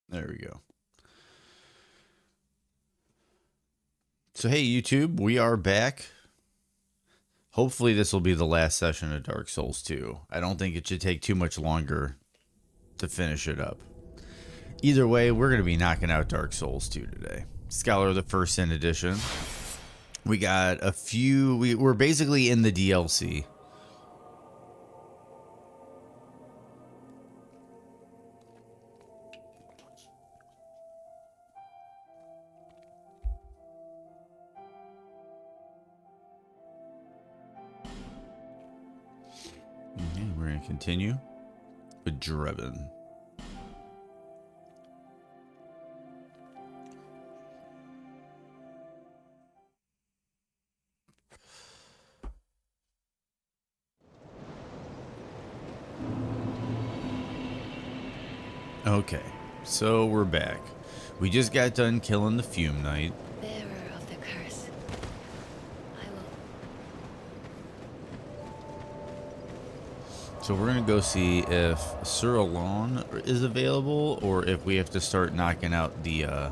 There we go. So, hey, YouTube, we are back. Hopefully, this will be the last session of Dark Souls 2. I don't think it should take too much longer to finish it up. Either way, we're going to be knocking out Dark Souls 2 today. Scholar of the First Sin Edition. We got a few... We're basically in the DLC. Okay, we're going to continue with Drebin. Okay, so we're back. We just got done killing the Fume Knight. Bearer of the curse. I will. So we're gonna go see if Sir Alon is available, or if we have to start knocking out the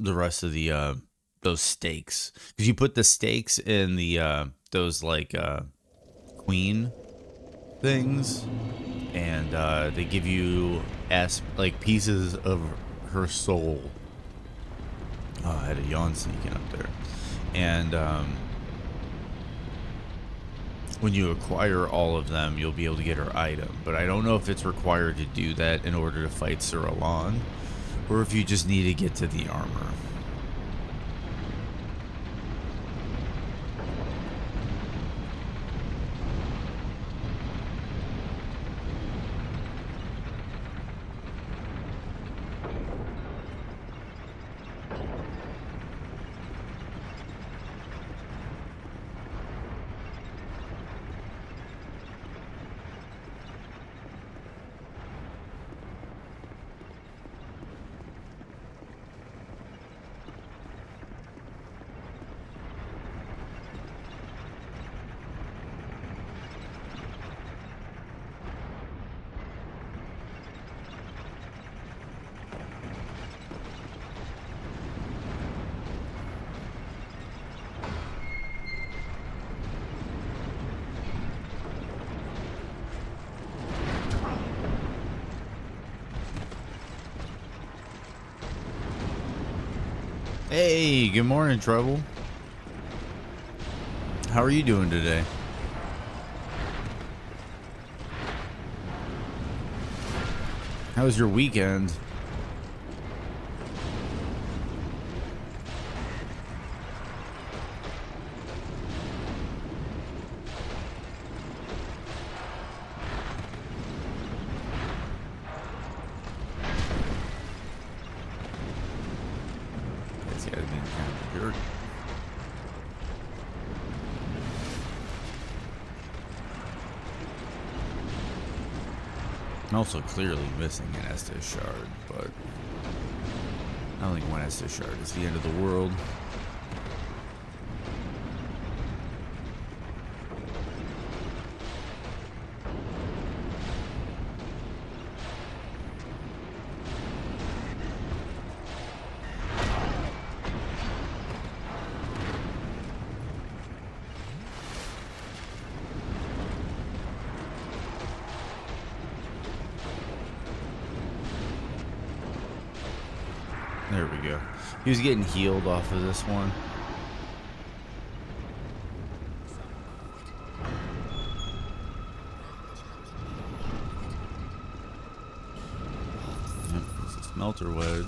rest of the those stakes, because you put the stakes in the those like queen things, and they give you like pieces of her soul. Oh, I had a yawn sneaking up there. And when you acquire all of them, you'll be able to get her item. But I don't know if it's required to do that in order to fight Sir Alon, or if you just need to get to the armor. Hey, good morning, Trouble. How are you doing today? How was your weekend? That's gotta be kind of a jerk. I'm also clearly missing an Estus shard, but I don't think one Estus shard is the end of the world. There we go. He was getting healed off of this one. Yep, it's a smelter wedge.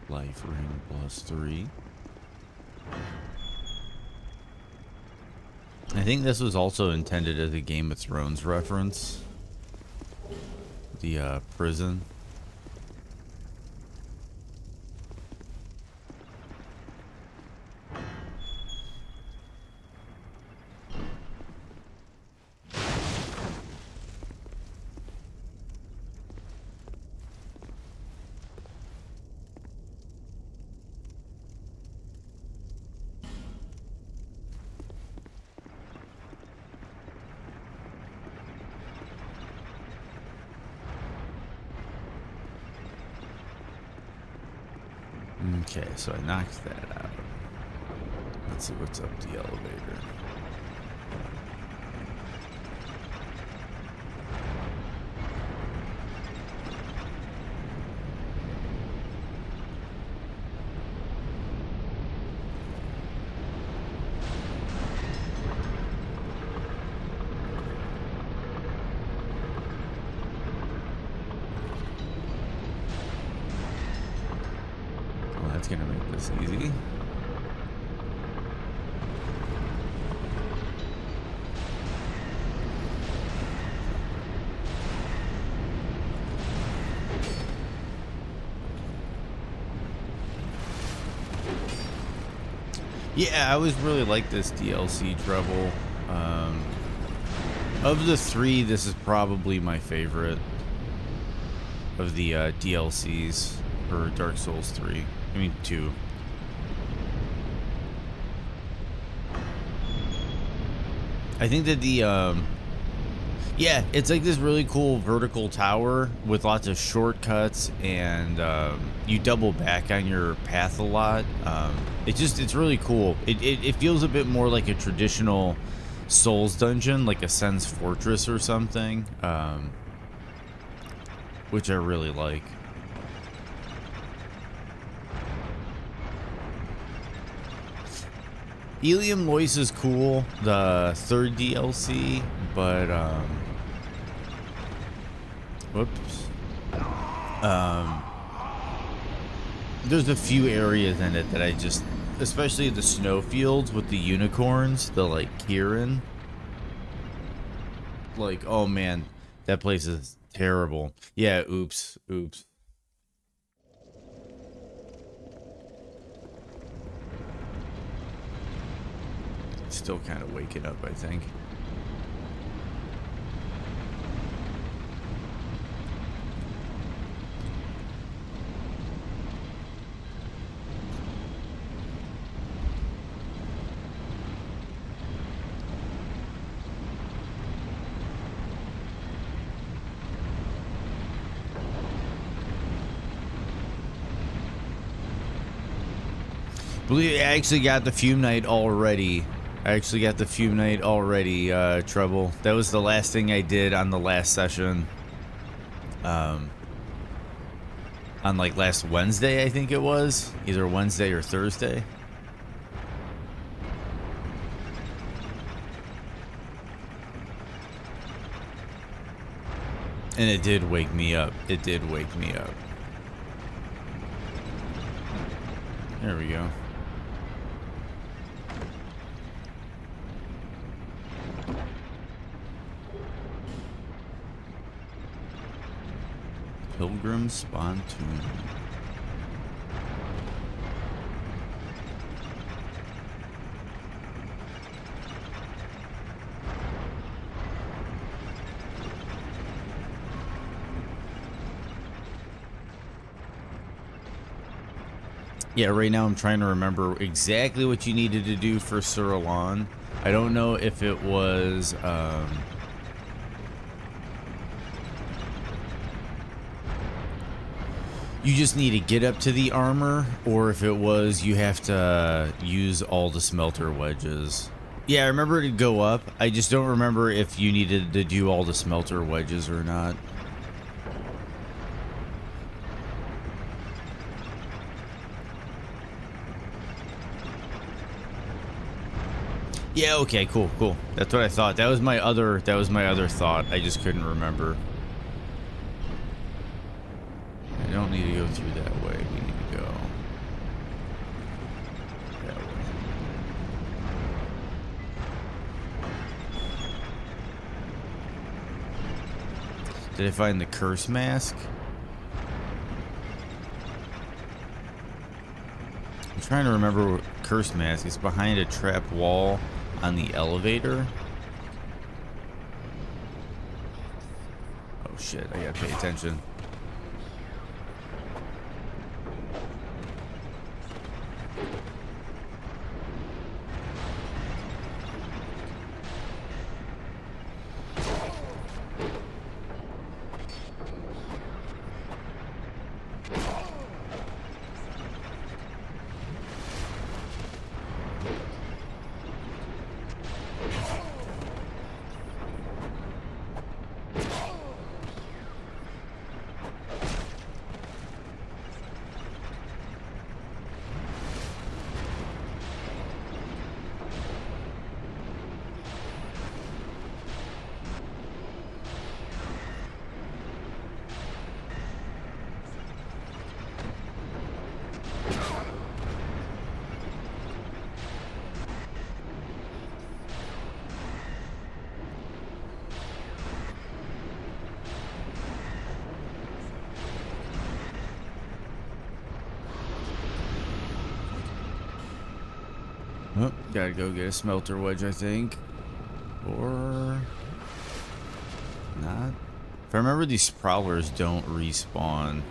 Life ring +3. I think this was also intended as a Game of Thrones reference. The prison. Okay, so I knocked that out. Let's see what's up the elevator. Well, that's gonna make this easy. Yeah, I always really like this DLC Treble. Of the three, this is probably my favorite of the DLCs for Dark Souls 3. I mean, 2. I think that the, yeah, it's like this really cool vertical tower with lots of shortcuts, and you double back on your path a lot. It's really cool. It feels a bit more like a traditional Souls dungeon, like a Sen's Fortress or something, which I really like. Ilium Lois is cool, the third DLC, but whoops. There's a few areas in it that I just, especially the snowfields with the unicorns, the like Kieran. Like, oh man, that place is terrible. Yeah, oops. Still kind of waking up, I think. I actually got the Fume Knight already. Trouble. That was the last thing I did on the last session. On like last Wednesday, I think it was. Either Wednesday or Thursday. And it did wake me up. There we go. Pilgrim Spontoon. Yeah, right now I'm trying to remember exactly what you needed to do for Sir Alan. I don't know if it was you just need to get up to the armor, or if it was you have to use all the smelter wedges. Yeah, I remember to go up. I just don't remember if you needed to do all the smelter wedges or not. Yeah, okay, cool. That's what I thought. That was my other thought. I just couldn't remember. I don't need to go through that way. We need to go that way. Did I find the curse mask? I'm trying to remember what curse mask. It's behind a trap wall on the elevator. Oh shit, I gotta pay attention. Oh, gotta go get a smelter wedge, I think. Or not. If I remember, these prowlers don't respawn.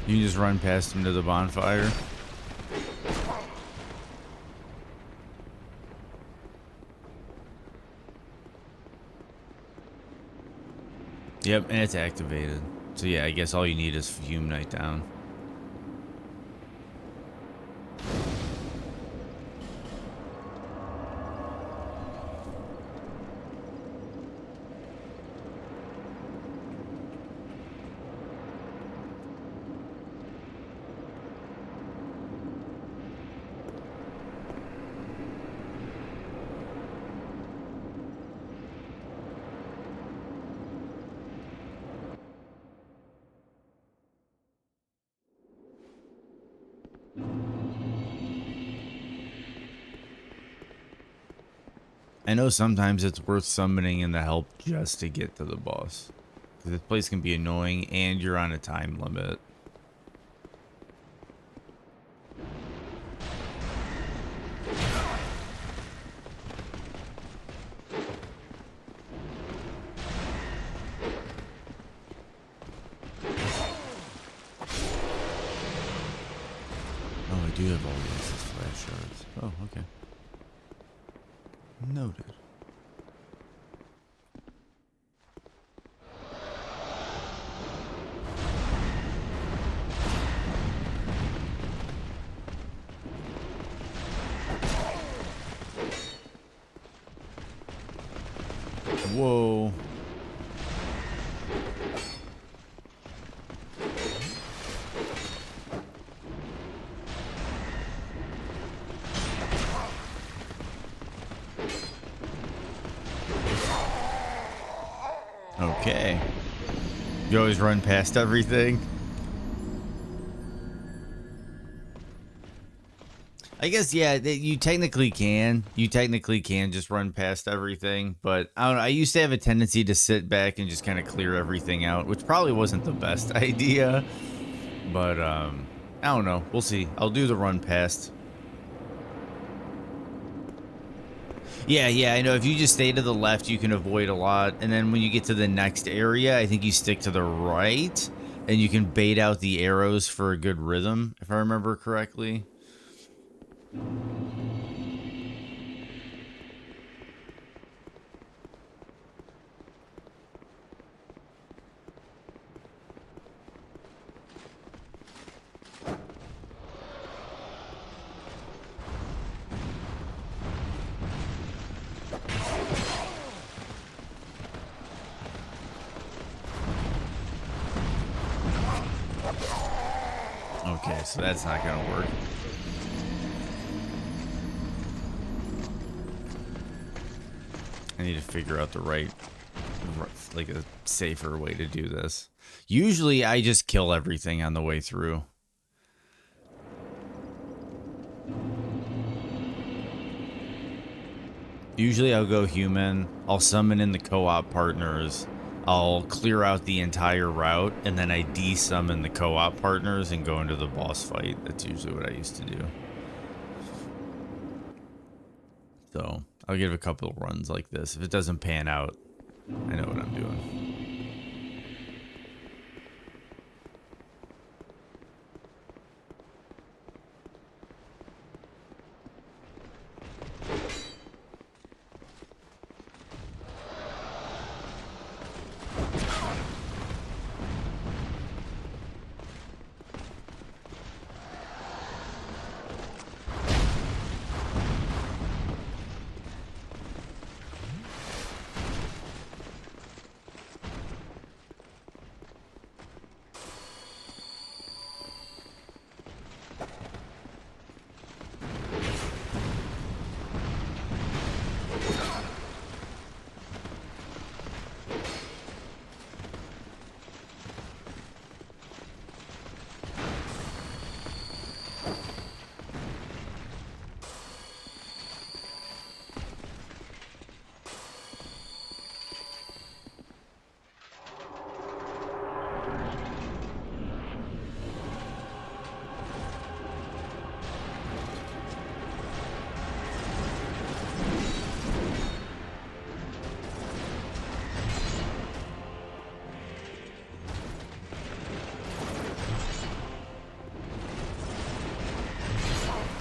You can just run past them to the bonfire. Yep, and it's activated. So yeah, I guess all you need is Fume Night down. I know sometimes it's worth summoning in the help just to get to the boss. Because this place can be annoying and you're on a time limit. Oh, I do have all these flash shards. Oh, okay. Noted. Whoa. Okay. You always run past everything. I guess, yeah, you technically can. You technically can just run past everything. But I don't know. I used to have a tendency to sit back and just kind of clear everything out, which probably wasn't the best idea. But, I don't know. We'll see. I'll do the run past. Yeah, I know. If you just stay to the left, you can avoid a lot. And then when you get to the next area, I think you stick to the right. And you can bait out the arrows for a good rhythm, if I remember correctly. Okay, so that's not gonna work. I need to figure out the right, like a safer way to do this. Usually I just kill everything on the way through. Usually I'll go human, I'll summon in the co-op partners, I'll clear out the entire route, and then I de-summon the co-op partners and go into the boss fight. That's usually what I used to do. So I'll give a couple of runs like this. If it doesn't pan out, I know what I'm doing.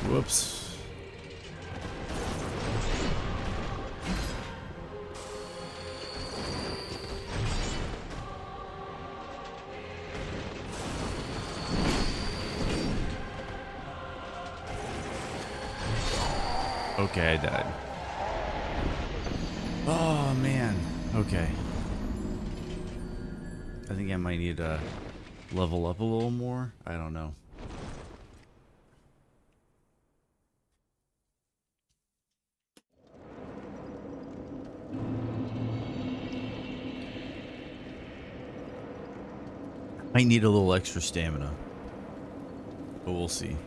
Whoops. Okay, I died. Oh, man. Okay. I think I might need to level up a little more. I don't know. Might need a little extra stamina. But we'll see.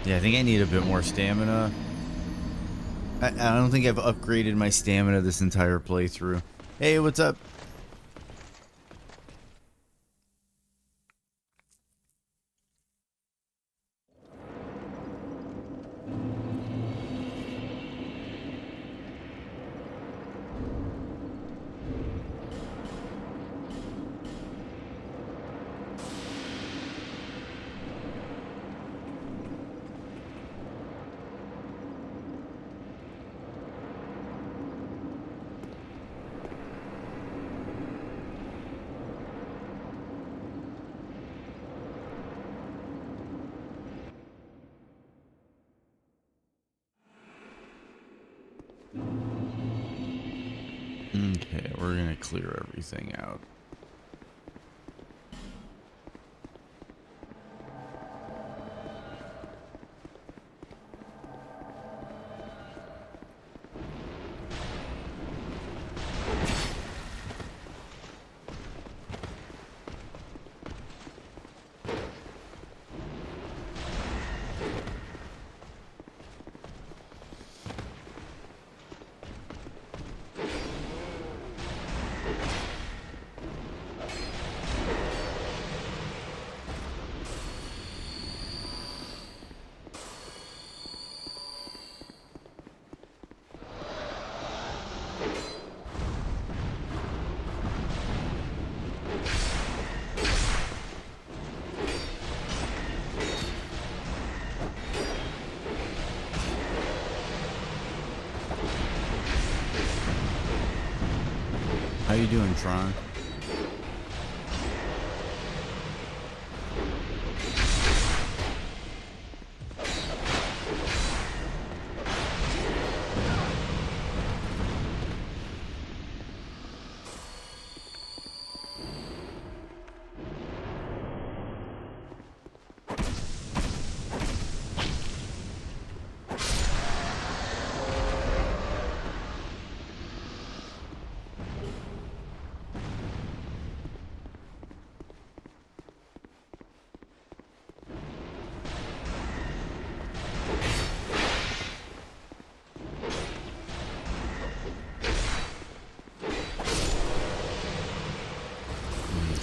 Yeah, I think I need a bit more stamina. I don't think I've upgraded my stamina this entire playthrough. Hey, what's up? Okay, we're gonna clear everything out. How you doing, Tron?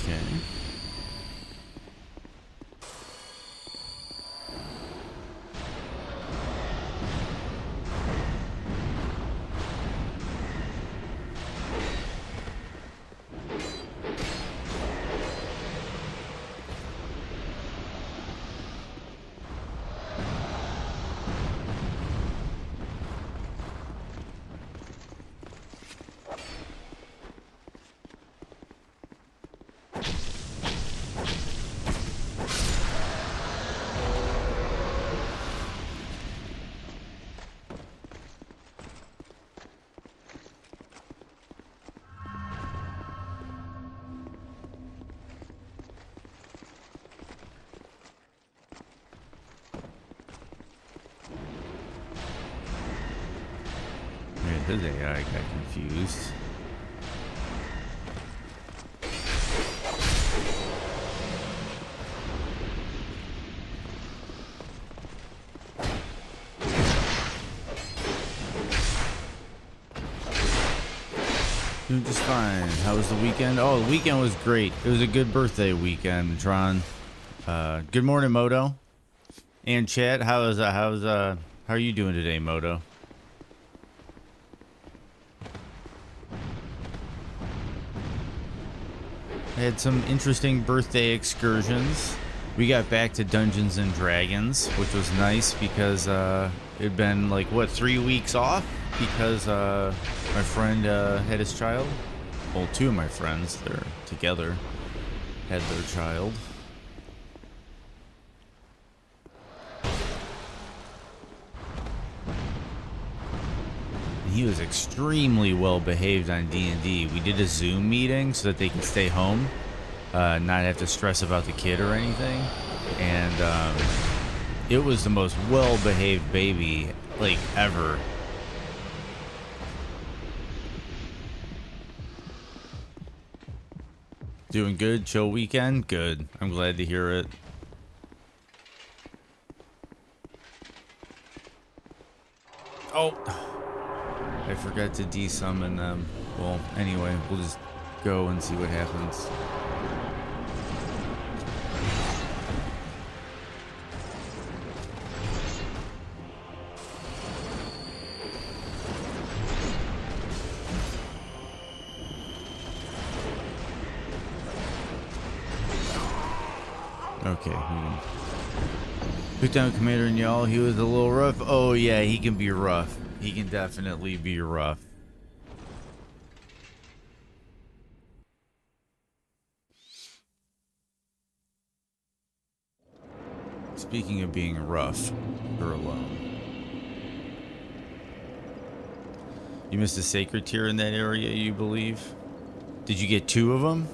Okay. Man, his AI got confused. Doing just fine. How was the weekend? Oh, the weekend was great. It was a good birthday weekend, Tron. Good morning, Moto. And Chad, how are you doing today, Moto? I had some interesting birthday excursions. We got back to Dungeons and Dragons, which was nice because it'd been like what 3 weeks off because my friend had his child. Well, two of my friends, they're together, had their child. He was extremely well behaved on D&D. We did a Zoom meeting so that they could stay home, not have to stress about the kid or anything. And it was the most well behaved baby like ever. Doing good, chill weekend? Good. I'm glad to hear it. Oh, I forgot to desummon them. Well, anyway, we'll just go and see what happens. Okay. Put down Commander and y'all. He was a little rough. Oh, yeah, he can be rough. He can definitely be rough. Speaking of being rough or alone. You missed a sacred tier in that area, you believe? Did you get 2 of them?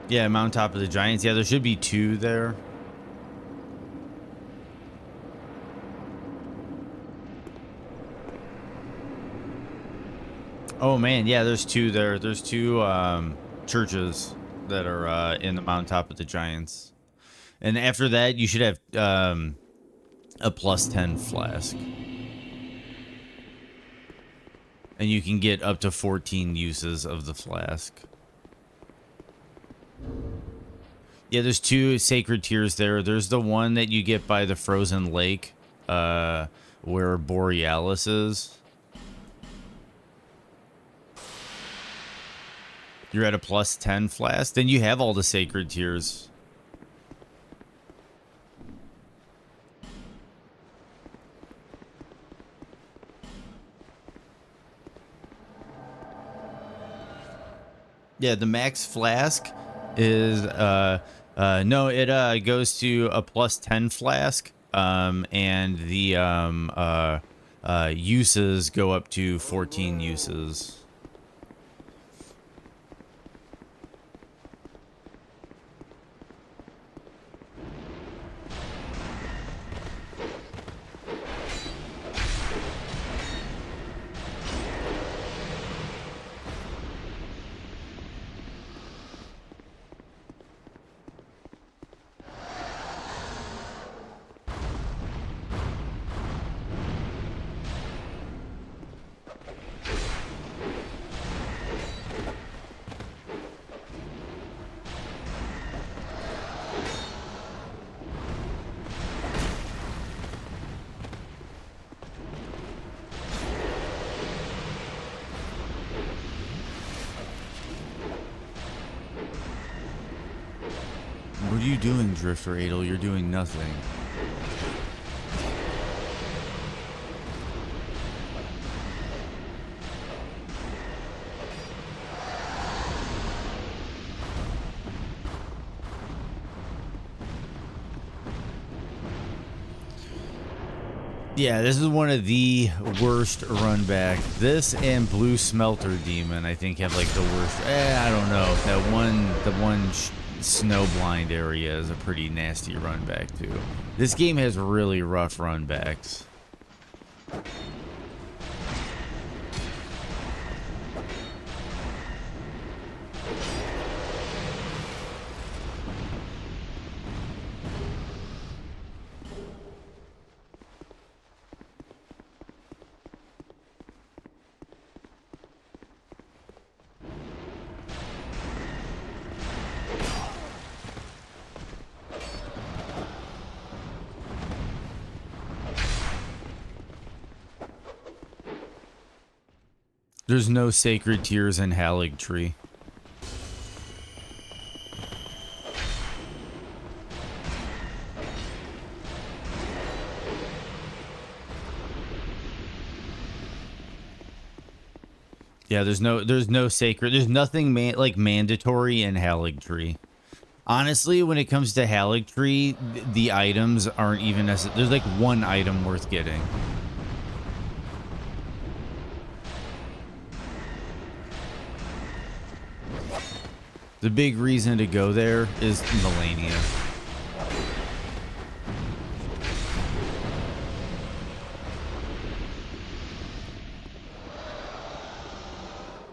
Yeah, Mount Top of the Giants. Yeah, there should be 2 there. Oh man, yeah, there's 2 there. There's 2 churches that are in the Mount Top of the Giants. And after that, you should have a +10 flask. And you can get up to 14 uses of the flask. Yeah, there's 2 sacred tiers there. There's the one that you get by the frozen lake, where Borealis is. You're at a +10 flask. Then you have all the sacred tiers. Yeah, the max flask is no, it goes to a plus 10 flask. And the uses go up to 14 uses. What are you doing, Drifter Adel? You're doing nothing. Yeah, this is one of the worst run back. This and Blue Smelter Demon, I think, have like the worst. I don't know. The one Snowblind area is a pretty nasty run back too. This game has really rough run backs. There's no sacred tears in Hallig Tree. Yeah, there's no sacred. There's nothing like mandatory in Hallig Tree. Honestly, when it comes to Hallig Tree, the items aren't even necessary. There's like one item worth getting. The big reason to go there is Melania.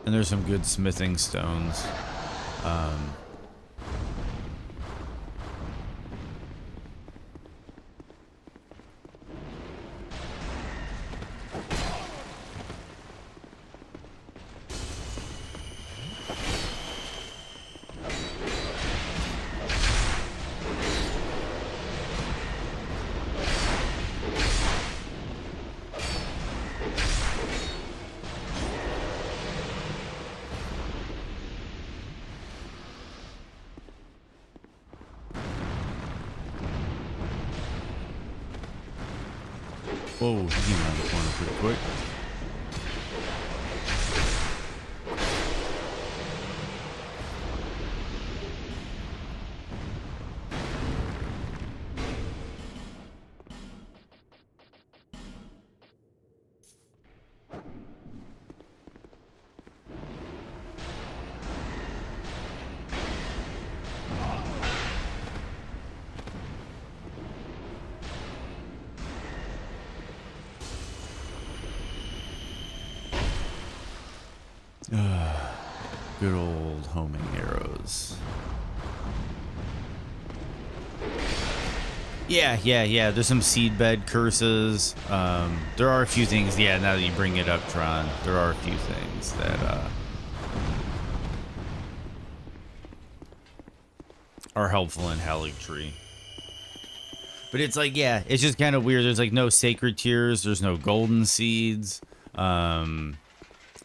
And there's some good smithing stones. Whoa, he came around the corner pretty quick. Good old homing arrows. Yeah. There's some seedbed curses. There are a few things. Yeah, now that you bring it up, Tron, there are a few things that are helpful in Hallig Tree. But it's like, yeah, it's just kind of weird. There's like no sacred tears. There's no golden seeds.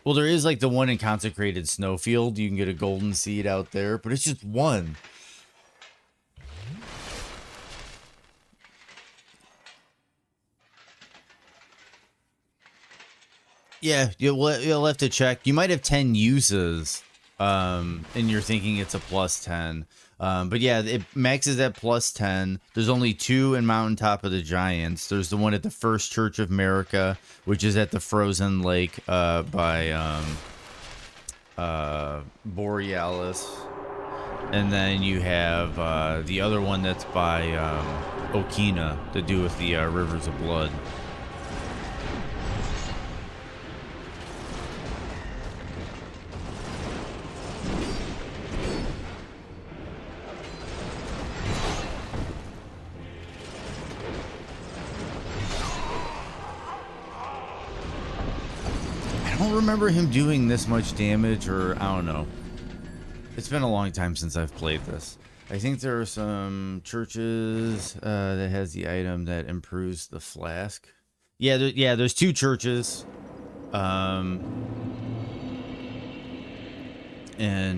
Well, there is like the one in Consecrated Snowfield. You can get a golden seed out there, but it's just one. Yeah, you'll have to check. You might have 10 uses and you're thinking it's a plus 10. But yeah, it maxes at plus 10. There's only two in Mountaintop of the Giants. There's the one at the First Church of America, which is at the frozen lake by Borealis. And then you have the other one that's by Okina to do with the Rivers of Blood. I don't remember him doing this much damage, or I don't know. It's been a long time since I've played this. I think there are some churches that has the item that improves the flask. Yeah, there's two churches. In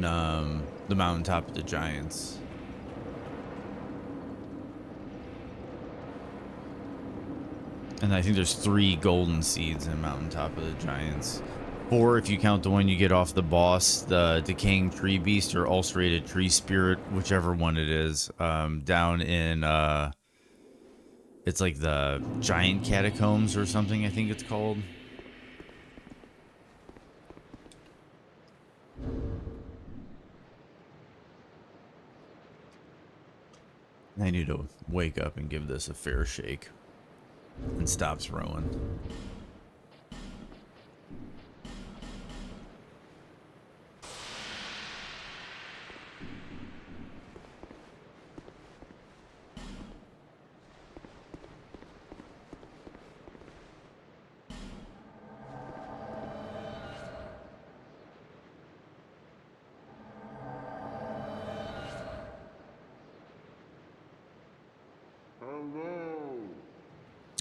the Mountaintop of the Giants. And I think there's 3 golden seeds in Mountaintop of the Giants. 4 if you count the one you get off the boss, the decaying tree beast or ulcerated tree spirit, whichever one it is, down in it's like the giant catacombs or something, I think it's called. I need to wake up and give this a fair shake and stop throwing.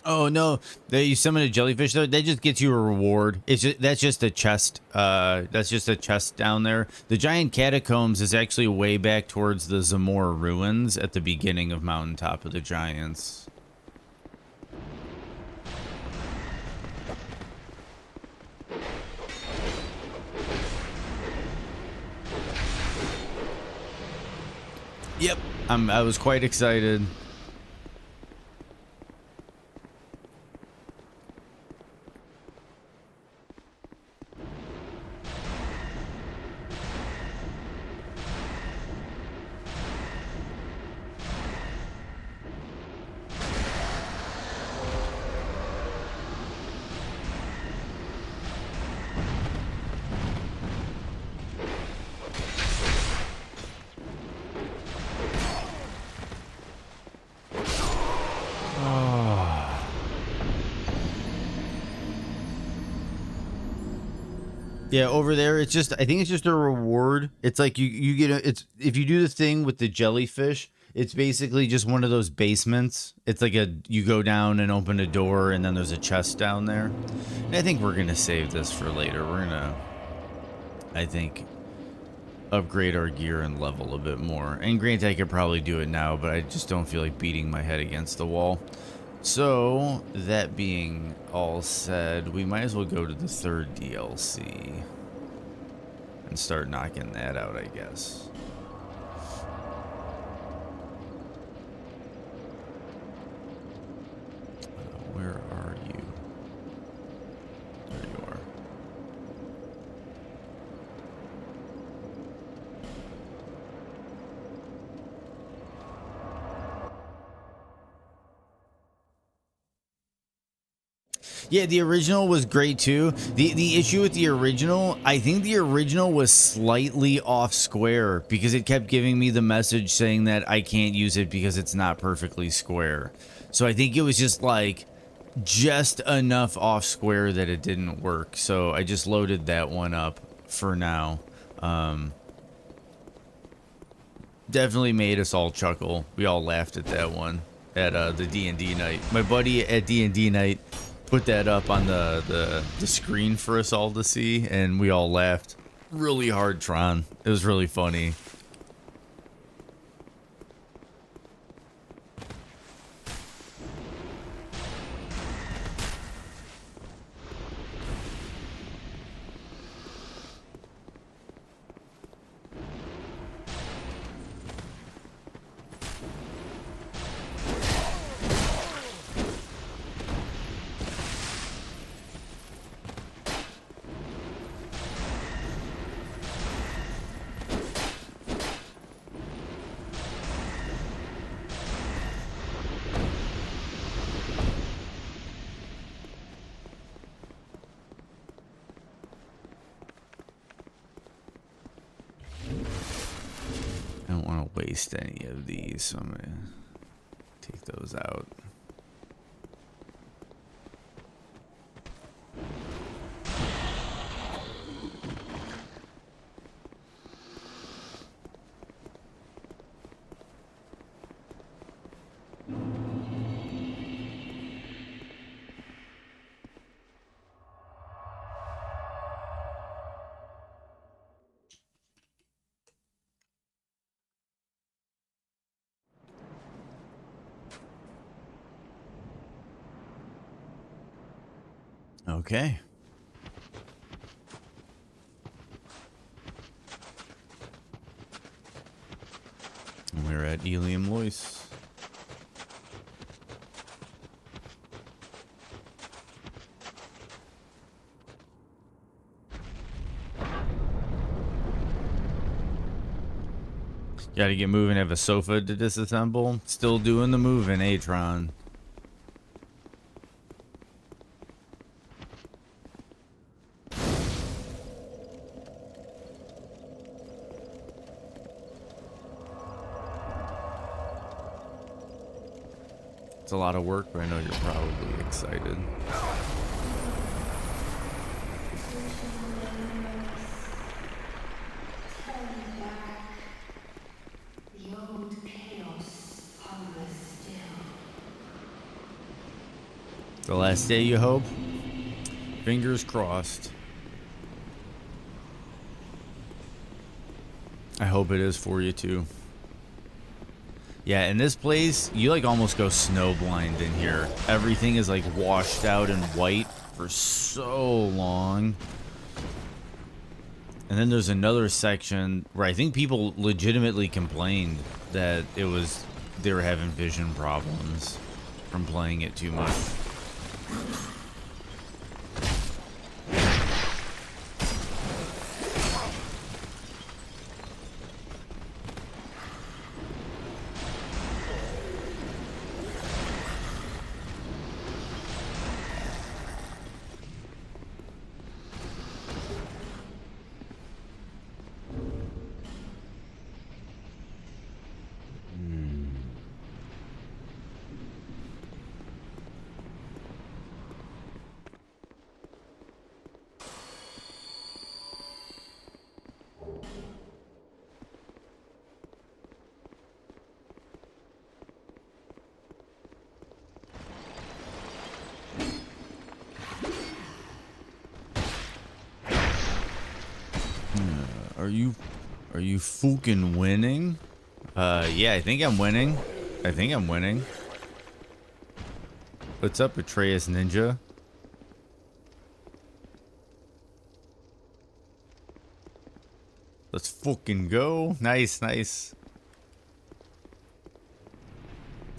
Oh no! You summon a jellyfish though. That just gets you a reward. That's just a chest. That's just a chest down there. The giant catacombs is actually way back towards the Zamora ruins at the beginning of Mountaintop of the Giants. Yep, I was quite excited. Yeah, over there, it's just, I think it's just a reward. It's like you get it's, if you do the thing with the jellyfish, it's basically just one of those basements. It's like you go down and open a door and then there's a chest down there. And I think we're going to save this for later. We're going to, I think, upgrade our gear and level a bit more. And granted, I could probably do it now, but I just don't feel like beating my head against the wall. So, that being all said, we might as well go to the 3rd DLC and start knocking that out, I guess. Where are you? There you are. Yeah, the original was great too. The issue with the original, I think the original was slightly off square because it kept giving me the message saying that I can't use it because it's not perfectly square. So I think it was just like just enough off square that it didn't work. So I just loaded that one up for now. Definitely made us all chuckle. We all laughed at that one at the D&D night. My buddy at D&D night put that up on the screen for us all to see, and we all laughed really hard. Tron, it was really funny. waste any of these, so I'm gonna take those out. Okay. And we're at Elium Lois. Gotta get moving, have a sofa to disassemble. Still doing the moving, Atron. It's a lot of work, but I know you're probably excited. The old chaos hungers still. The last day, you hope? Fingers crossed. I hope it is for you too. Yeah, in this place, you like almost go snowblind in here. Everything is like washed out in white for so long. And then there's another section where I think people legitimately complained that they were having vision problems from playing it too much. Are you fucking winning? Yeah, I think I'm winning. What's up, Atreus Ninja? Let's fucking go. Nice, nice.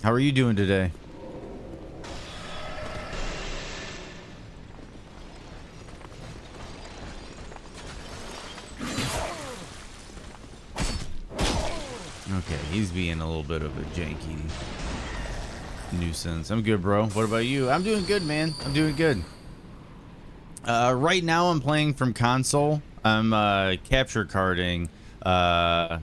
How are you doing today? Okay, he's being a little bit of a janky nuisance. I'm good, bro. What about you? I'm doing good, man. I'm doing good. Right now I'm playing from console. I'm capture carding on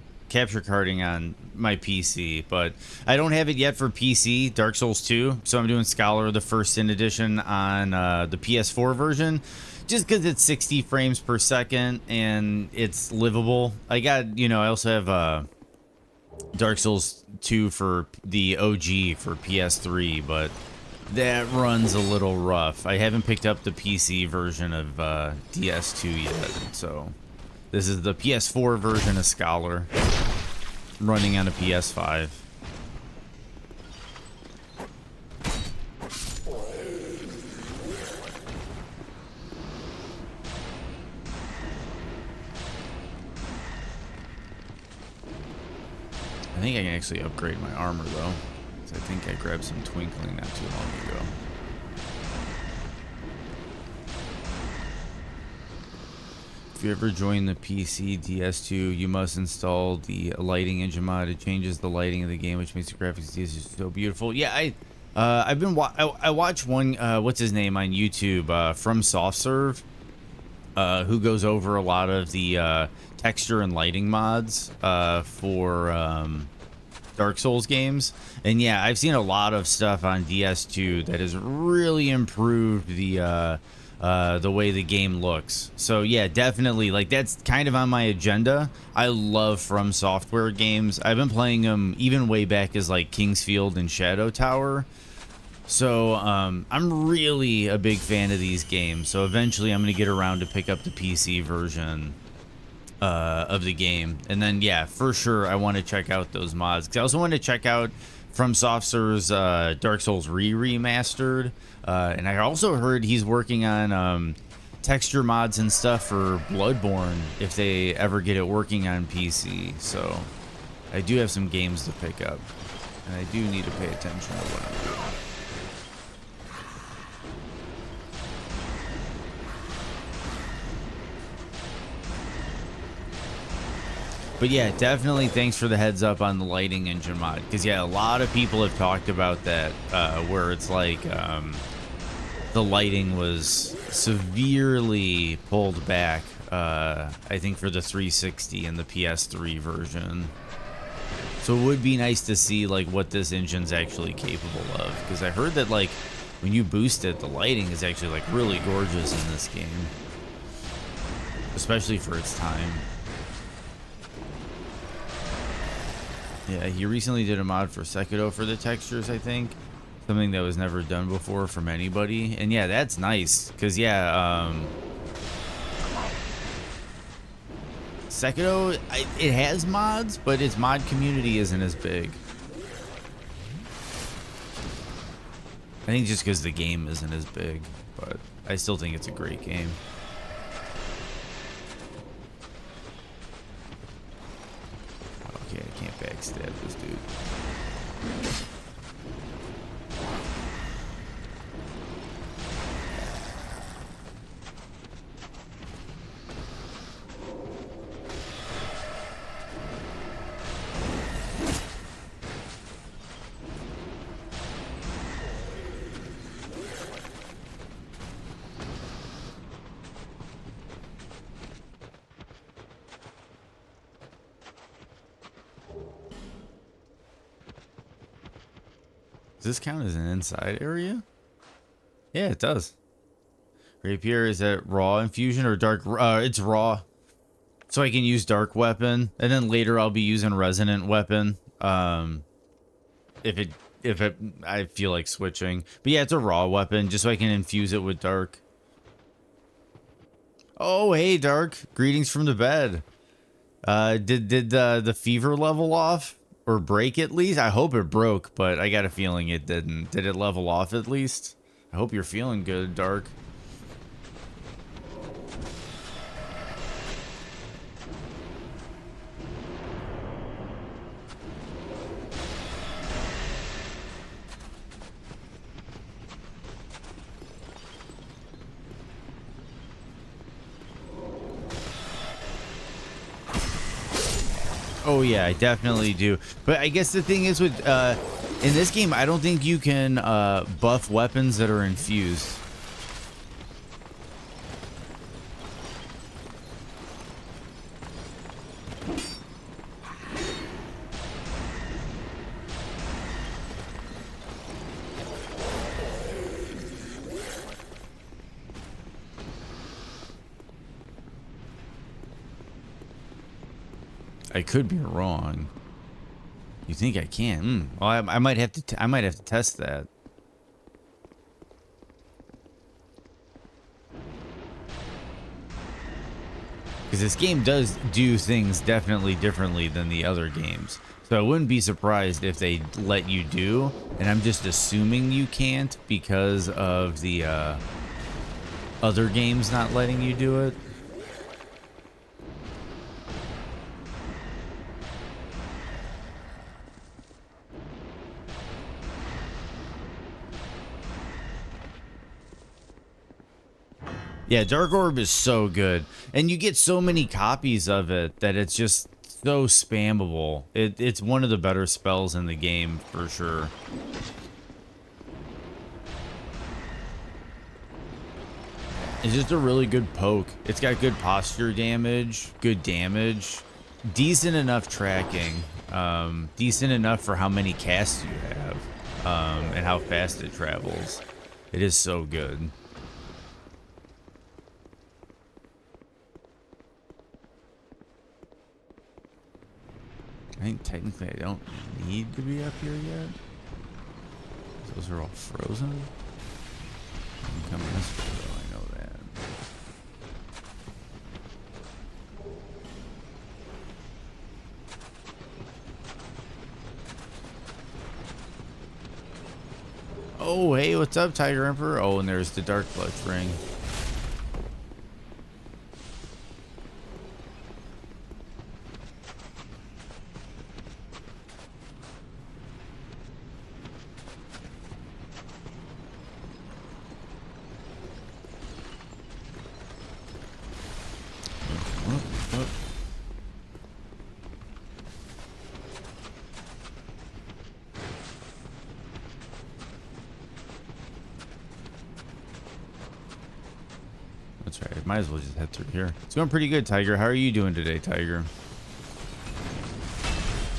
my PC, but I don't have it yet for PC, Dark Souls 2. So I'm doing Scholar of the First Sin Edition on the PS4 version, just because it's 60 frames per second and it's livable. I also have Dark Souls 2 for the OG for PS3, but that runs a little rough. I haven't picked up the PC version of DS2 yet, so this is the PS4 version of Scholar running on a PS5. I think I can actually upgrade my armor though. I think I grabbed some twinkling not too long ago. If you ever join the PC DS2, you must install the lighting engine mod. It changes the lighting of the game, which makes the graphics DS2 so beautiful. Yeah, I watch one what's his name on YouTube from SoftServe, who goes over a lot of the texture and lighting mods for Dark Souls games. And yeah, I've seen a lot of stuff on DS2 that has really improved the way the game looks. So yeah, definitely, like, that's kind of on my agenda. I love From Software games. I've been playing them even way back as like Kingsfield and Shadow Tower. So I'm really a big fan of these games. So eventually I'm going to get around to pick up the PC version of the game. And then, yeah, for sure, I want to check out those mods. 'Cause I also want to check out From Software's Dark Souls Remastered. And I also heard he's working on texture mods and stuff for Bloodborne if they ever get it working on PC. So I do have some games to pick up. And I do need to pay attention to what I'm doing. But yeah, definitely thanks for the heads up on the lighting engine mod. Because yeah, a lot of people have talked about that, where it's like the lighting was severely pulled back, I think for the 360 and the PS3 version. So it would be nice to see like what this engine's actually capable of. Because I heard that like when you boost it, the lighting is actually like really gorgeous in this game. Especially for its time. Yeah, he recently did a mod for Sekiro for the textures, I think. Something that was never done before from anybody. And yeah, that's nice. Because, yeah, Sekiro, it has mods, but its mod community isn't as big. I think just because the game isn't as big. But I still think it's a great game. Okay, I can't backstab this dude. Does this count as an inside area? Yeah, it does. Rapier, is that raw infusion or dark? It's raw. So I can use dark weapon, and then later I'll be using resonant weapon. If I feel like switching. But yeah, it's a raw weapon, just so I can infuse it with dark. Oh, hey, Dark. Greetings from the bed. Did the fever level off? Or break at least? I hope it broke, but I got a feeling it didn't. Did it level off at least? I hope you're feeling good, Dark. Oh yeah, I definitely do. But I guess the thing is with in this game, I don't think you can buff weapons that are infused. I could be wrong. You think I can? Well, I might have to. I might have to test that. Because this game does do things definitely differently than the other games. So I wouldn't be surprised if they let you do. And I'm just assuming you can't because of the other games not letting you do it. Yeah, Dark Orb is so good. And you get so many copies of it that it's just so spammable. It's one of the better spells in the game, for sure. It's just a really good poke. It's got good posture damage, good damage. decent enough tracking, decent enough for how many casts you have, and how fast it travels. It is so good. I think technically I don't need to be up here yet. Those are all frozen. I'm coming this way though, I know that. Oh, hey, what's up, Tiger Emperor? Oh, and there's the Dark Clutch ring. That's right. Might as well just head through here. It's going pretty good, Tiger. How are you doing today, Tiger?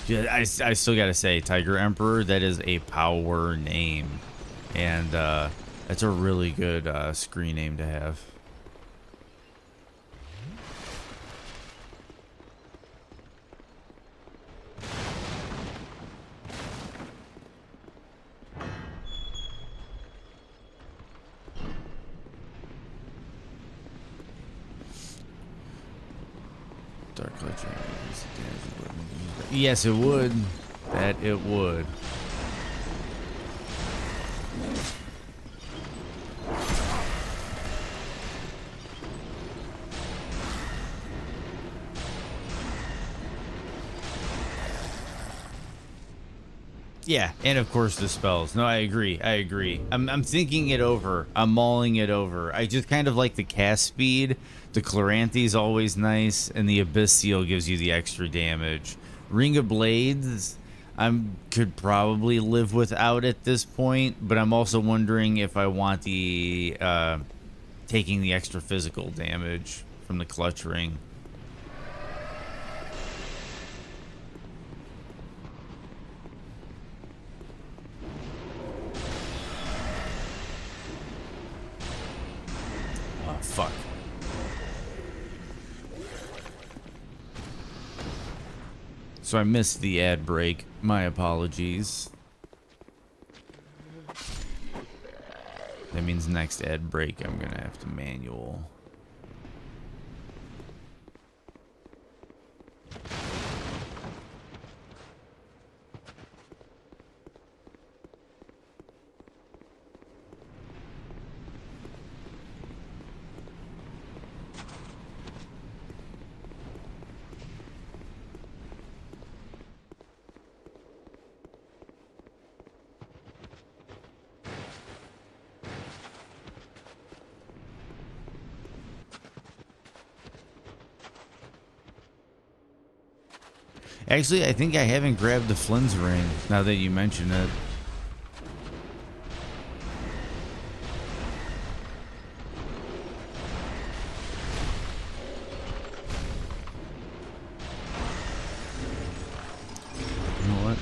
Yeah, I still gotta say, Tiger Emperor, that is a power name. And that's a really good screen name to have. Dark Ledger. Yes, it would. That it would. Yeah, and of course the spells. No, I agree. I agree. I'm thinking it over. I'm mulling it over. I just kind of like the cast speed. The Chloranthy's always nice, and the Abyss Seal gives you the extra damage. Ring of Blades, could probably live without at this point, but I'm also wondering if I want the taking the extra physical damage from the Clutch Ring. Oh, fuck. So I missed the ad break. My apologies. That means next ad break I'm gonna have to manual. Actually, I think I haven't grabbed the Flynn's ring now that you mention it. You know what?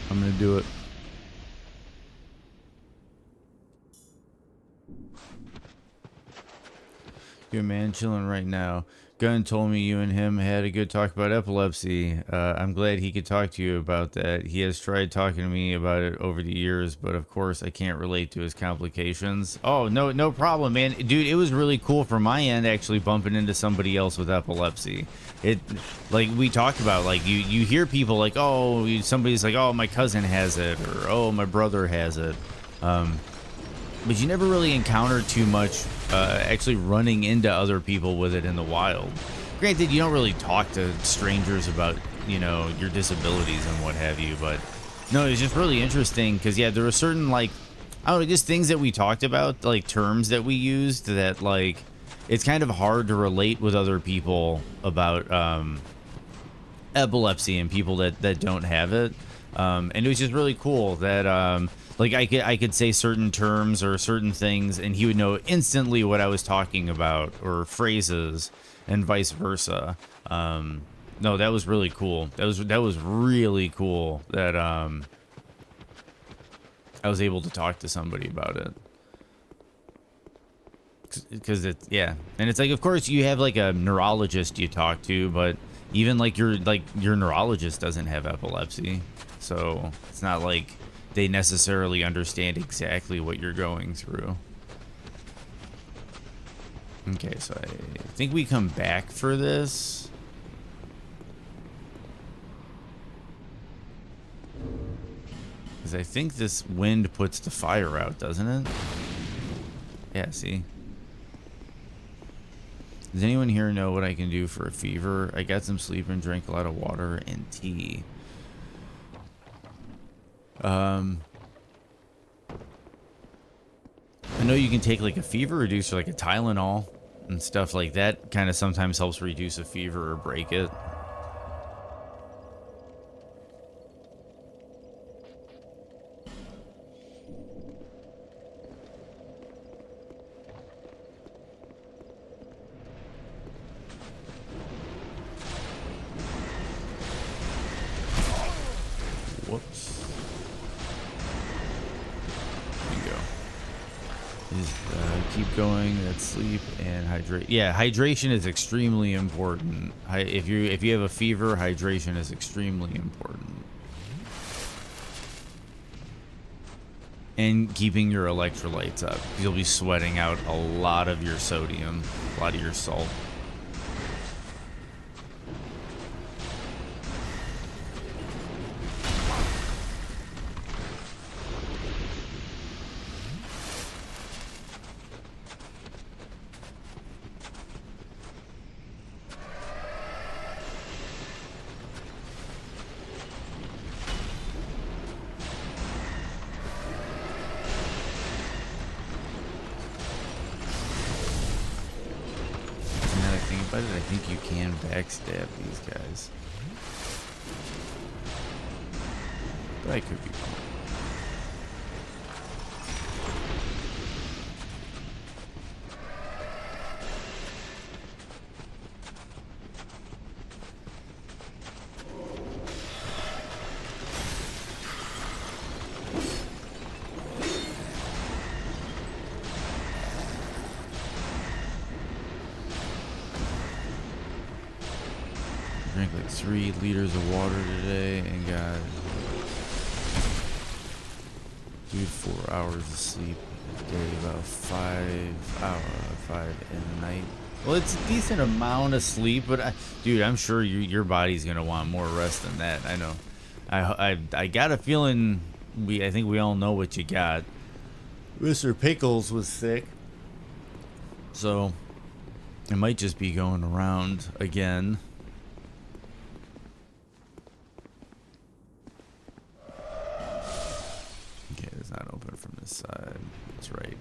I'm gonna do it. Good man, chilling right now. Gunn told me you and him had a good talk about epilepsy. I'm glad he could talk to you about that. He has tried talking to me about it over the years, but of course I can't relate to his complications. Oh, no problem, man. Dude, it was really cool from my end actually bumping into somebody else with epilepsy. It, like we talked about, like you hear people like, oh, somebody's like, oh, my cousin has it, or oh, my brother has it. But you never really encounter too much actually running into other people with it in the wild. Granted, you don't really talk to strangers about, you know, your disabilities and what have you, but no, it's just really interesting because, yeah, there were certain, like, I don't know, just things that we talked about, like terms that we used that, like, it's kind of hard to relate with other people about epilepsy and people that don't have it. And it was just really cool that like I could say certain terms or certain things and he would know instantly what I was talking about, or phrases, and vice versa. No, that was really cool. That was really cool that I was able to talk to somebody about it. Because it's, yeah, and it's like, of course you have like a neurologist you talk to, but even like your neurologist doesn't have epilepsy, so it's not like they necessarily understand exactly what you're going through. Okay, so I think we come back for this. Because I think this wind puts the fire out, doesn't it? Yeah, see? Does anyone here know what I can do for a fever? I got some sleep and drank a lot of water and tea. I know you can take like a fever reducer, like a Tylenol and stuff like that. Kind of sometimes helps reduce a fever or break it. Whoops. There you go. Just keep going. That's sleep and hydrate. Yeah, hydration is extremely important. If you have a fever, hydration is extremely important. And keeping your electrolytes up. You'll be sweating out a lot of your sodium, a lot of your salt. But I think you can backstab these guys. But I could be wrong. Drank like 3 liters of water today and got 4 hours of sleep a day, about 5 in the night. Well, it's a decent amount of sleep, but dude, I'm sure your body's gonna want more rest than that. I know. I got a feeling I think we all know what you got. Mr. Pickles was sick, so it might just be going around again. Okay, it's not open from this side. That's right.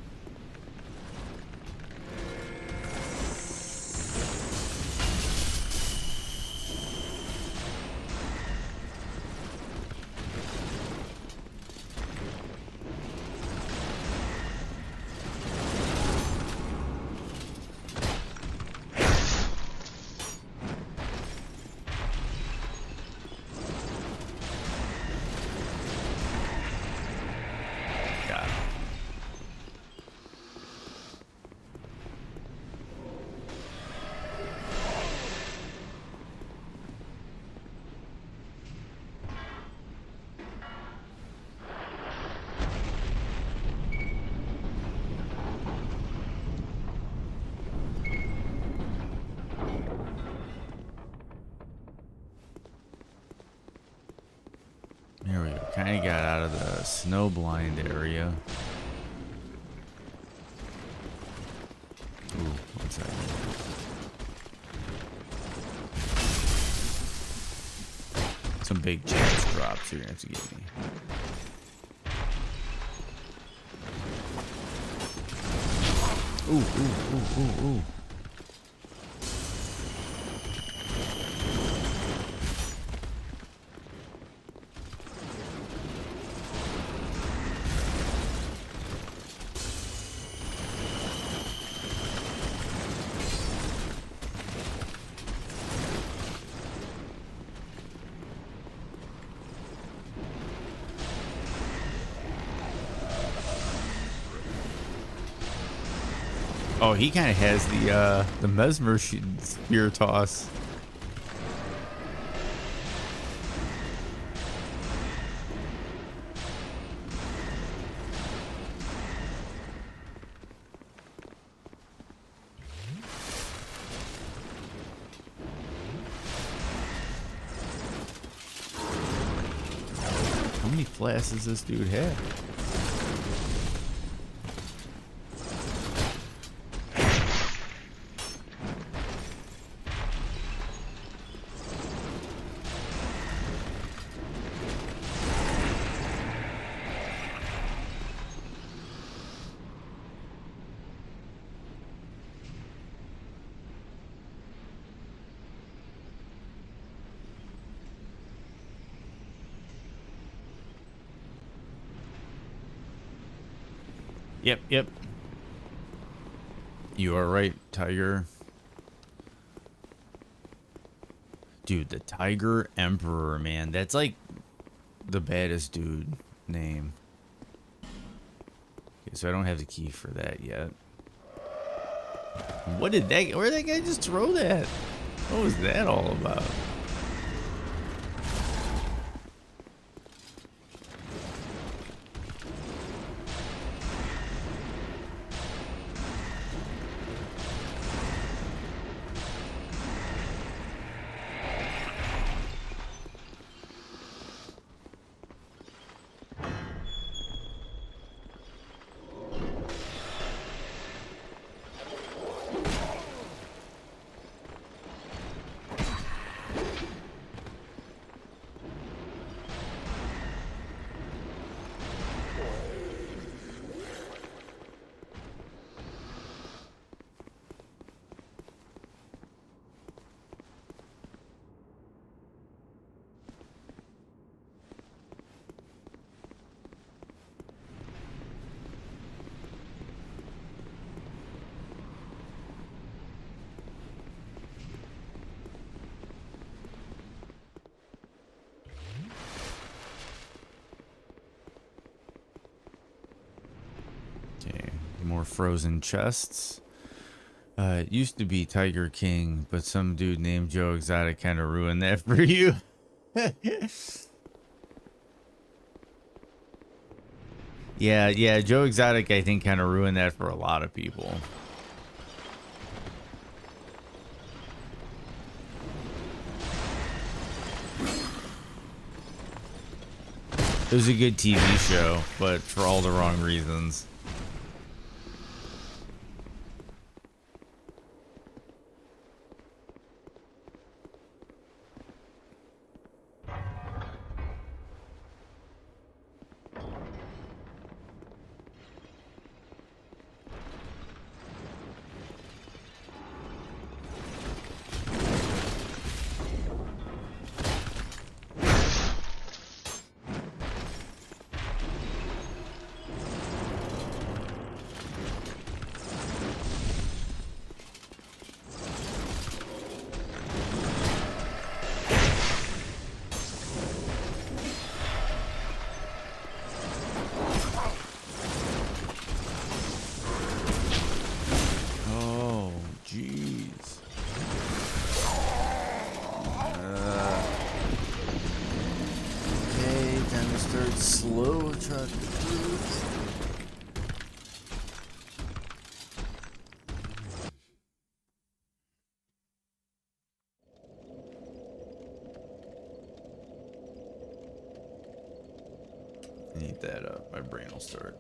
There we go. Kind of got out of the snow blind area. Ooh, what's that? Some big chance drops you're gonna have to give me. Ooh, ooh, ooh, ooh, ooh. Oh, he kind of has the mesmer spear toss. How many flasks does this dude have? Yep, yep. You are right, Tiger. Dude, the Tiger Emperor, man. That's like the baddest dude name. Okay, so I don't have the key for that yet. What did that... Where did that guy just throw that? What was that all about? Okay, more frozen chests. It used to be Tiger King, but some dude named Joe Exotic kind of ruined that for you. Yeah, Joe Exotic, I think, kind of ruined that for a lot of people. It was a good TV show, but for all the wrong reasons. Oh, jeez. Okay, time to start slow truck. Need that up. My brain will start.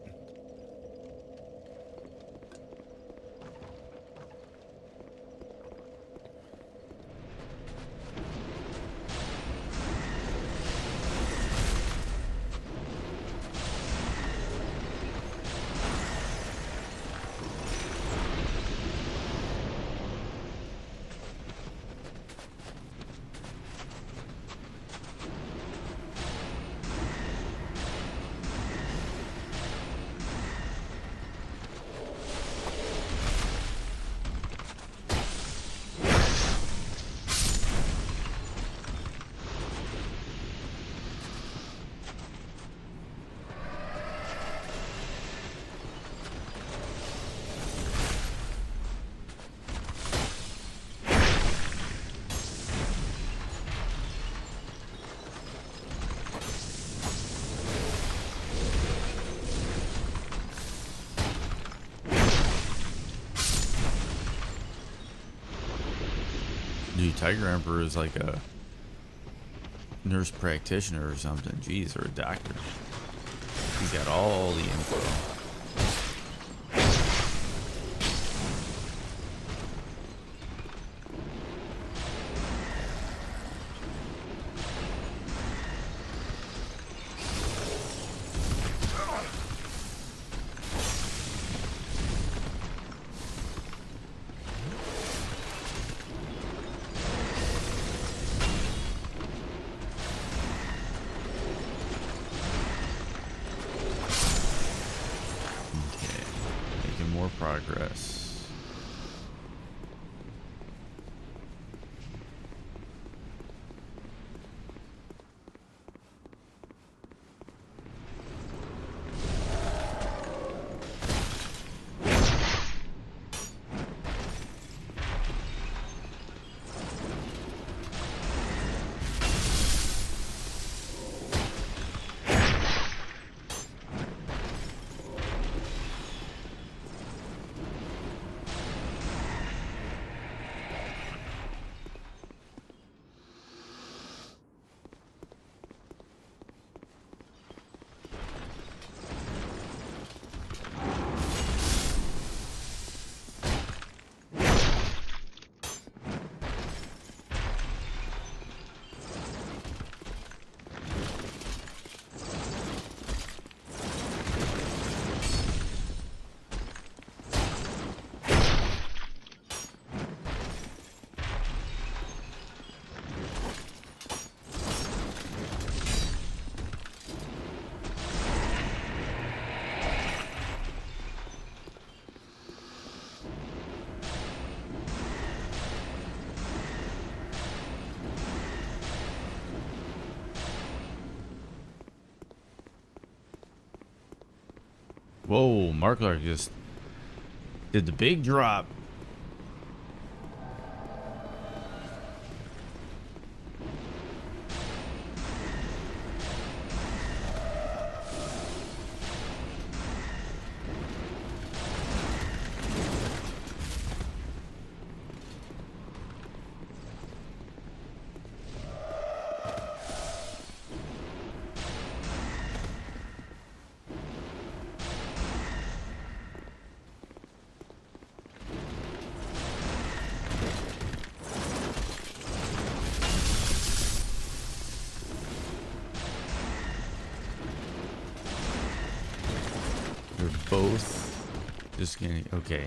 Dude, Tiger Emperor is like a nurse practitioner or something. Jeez, or a doctor. He's got all the info. More progress. Whoa, Marklar just did the big drop. They're both just getting okay.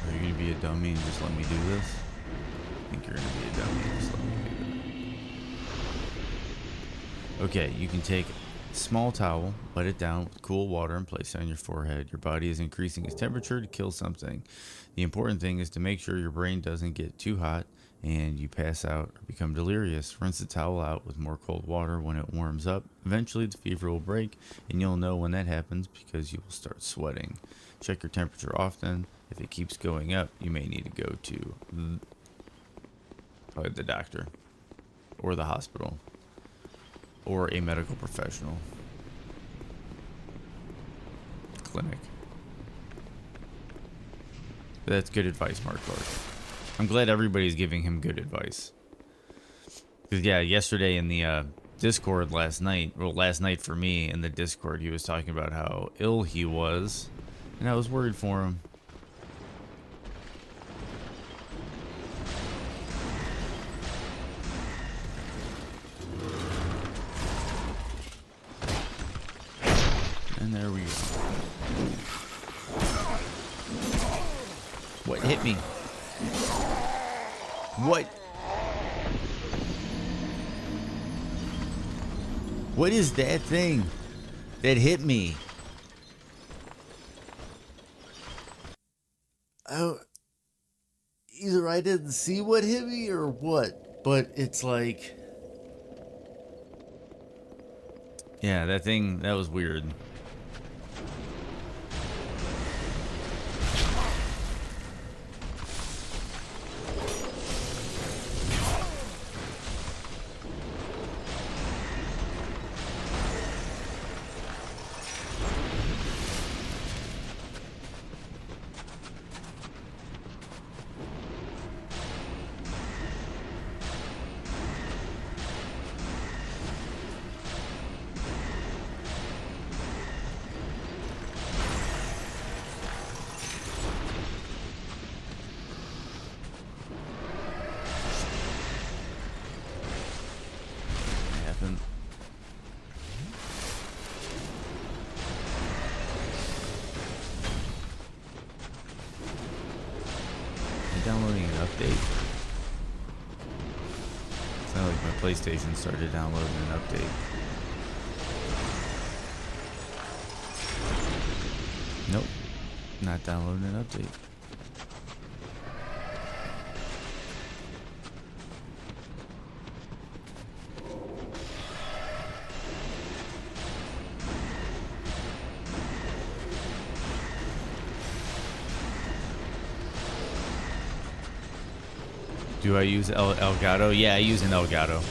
Are you gonna be a dummy and just let me do this? I think you're gonna be a dummy and just let me do it. Okay, you can take a small towel, wet it down with cool water, and place it on your forehead. Your body is increasing its temperature to kill something. The important thing is to make sure your brain doesn't get too hot and you pass out or become delirious. Rinse the towel out with more cold water when it warms up. Eventually, the fever will break, and you'll know when that happens because you will start sweating. Check your temperature often. If it keeps going up, you may need to go to probably the doctor or the hospital or a medical professional clinic. But that's good advice, Mark Clark. I'm glad everybody's giving him good advice. Because, yeah, yesterday in the Discord last night for me in the Discord, he was talking about how ill he was, and I was worried for him. And there we go. What hit me? What? What is that thing that hit me? Either I didn't see what hit me or what, but it's like... Yeah, that thing, that was weird. PlayStation started downloading an update. Nope, not downloading an update. Do I use Elgato? Yeah, I use an Elgato.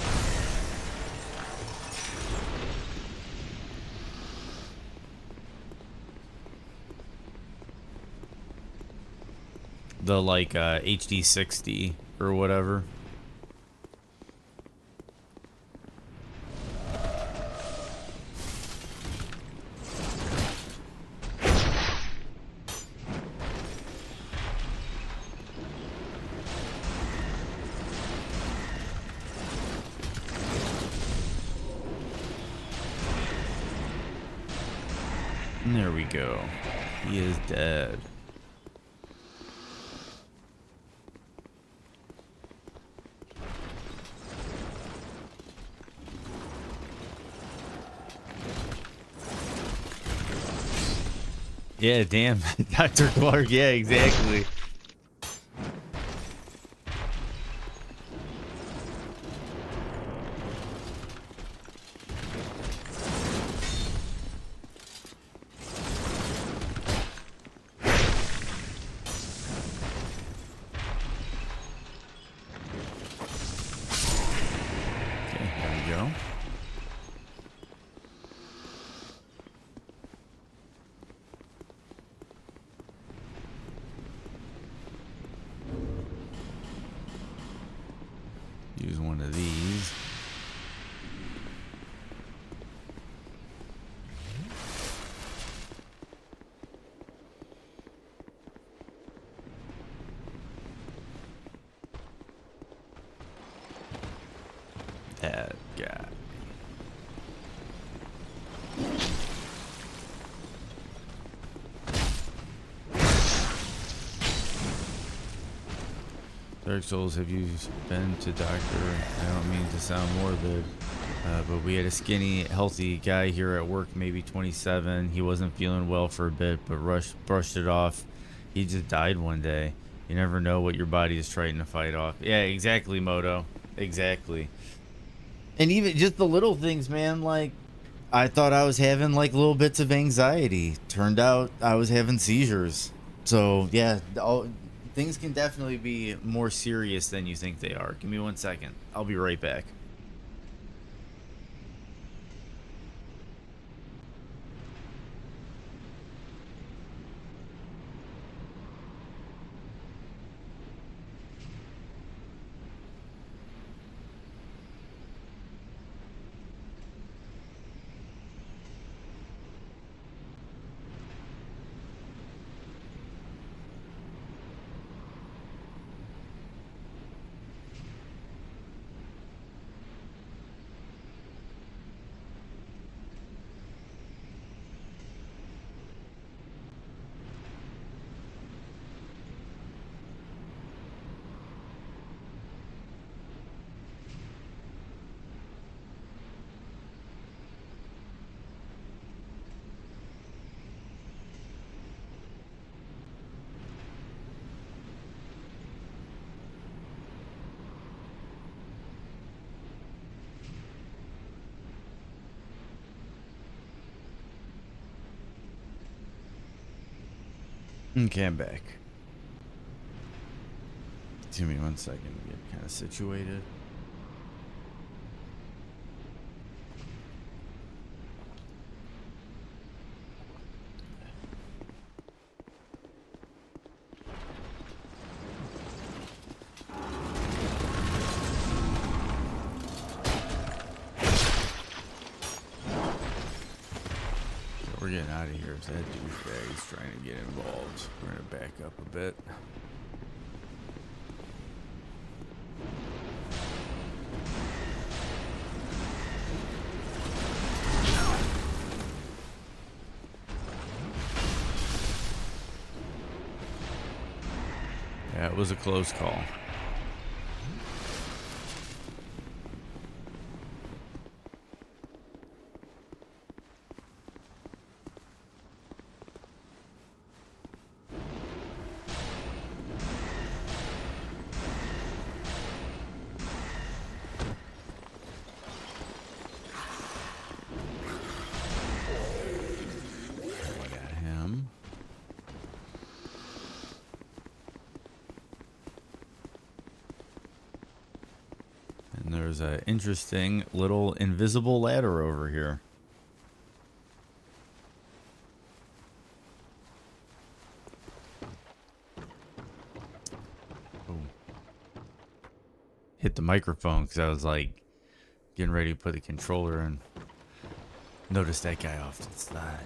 The like HD 60 or whatever. And there we go. He is dead. Yeah, damn. Dr. Clark, yeah, exactly. Okay, there we go. Use one of these. That guy. Dark Souls, have you been to doctor? I don't mean to sound morbid, but we had a skinny, healthy guy here at work, maybe 27. He wasn't feeling well for a bit, but brushed it off. He just died one day. You never know what your body is trying to fight off. Yeah, exactly, Moto. Exactly. And even just the little things, man, like I thought I was having like little bits of anxiety. Turned out I was having seizures. So yeah, things can definitely be more serious than you think they are. Give me 1 second. I'll be right back. Okay, I'm back. Give me 1 second to get kind of situated. We're getting out of here. If that douchebag is trying to get involved, we're gonna back up a bit. Yeah, it was a close call. there's an interesting little invisible ladder over here. Oh. Hit the microphone because I was like getting ready to put the controller in. Noticed that guy off to the side.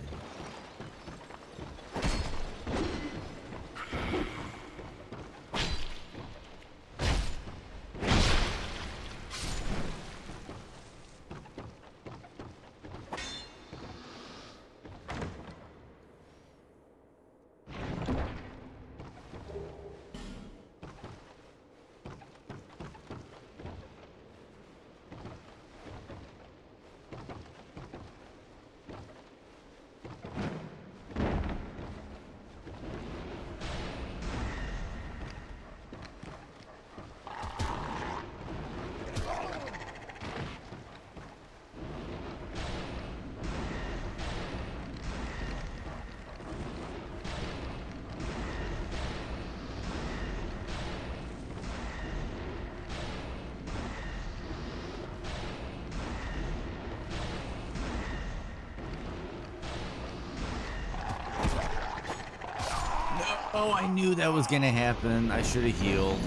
Oh, I knew that was gonna happen. I should have healed.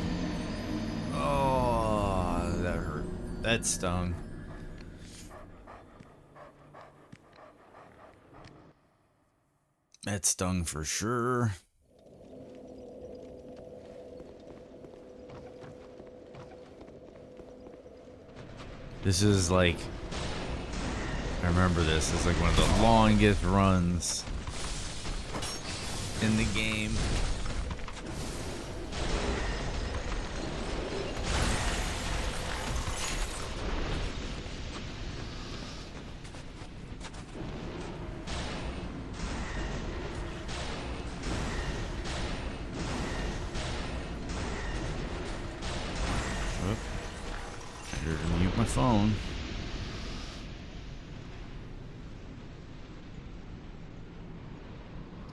Oh, that hurt. That stung. That stung for sure. This is like, I remember this. It's like one of the longest runs in the game. Oh, I had to mute my phone.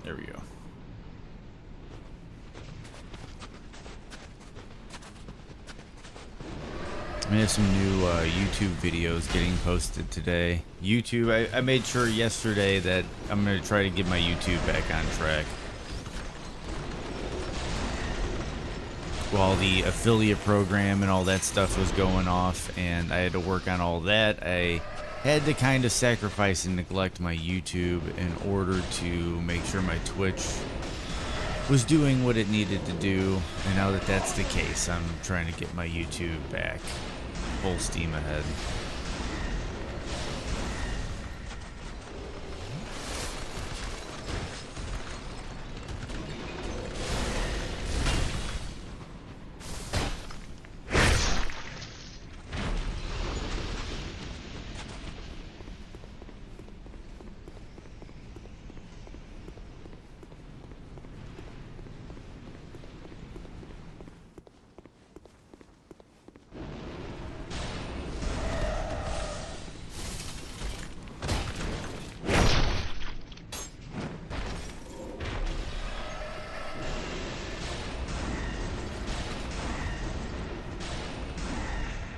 There we go. I have some new YouTube videos getting posted today. YouTube, I made sure yesterday that I'm going to try to get my YouTube back on track. While the affiliate program and all that stuff was going off and I had to work on all that, I had to kind of sacrifice and neglect my YouTube in order to make sure my Twitch was doing what it needed to do. And now that that's the case, I'm trying to get my YouTube back full steam ahead.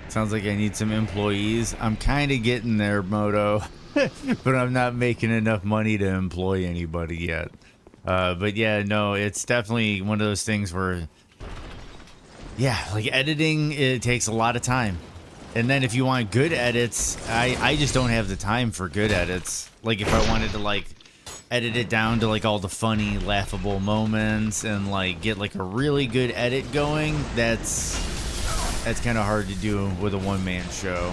Sounds like I need some employees. I'm kind of getting there, Moto, but I'm not making enough money to employ anybody yet. But yeah, no, it's definitely one of those things where, yeah, like editing, it takes a lot of time. And then if you want good edits, I just don't have the time for good edits. Like if I wanted to like edit it down to like all the funny, laughable moments and like get like a really good edit going, that's kind of hard to do with a one-man show.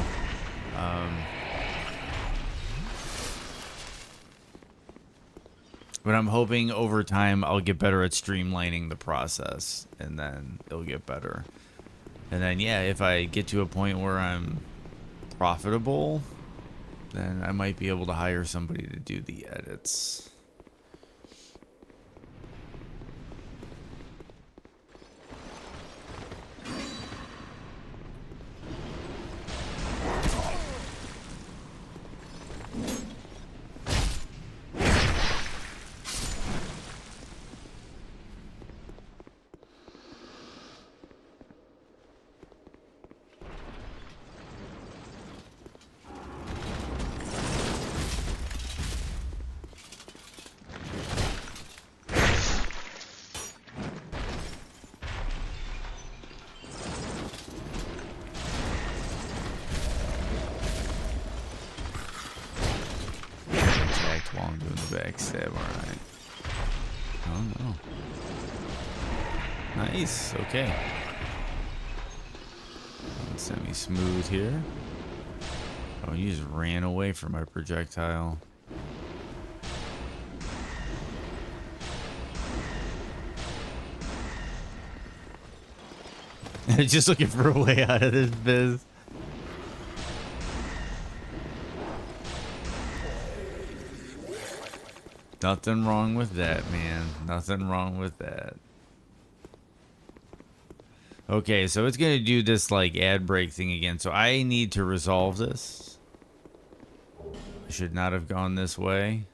But I'm hoping over time I'll get better at streamlining the process, and then it'll get better. And then, yeah, if I get to a point where I'm profitable, then I might be able to hire somebody to do the edits. I'm doing the backstab, alright. Oh no. Nice, okay. Semi-smooth here. Oh, you just ran away from my projectile. Just looking for a way out of this biz. Nothing wrong with that, man. Nothing wrong with that. Okay, so it's gonna do this like ad break thing again. So I need to resolve this. I should not have gone this way.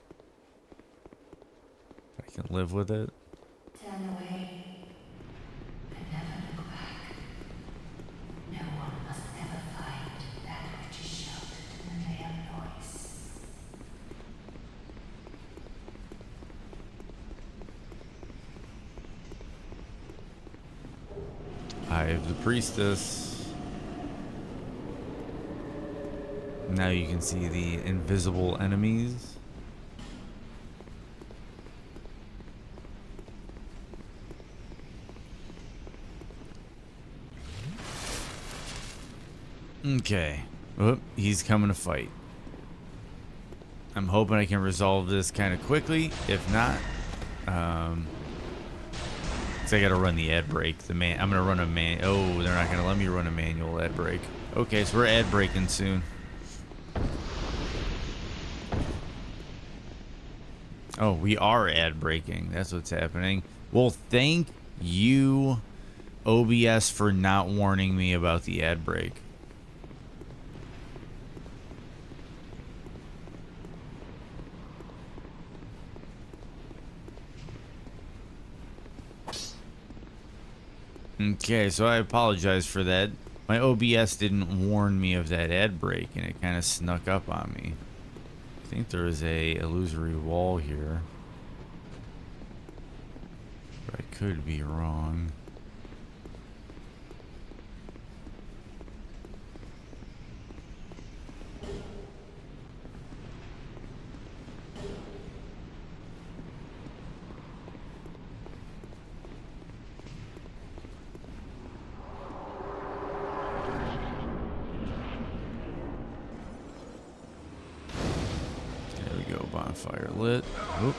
I can live with it. Turn away and never look back. No one must ever find that which is sheltered in the layer noise. I have the priestess. Now you can see the invisible enemies. Okay. Oh, he's coming to fight. I'm hoping I can resolve this kind of quickly. If not, so I gotta run the ad break. I'm gonna run a man. Oh, they're not gonna let me run a manual ad break. Okay, so we're ad breaking soon. Oh, we are ad breaking. That's what's happening. Well, thank you, OBS, for not warning me about the ad break. Okay, so I apologize for that. My OBS didn't warn me of that ad break, and it kind of snuck up on me. I think there is a illusory wall here, but I could be wrong. There we go, bonfire lit. Oop.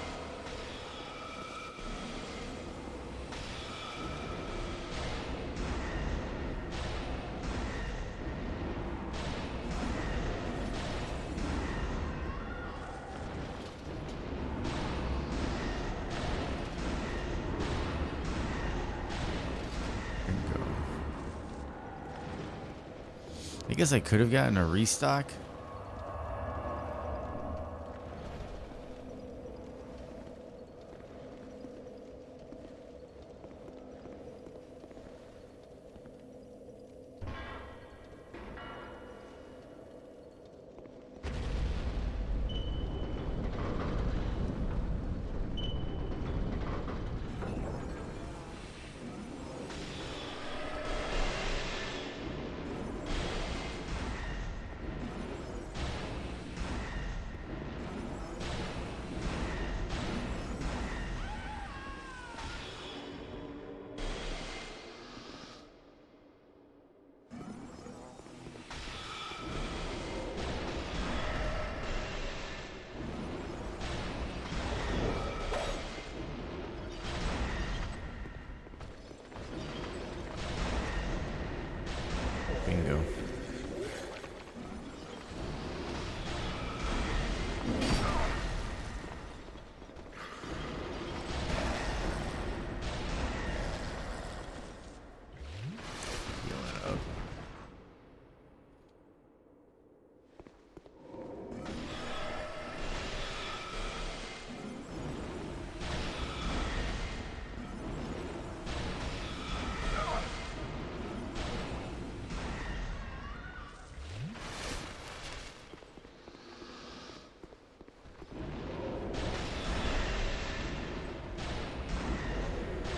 Bingo. I guess I could have gotten a restock. Bingo. Healing up.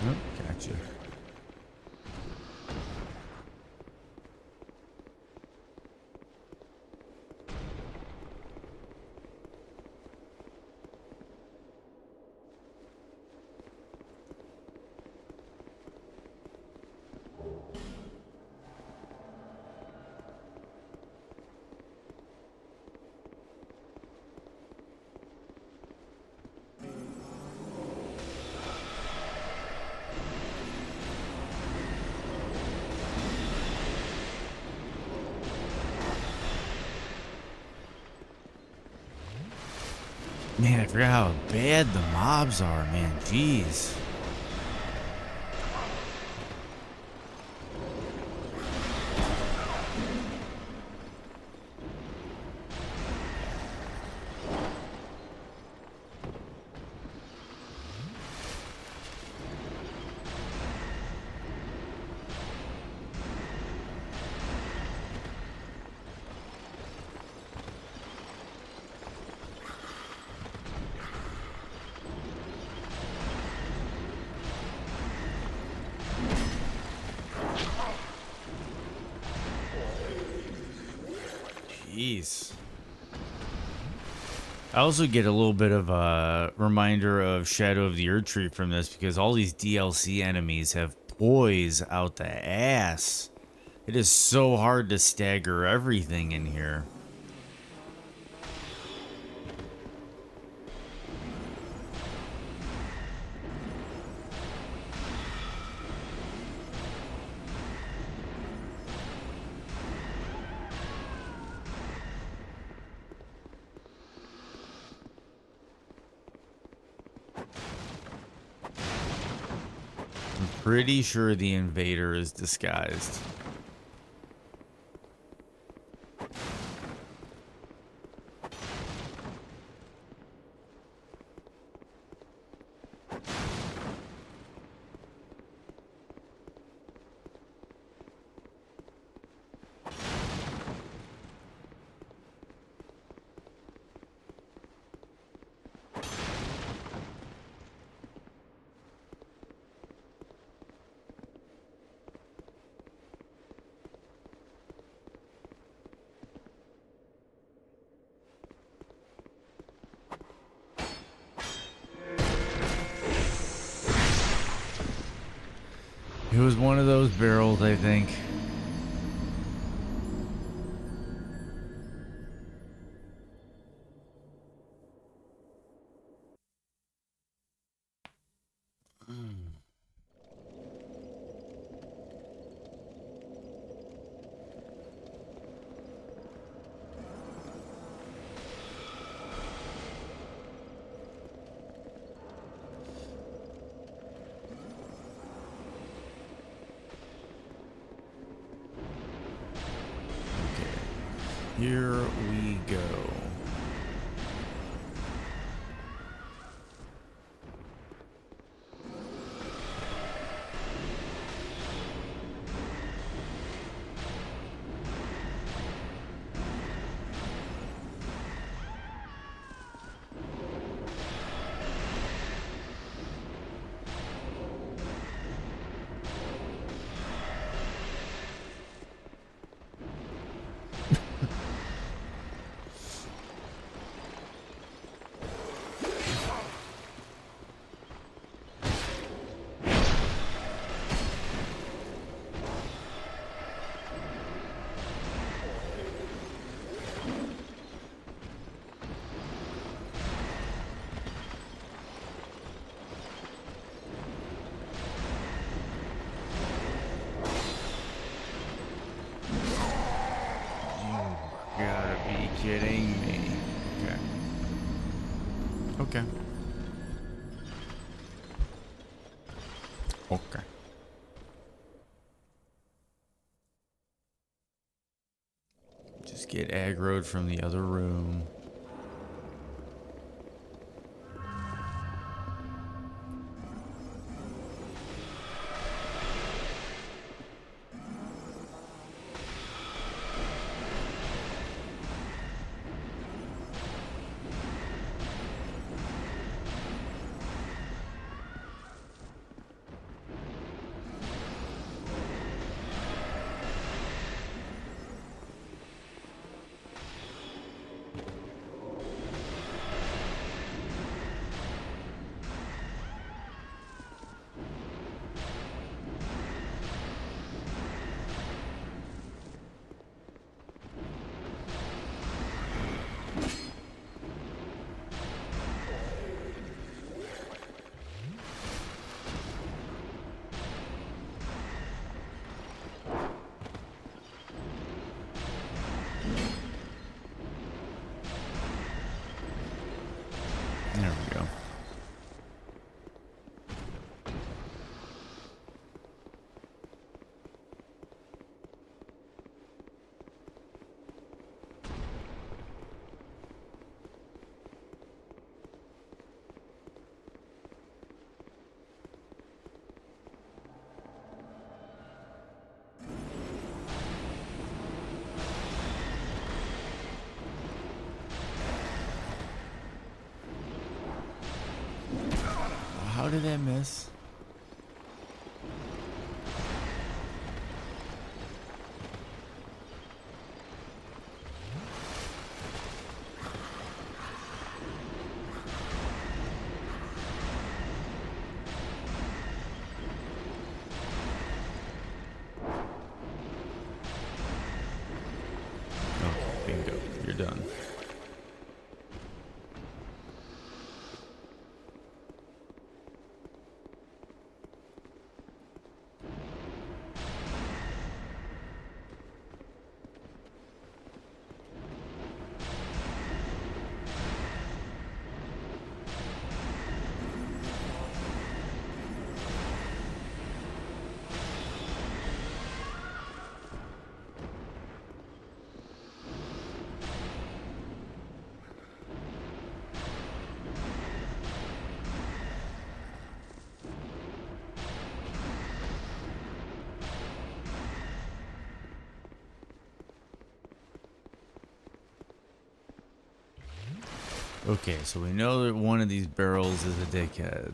Oh, gotcha. Man, I forgot how bad the mobs are, man. Jeez. Jeez. I also get a little bit of a reminder of Shadow of the Erdtree from this because all these DLC enemies have poise out the ass. It is so hard to stagger everything in here. I'm pretty sure the invader is disguised. It was one of those barrels, I think. Here we go. Gotta be kidding me. Okay. Okay. Okay. Just get aggroed from the other room. did I miss? Oh, bingo. You're done. Okay, so we know that one of these barrels is a dickhead.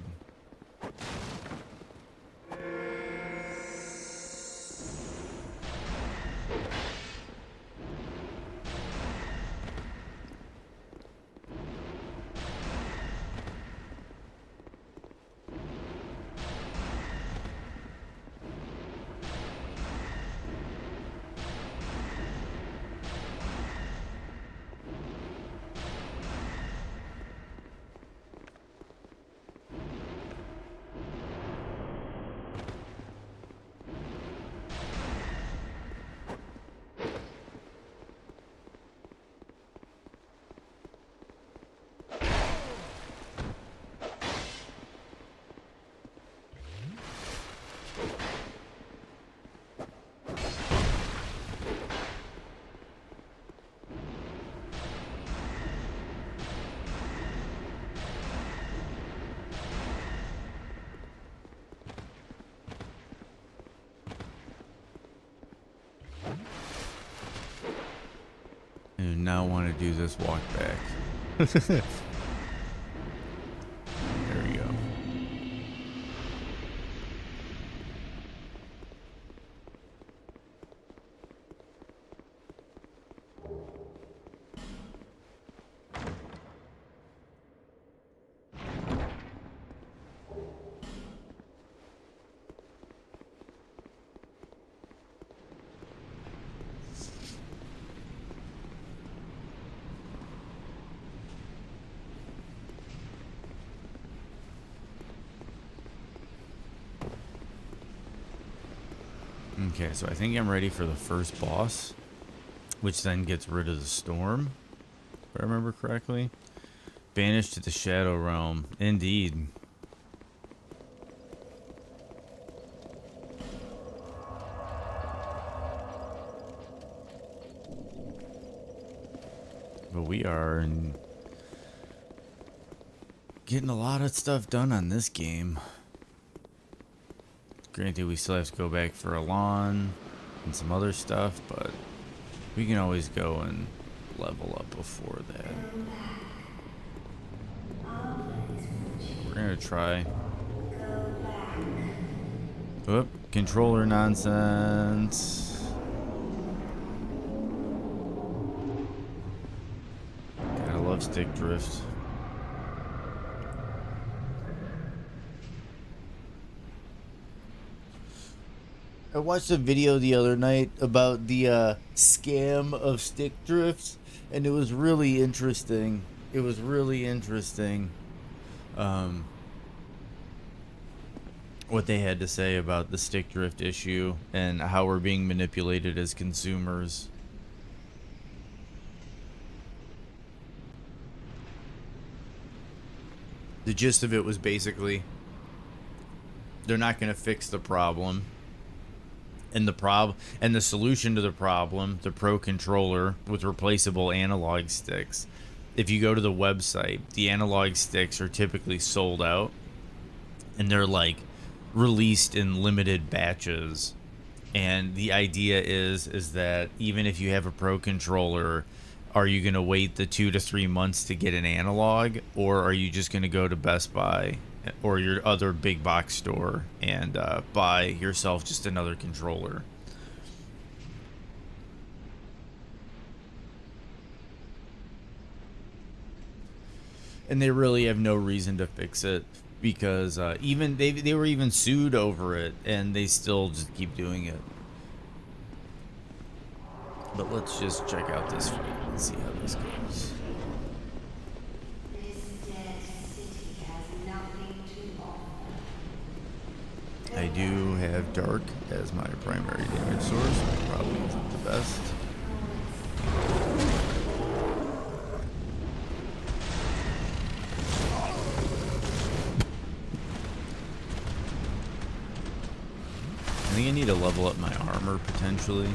I do not want to do this walk back. There we go. Okay, so I think I'm ready for the first boss, which then gets rid of the storm, if I remember correctly. Banished to the Shadow Realm. Indeed. But we are getting a lot of stuff done on this game. Granted, we still have to go back for Alon and some other stuff, but we can always go and level up before that. We're gonna try. Oop, controller nonsense. Gotta love stick drift. I watched a video the other night about the scam of stick drifts, and it was really interesting. It was really interesting what they had to say about the stick drift issue and how we're being manipulated as consumers. The gist of it was basically they're not going to fix the problem. And the solution to the problem, the Pro controller with replaceable analog sticks. If you go to the website, the analog sticks are typically sold out, and they're like released in limited batches. And the idea is that even if you have a Pro controller, are you going to wait the 2 to 3 months to get an analog, or are you just going to go to Best Buy or your other big box store and buy yourself just another controller. And they really have no reason to fix it because even they were even sued over it, and they still just keep doing it. But let's just check out this fight and see how this goes. This dead city has nothing to offer. I do have Dark as my primary damage source, which probably isn't the best. I think I need to level up my armor potentially.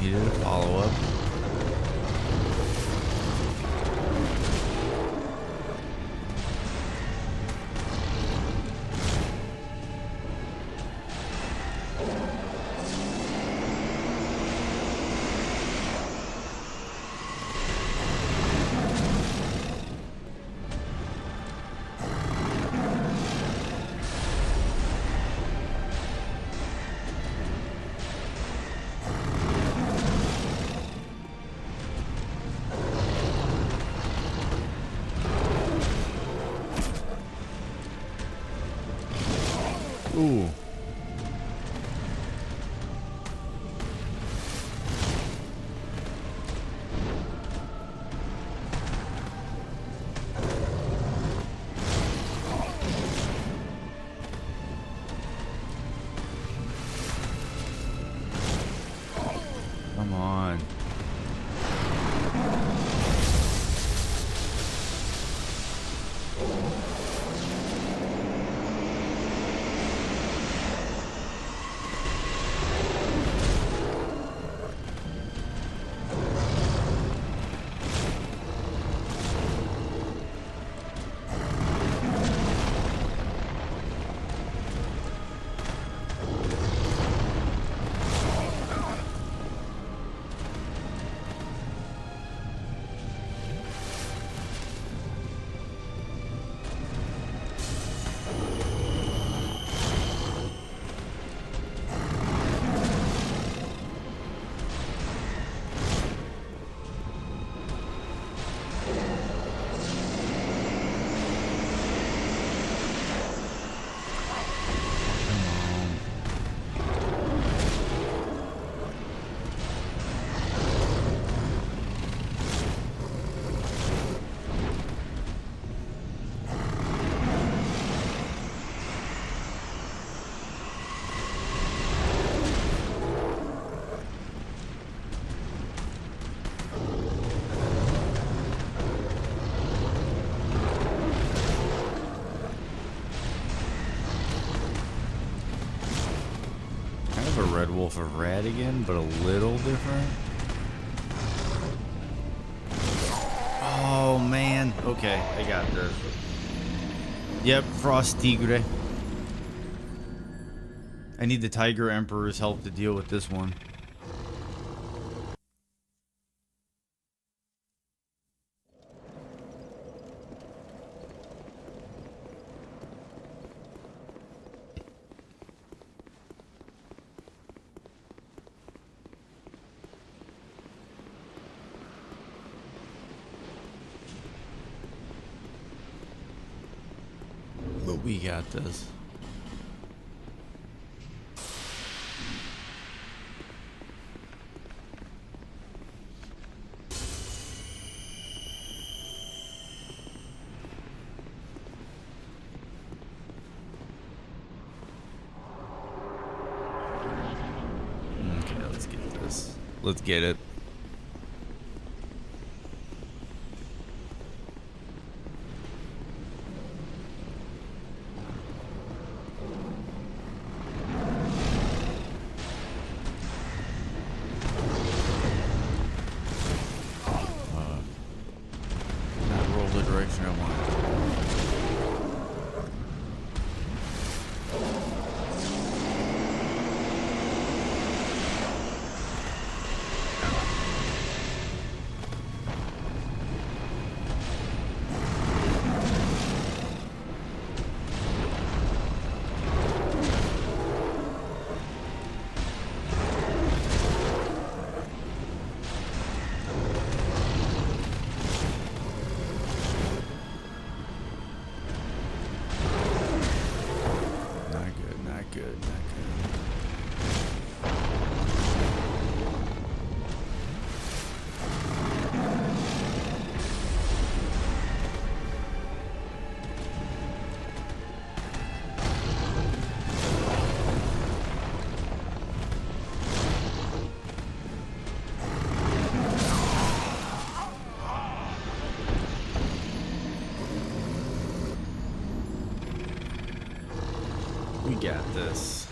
Needed a follow-up. Ooh. Come on. A Red Wolf of Radigan, but a little different. Oh man. Okay, I got this. Yep, Frost Tigre. I need the Tiger Emperor's help to deal with this one. But we got this. Okay, let's get this. Let's get it. got this.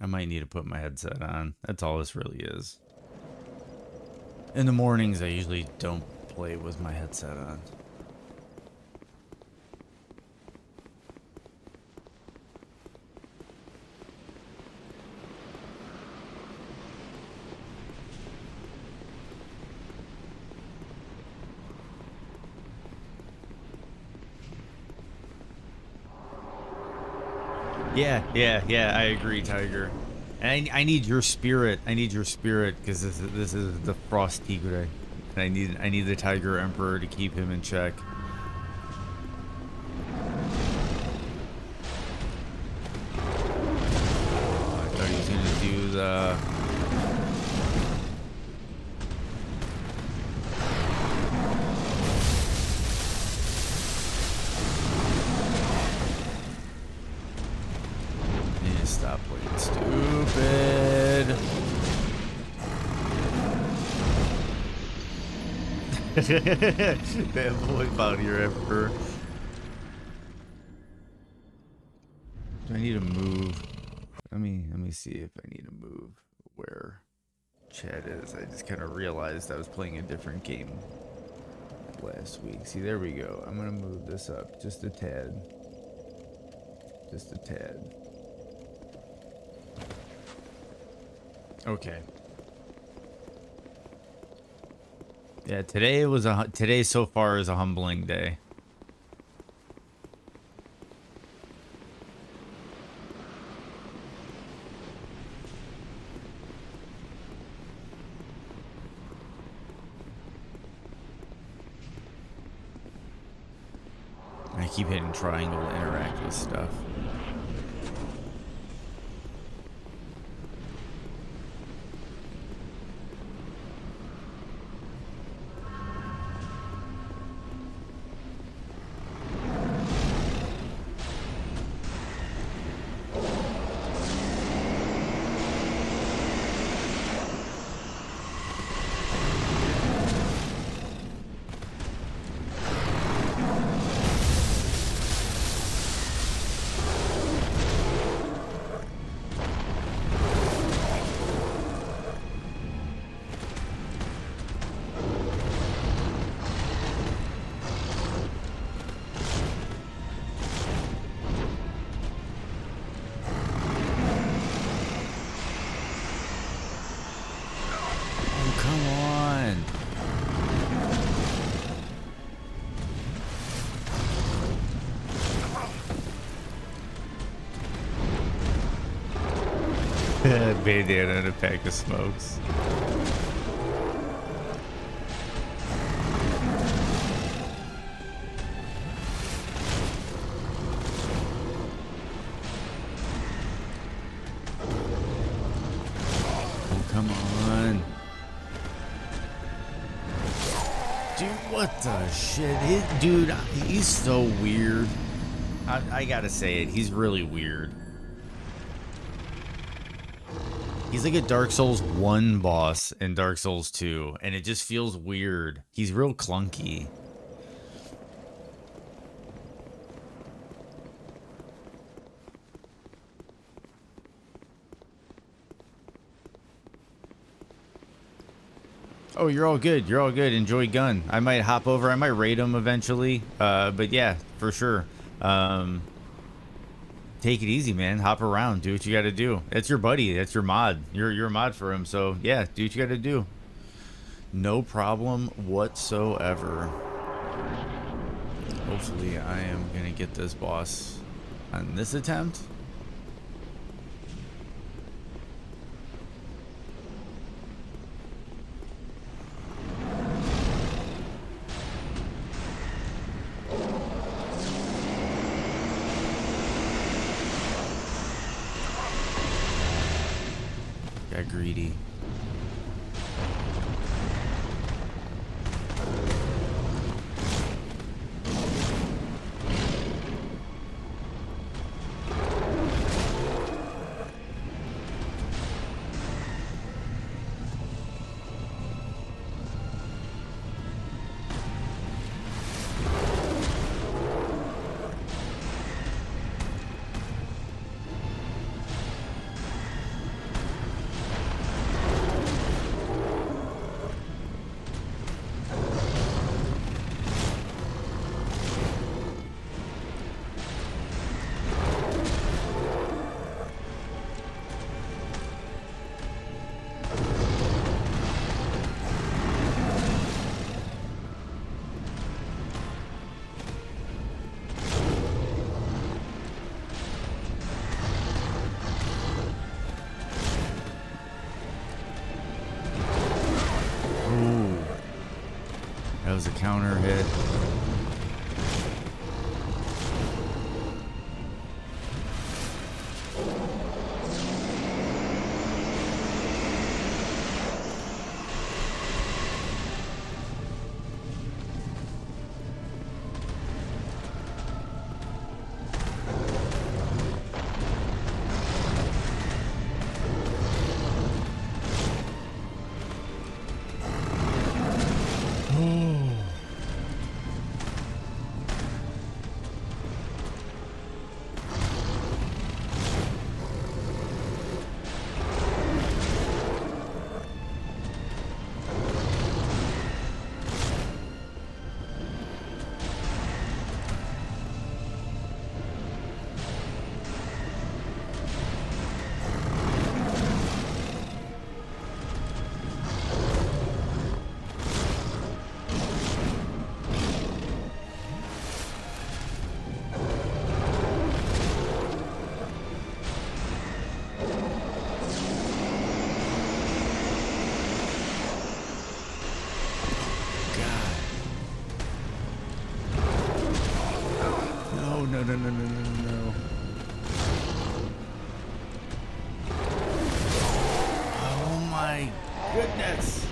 I might need to put my headset on. That's all this really is. In the mornings, I usually don't play with my headset on. Yeah. I agree, Tiger. And I need your spirit. I need your spirit because this is the Frost Tigre, and I need the Tiger Emperor to keep him in check. Oh, I thought he was gonna do the. Stop playing stupid. Bad boy bounty emperor. Do I need to move? Let me see if I need to move where Chad is. I just kind of realized I was playing a different game last week. See, there we go. I'm gonna move this up just a tad. Just a tad. Okay. Yeah, today so far is a humbling day. I keep hitting triangle to interact with stuff. Bandana and a pack of smokes. Oh, come on. Dude, what the shit? Dude, he's so weird. I gotta say it, he's really weird. He's like a Dark Souls 1 boss in Dark Souls 2, and it just feels weird. He's real clunky. Oh, you're all good. You're all good. Enjoy Gun. I might hop over. I might raid him eventually. But yeah, for sure. Take it easy, man. Hop around. Do what you got to do. That's your buddy. That's your mod. You're a mod for him. So yeah, do what you got to do. No problem whatsoever. Hopefully, I am gonna get this boss on this attempt. Got greedy. Ooh. That was a counter hit. No. Oh my goodness.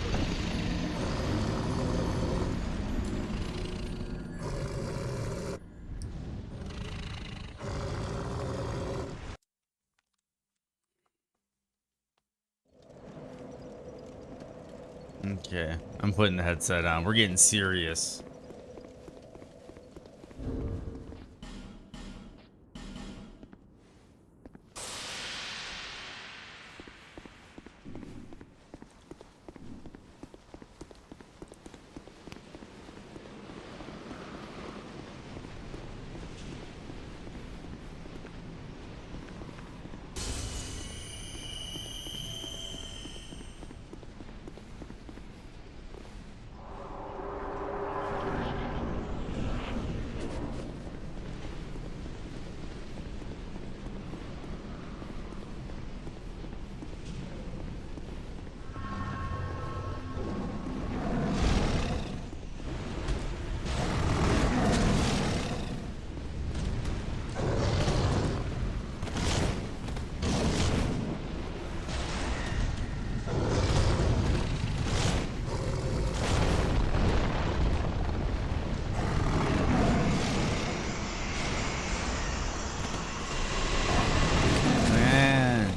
Okay, I'm putting the headset on. We're getting serious. Man.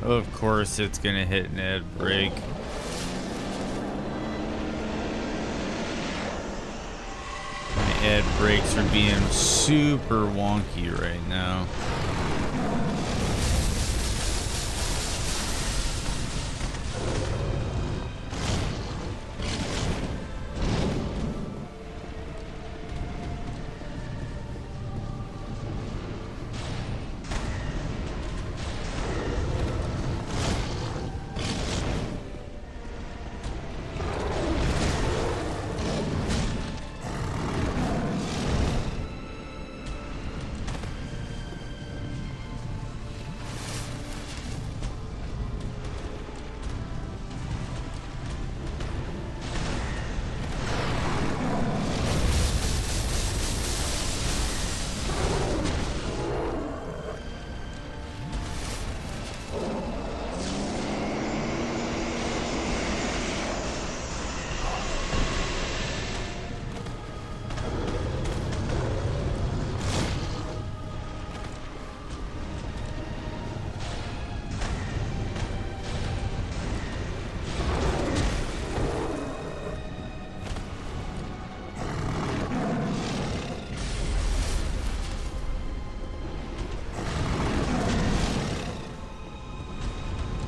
Of course it's gonna hit an ad break. My ad breaks are being super wonky right now.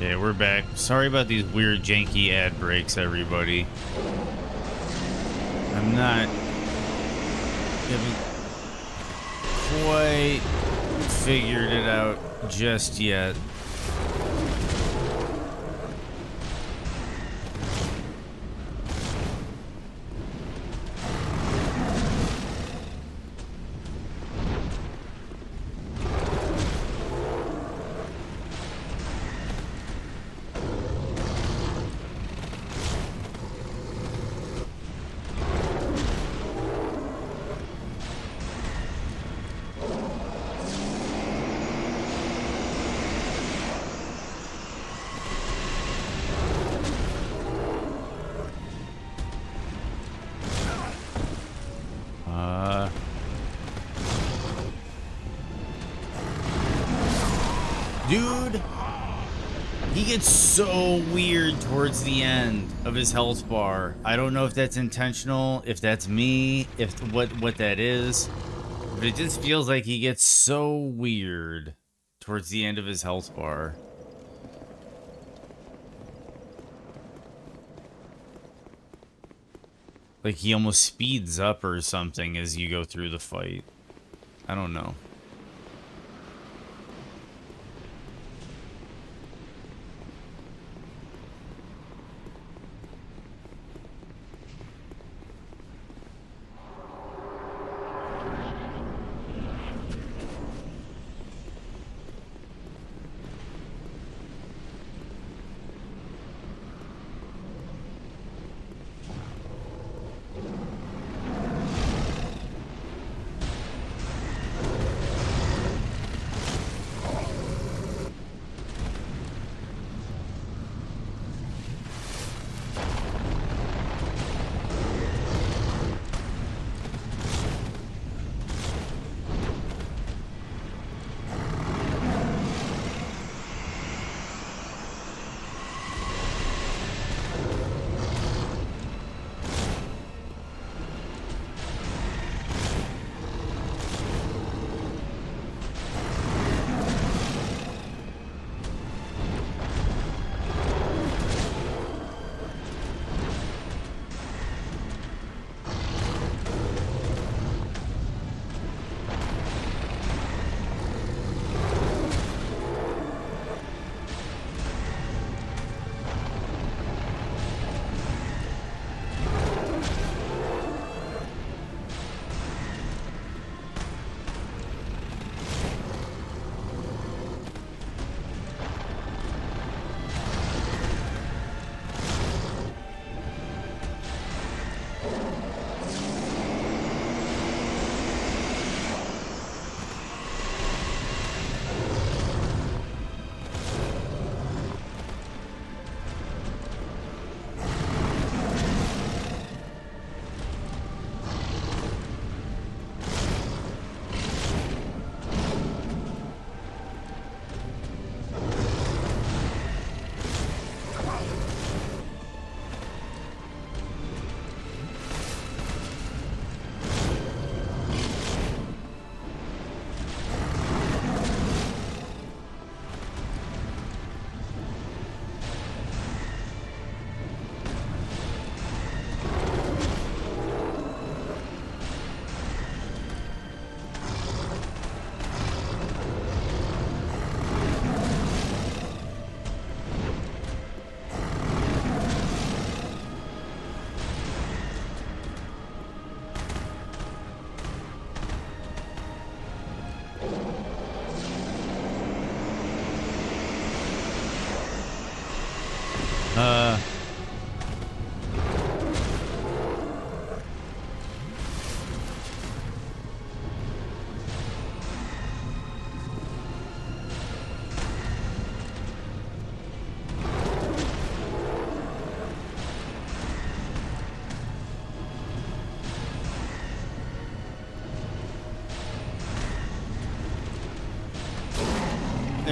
Okay, we're back. Sorry about these weird janky ad breaks, everybody. I'm not haven't quite figured it out just yet. Dude, he gets so weird towards the end of his health bar. I don't know if that's intentional, if that's me, if what that is, but it just feels like he gets so weird towards the end of his health bar. Like he almost speeds up or something as you go through the fight. I don't know.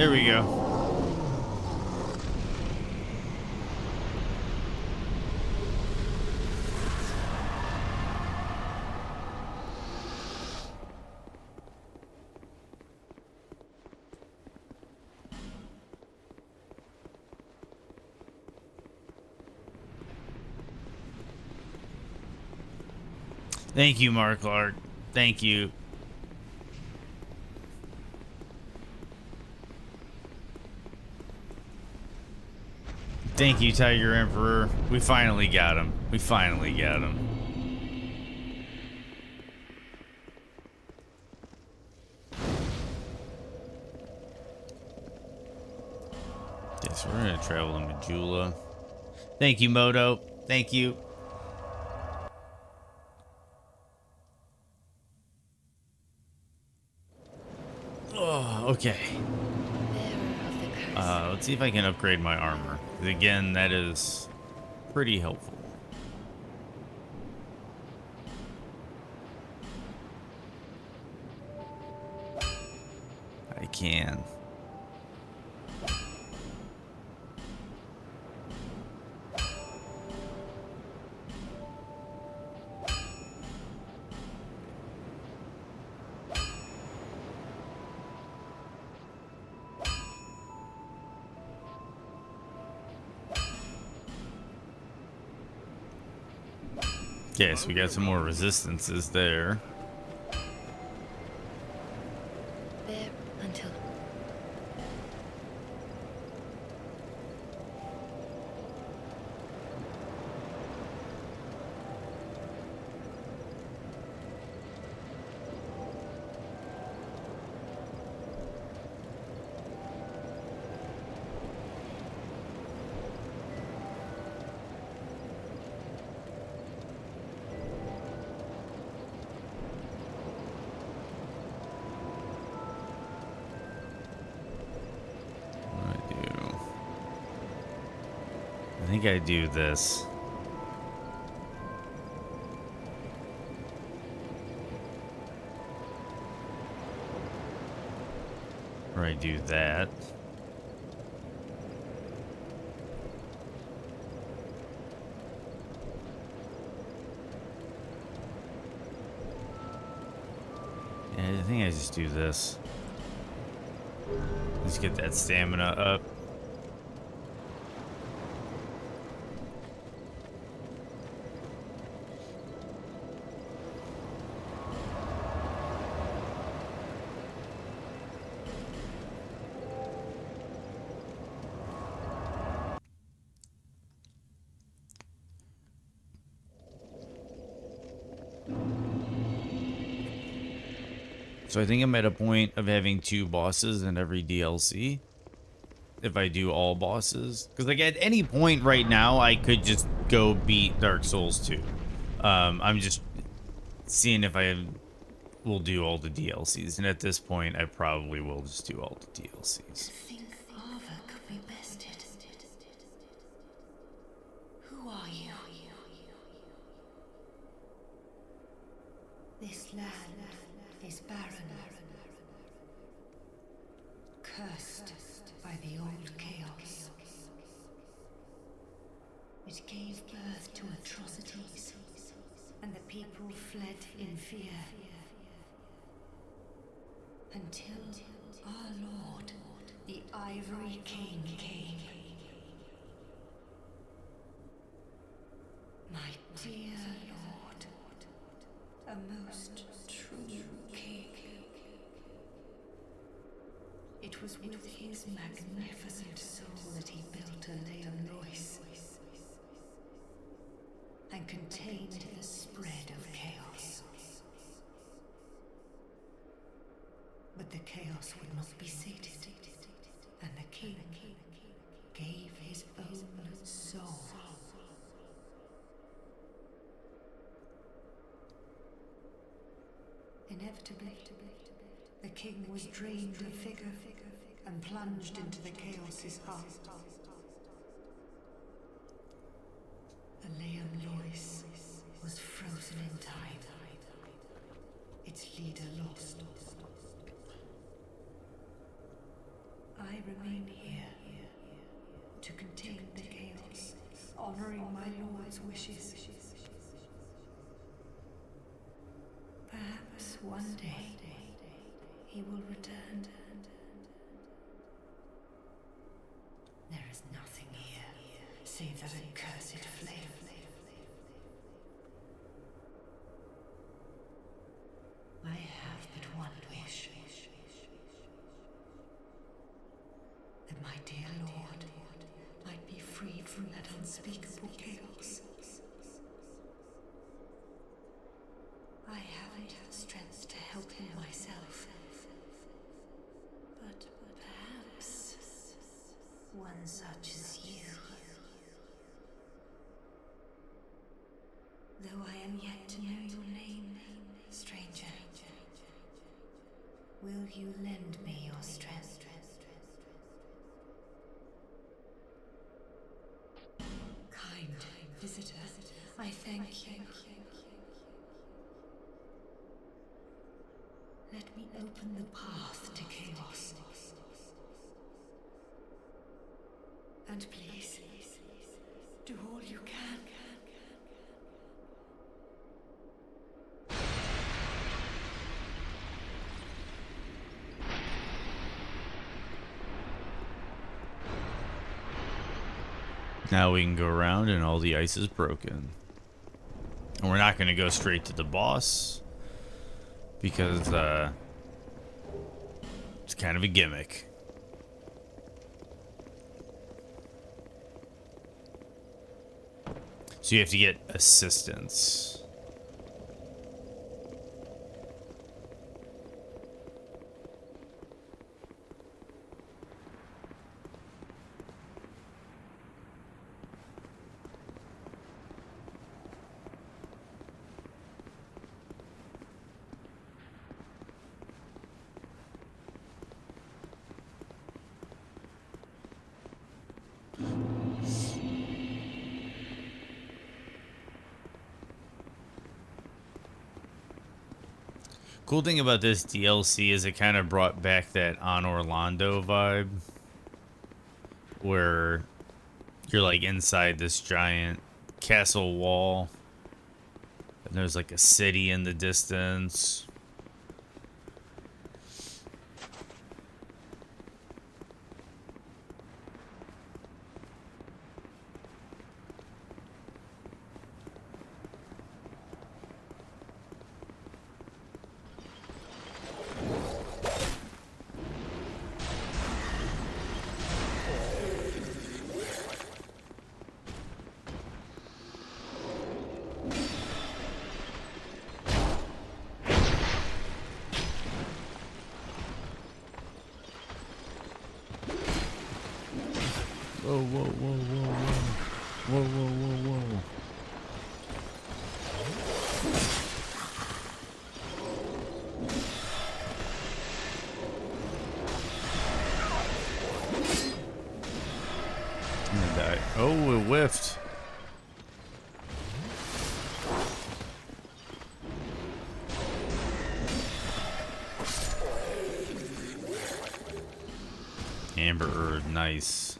There we go. Thank you, Mark Clark. Thank you. Thank you, Tiger Emperor. We finally got him. We finally got him. Yes, we're gonna travel to Majula. Thank you, Moto. Thank you. Oh, okay. Let's see if I can upgrade my armor. 'Cause again, that is pretty helpful. I can. Okay, so we got some more resistances there. There until. I think I do this. Or I do that. Yeah, I think I just do this. Let's get that stamina up. So I think I'm at a point of having 2 bosses in every DLC. If I do all bosses. Because like at any point right now, I could just go beat Dark Souls 2. I'm just seeing if I will do all the DLCs. And at this point, I probably will just do all the DLCs. Think Ava could be bested. Who are you? This land is barren. Cursed by the old chaos. It gave birth to atrocities, and the people fled in fear. Until our Lord, the Ivory King, came. My dear Lord, a most true king. It was with his magnificent soul that he built a Luminoth and contained the spread of chaos. But the chaos would not be sated, and the king gave his own soul. Inevitably, the king was drained of vigor and plunged into the chaos's heart. The Luminoth was frozen in time, its leader lost. I remain here to contain the chaos, honoring my Lord's wishes. Perhaps one day he will return. There is nothing here save that accursed flame. free from that unspeakable chaos. I haven't the strength to help him myself. But perhaps one such as you. Though I am yet to know your name, stranger, will you lend me your strength? Kind visitor, I thank you. Let me open the path to chaos. And please, do all you can. Now we can go around and all the ice is broken. And we're not going to go straight to the boss because it's kind of a gimmick. So you have to get assistance. Cool thing about this DLC is it kind of brought back that On Orlando vibe where you're like inside this giant castle wall and there's like a city in the distance. Whoa, whoa, whoa, whoa, whoa. Whoa, whoa, whoa, whoa. I'm gonna die. Oh, it whiffed. Amber Herb, nice.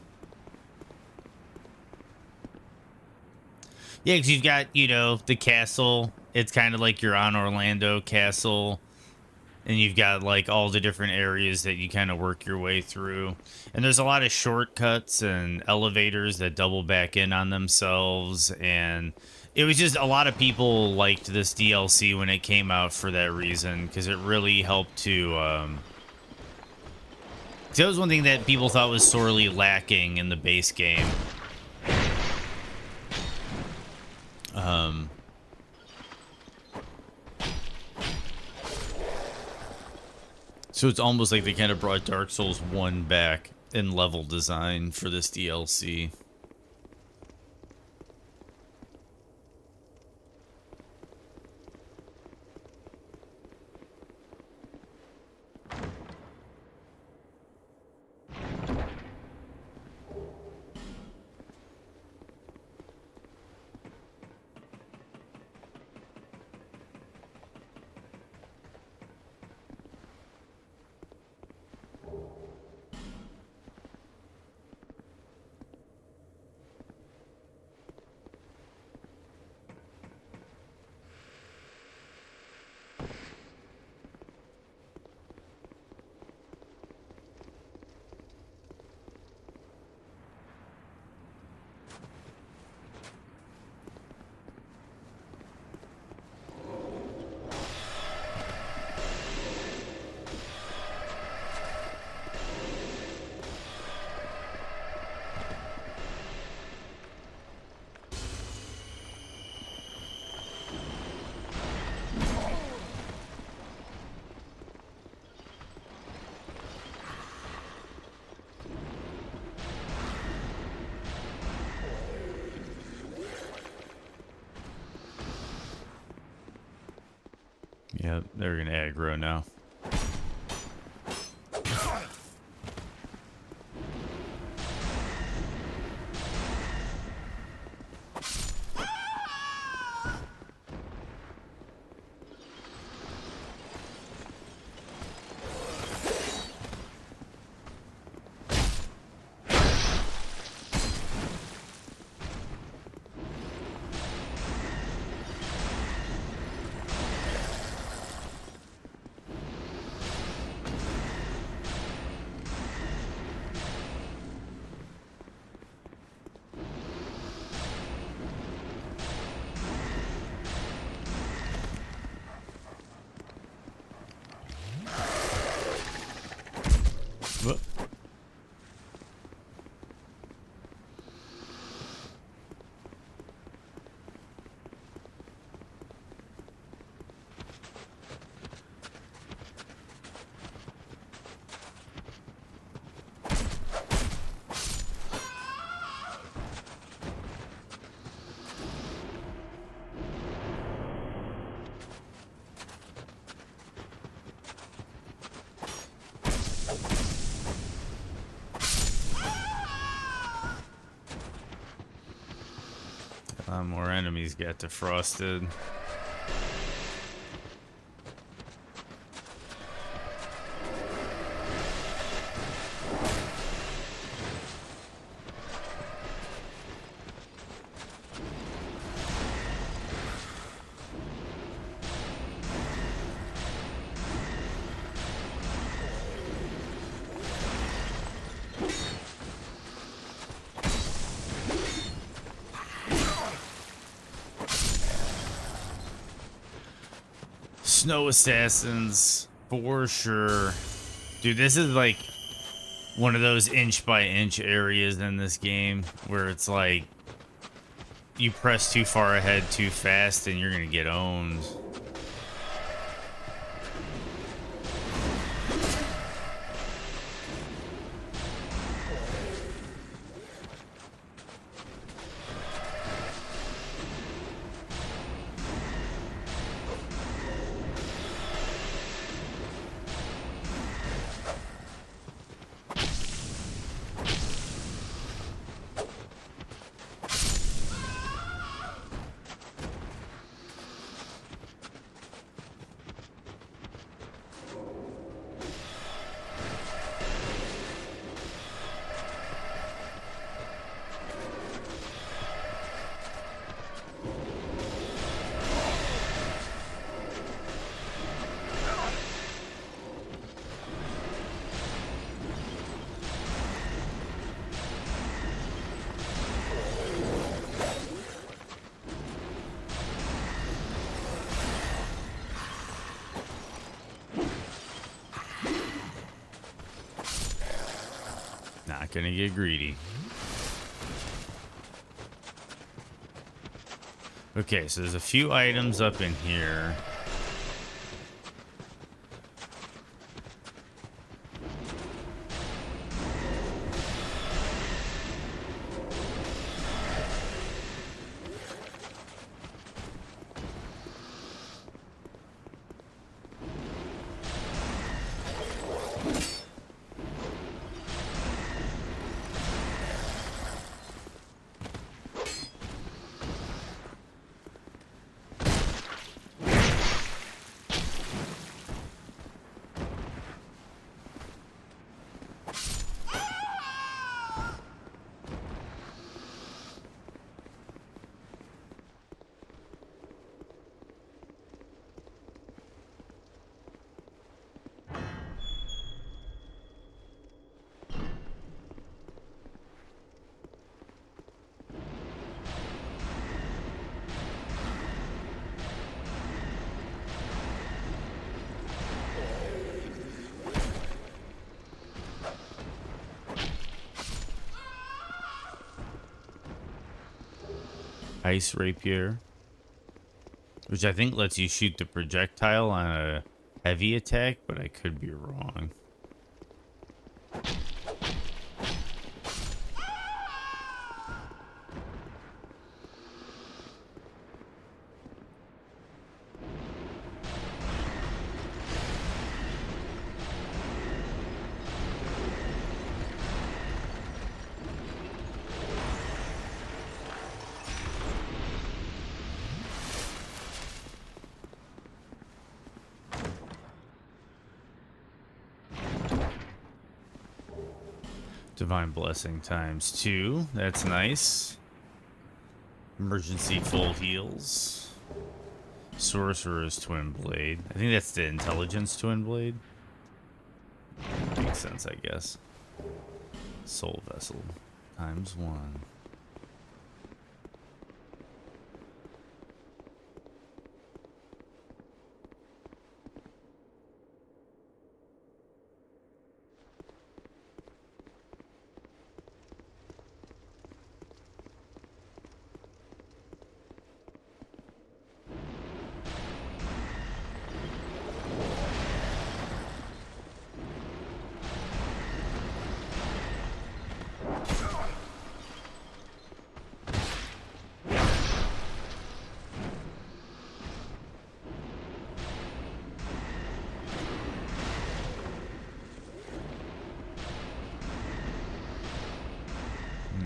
Yeah, because you've got, you know, the castle. It's kind of like your On Orlando castle. And you've got, like, all the different areas that you kind of work your way through. And there's a lot of shortcuts and elevators that double back in on themselves. And it was just a lot of people liked this DLC when it came out for that reason. Because it really helped to... that was one thing that people thought was sorely lacking in the base game. So it's almost like they kind of brought Dark Souls 1 back in level design for this DLC. Yep, they're gonna aggro now. Whoop. More enemies got defrosted. Snow assassins for sure. Dude, this is like one of those inch by inch areas in this game where it's like you press too far ahead too fast and you're gonna get owned. Not gonna get greedy. Okay, so there's a few items up in here. Ice rapier, which I think lets you shoot the projectile on a heavy attack, but I could be wrong. Divine Blessing ×2. That's nice. Emergency full heals. Sorcerer's Twin Blade. I think that's the Intelligence Twin Blade. Makes sense, I guess. Soul Vessel ×1.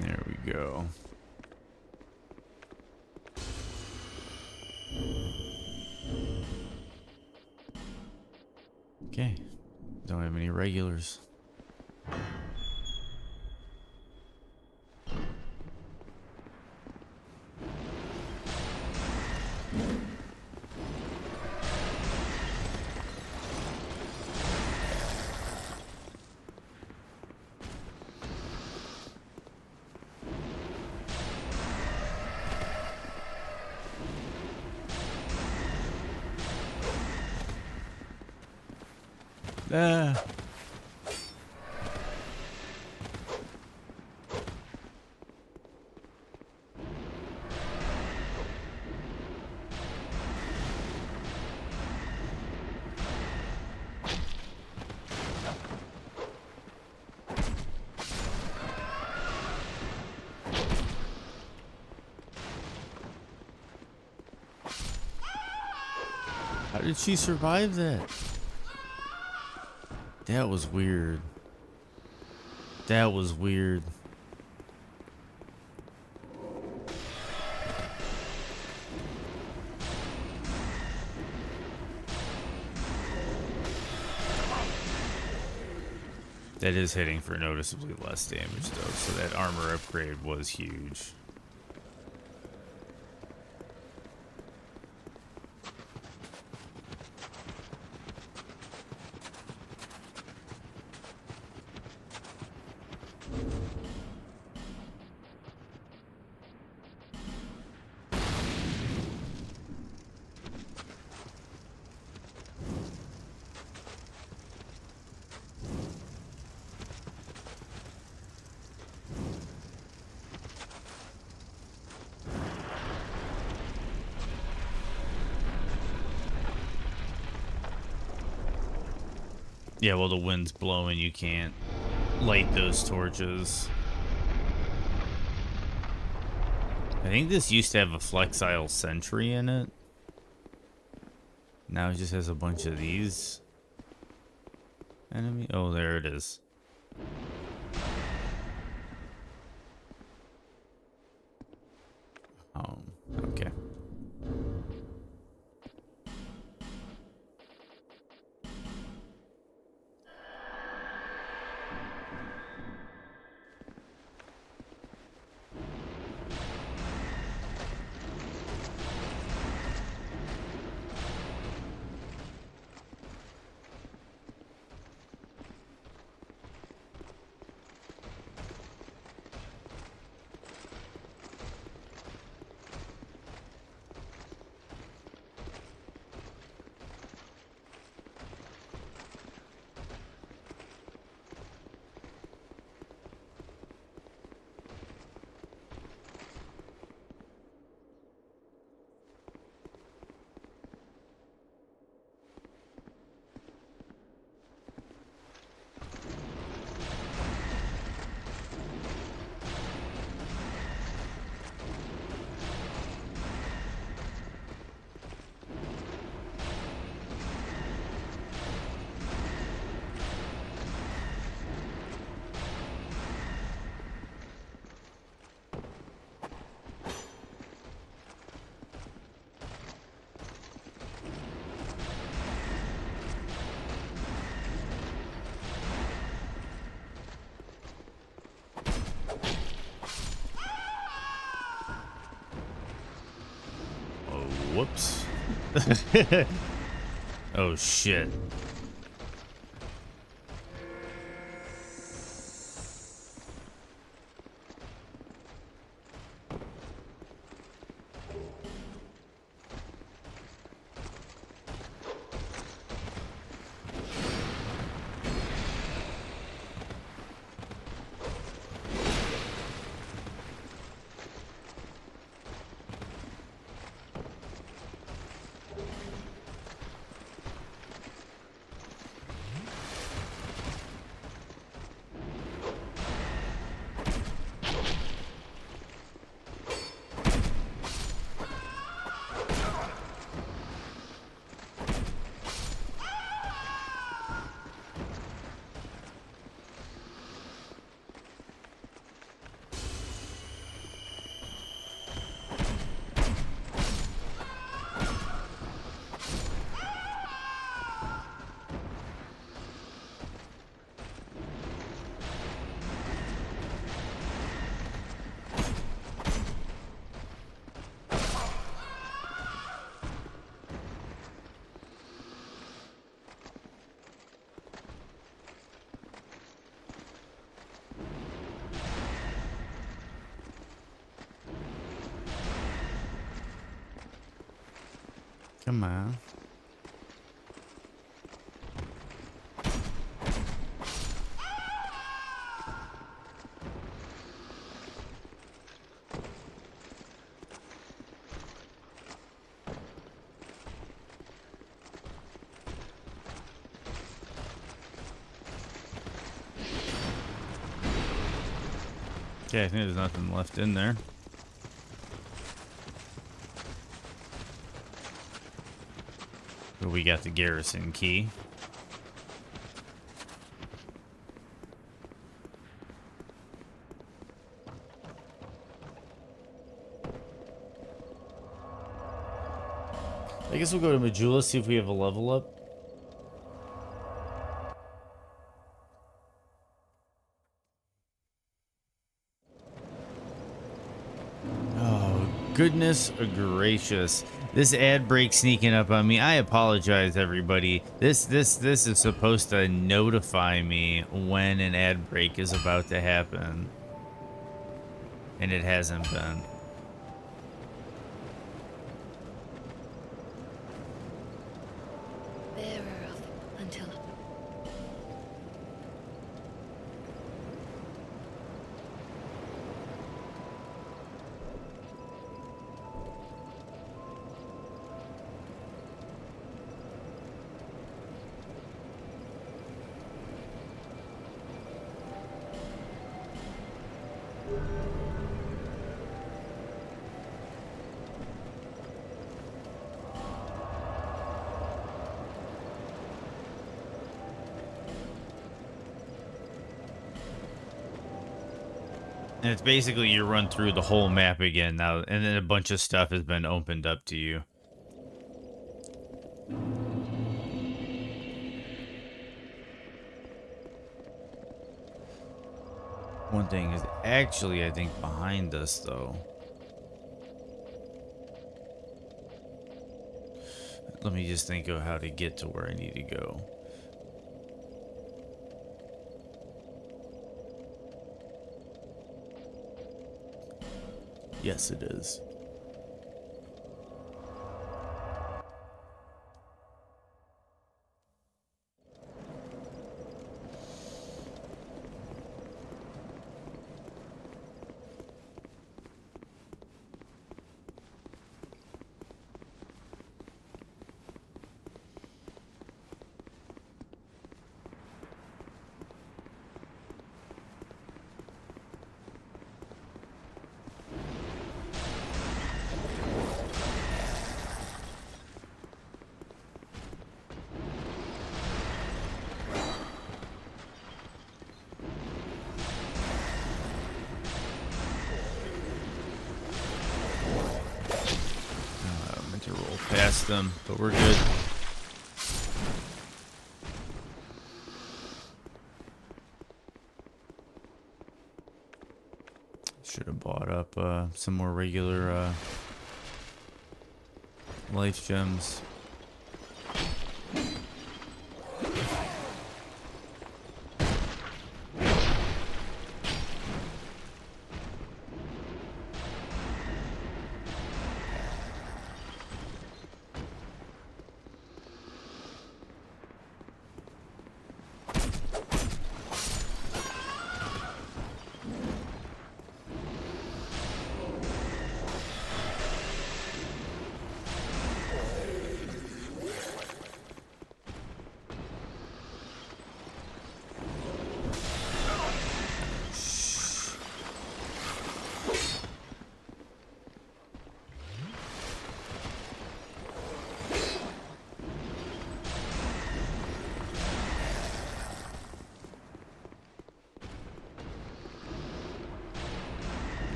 There we go. Okay. Don't have any regulars. Ah. How did she survive that? That was weird. That was weird. That is hitting for noticeably less damage though, so that armor upgrade was huge. Yeah, well, the wind's blowing, you can't light those torches. I think this used to have a flexile sentry in it. Now it just has a bunch of these enemy. Oh, there it is. Okay. Whoops. Oh, shit. Come on. Okay, I think there's nothing left in there. But we got the garrison key. I guess we'll go to Majula, see if we have a level up. Oh, goodness gracious. This ad break sneaking up on me. I apologize, everybody. This is supposed to notify me when an ad break is about to happen. And it hasn't been. Bearer of until And it's basically you run through the whole map again now, and then a bunch of stuff has been opened up to you. One thing is actually, I think, behind us, though. Let me just think of how to get to where I need to go. Yes, it is. To roll past them, but we're good. Should have bought up some more regular life gems.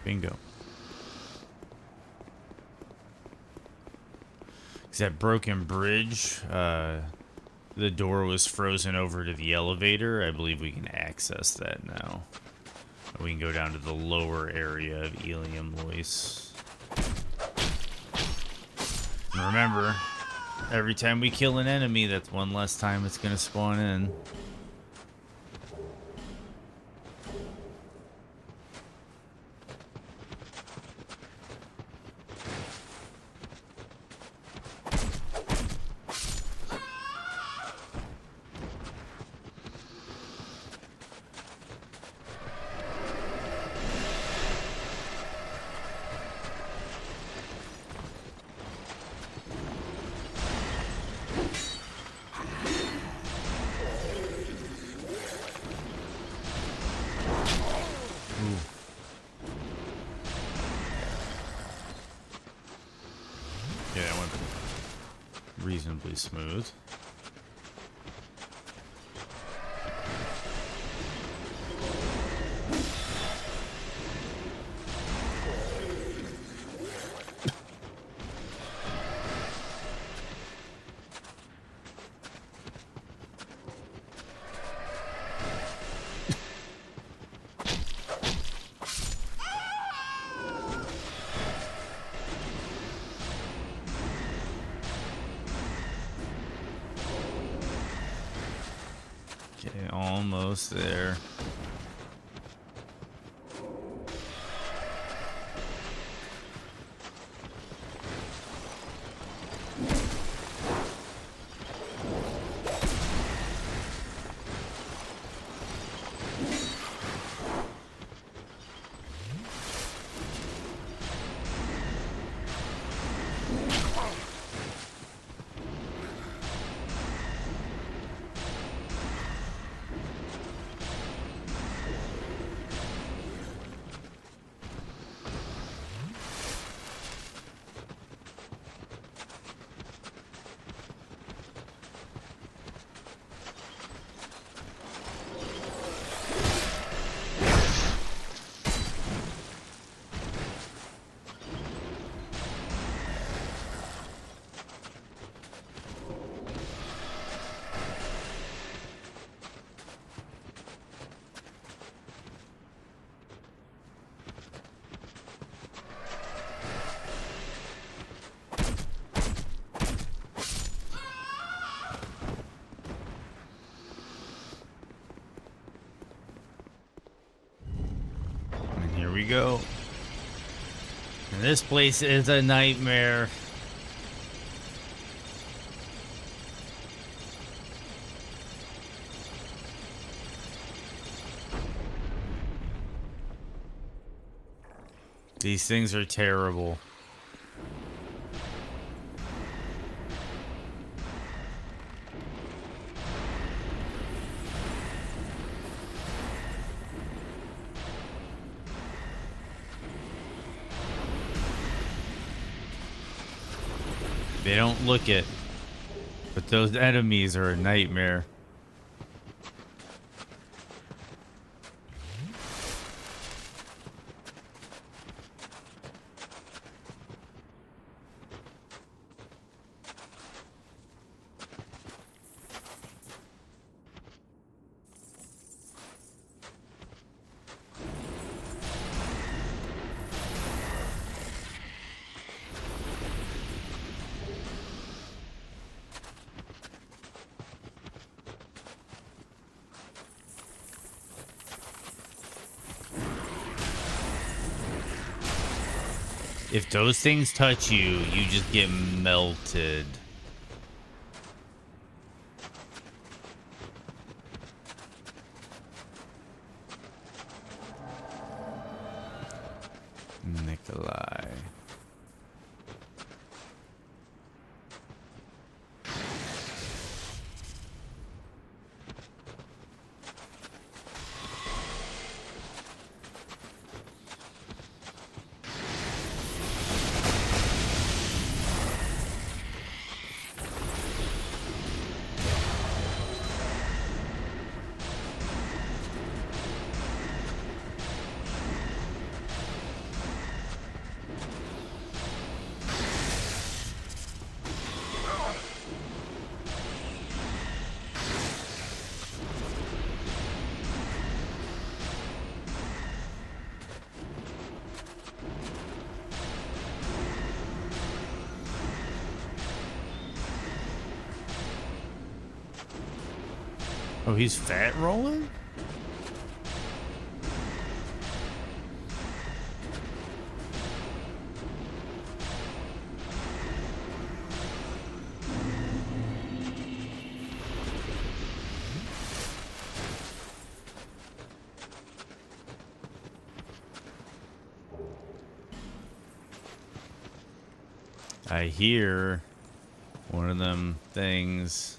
Bingo. Because that broken bridge, the door was frozen over to the elevator. I believe we can access that now. We can go down to the lower area of Ilium Lois. And remember, every time we kill an enemy, that's one less time it's going to spawn in. Yeah, that went reasonably smooth. Okay, almost there. And here we go. And this place is a nightmare. These things are terrible. They don't look it, but those enemies are a nightmare. If those things touch you, you just get melted. Nikolai. Oh, he's fat rolling? I hear one of them things.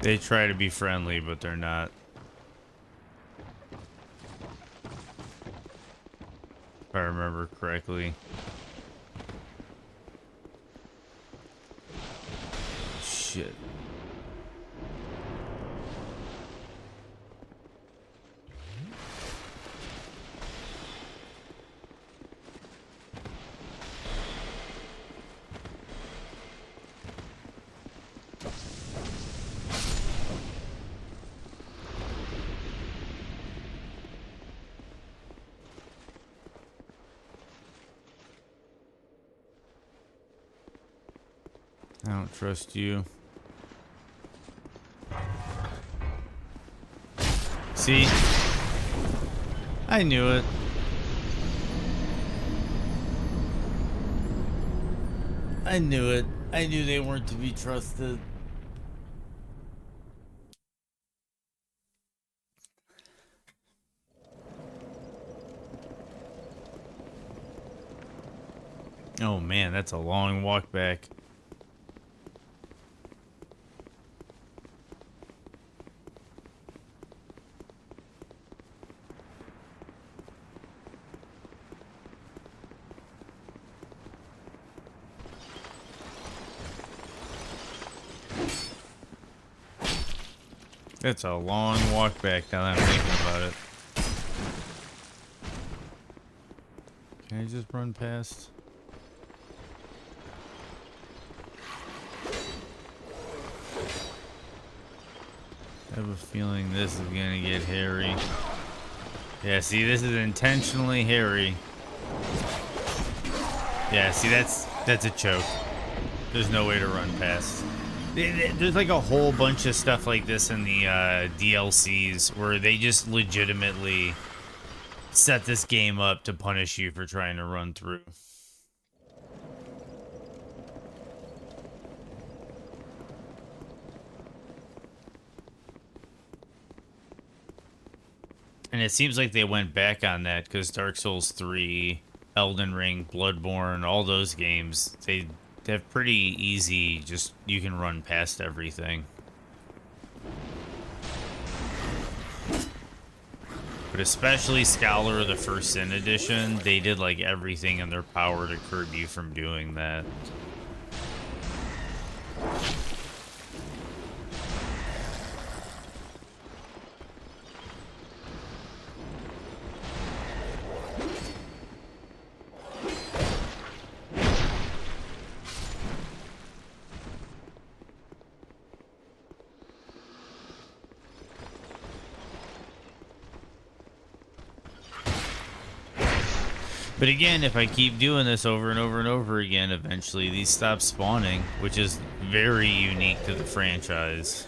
They try to be friendly, but they're not. If I remember correctly. Shit. I don't trust you. See? I knew it. I knew it. I knew they weren't to be trusted. Oh man, that's a long walk back. It's a long walk back now that I'm thinking about it. Can I just run past? I have a feeling this is gonna get hairy. Yeah, see, this is intentionally hairy. Yeah, see, that's a choke. There's no way to run past. There's like a whole bunch of stuff like this in the DLCs where they just legitimately set this game up to punish you for trying to run through. And it seems like they went back on that because Dark Souls 3, Elden Ring, Bloodborne, all those games, they have pretty easy, just you can run past everything. But especially Scholar of the First Sin Edition, they did like everything in their power to curb you from doing that. But again, if I keep doing this over and over and over again, eventually these stop spawning, which is very unique to the franchise.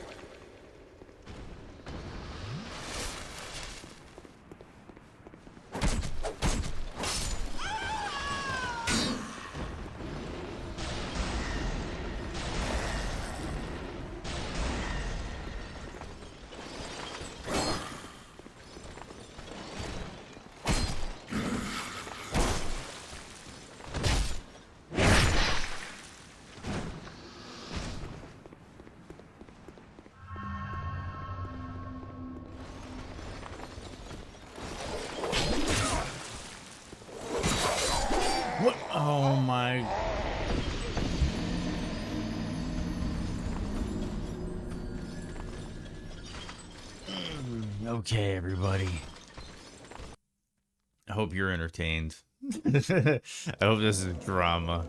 What? Oh my. Okay, everybody. I hope you're entertained. I hope this is drama.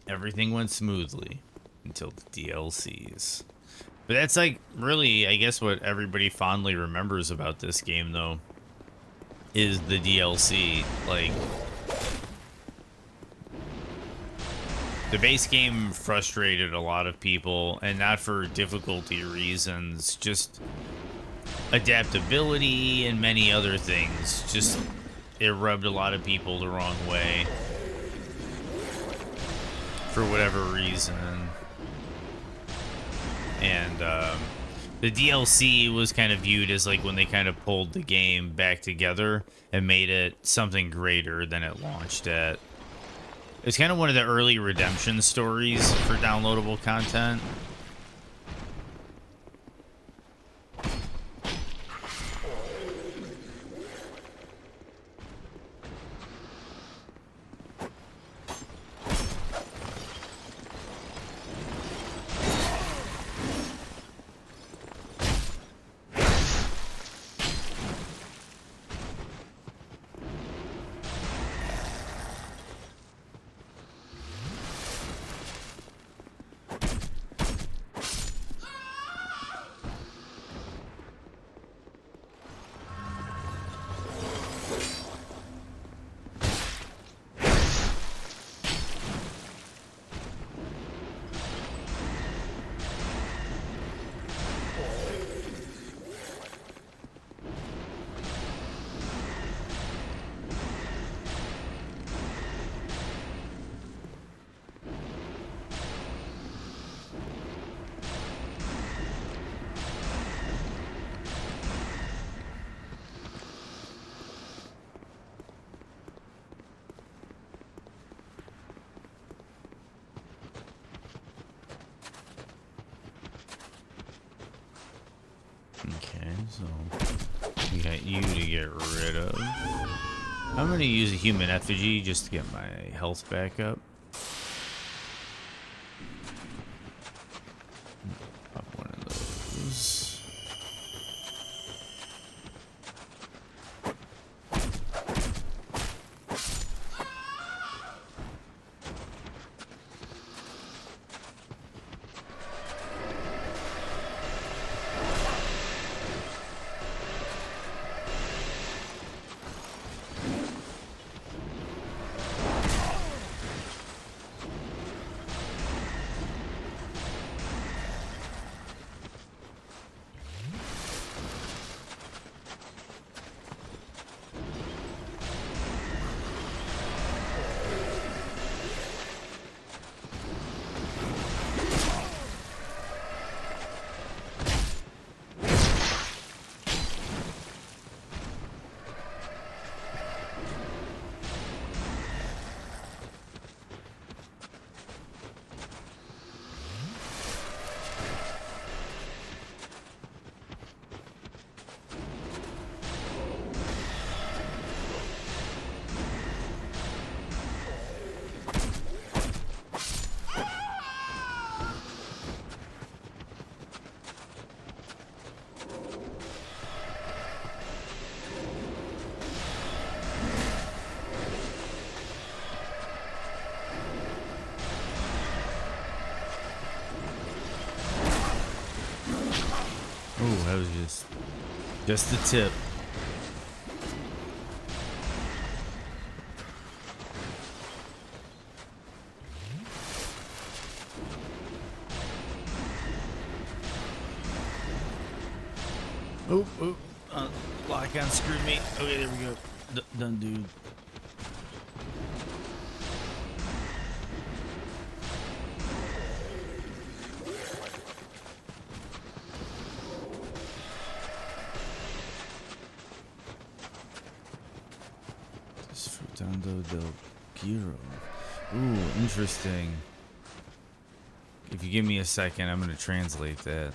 Everything went smoothly until the DLCs. But that's like really, I guess, what everybody fondly remembers about this game, though, is the DLC. Like, the base game frustrated a lot of people, and not for difficulty reasons, just adaptability and many other things. Just, it rubbed a lot of people the wrong way for whatever reason. And the DLC was kind of viewed as like when they kind of pulled the game back together and made it something greater than it launched at. It's kind of one of the early redemption stories for downloadable content. Okay, so we got you to get rid of. I'm going to use a human effigy just to get my health back up. Pop one of those. Just the tip. Oh, lock on screwed me. Okay, there we go. Done, dude. Disfrutando del Giro. Ooh, interesting. If you give me a second, I'm going to translate that.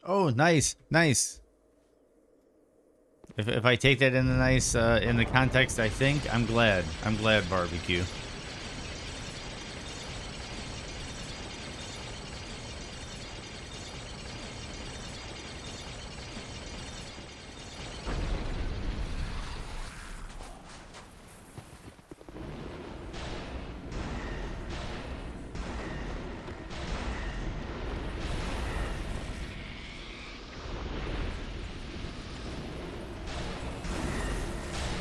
Oh, nice, nice. If I take that in the nice in the context, I think I'm glad. I'm glad barbecue.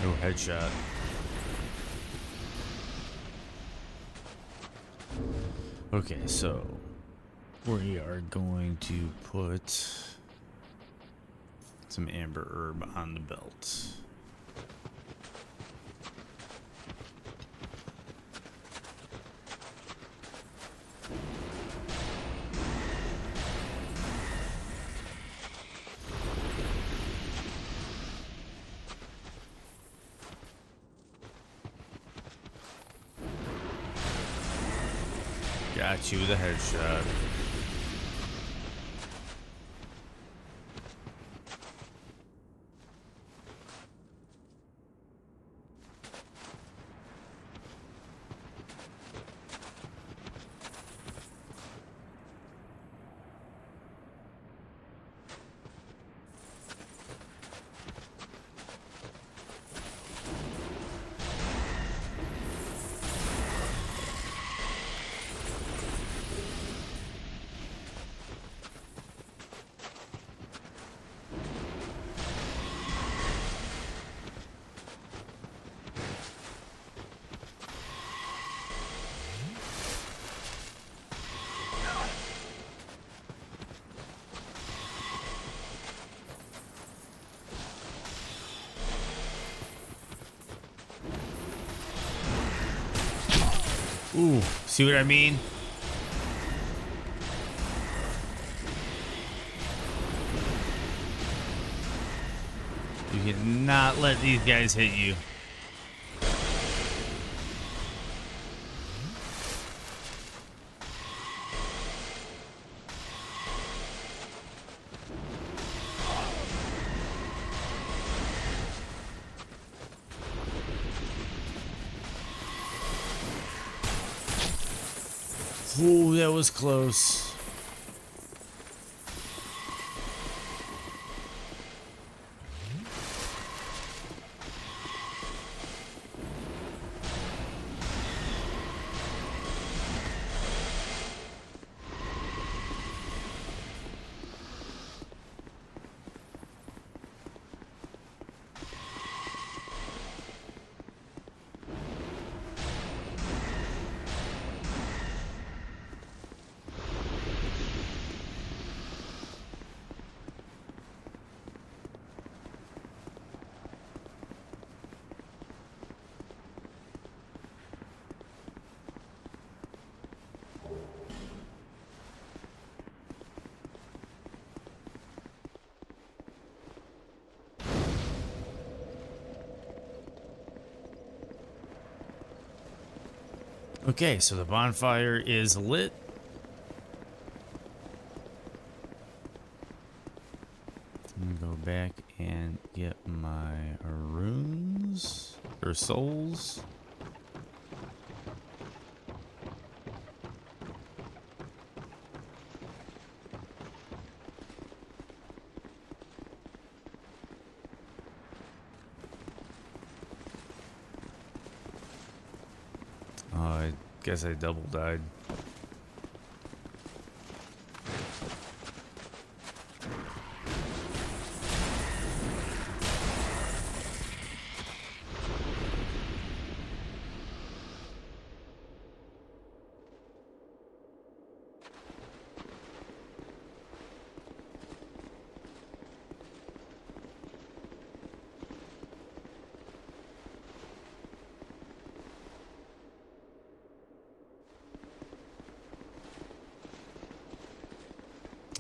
No headshot. Okay, so we are going to put some amber herb on the belt. Got you with a headshot. Ooh, see what I mean? You cannot let these guys hit you. Ooh, that was close. Okay, so the bonfire is lit. I'm gonna go back and get my runes or souls. Oh, I guess I double died.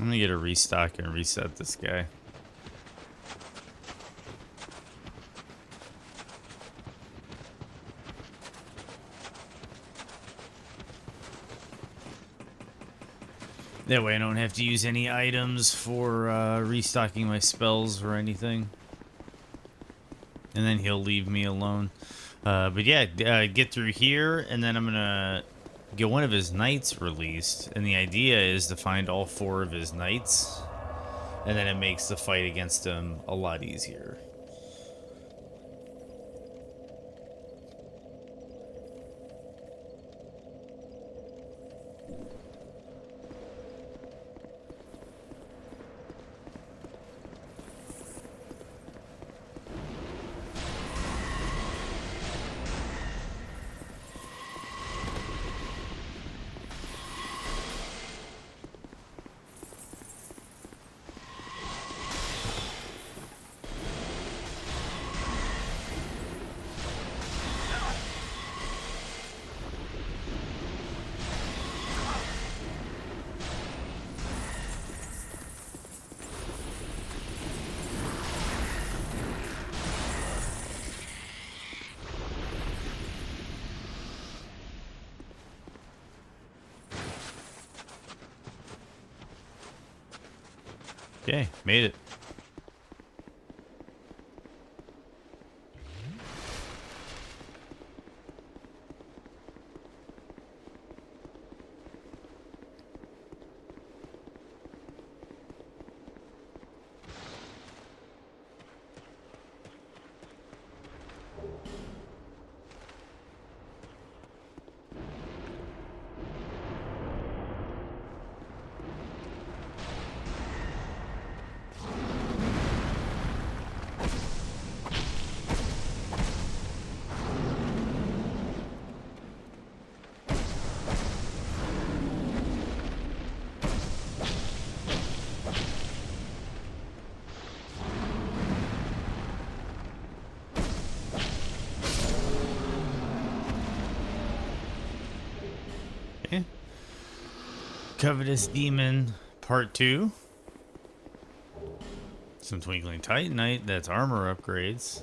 I'm gonna get a restock and reset this guy. That way I don't have to use any items for restocking my spells or anything. And then he'll leave me alone. But yeah, get through here, and then I'm gonna get one of his knights released. And the idea is to find all 4 of his knights, and then it makes the fight against him a lot easier. Okay, made it. Okay. Covetous Demon Part 2. Some Twinkling Titanite, that's armor upgrades.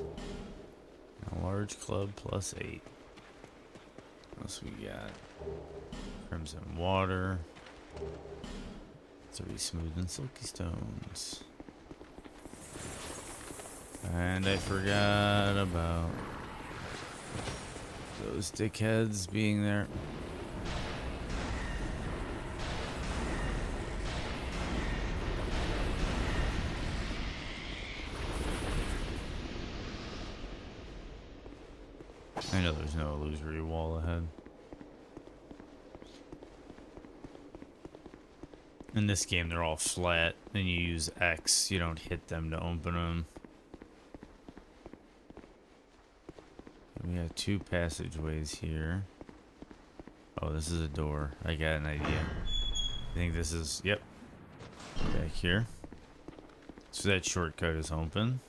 A large club +8. What else we got? Crimson Water. 30 smooth and silky stones. And I forgot about those dickheads being there. I know there's no illusory wall ahead. In this game, they're all flat, and you use X. You don't hit them to open them. We got 2 passageways here. Oh, this is a door. I got an idea. I think this is, yep, back here. So that shortcut is open.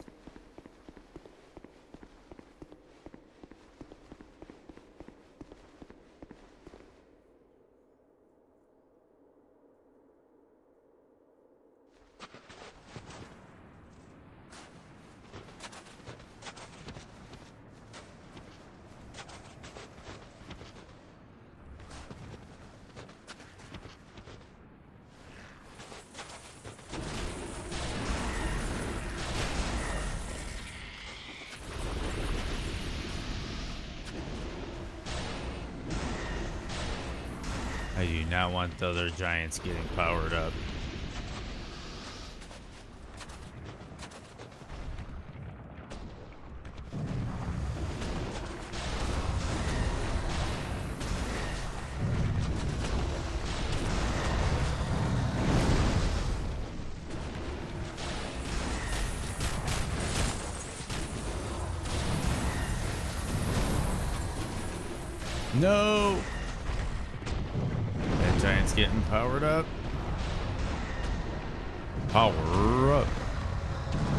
not want the other giants getting powered up. No! That giant's getting powered up. Power up.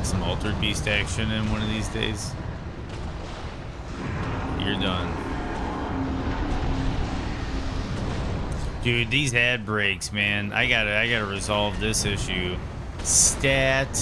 Some altered beast action in one of these days. You're done. Dude, these ad breaks, man. I gotta resolve this issue. Stat.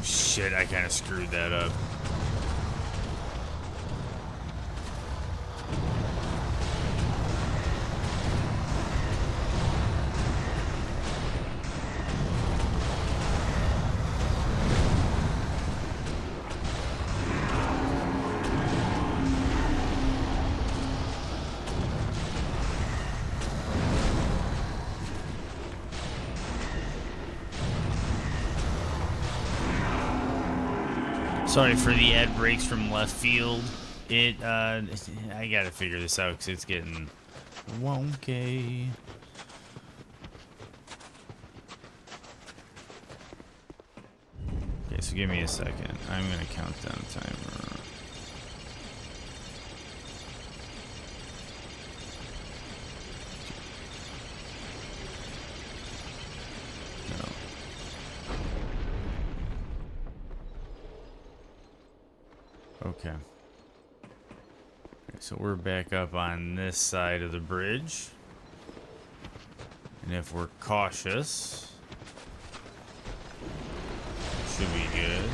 Shit, I kind of screwed that up. Sorry for the ad breaks from left field. I gotta figure this out because it's getting wonky. Okay, so give me a second. I'm gonna count down timer. Okay. So we're back up on this side of the bridge. And if we're cautious, should be good.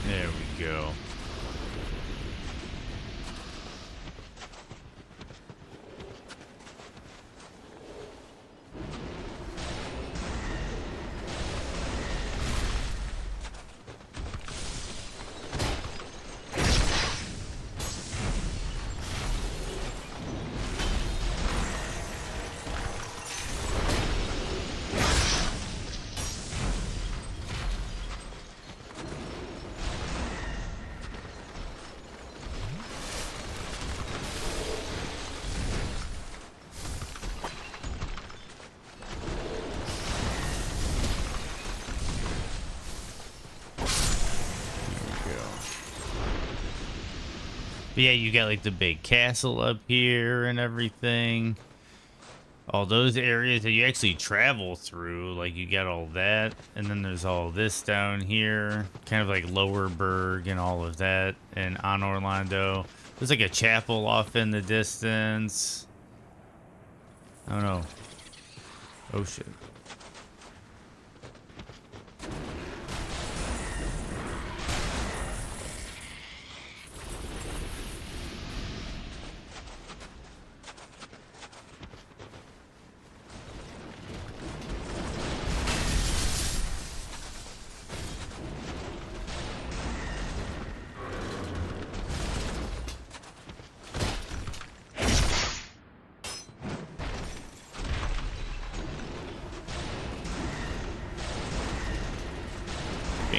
There we go. But yeah, you got like the big castle up here and everything. All those areas that you actually travel through, like you got all that. And then there's all this down here, kind of like Lower Berg and all of that. And on Orlando, there's like a chapel off in the distance. I don't know. Oh shit.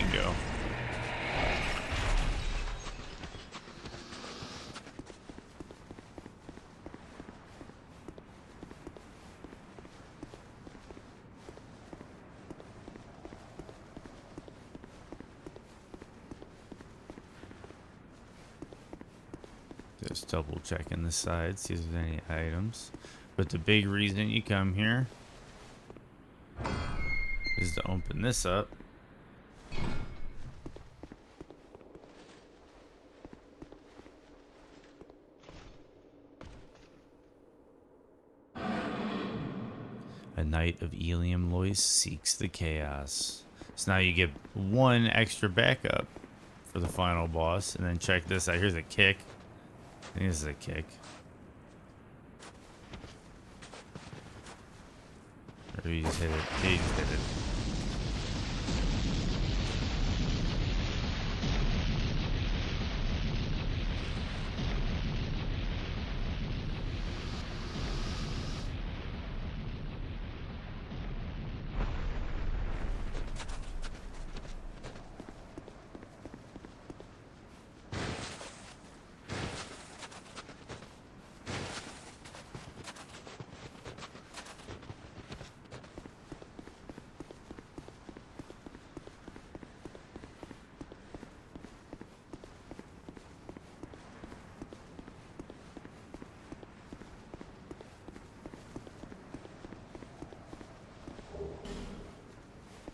Bingo. Just double checking the sides, see if there's any items. But the big reason you come here is to open this up. A knight of Elium Lois seeks the chaos. So now you get one extra backup for the final boss. And then check this out. Here's a kick. I think this is a kick. Or you just hit it. Yeah, you just hit it.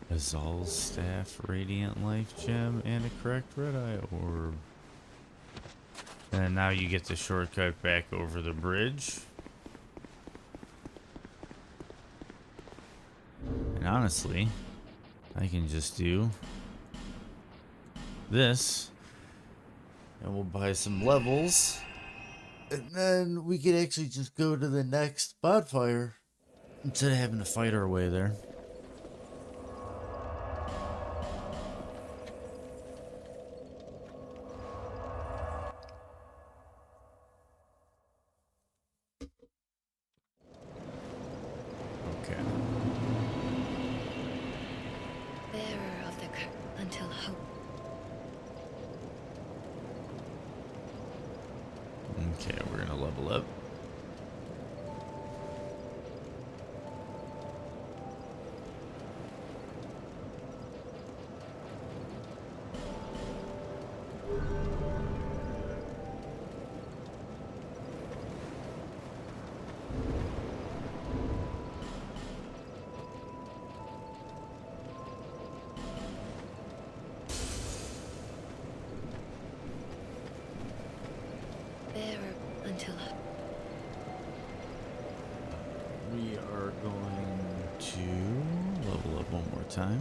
Azal's staff, radiant life gem, and a correct red eye orb. And now you get the shortcut back over the bridge. And honestly, I can just do this, and we'll buy some levels, and then we can actually just go to the next bonfire instead of having to fight our way there. Okay. Bearer of the curse until hope. Okay, we're gonna level up. Bearer until hope. We are going to level up one more time.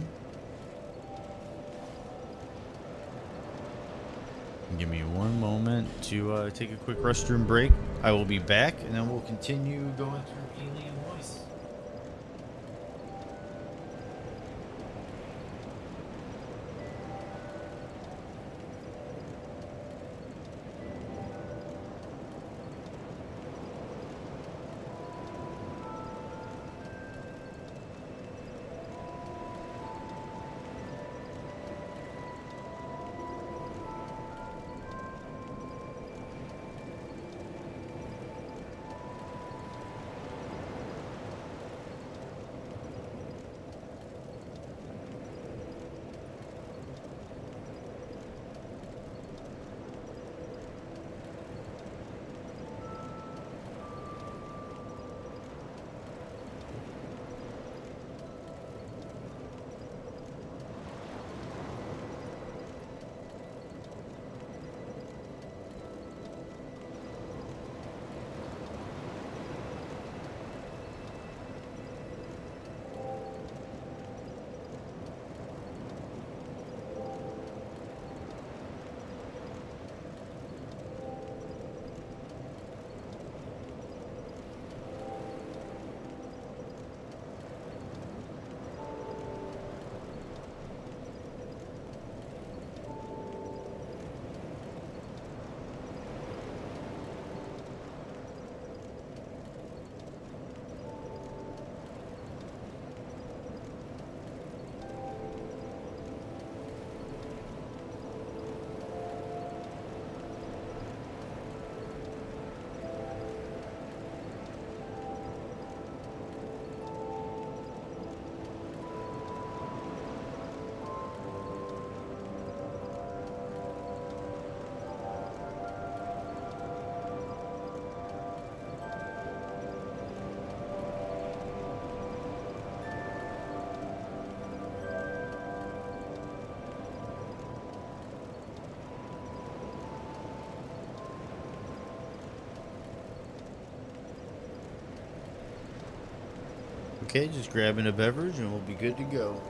Give me one moment to take a quick restroom break. I will be back, and then we'll continue going through Alien Voice. Okay, just grabbing a beverage and we'll be good to go.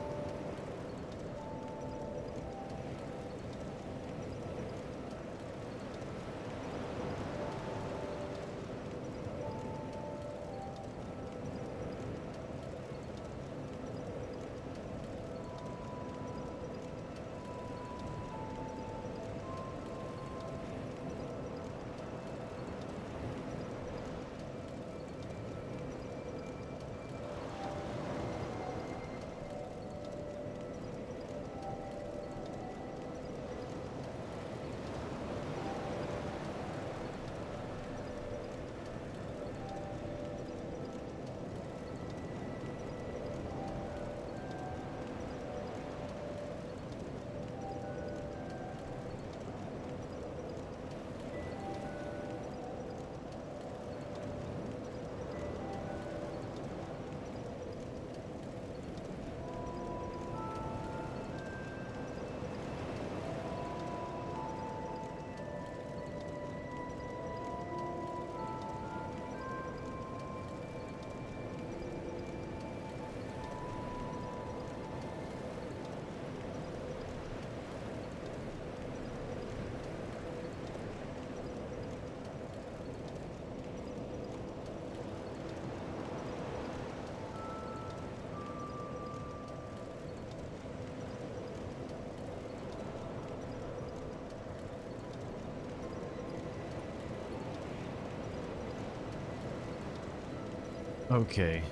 Okay.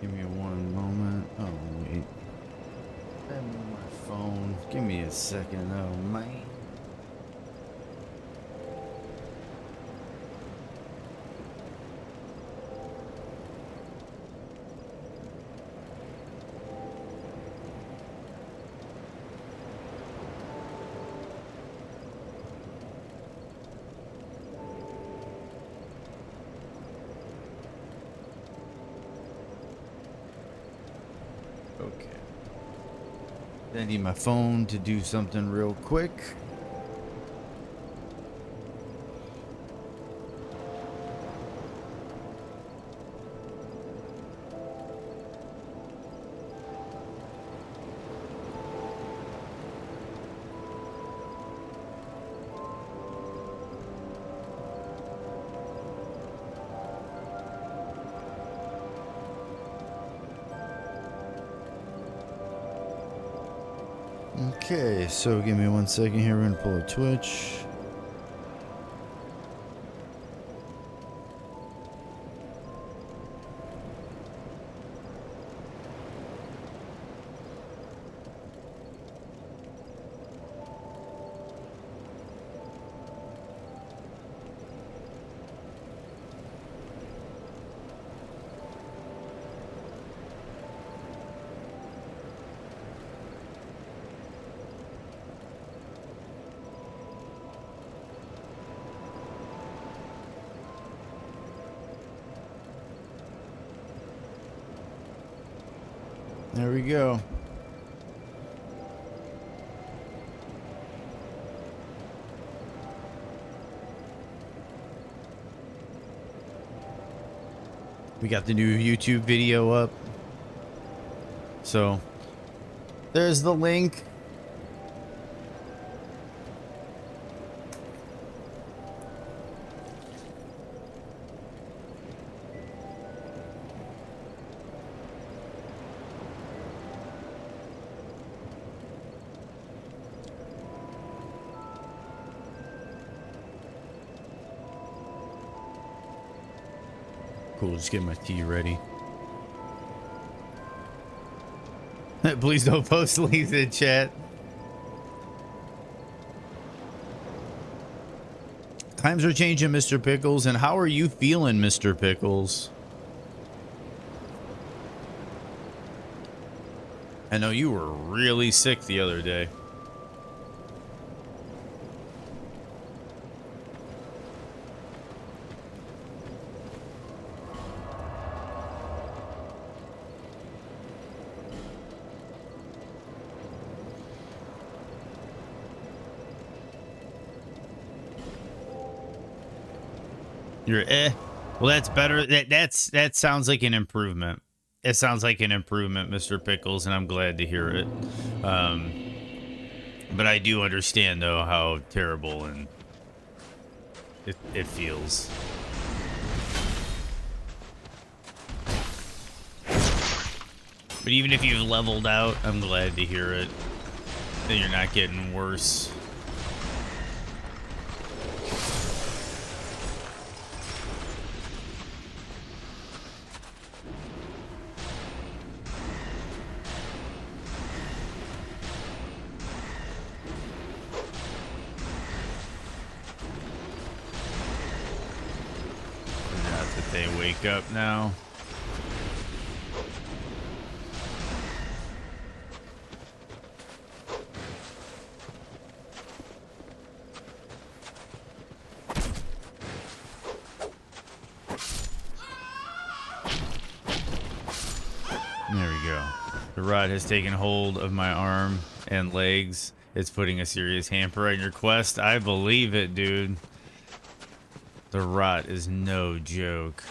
Give me one moment. Oh, wait. Grab me my phone. Give me a second, oh, man. Okay. I need my phone to do something real quick. Okay, so give me 1 second here. We're gonna pull a Twitch. There we go. We got the new YouTube video up. So, there's the link. Cool, just get my tea ready. Please don't post links in chat. Times are changing, Mr. Pickles, and how are you feeling, Mr. Pickles? I know you were really sick the other day. You're Well, that's better. That sounds like an improvement. It sounds like an improvement, Mr. Pickles, and I'm glad to hear it. But I do understand, though, how terrible and it feels. But even if you've leveled out, I'm glad to hear it. That you're not getting worse. Forgot that they wake up now. There we go. The rot has taken hold of my arm and legs. It's putting a serious hamper on your quest. I believe it, dude. The rot is no joke.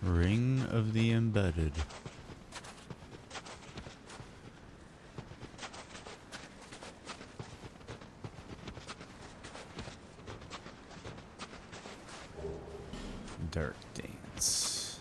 Ring of the Embedded. Dark Dance.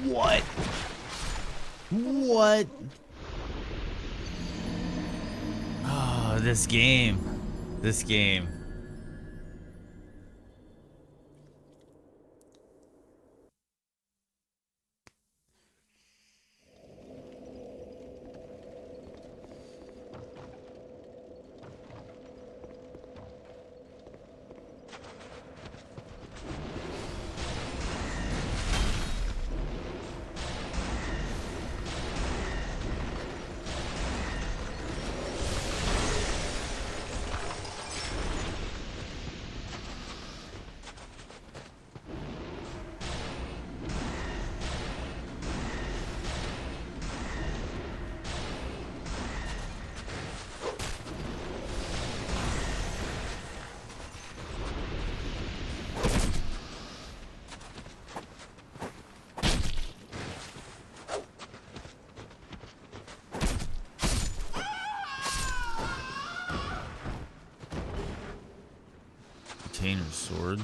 What? What? Oh, this game. This game. painter's sword.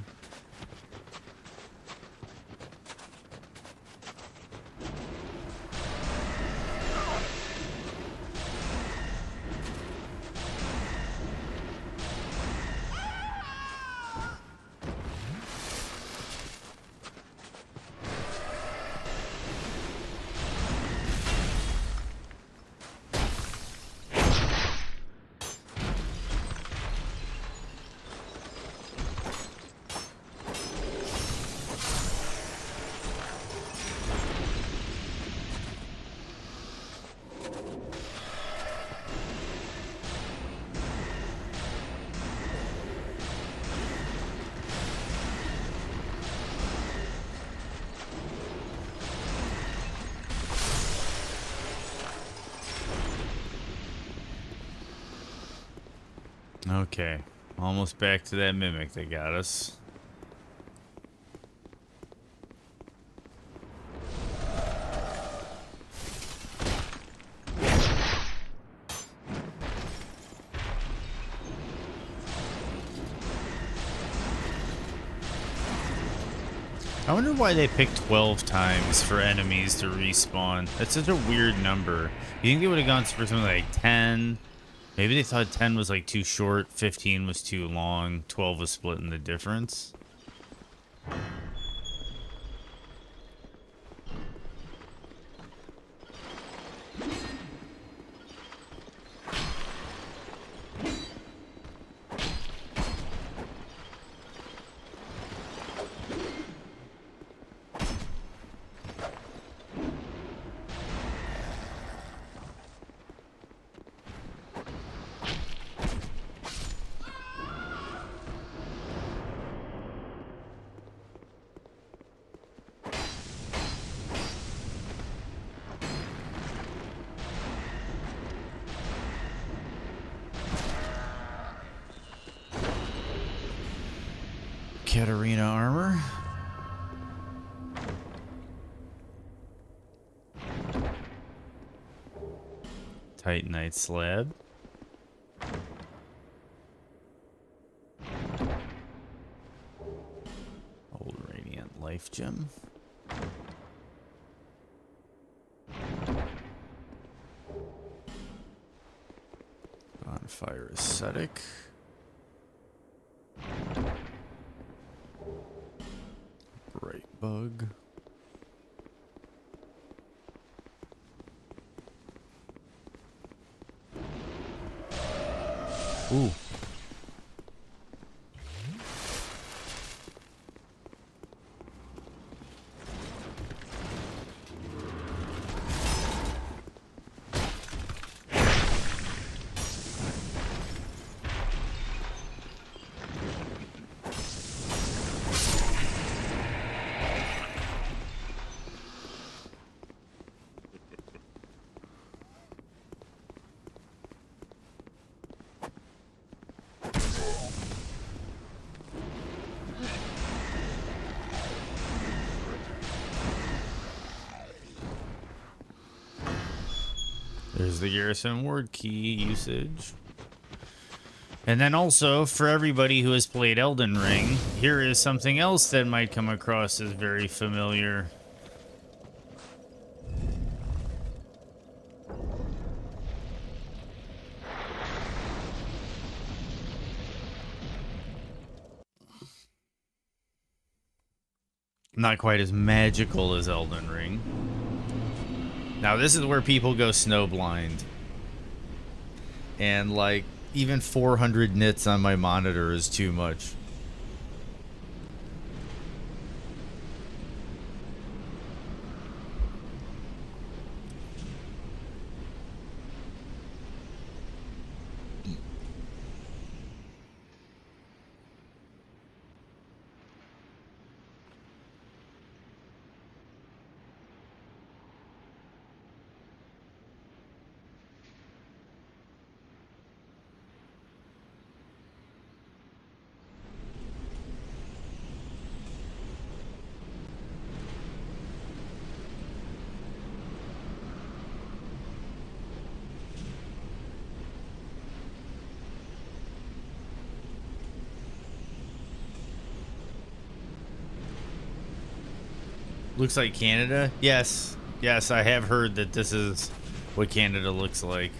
Okay, almost back to that mimic that got us. I wonder why they picked 12 times for enemies to respawn. That's such a weird number. You think they would have gone for something like 10? Maybe they thought 10 was like too short, 15 was too long, 12 was splitting the difference. Katarina armor. Titanite slab. Old radiant life gem. Bonfire ascetic. Bright bug. Ooh. There's the Garrison word key usage. And then also, for everybody who has played Elden Ring, here is something else that might come across as very familiar. Not quite as magical as Elden Ring. Now, this is where people go snowblind. And, like, even 400 nits on my monitor is too much. Looks like Canada. Yes. Yes, I have heard that this is what Canada looks like.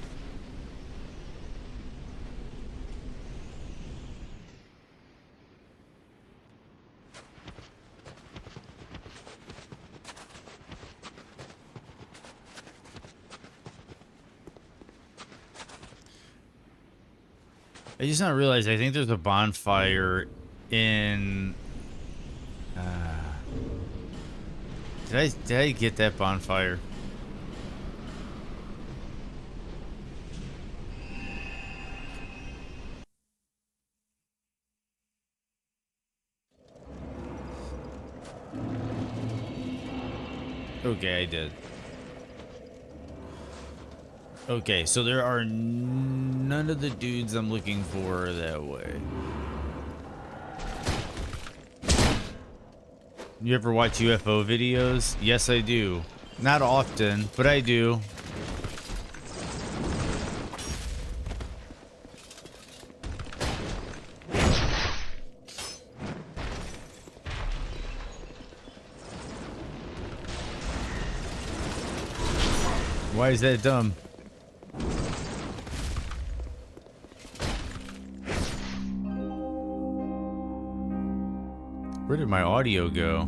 I just not realized. I think there's a bonfire in. Did I get that bonfire? Okay, I did. Okay, so there are none of the dudes I'm looking for that way. You ever watch UFO videos? Yes, I do. Not often, but I do. Why is that dumb? Where did my audio go?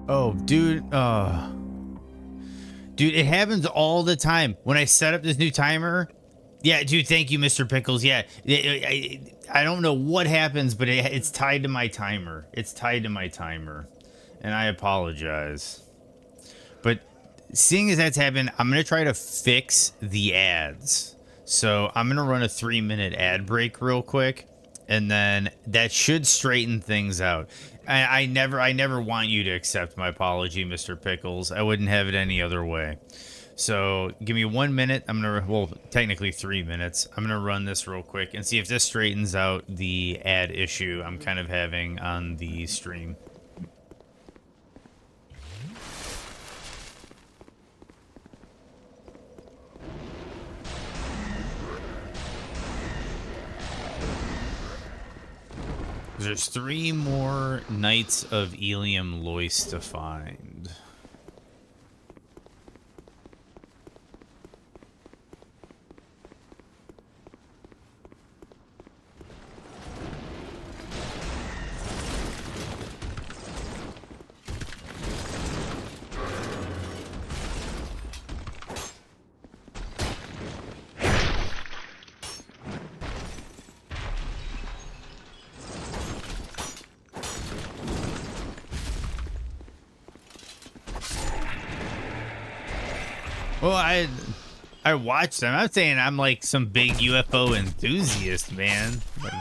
Oh, dude. Dude, it happens all the time. When I set up this new timer. Yeah, dude, thank you, Mr. Pickles. Yeah, I don't know what happens, but it's tied to my timer. It's tied to my timer. And I apologize. But seeing as that's happened, I'm going to try to fix the ads. So I'm going to run a 3-minute ad break real quick. And then that should straighten things out. I never want you to accept my apology, Mr. Pickles. I wouldn't have it any other way. So give me 1 minute. I'm gonna, well, technically 3 minutes. I'm gonna run this real quick and see if this straightens out the ad issue I'm kind of having on the stream. There's 3 more Knights of Elium Lois to find. Well, I watched them. I'm saying I'm like some big UFO enthusiast, man. Like,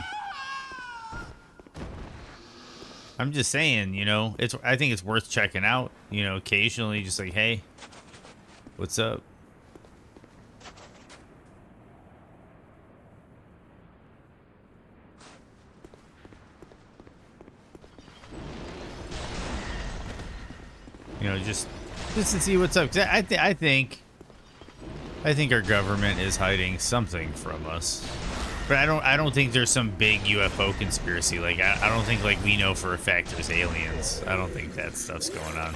I'm just saying, you know, I think it's worth checking out, you know, occasionally, just like, hey, what's up? You know, just to see what's up. 'Cause I think our government is hiding something from us. But I don't think there's some big UFO conspiracy. Like I don't think like we know for a fact there's aliens. I don't think that stuff's going on.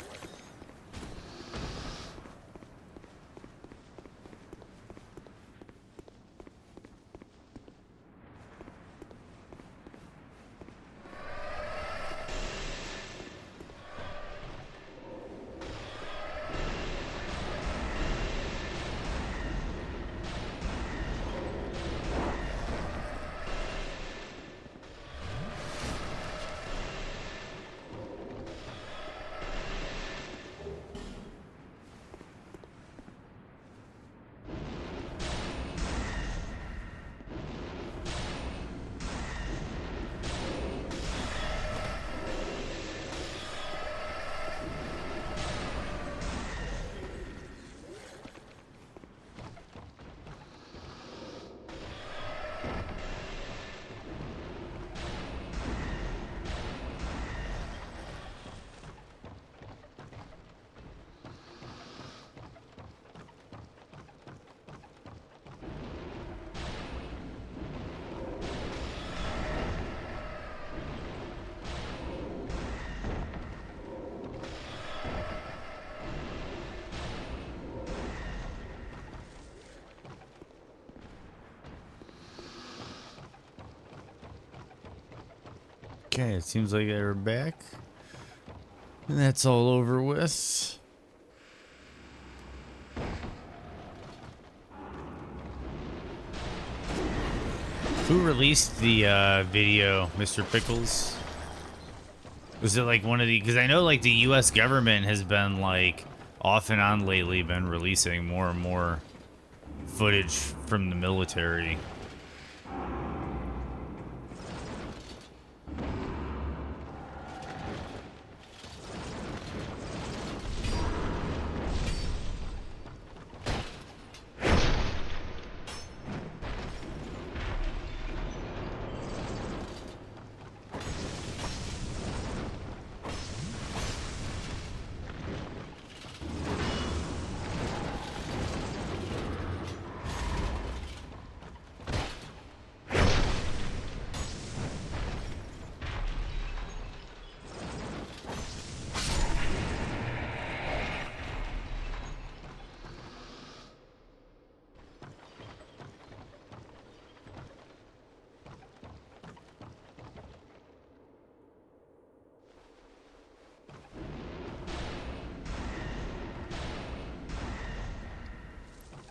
Okay, it seems like they're back. And that's all over with. Who released the video, Mr. Pickles? Was it like one of the... Because I know like the U.S. government has been like off and on lately been releasing more and more footage from the military.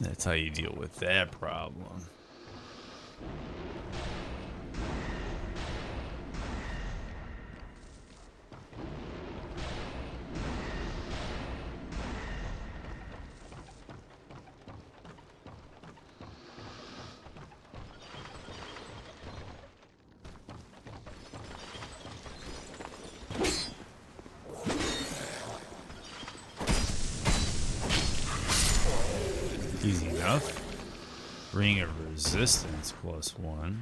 That's how you deal with that problem. Easy enough. Ring of Resistance +1.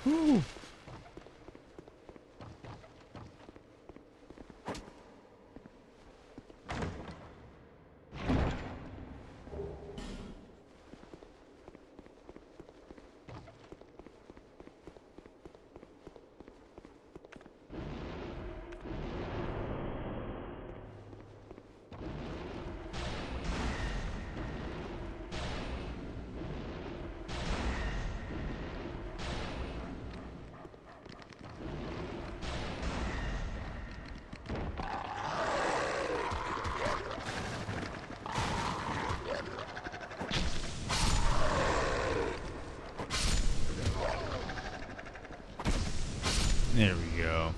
Ooh. There we go.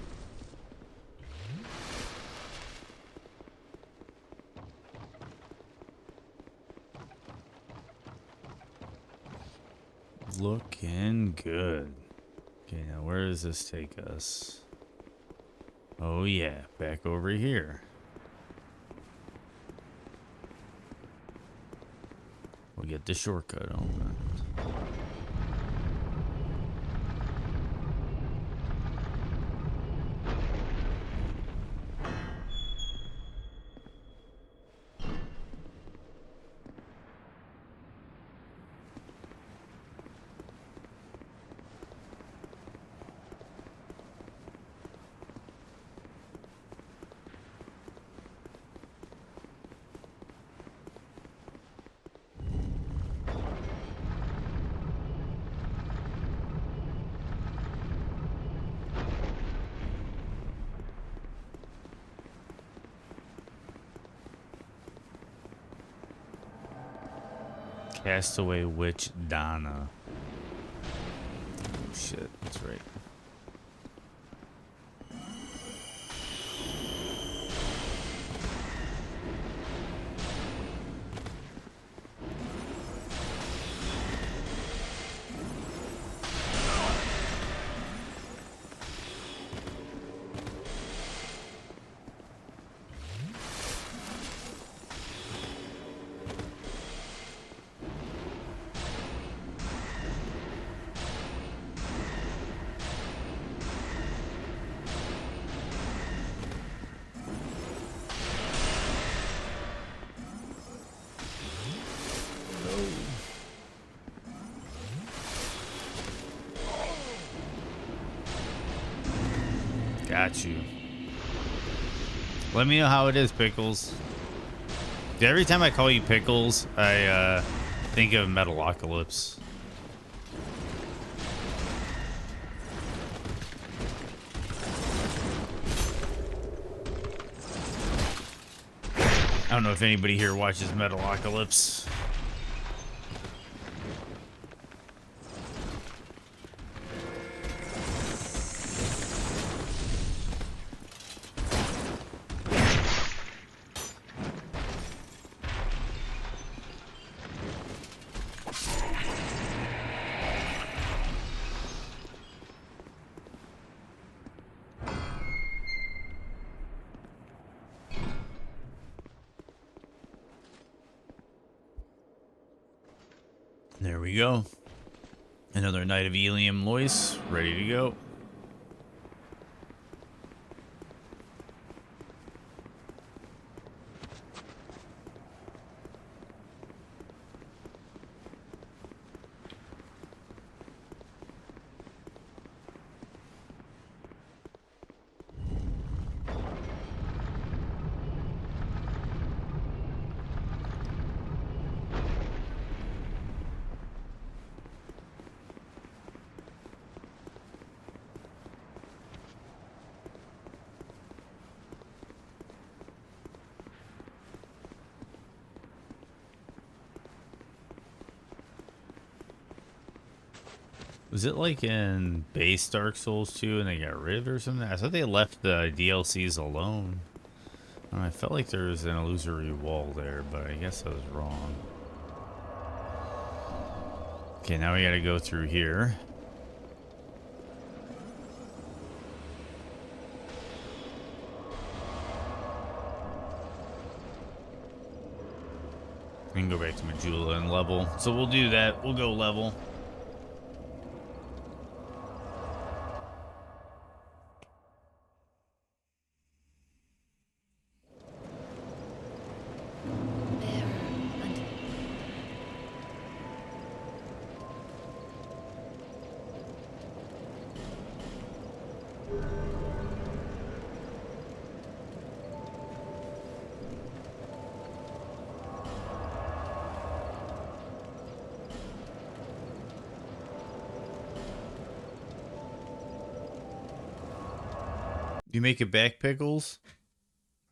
Looking good. Okay, now where does this take us? Oh yeah, back over here. We'll get the shortcut open. Castaway Witch Donna. Oh shit, that's right. Got you. Let me know how it is, Pickles. Every time I call you Pickles, I think of Metalocalypse. I don't know if anybody here watches Metalocalypse. There we go. Another Knight of Elium Lois, ready to go. Was it like in base Dark Souls 2 and they got rid of it or something? I thought they left the DLCs alone. I felt like there was an illusory wall there, but I guess I was wrong. Okay, now we gotta go through here. We can go back to Majula and level. So we'll do that. We'll go level. You make it back, Pickles?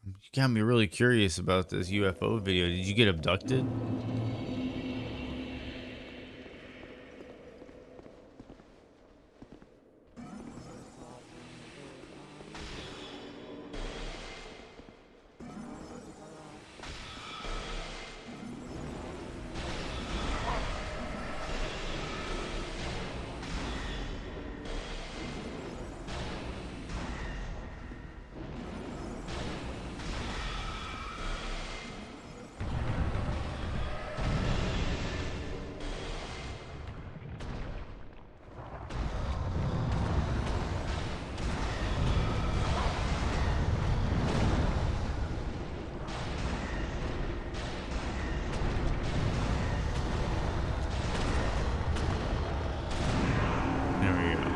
You got me really curious about this UFO video. Did you get abducted? There we go.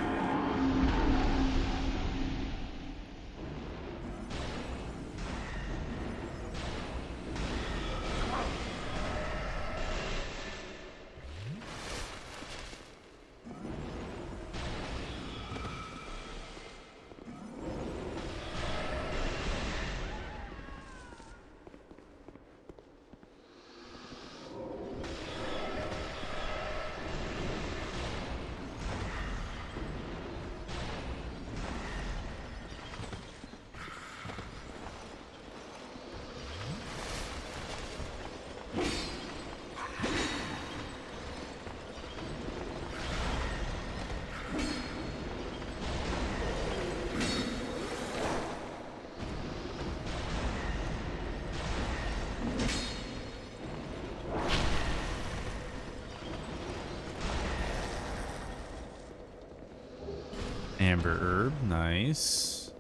Amber herb, nice.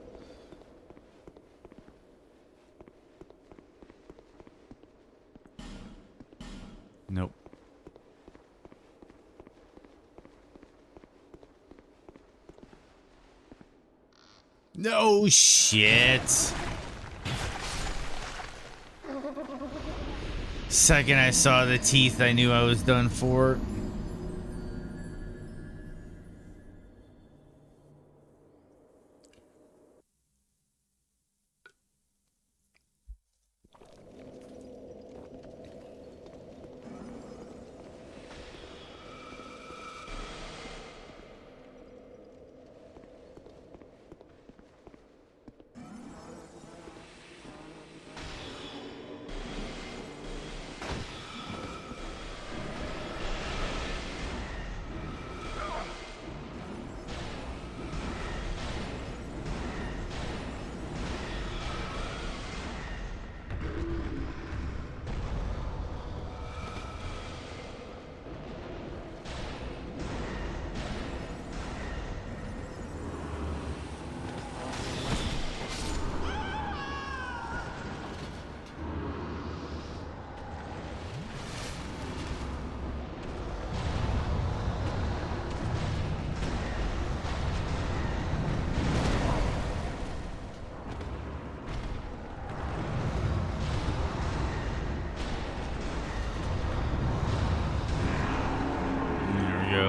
Nope. No shit. Second I saw the teeth, I knew I was done for.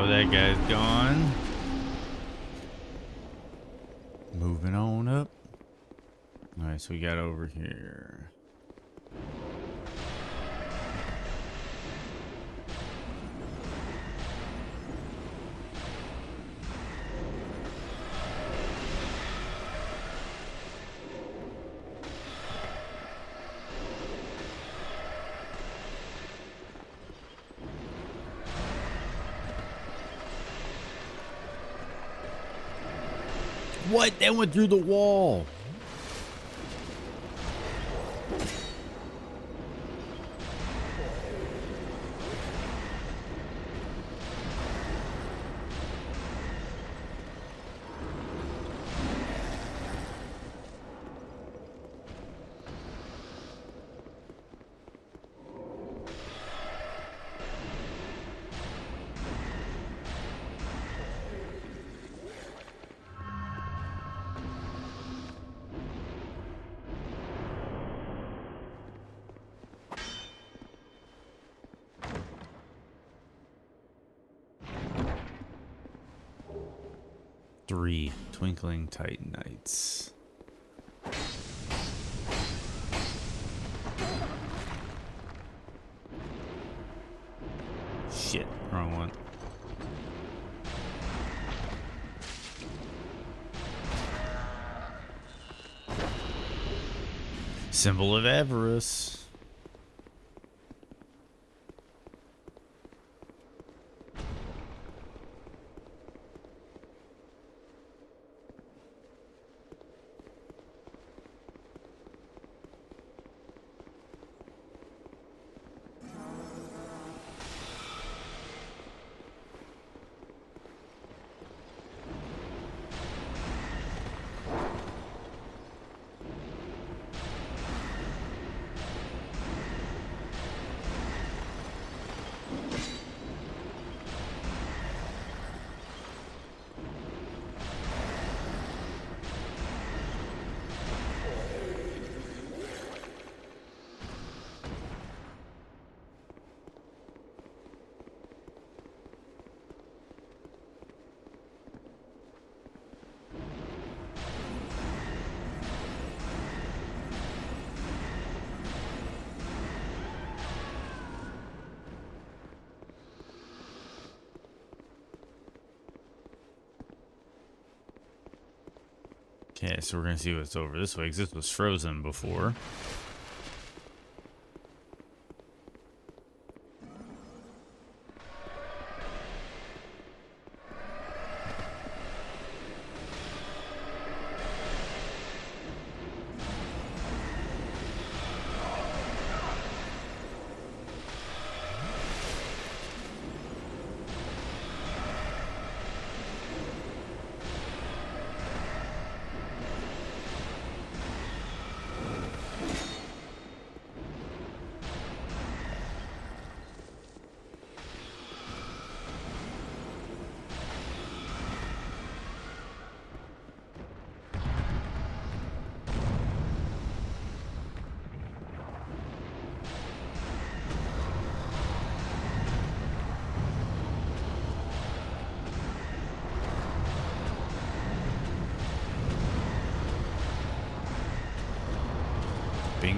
That guy's gone. Moving on up. Alright, so we got over here. What? That went through the wall. Three Twinkling Titanites. Shit, wrong one. Symbol of avarice. Okay, so we're gonna see what's over this way, because this was frozen before.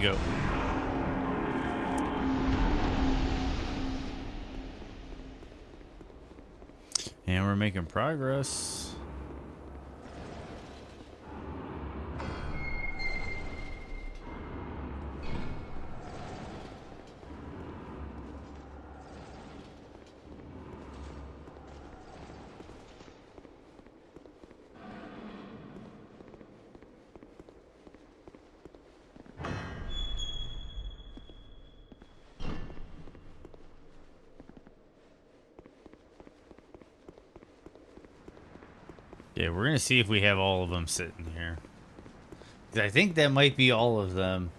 can go. And we're making progress. Yeah, we're gonna see if we have all of them sitting here. 'Cause I think that might be all of them.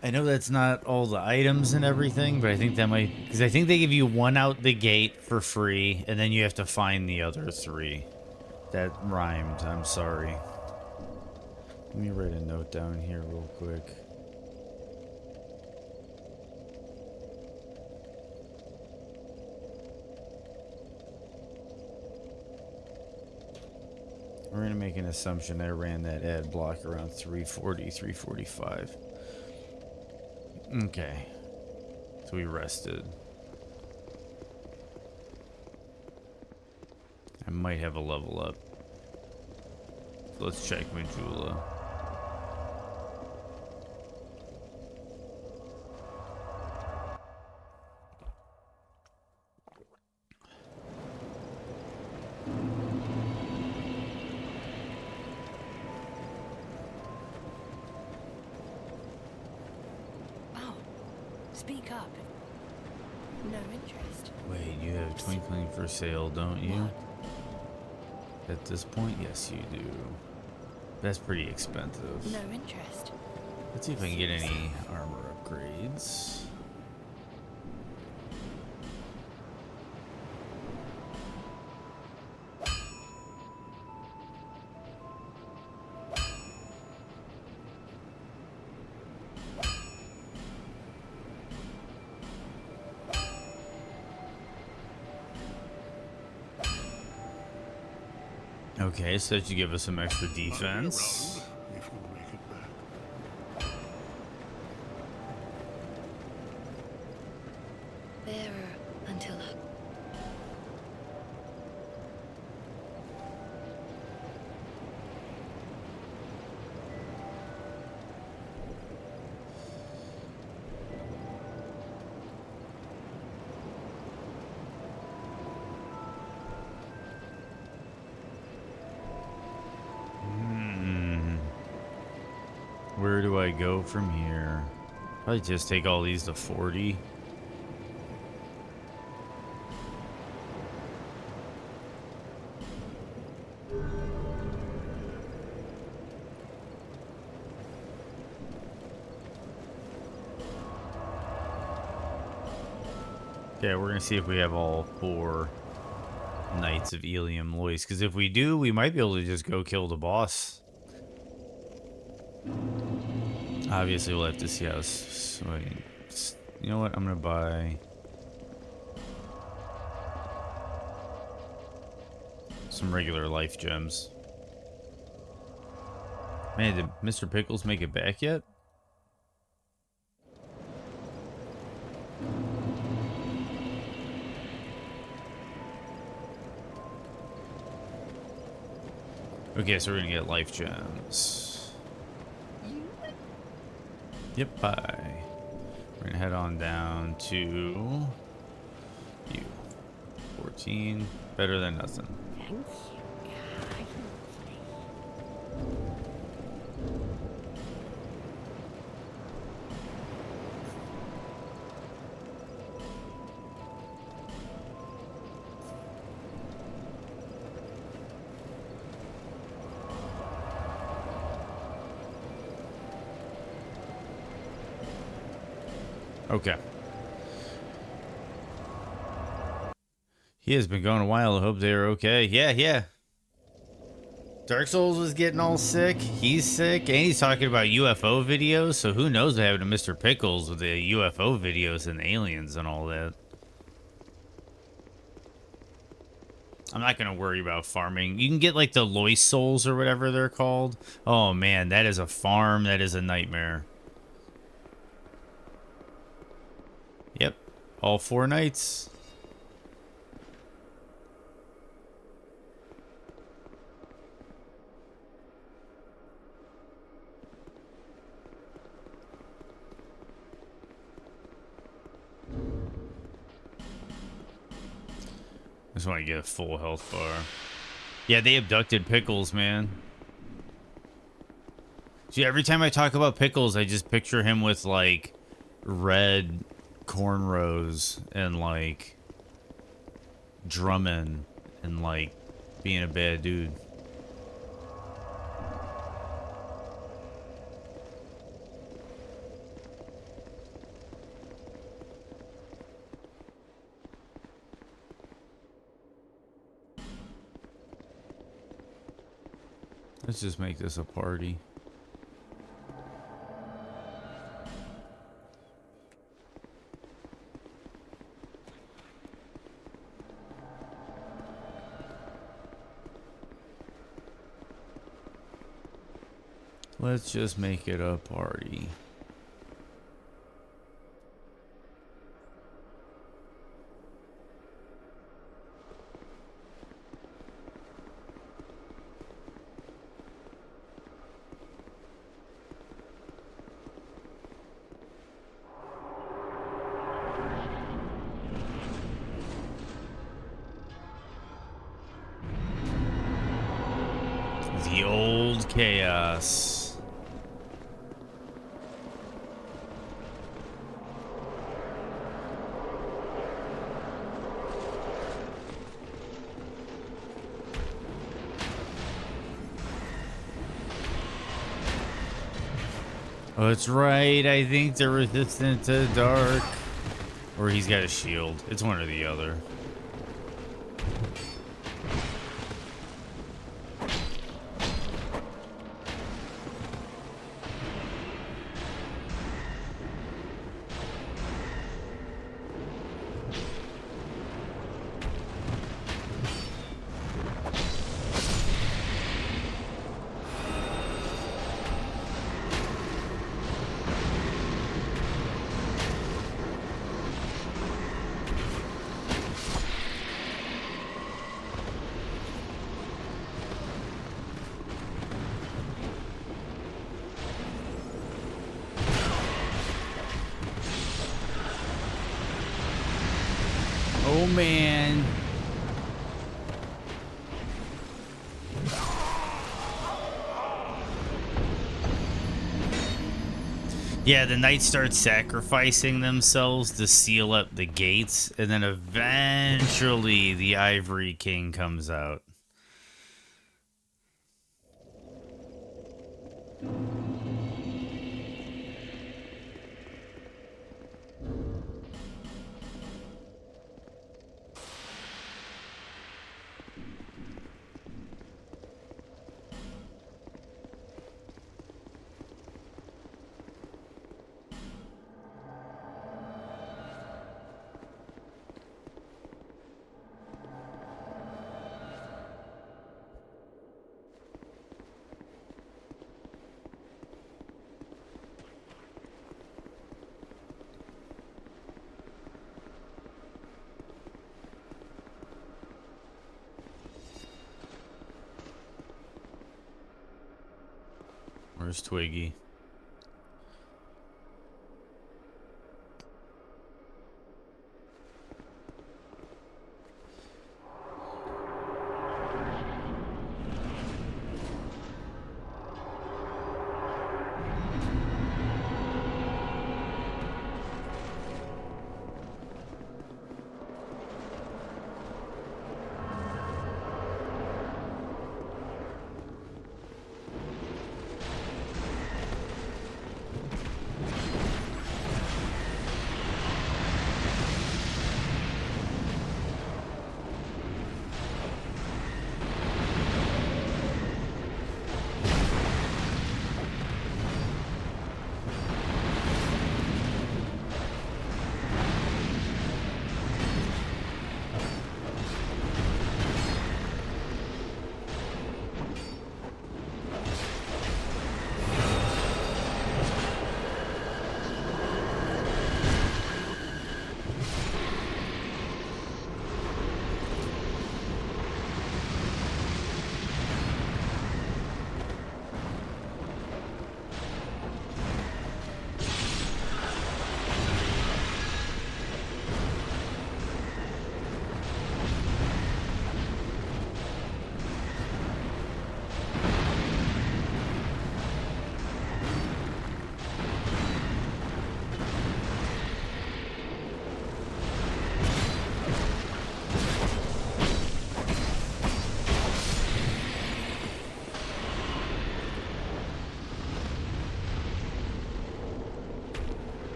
I know that's not all the items and everything, but I think that might... Because I think they give you one out the gate for free, and then you have to find the other 3. That rhymed, I'm sorry. Let me write a note down here real quick. We're going to make an assumption I ran that ad block around 340, 345. Okay. So we rested. I might have a level up. So let's check Majula. Oh, speak up. No interest. Wait, you have Twinkling for sale, don't you? At this point, yes, you do. That's pretty expensive. No interest. Let's see if I can get any armor upgrades. Okay, so that should give us some extra defense. If we make it back. Bearer until Where do I go from here? Probably just take all these to 40. Okay, we're gonna see if we have all 4 Knights of Ilium Lois, because if we do, we might be able to just go kill the boss. Obviously, we'll have to see how... You know what? I'm gonna buy... some regular life gems. Man, did Mr. Pickles make it back yet? Okay, so we're gonna get life gems. Yep, bye. We're gonna head on down to you. 14. Better than nothing. Okay. He has been gone a while. I hope they're okay. Yeah. Dark Souls was getting all sick. He's sick. And he's talking about UFO videos. So who knows what happened to Mr. Pickles with the UFO videos and aliens and all that. I'm not gonna worry about farming. You can get like the Lois souls or whatever they're called. Oh man, that is a farm. That is a nightmare. Yep, all 4 nights. I just want to get a full health bar. Yeah, they abducted Pickles, man. See, every time I talk about Pickles, I just picture him with, like, red cornrows and, like, drumming and, like, being a bad dude. Let's just make this a party. Let's just make it a party. The old chaos. Oh, that's right. I think they're resistant to dark. Or he's got a shield. It's one or the other. Oh man. Yeah, the knights start sacrificing themselves to seal up the gates, and then eventually the Ivory King comes out. Where's Twiggy?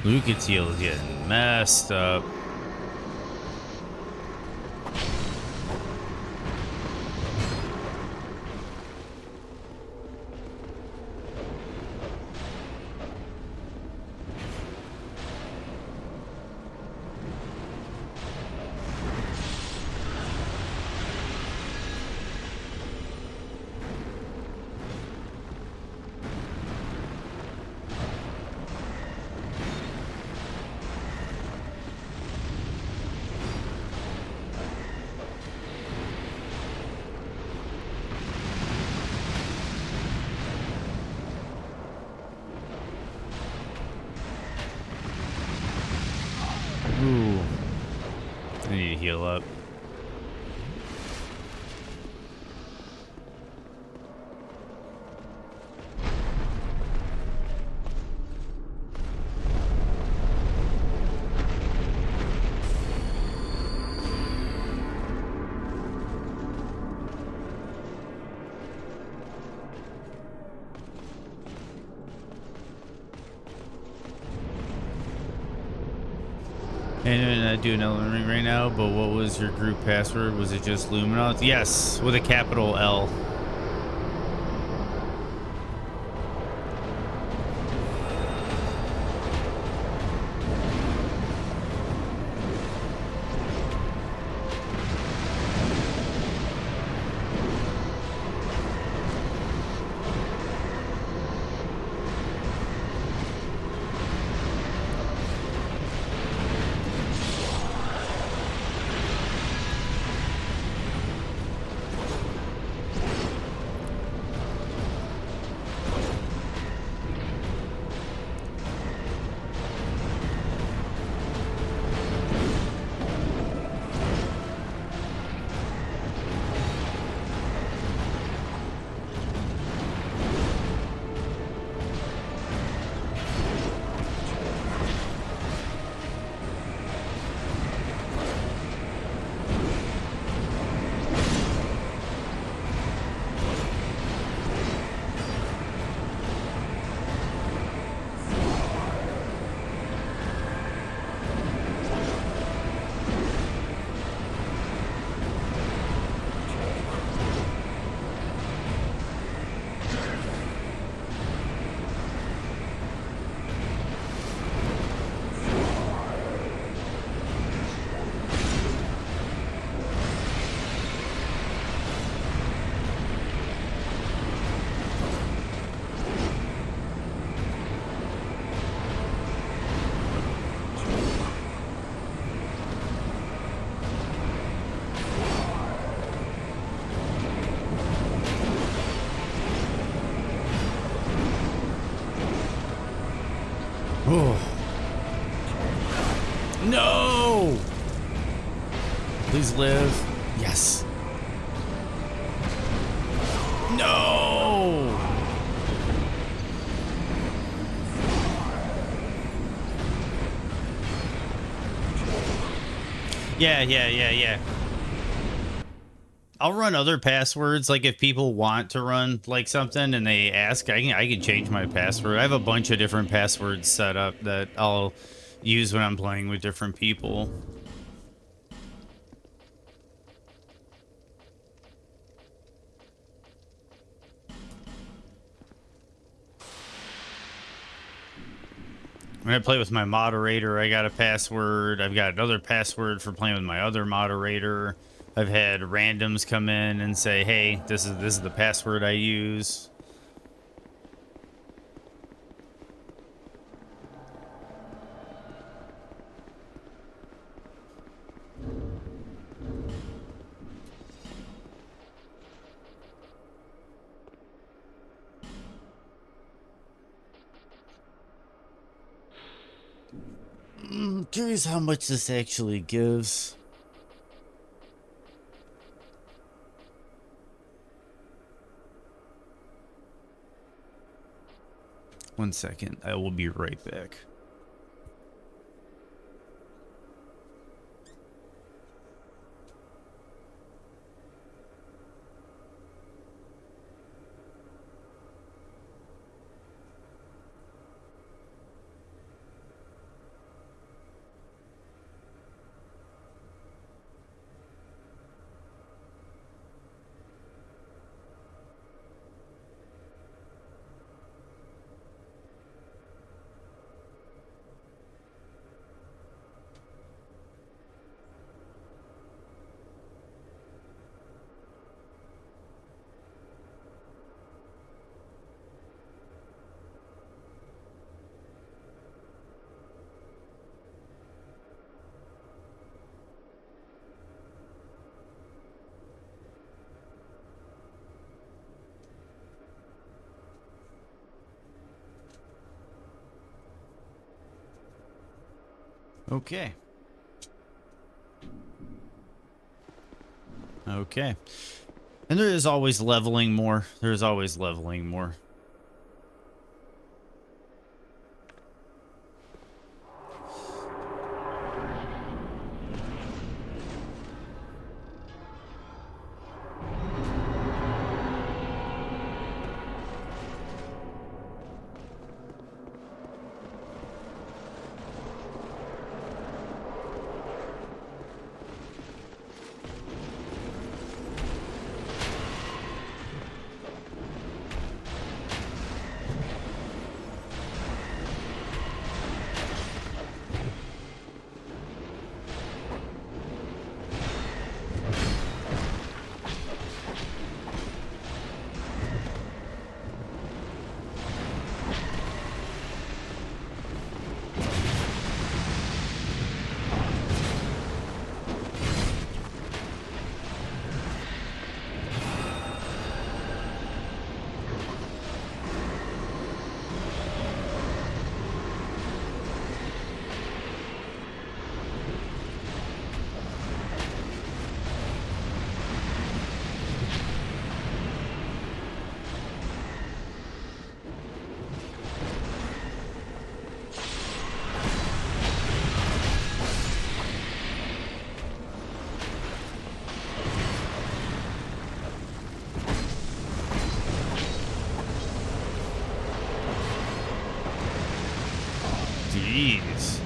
Lucatiel is getting messed up. Ooh. I need to heal up. And I'm not doing Elden Ring right now, but what was your group password? Was it just Luminoth? Yes, with a capital L. Oh. No! Please live. Yes. No! Yeah. I'll run other passwords. Like if people want to run like something and they ask, I can change my password. I have a bunch of different passwords set up that I'll use when I'm playing with different people. When I play with my moderator, I got a password. I've got another password for playing with my other moderator. I've had randoms come in and say, "Hey, this is the password I use." Curious how much this actually gives. One second. I will be right back. Okay. Okay. And there is always leveling more. There's always leveling more. Jeez.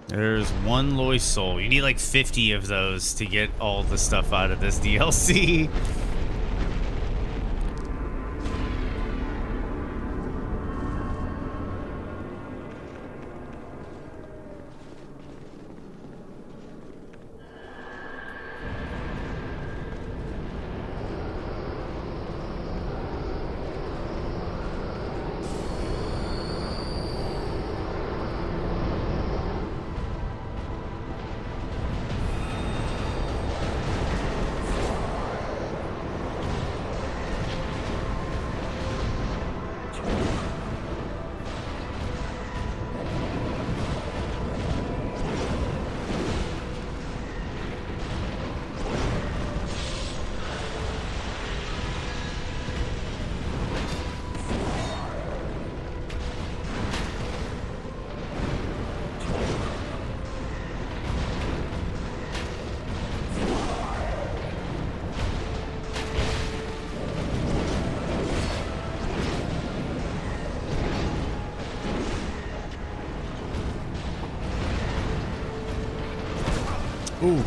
There's one Lois soul. You need like 50 of those to get all the stuff out of this DLC. Ooh.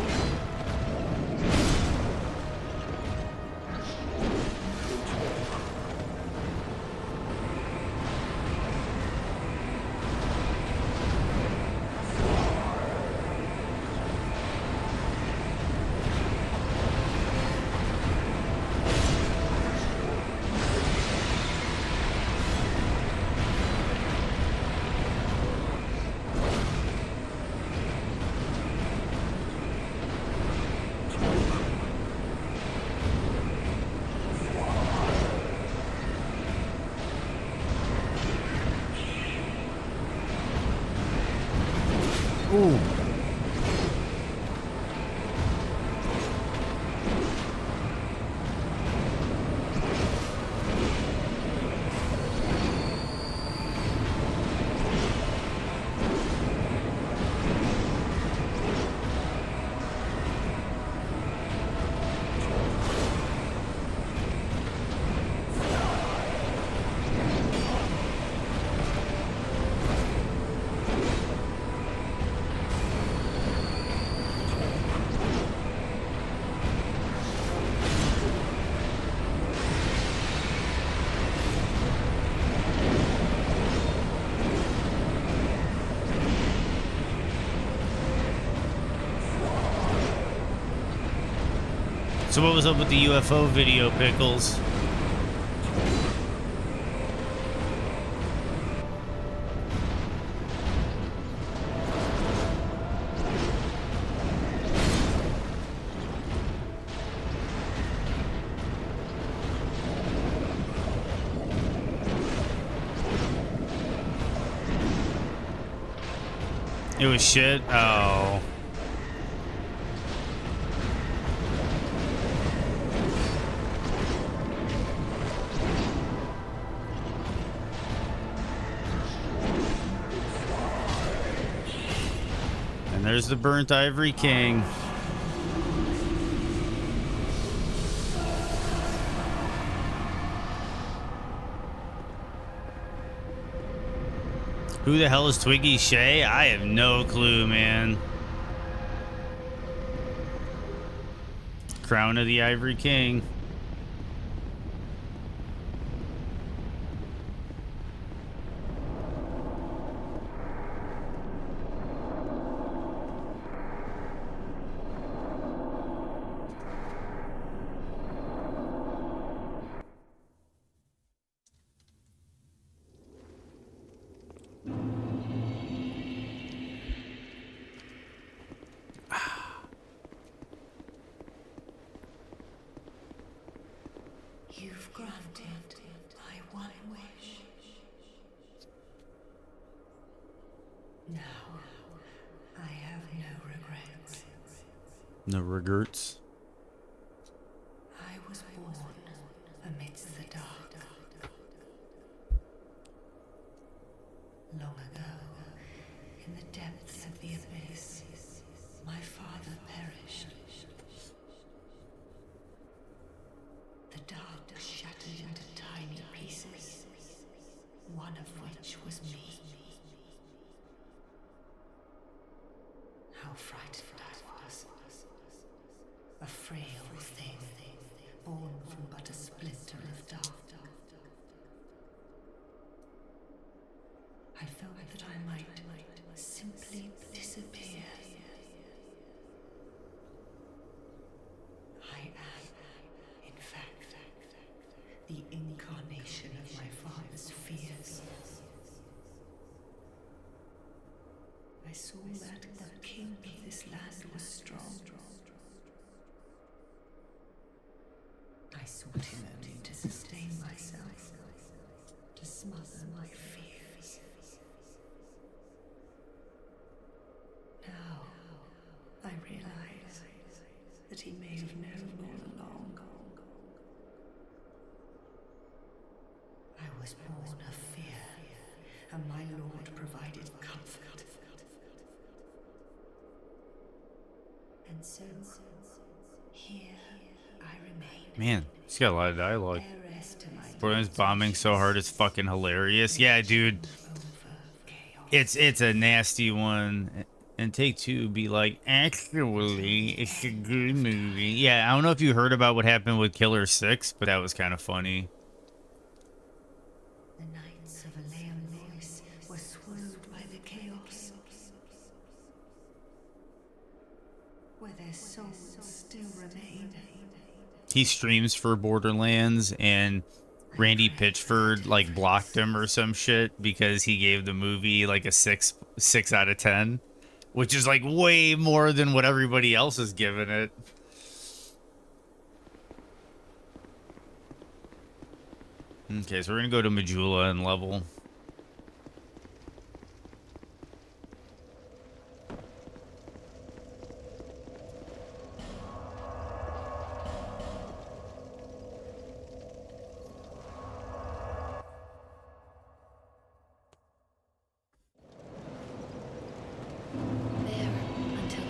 Ooh. So what was up with the UFO video, Pickles? It was shit? Oh. And there's the burnt ivory king. Who the hell is Twiggy Shay? I have no clue, man. Crown of the Ivory King. You've granted my one wish. Now, I have no regrets. No regrets. I was born amidst the dark. Long ago, in the depths of the abyss, my father perished. The dark shattered into tiny pieces, one of which was me. How frightened I was. A frail thing, born from but a splinter of dark. I felt that I might simply disappear. I am, in fact, the incarnation of my father's fears. I saw that the king of this land was strong. I sought him only to sustain myself, to smother my fears. Now, I realize that he may have known all along. I was born of fear, and my Lord provided comfort. And so, here I remain. Man, he's got a lot of dialogue. Heiress to my Borderlands bombing so hard it's fucking hilarious. Yeah, dude. It's a nasty one. And Take-Two be like, actually, it's a good movie. Yeah, I don't know if you heard about what happened with Killer 6, but that was kind of funny. The Knights of Luminoth were swallowed by the chaos, where their souls still remain. He streams for Borderlands, and Randy Pitchford like blocked him or some shit because he gave the movie like a 6 out of 10, which is like way more than what everybody else is giving it. Okay, so we're gonna go to Majula and level. There until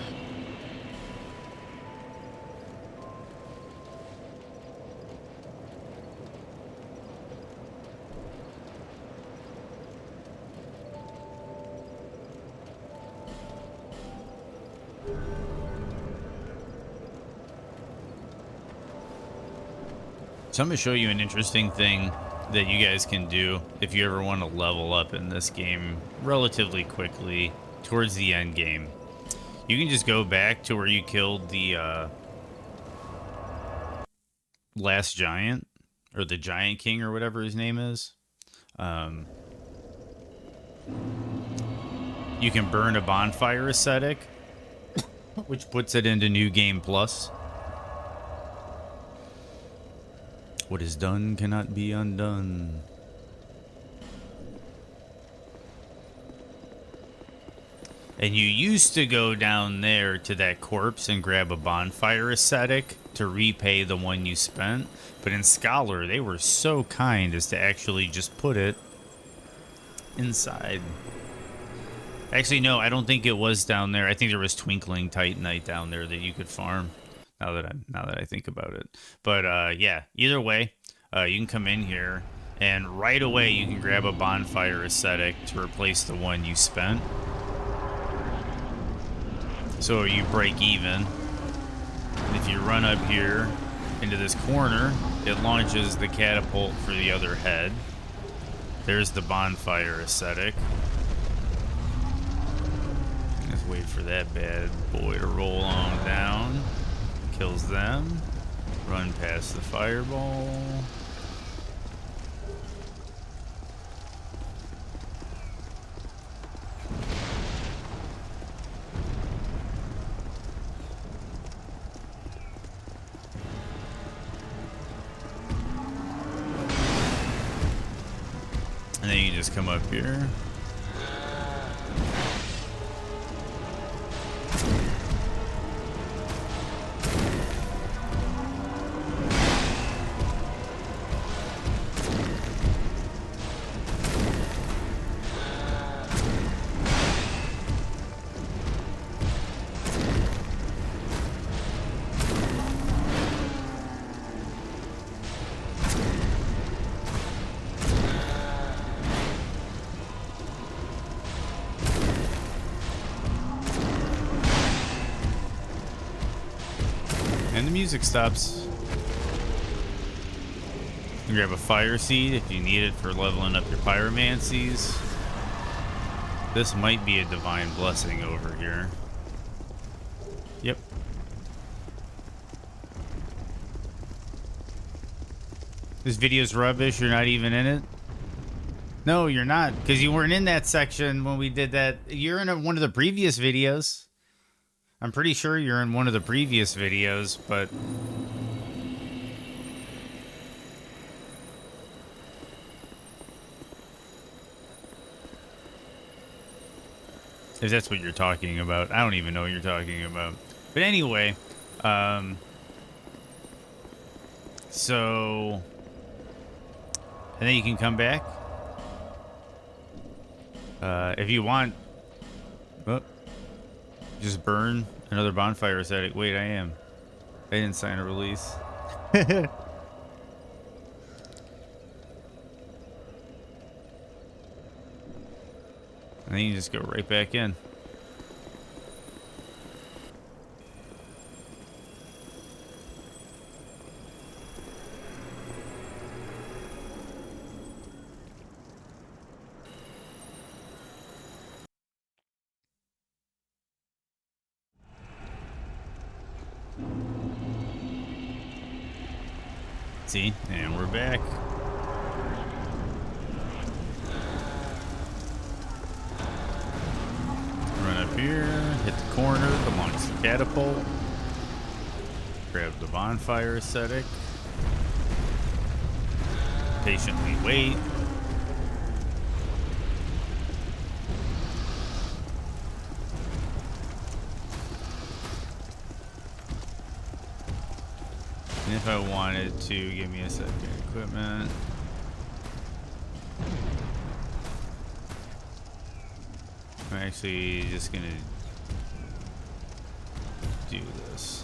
So I'm gonna show you an interesting thing that you guys can do if you ever want to level up in this game relatively quickly towards the end game. You can just go back to where you killed the last giant, or the giant king, or whatever his name is. You can burn a bonfire ascetic, which puts it into New Game Plus. What is done cannot be undone. And you used to go down there to that corpse and grab a bonfire ascetic to repay the one you spent. But in Scholar, they were so kind as to actually just put it inside. Actually, no, I don't think it was down there. I think there was Twinkling Titanite down there that you could farm. Now that I think about it. But yeah, either way, you can come in here and right away you can grab a bonfire ascetic to replace the one you spent. So you break even. And if you run up here into this corner, it launches the catapult for the other head. There's the bonfire ascetic. Let's wait for that bad boy to roll on down. Kills them. Run past the fireball. And then you just come up here. And the music stops. You grab a fire seed if you need it for leveling up your pyromancies. This might be a divine blessing over here. Yep. This video's rubbish. You're not even in it. No, you're not, because you weren't in that section when we did that. You're in one of the previous videos. I'm pretty sure you're in one of the previous videos, but... if that's what you're talking about. I don't even know what you're talking about. But anyway, so... and then you can come back. If you want... oh, just burn another bonfire ascetic. Wait, I didn't sign a release. And then you just go right back in. See, and we're back. Run up here, hit the corner, launch the catapult, grab the bonfire ascetic, patiently wait. And if I wanted to, give me a second, equipment. I'm actually just gonna do this.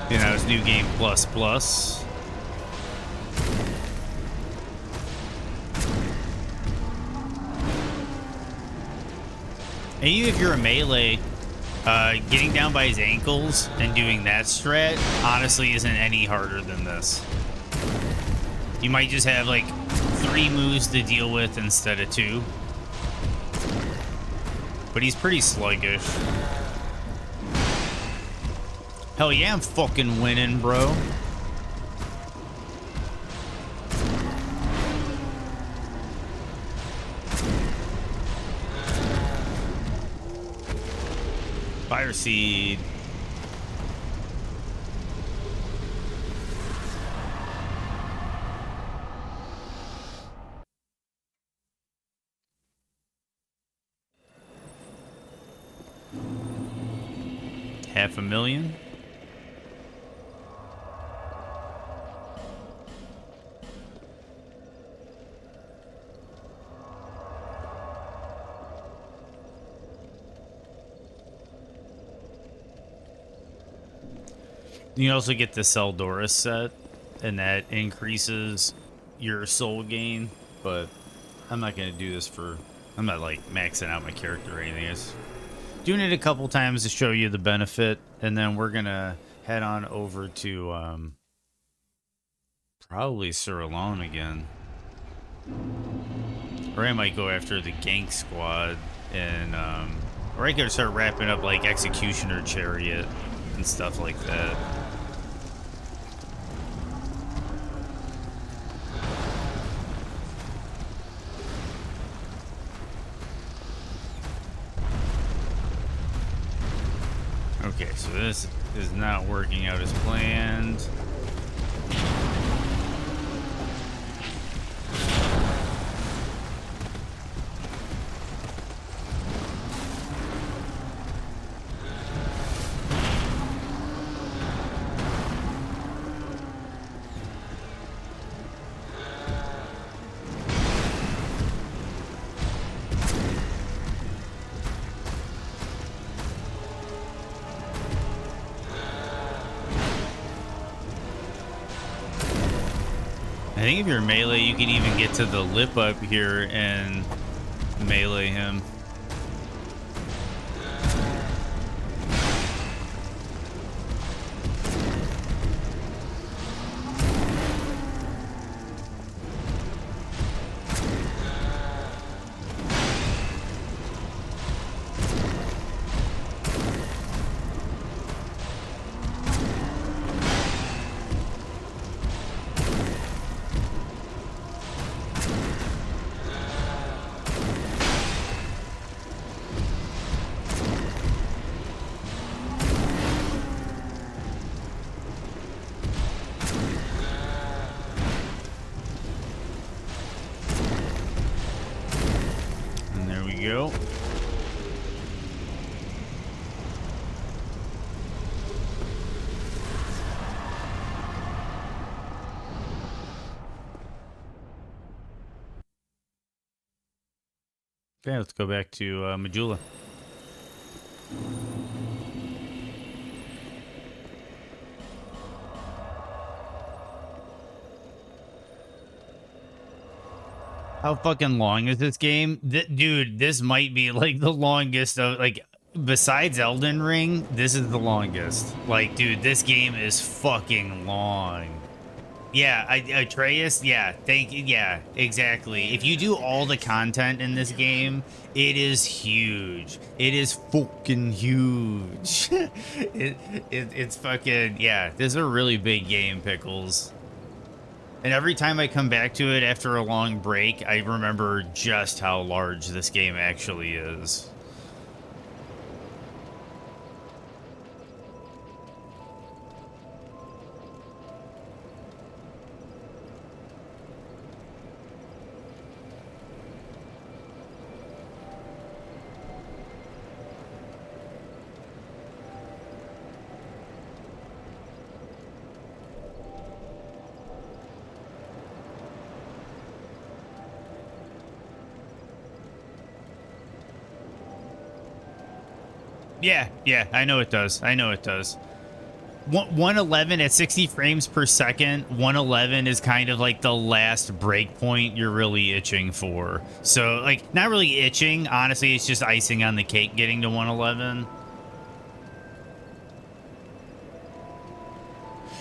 You know, it's New Game Plus Plus. And even if you're a melee, Getting down by his ankles and doing that strat honestly isn't any harder than this. You might just have like 3 moves to deal with instead of 2. But he's pretty sluggish. Hell yeah, I'm fucking winning, bro. Fire seed. $500,000. You also get the Seldoris set, and that increases your soul gain, but I'm not going to do this for... I'm not, like, maxing out my character or anything. It's doing it a couple times to show you the benefit, and then we're going to head on over to, probably Sir Alone again. Or I might go after the Gank Squad, and, or I could start wrapping up, like, Executioner Chariot and stuff like that. Okay, so this is not working out as planned. I think if you're melee, you can even get to the lip up here and melee him. Go. Okay, let's go back to Majula. How fucking long is this game? Dude, this might be like the longest of, like, besides Elden Ring, this is the longest. Like, dude, this game is fucking long. Yeah, Atreus, yeah, thank you, yeah, exactly. If you do all the content in this game, it is huge. It is fucking huge. It's fucking, yeah, this is a really big game, Pickles. And every time I come back to it after a long break, I remember just how large this game actually is. Yeah, I know it does. I know it does. 111 at 60 frames per second, 111 is kind of like the last breakpoint you're really itching for. So, like, not really itching. Honestly, it's just icing on the cake getting to 111.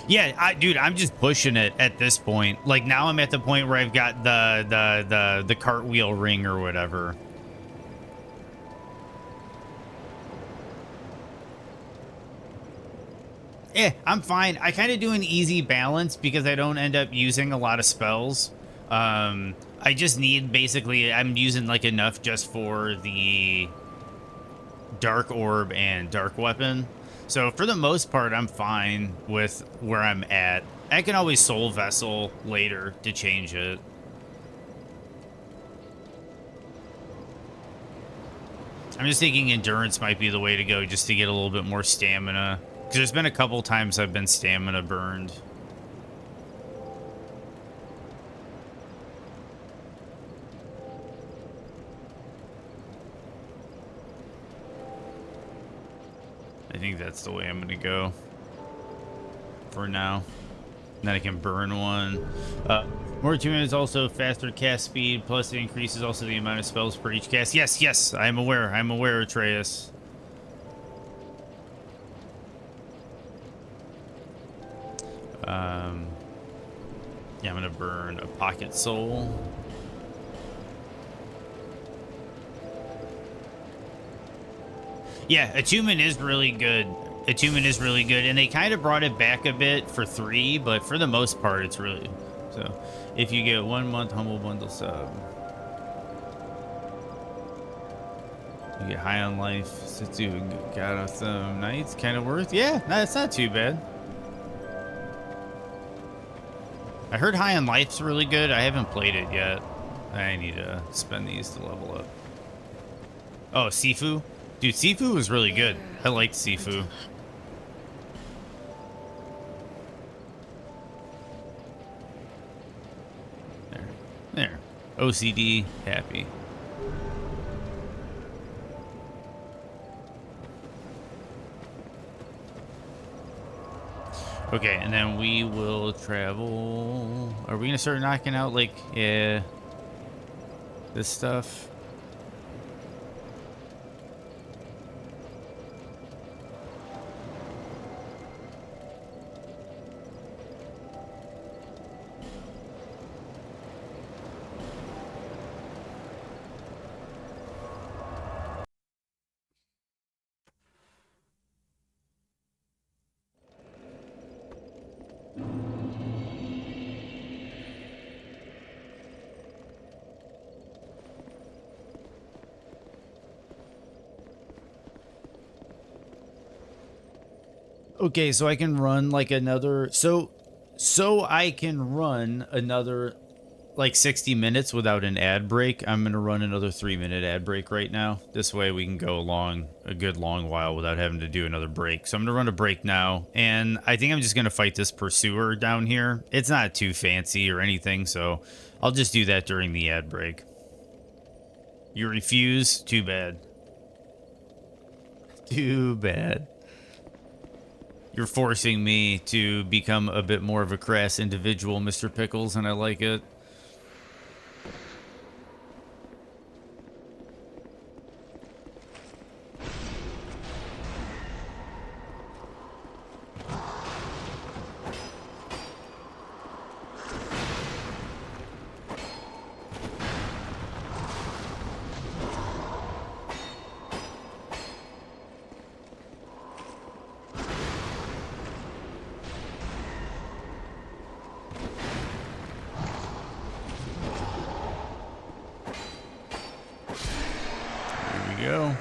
Yeah, dude, I'm just pushing it at this point. Like now I'm at the point where I've got the cartwheel ring or whatever. Yeah, I'm fine. I kind of do an easy balance because I don't end up using a lot of spells. I just need basically, I'm using like enough just for the dark orb and dark weapon. So for the most part, I'm fine with where I'm at. I can always soul vessel later to change it. I'm just thinking endurance might be the way to go just to get a little bit more stamina. Because there's been a couple times I've been stamina burned. I think that's the way I'm going to go for now. And then I can burn one. More attunement is also faster cast speed, plus it increases also the amount of spells per each cast. Yes, yes, I'm aware. I'm aware, Atreus. Yeah, I'm gonna burn a pocket soul. Yeah, attunement is really good. Attunement is really good, and they kind of brought it back a bit for 3, but for the most part, it's really so. If you get 1 month humble bundle sub, you get high on life. Sitsu got us some nights, kind of worth. Yeah, no, it's not too bad. I heard high on life's really good. I haven't played it yet. I need to spend these to level up. Oh, Sifu? Dude, Sifu was really good. I liked Sifu. There. There. OCD, happy. Okay, and then we will travel. Are we gonna start knocking out, like, yeah, this stuff? Okay, so I can run like another so I can run another like 60 minutes without an ad break. I'm going to run another 3-minute ad break right now. This way we can go along a good long while without having to do another break. So I'm going to run a break now, and I think I'm just going to fight this pursuer down here. It's not too fancy or anything, so I'll just do that during the ad break. You refuse? Too bad. Too bad. You're forcing me to become a bit more of a crass individual, Mr. Pickles, and I like it. Go.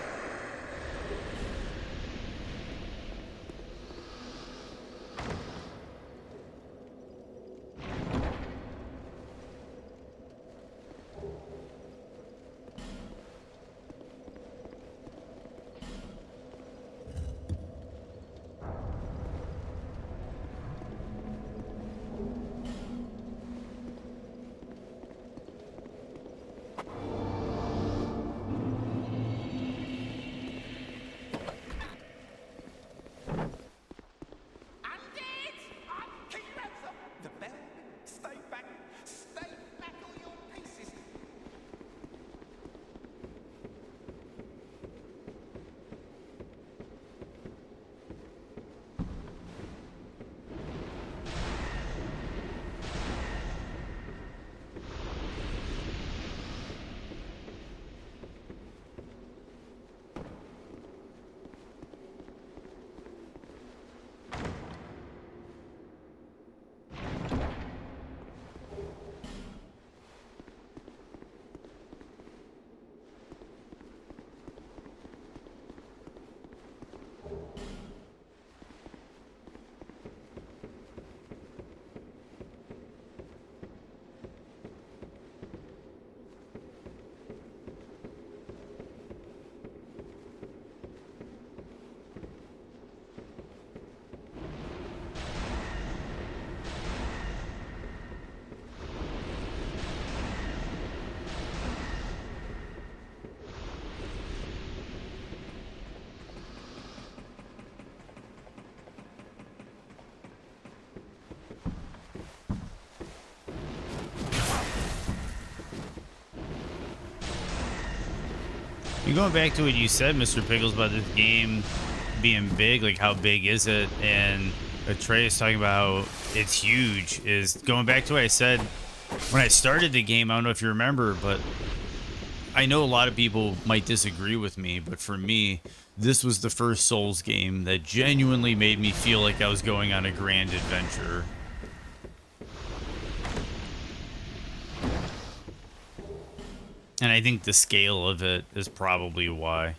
And going back to what you said, Mr. Pickles, about this game being big, like how big is it? And Atreus talking about how it's huge, is going back to what I said when I started the game. I don't know if you remember, but I know a lot of people might disagree with me, but for me, this was the first Souls game that genuinely made me feel like I was going on a grand adventure. And I think the scale of it is probably why.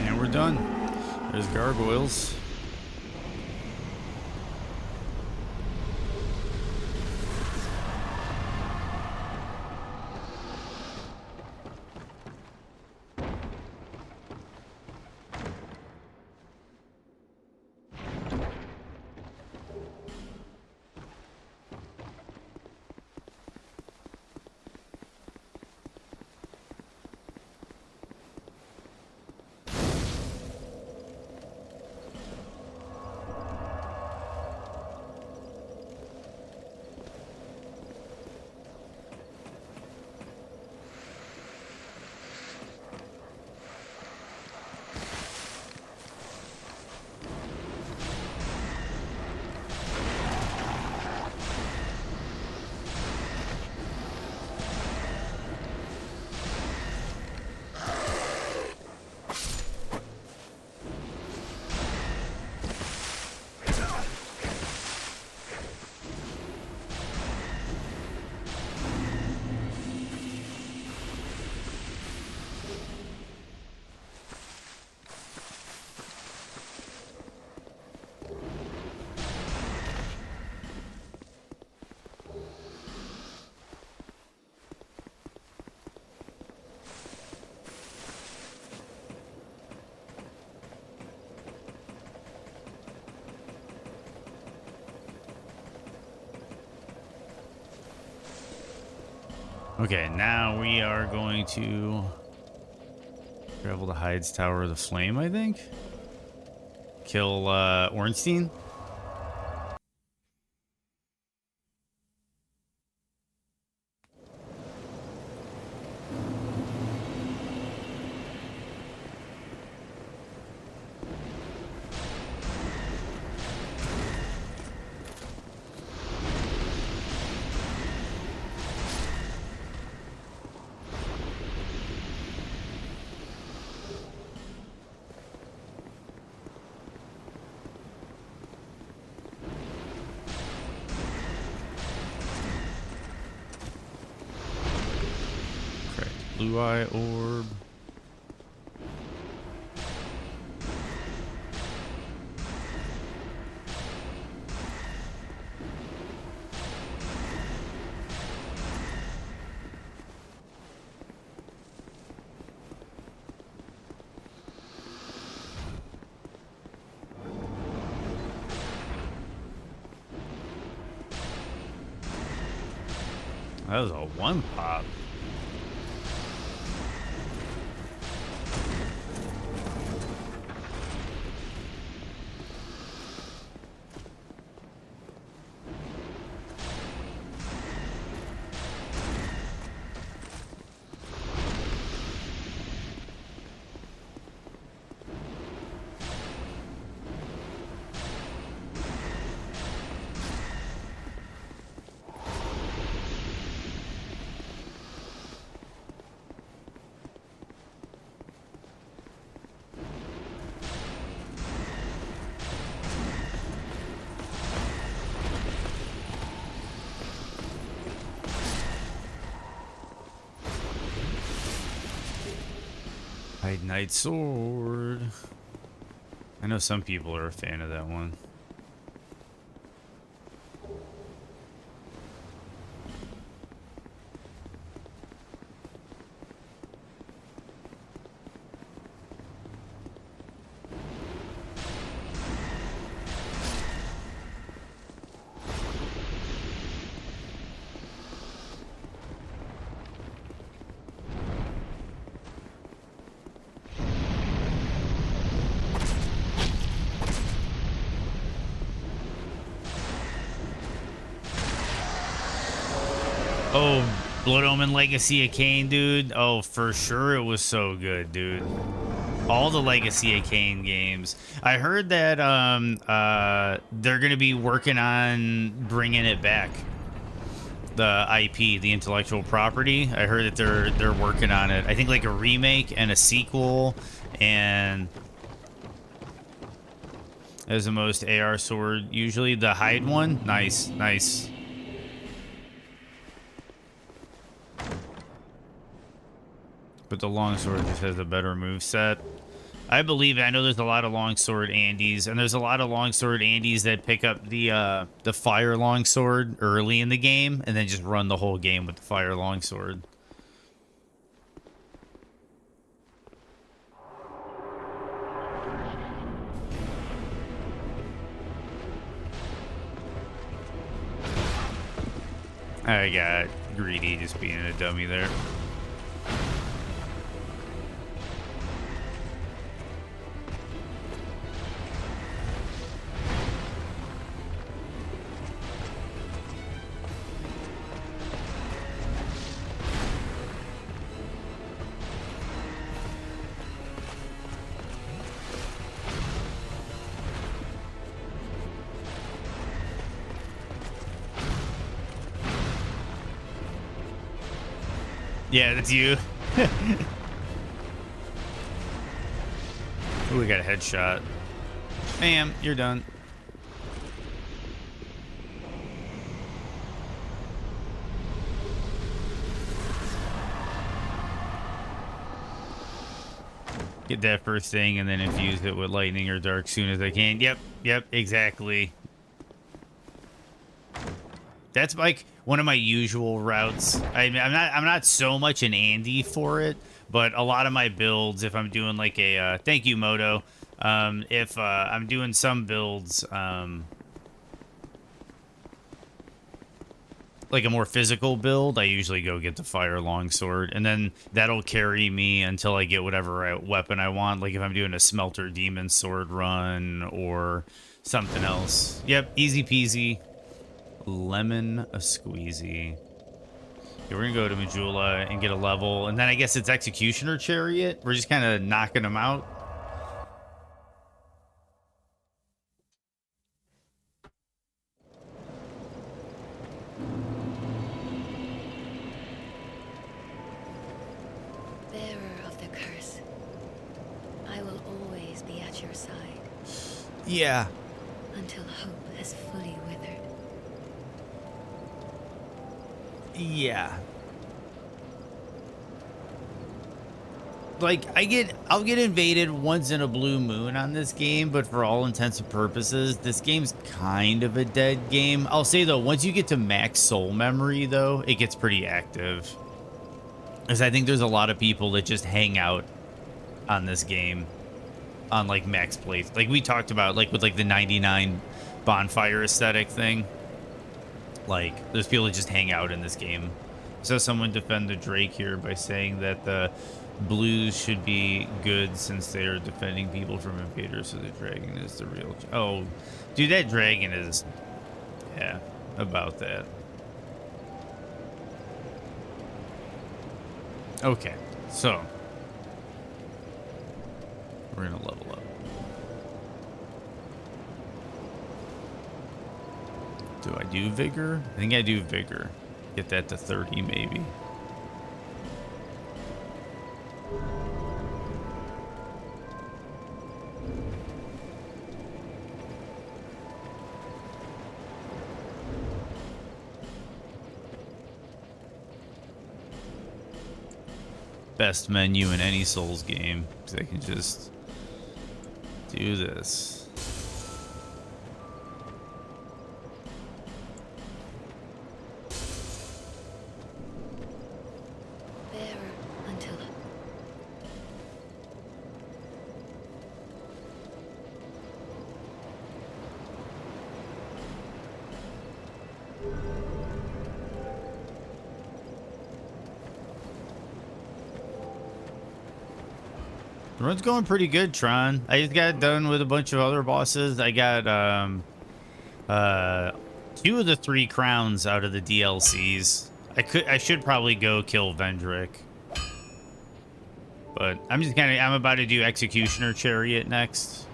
And we're done. There's gargoyles. Okay, now we are going to travel to Hyde's Tower of the Flame, I think. Kill Ornstein. Blue Eye Orb. That was a one pop. Hide Knight Sword. I know some people are a fan of that one. Oh, Blood Omen Legacy of Kain, dude. Oh, for sure it was so good, dude. All the Legacy of Kain games. I heard that they're going to be working on bringing it back. The IP, the intellectual property. I heard that they're working on it. I think like a remake and a sequel, and as the most AR sword usually the hide one. Nice, nice. But the longsword just has a better move set. I believe I know there's a lot of longsword Andes, and there's a lot of longsword Andes that pick up the fire longsword early in the game, and then just run the whole game with the fire longsword. I got greedy just being a dummy there. Yeah, that's you. Ooh, we got a headshot. Bam, you're done. Get that first thing and then infuse it with lightning or dark soon as I can. Yep, exactly. That's like one of my usual routes. I'm not so much an Andy for it, but a lot of my builds, if I'm doing like a thank you Moto, if I'm doing some builds like a more physical build, I usually go get the fire longsword, and then that'll carry me until I get whatever weapon I want. Like if I'm doing a smelter demon sword run or something else. Yep, easy peasy. Lemon a squeezy. Okay, we're gonna go to Majula and get a level, and then I guess it's Executioner Chariot. We're just kind of knocking them out. Bearer of the curse, I will always be at your side Yeah. until hope has fully withered. Yeah. Like I'll get invaded once in a blue moon on this game, but for all intents and purposes, this game's kind of a dead game. I'll say though, once you get to max soul memory though, it gets pretty active. Because I think there's a lot of people that just hang out on this game on like max plays. Like we talked about, like with like the 99 bonfire aesthetic thing. Like there's people that just hang out in this game So someone defend the Drake here by saying that the blues should be good since they are defending people from invaders, so the dragon is the real... Oh, dude, that dragon is... Yeah, about that. Okay, so... We're gonna level up. Do I do vigor? I think I do vigor. Get that to 30 maybe. Best menu in any Souls game. So they can just do this. There until The run's going pretty good, Tron. I just got done with a bunch of other bosses. I got 2 of the 3 crowns out of the DLCs. I should probably go kill Vendrick. But I'm about to do Executioner Chariot next.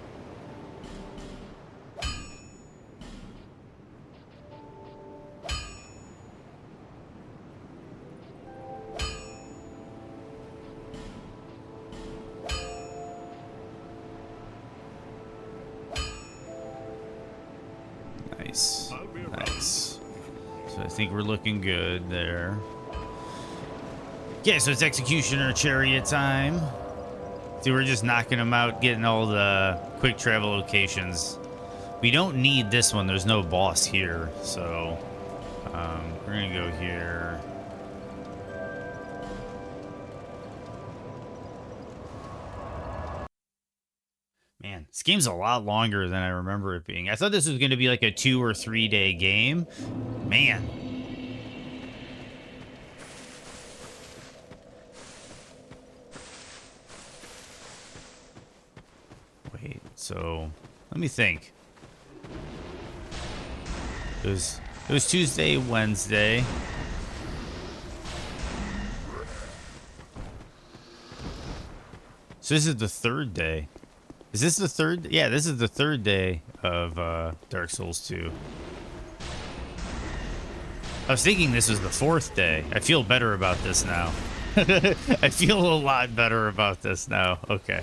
Nice. Nice. So I think we're looking good there. Yeah, so it's Executioner Chariot time. See, we're just knocking them out, getting all the quick travel locations. We don't need this one. There's no boss here. So we're going to go here. Man, this game's a lot longer than I remember it being. I thought this was going to be like a 2 or 3 day game. Man. Wait, so let me think. It was Tuesday, Wednesday. So this is the 3rd day. Is this the 3rd? Yeah, this is the 3rd day of Dark Souls 2. I was thinking this was the 4th day. I feel better about this now. I feel a lot better about this now. Okay.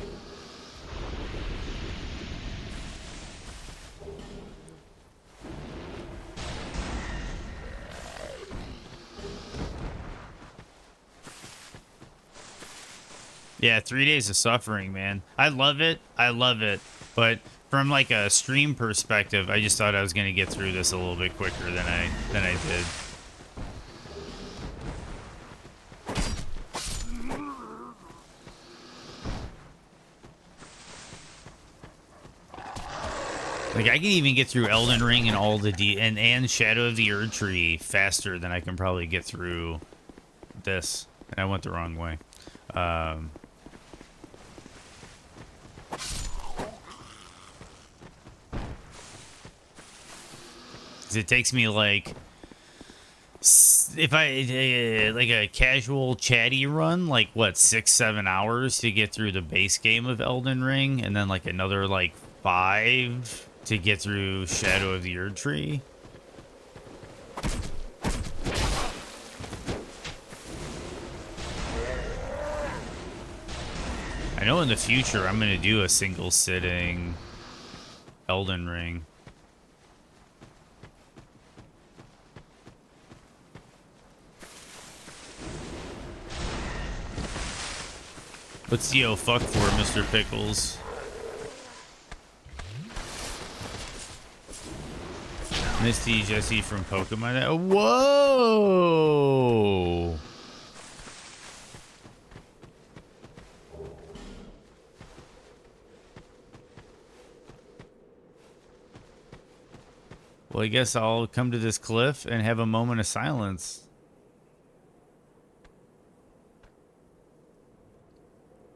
Yeah, 3 days of suffering, man. I love it. I love it. But from like a stream perspective, I just thought I was going to get through this a little bit quicker than I did. Like I can even get through Elden Ring and all the and Shadow of the Erdtree faster than I can probably get through this. And I went the wrong way. It takes me like, if I like a casual chatty run, like what, 6-7 hours to get through the base game of Elden Ring, and then like another like 5 to get through Shadow of the Erdtree. I know in the future I'm gonna do a single sitting Elden Ring. What's the oh fuck for, Mr. Pickles? Misty Jesse from Pokemon. Whoa! Well, I guess I'll come to this cliff and have a moment of silence.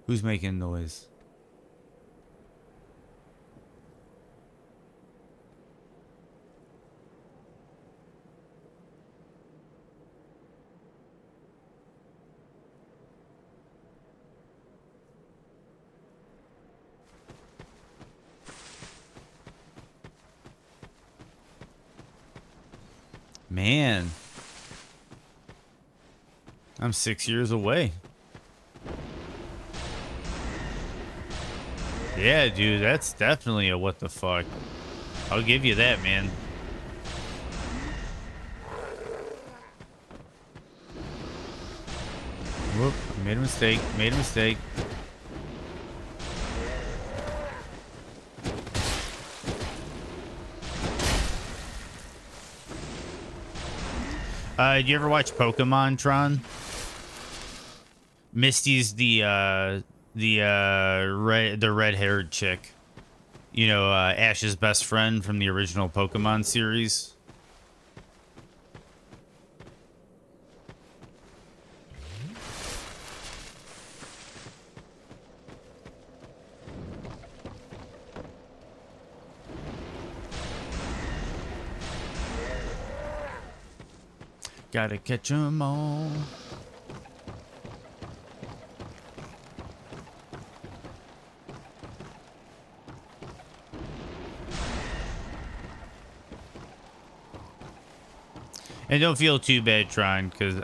Who's making noise? Man. I'm 6 years away. Yeah, dude, that's definitely a what the fuck. I'll give you that, man. Whoop, made a mistake, made a mistake. Do you ever watch Pokemon, Tron? Misty's the red-haired chick. You know, Ash's best friend from the original Pokemon series. Gotta catch 'em all. And don't feel too bad, Tron, because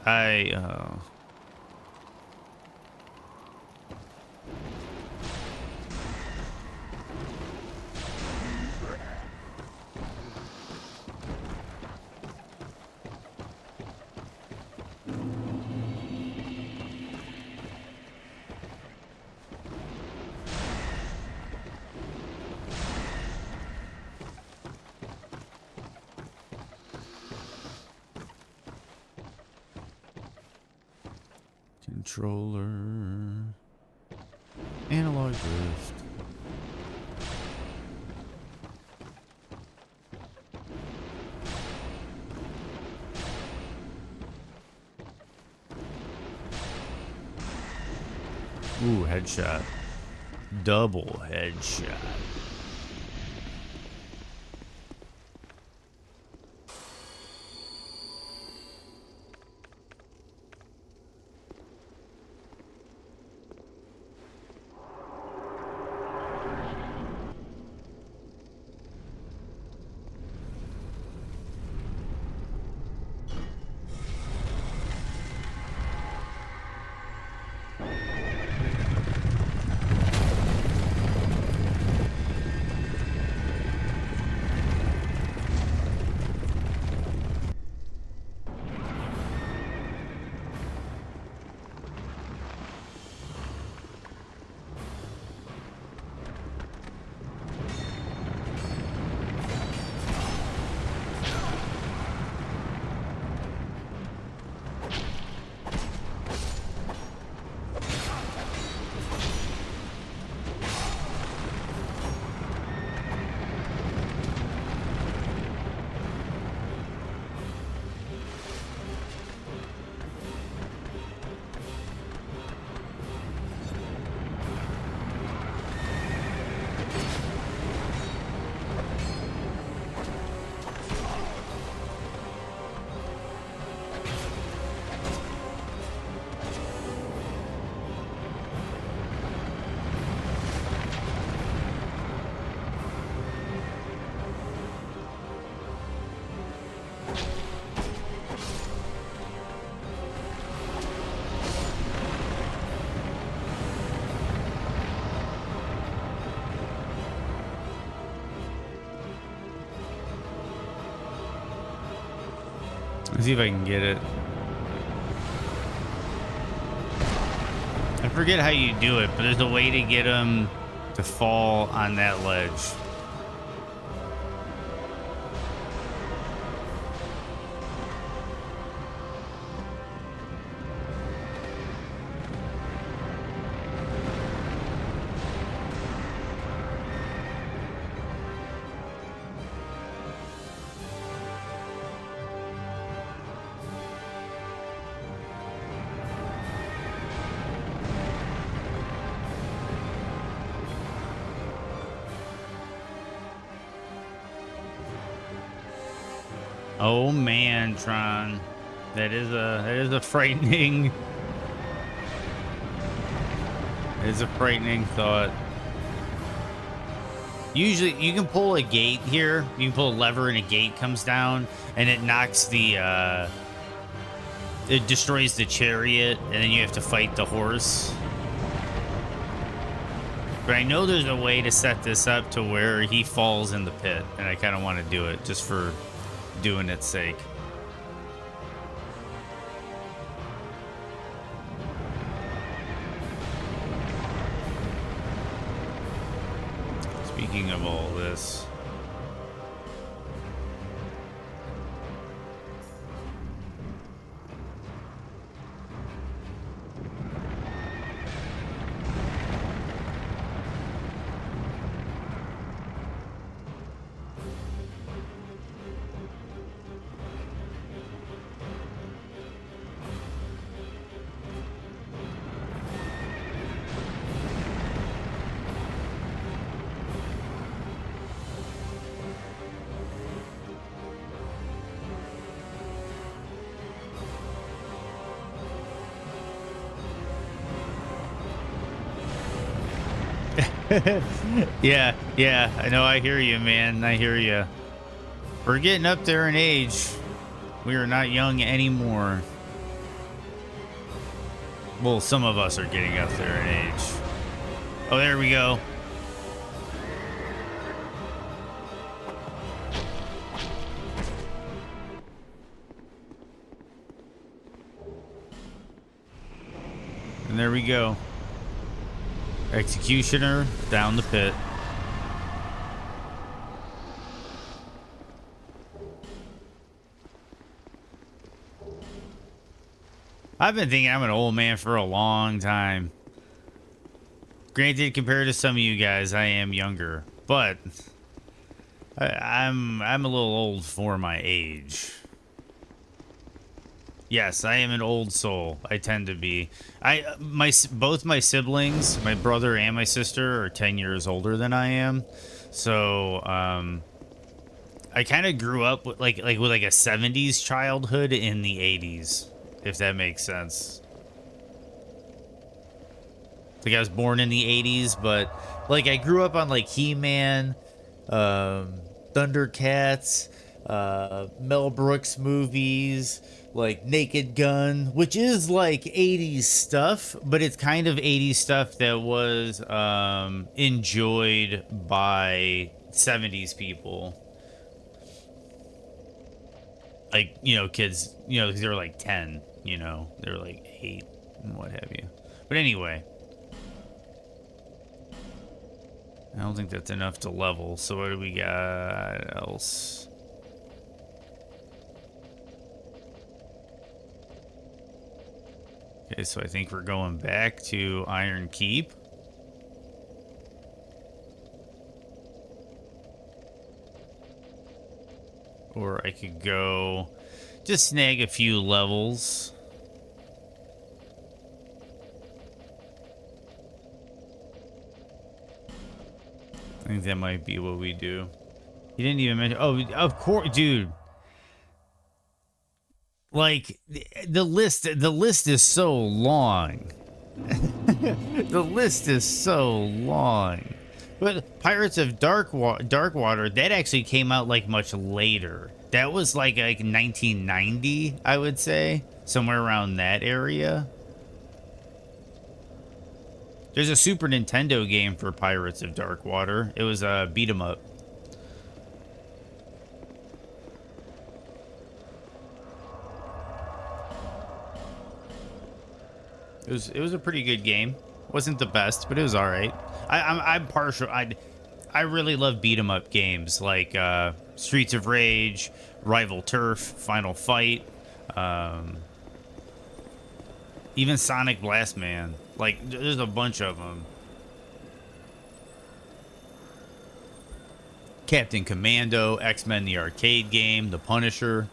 controller, analog drift. Ooh, headshot. Double headshot. Let's see if I can get it. I forget how you do it, but there's a way to get him to fall on that ledge. Oh man, Tron. That is a frightening it is a frightening thought. Usually you can pull a gate here. You can pull a lever and a gate comes down and it knocks the it destroys the chariot and then you have to fight the horse. But I know there's a way to set this up to where he falls in the pit, and I kind of want to do it just for doing its sake. Speaking of all this, yeah, I know. I hear you, man. I hear you. We're getting up there in age. We are not young anymore. Well, some of us are getting up there in age. Oh, there we go. And there we go. Executioner down the pit. I've been thinking I'm an old man for a long time. Granted, compared to some of you guys, I am younger, but I'm a little old for my age. Yes, I am an old soul. I tend to be. Both my siblings, my brother and my sister, are 10 years older than I am. So, I kind of grew up with like with a 70s childhood in the 80s, if that makes sense. Like I was born in the 80s, but like I grew up on like He-Man, Thundercats, Mel Brooks movies, like Naked Gun, which is like 80s stuff, but it's kind of 80s stuff that was enjoyed by 70s people. Like, you know, kids, you know, they were like 10, you know, they were like 8 and what have you. But anyway, I don't think that's enough to level. So what do we got else? Okay, so I think we're going back to Iron Keep. Or I could go just snag a few levels. I think that might be what we do. You didn't even mention. Oh, of course, dude. Like the list is so long. The list is so long. But Pirates of Darkwater, that actually came out like much later. That was like 1990, I would say, somewhere around that area. There's a Super Nintendo game for Pirates of Darkwater. It was a beat 'em up. It was a pretty good game. Wasn't the best, but it was all right. I'm partial. I really love beat 'em up games like Streets of Rage, Rival Turf, Final Fight, even Sonic Blast Man. Like there's a bunch of them. Captain Commando, X-Men the arcade game, The Punisher.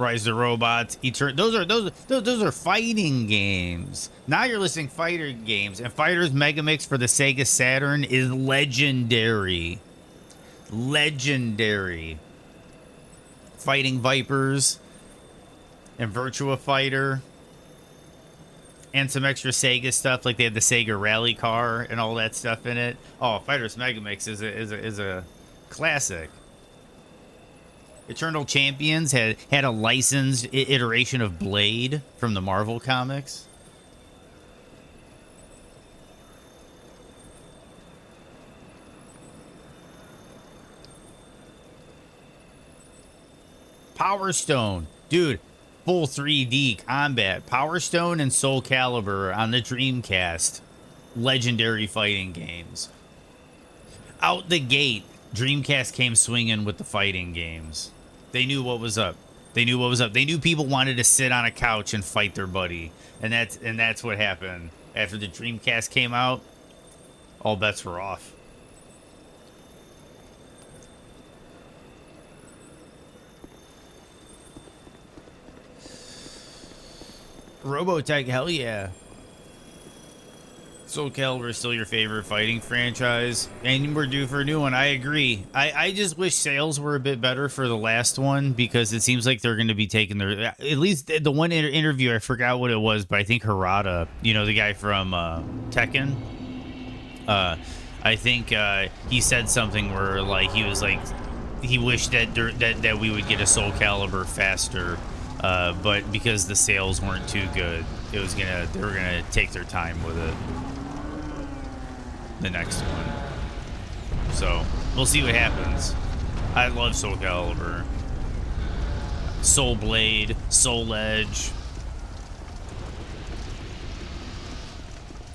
Rise of the Robots, those are fighting games. Now you're listing fighter games, and Fighters Megamix for the Sega Saturn is legendary. Legendary. Fighting Vipers and Virtua Fighter. And some extra Sega stuff, like they had the Sega Rally Car and all that stuff in it. Oh, Fighters Megamix is a classic. Eternal Champions had a licensed iteration of Blade from the Marvel comics. Power Stone, dude. Full 3D combat. Power Stone and Soul Calibur on the Dreamcast. Legendary fighting games. Out the gate, Dreamcast came swinging with the fighting games. They knew what was up. They knew what was up. They knew people wanted to sit on a couch and fight their buddy. And that's what happened. After the Dreamcast came out, all bets were off. Robotech, hell yeah. Soul Calibur is still your favorite fighting franchise, and we're due for a new one. I agree. I just wish sales were a bit better for the last one, because it seems like they're going to be taking their, at least the one interview, I forgot what it was, but I think Harada, you know, the guy from Tekken, I think he said something where like he was like he wished that we would get a Soul Calibur faster. But because the sales weren't too good, they were gonna take their time with it. The next one. So we'll see what happens. I love Soul Calibur, Soul Blade, Soul Edge.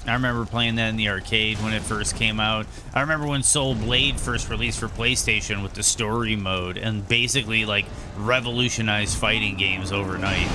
I remember playing that in the arcade when it first came out. I remember when Soul Blade first released for PlayStation with the story mode, and basically like revolutionized fighting games overnight.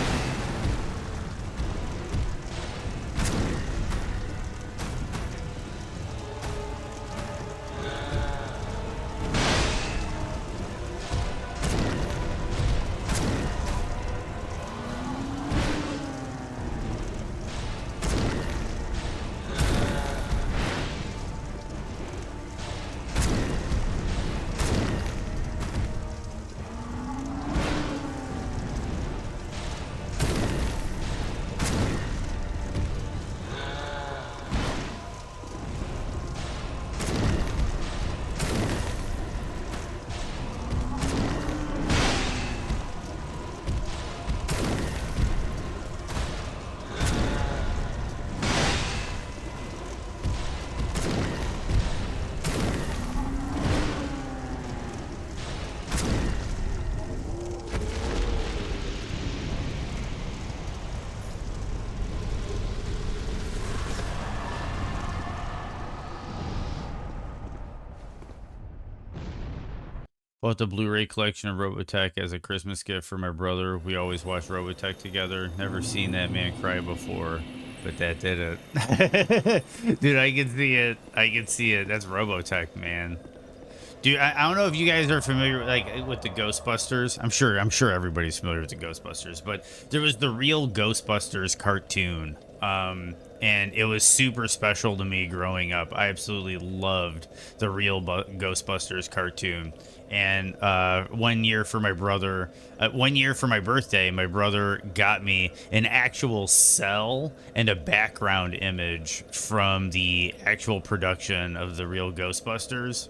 Bought the Blu-ray collection of Robotech as a Christmas gift for my brother. We always watch Robotech together. Never seen that man cry before, but that did it. Dude, I can see it. I can see it. That's Robotech, man. Dude, I don't know if you guys are familiar with the Ghostbusters. I'm sure everybody's familiar with the Ghostbusters, but there was the real Ghostbusters cartoon. And it was super special to me growing up. I absolutely loved the real Ghostbusters cartoon. And 1 year for my brother, 1 year for my birthday, my brother got me an actual cell and a background image from the actual production of the real Ghostbusters.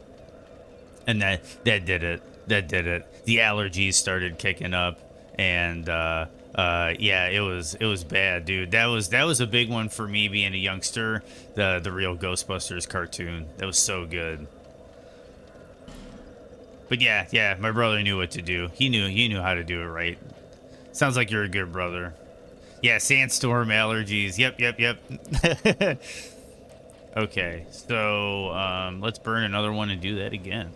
And that did it. That did it. The allergies started kicking up, and yeah, it was bad, dude. That was a big one for me being a youngster. The real Ghostbusters cartoon. That was so good. But yeah, my brother knew what to do. He knew how to do it right. Sounds like you're a good brother. Yeah, sandstorm allergies. Yep. Okay, so let's burn another one and do that again.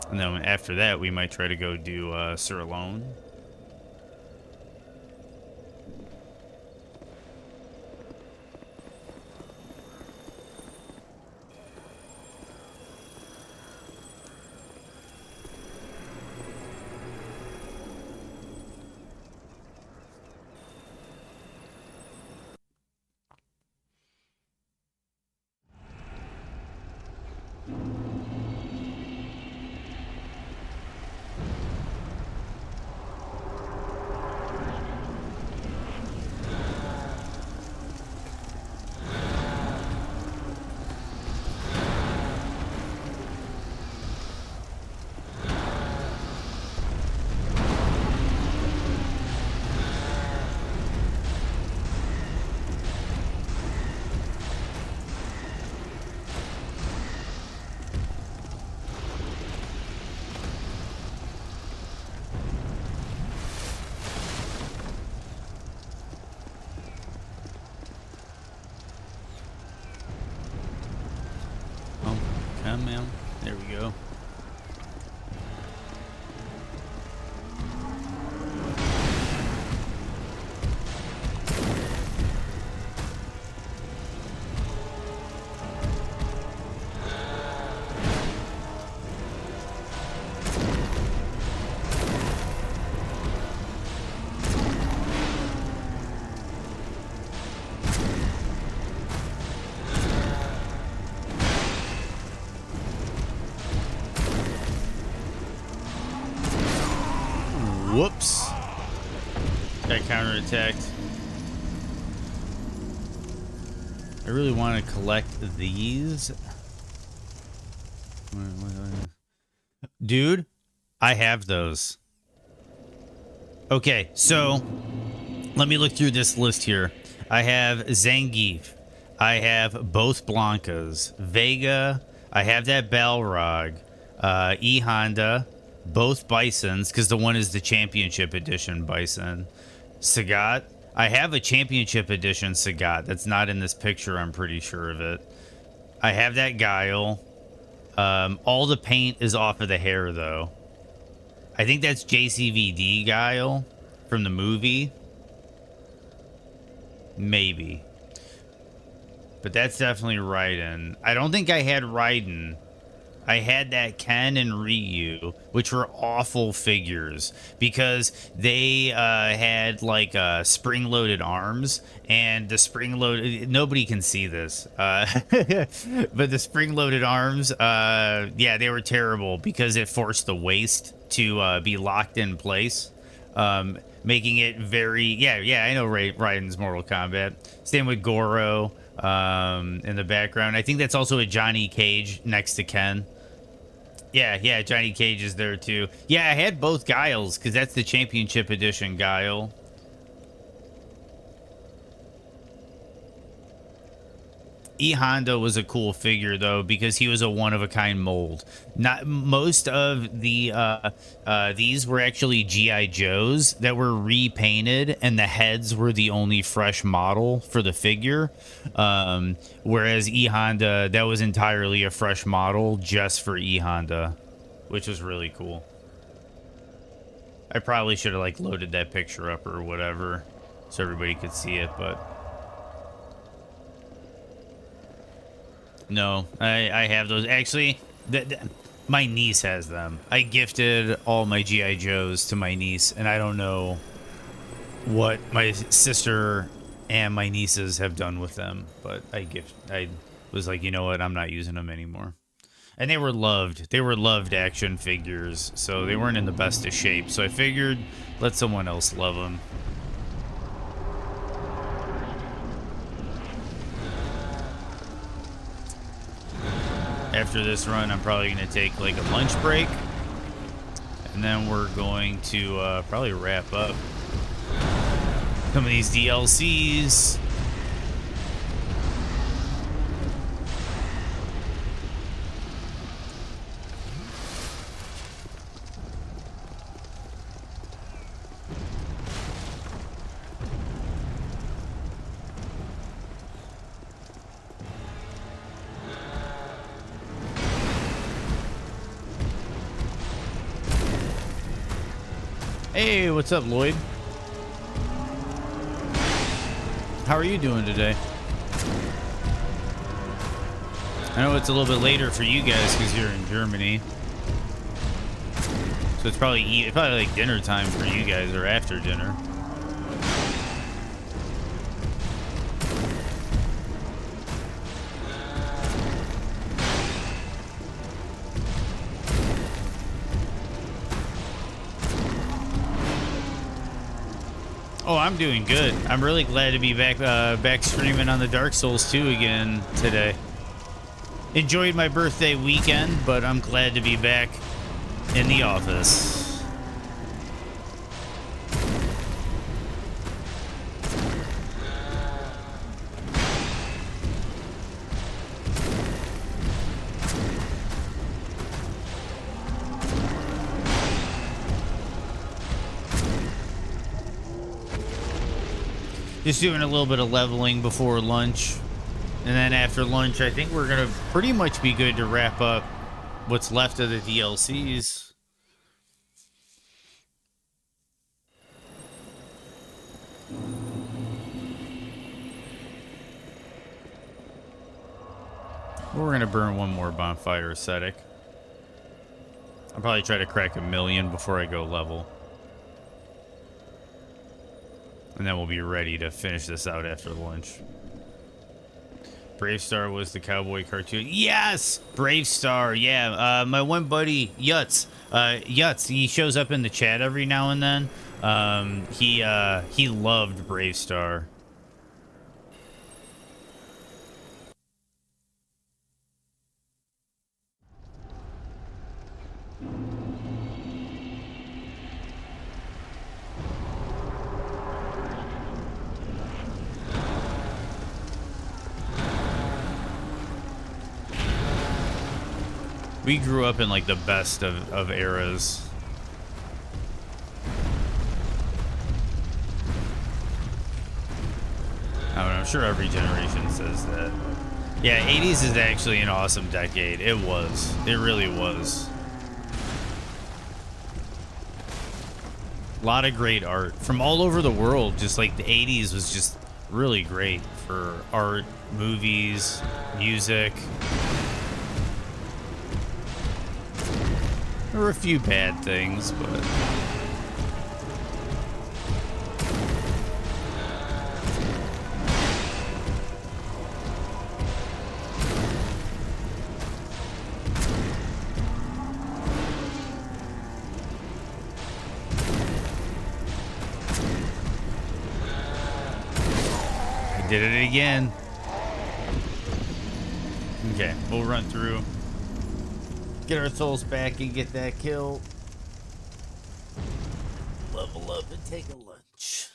And then after that, we might try to go do Sir Alone. Whoops. Got counterattacked. I really want to collect these. Dude, I have those. Okay, so let me look through this list here. I have Zangief. I have both Blancas. Vega. I have that Balrog. E Honda. Both Bisons, because the one is the Championship Edition Bison. Sagat. I have a Championship Edition Sagat. That's not in this picture, I'm pretty sure of it. I have that Guile. All the paint is off of the hair, though. I think that's JCVD Guile from the movie. Maybe. But that's definitely Raiden. I don't think I had Raiden. I had that Ken and Ryu, which were awful figures because they had like spring-loaded arms, and the spring-loaded, nobody can see this, but the spring-loaded arms, yeah, they were terrible because it forced the waist to be locked in place, making it very, yeah, I know Raiden's Mortal Kombat. Same with Goro in the background. I think that's also a Johnny Cage next to Ken. Yeah, Johnny Cage is there too. Yeah, I had both Guiles because that's the Championship Edition Guile. E Honda was a cool figure though because he was a one-of-a-kind mold. Not most of the these were actually GI Joes that were repainted, and the heads were the only fresh model for the figure. Whereas E Honda, that was entirely a fresh model just for E Honda, which was really cool. I probably should have like loaded that picture up or whatever so everybody could see it, but. No, I have those. Actually, my niece has them. I gifted all my G.I. Joes to my niece, and I don't know what my sister and my nieces have done with them, but I was like, you know what? I'm not using them anymore. And they were loved. They were loved action figures, so they weren't in the best of shape. So I figured let someone else love them. After this run, I'm probably going to take like a lunch break, and then we're going to probably wrap up some of these DLCs. Hey, what's up, Lloyd? How are you doing today? I know it's a little bit later for you guys because you're in Germany. So it's probably like dinner time for you guys, or after dinner. Oh, I'm doing good. I'm really glad to be back streaming on the Dark Souls 2 again today. Enjoyed my birthday weekend, but I'm glad to be back in the office. Just doing a little bit of leveling before lunch. And then after lunch, I think we're going to pretty much be good to wrap up what's left of the DLCs. We're going to burn one more bonfire ascetic. I'll probably try to crack 1,000,000 before I go level. And then we'll be ready to finish this out after lunch. Brave Star was the cowboy cartoon. Yes, Brave Star. Yeah, my one buddy Yutz. Yutz. He shows up in the chat every now and then. He loved Brave Star. We grew up in like the best of eras. I mean, I'm sure every generation says that. Yeah, 80s is actually an awesome decade. It was. It really was. A lot of great art from all over the world. Just like the 80s was just really great for art, movies, music. There were a few bad things, but I did it again. Okay, we'll run through. Get our souls back and get that kill. Level up and take a lunch.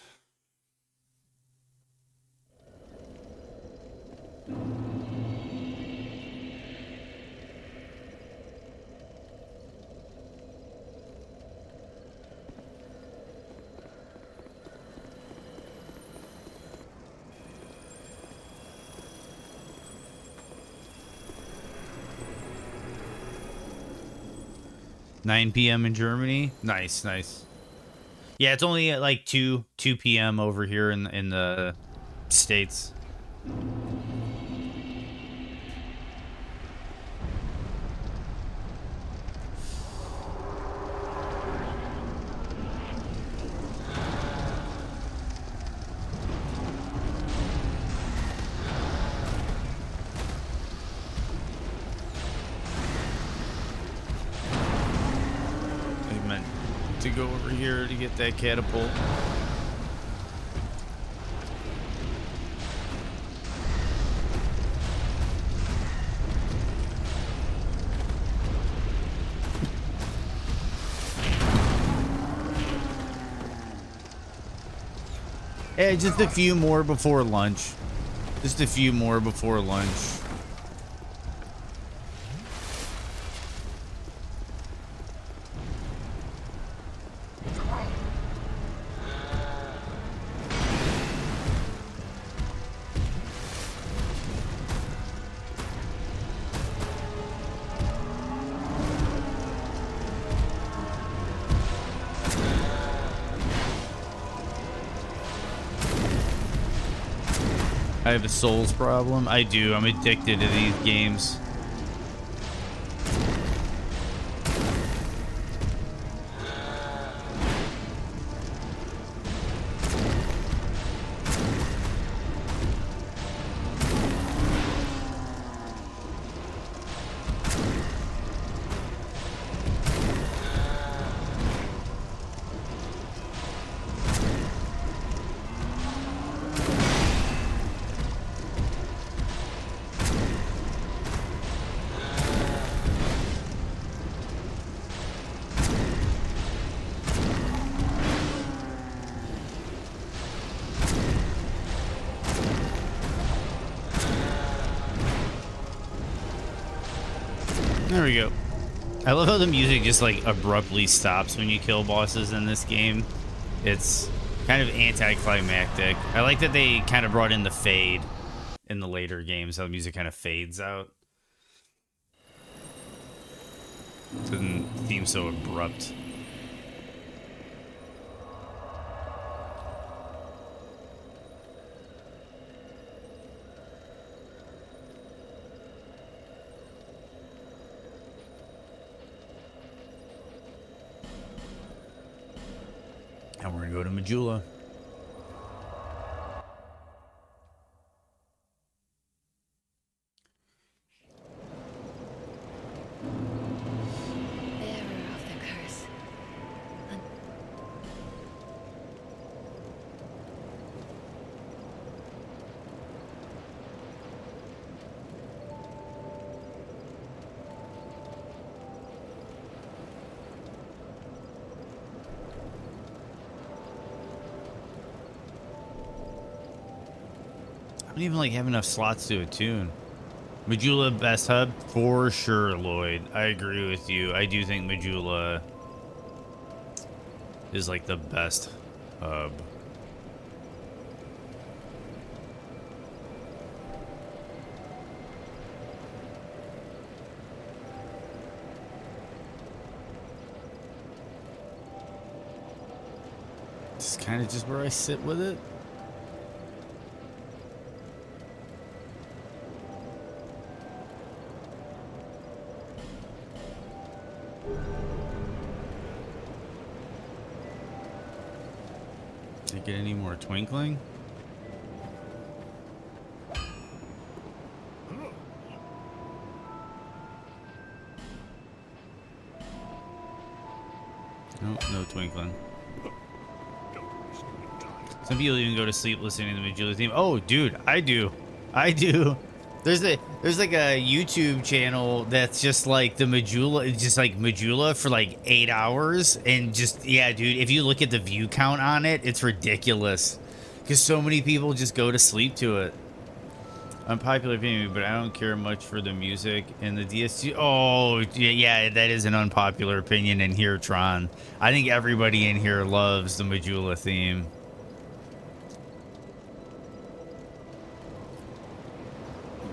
$9 p.m. in Germany. Nice, nice. Yeah, it's only at like 2 p.m. over here in the States. I meant to go over here to get that catapult. Yeah, just a few more before lunch. Just a few more before lunch. I have a souls problem. I do. I'm addicted to these games. There we go. I love how the music just like abruptly stops when you kill bosses in this game. It's kind of anticlimactic. I like that they kind of brought in the fade in the later games, how the music kind of fades out. Doesn't seem so abrupt. And we're gonna go to Majula. I don't even like have enough slots to attune. Majula best hub for sure, Lloyd. I agree with you. I do think Majula is like the best hub. It's kind of just where I sit with it. Did I get any more twinkling? Nope, no twinkling. Some people even go to sleep listening to the Majula theme. Oh, dude, I do. I do. There's like a YouTube channel that's just like the Majula, just like Majula for like 8 hours, and just yeah, dude. If you look at the view count on it, it's ridiculous because so many people just go to sleep to it. Unpopular opinion, but I don't care much for the music and the DSG. Oh, yeah, that is an unpopular opinion in here, Tron. I think everybody in here loves the Majula theme.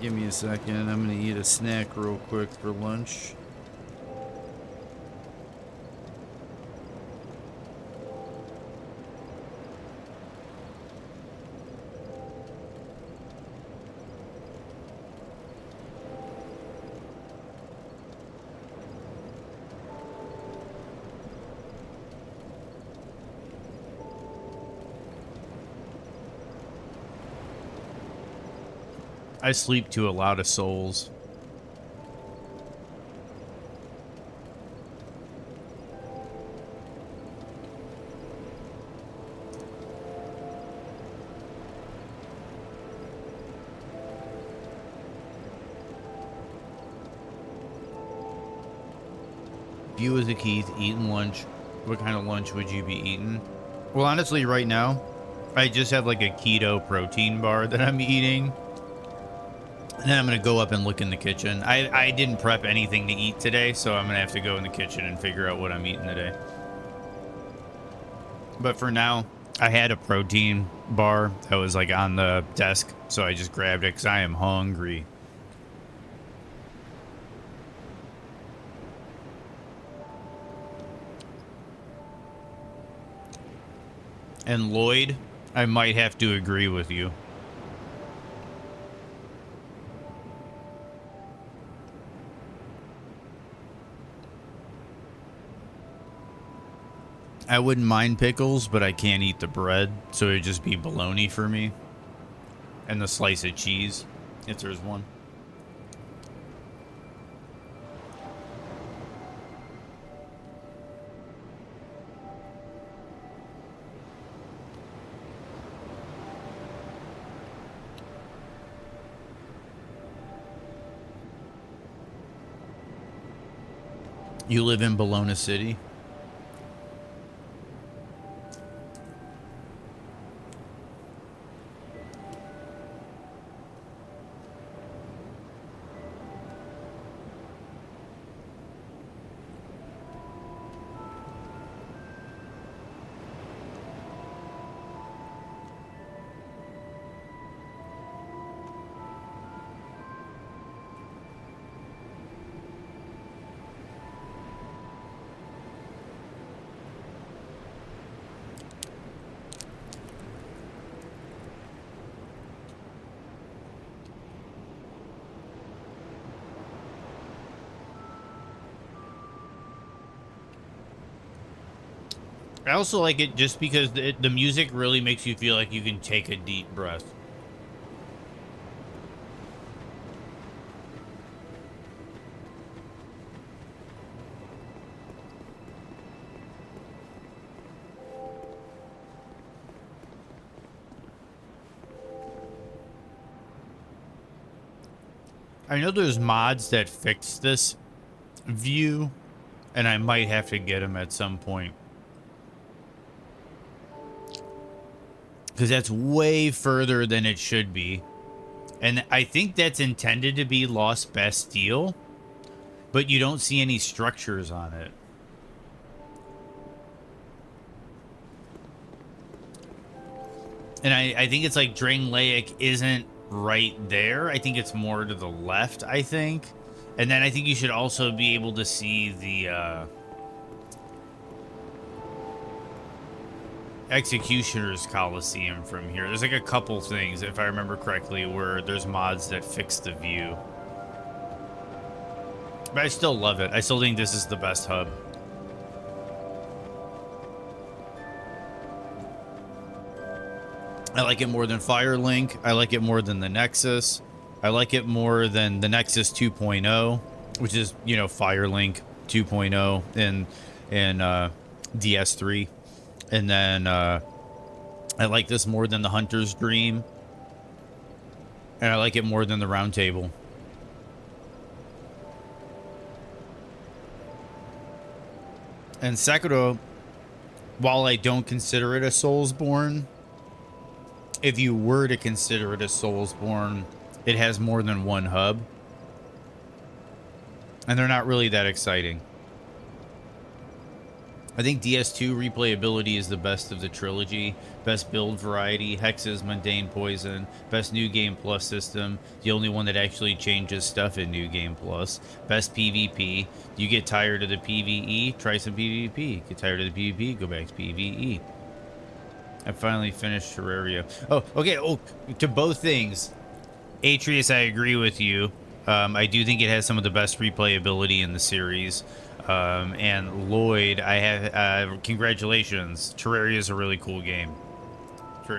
Give me a second. I'm gonna eat a snack real quick for lunch. I sleep to a lot of souls. If you as a Keith eating lunch, what kind of lunch would you be eating? Well, honestly, right now, I just have like a keto protein bar that I'm eating. And then I'm going to go up and look in the kitchen. I didn't prep anything to eat today, so I'm going to have to go in the kitchen and figure out what I'm eating today. But for now, I had a protein bar that was like on the desk, so I just grabbed it because I am hungry. And Lloyd, I might have to agree with you. I wouldn't mind pickles, but I can't eat the bread, so it'd just be bologna for me. And the slice of cheese, if there's one. You live in Bologna City? I also like it just because the music really makes you feel like you can take a deep breath. I know there's mods that fix this view, and I might have to get them at some point. Because that's way further than it should be. And I think that's intended to be Lost Bastille, but you don't see any structures on it. And I think it's like Drangleic isn't right there. I think it's more to the left, I think. And then I think you should also be able to see the Executioner's Coliseum from here. There's like a couple things, if I remember correctly, where there's mods that fix the view. But I still love it. I still think this is the best hub. I like it more than Firelink. I like it more than the Nexus. I like it more than the Nexus 2.0, which is, you know, Firelink 2.0 and DS3. And then I like this more than the Hunter's Dream. And I like it more than the Round Table. And Sekiro, while I don't consider it a Soulsborne, if you were to consider it a Soulsborne, it has more than one hub. And they're not really that exciting. I think DS2 replayability is the best of the trilogy. Best build variety, Hexes, Mundane Poison, best New Game Plus system, the only one that actually changes stuff in New Game Plus. Best PvP. You get tired of the PvE, try some PvP. Get tired of the PvP, go back to PvE. I finally finished Terraria. Oh, okay. Oh, to both things. Atreus, I agree with you. I do think it has some of the best replayability in the series. And Lloyd, I have congratulations. Terraria is a really cool game.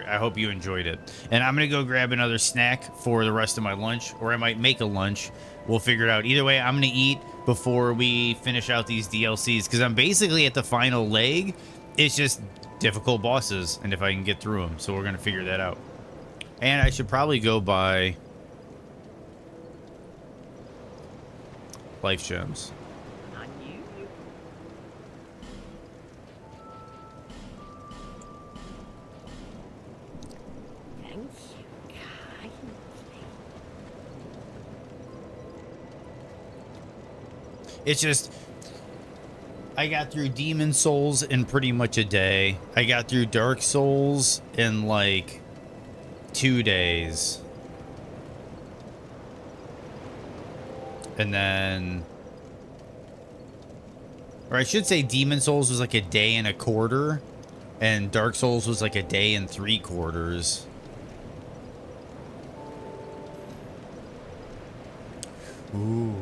I hope you enjoyed it. And I'm gonna go grab another snack for the rest of my lunch, or I might make a lunch. We'll figure it out. Either way, I'm gonna eat before we finish out these DLCs because I'm basically at the final leg. It's just difficult bosses, and if I can get through them, so we're gonna figure that out. And I should probably go buy life gems. It's just, I got through Demon Souls in pretty much a day. I got through Dark Souls in like 2 days. And then, or I should say Demon Souls was like a day and a quarter. And Dark Souls was like a day and 3/4. Ooh.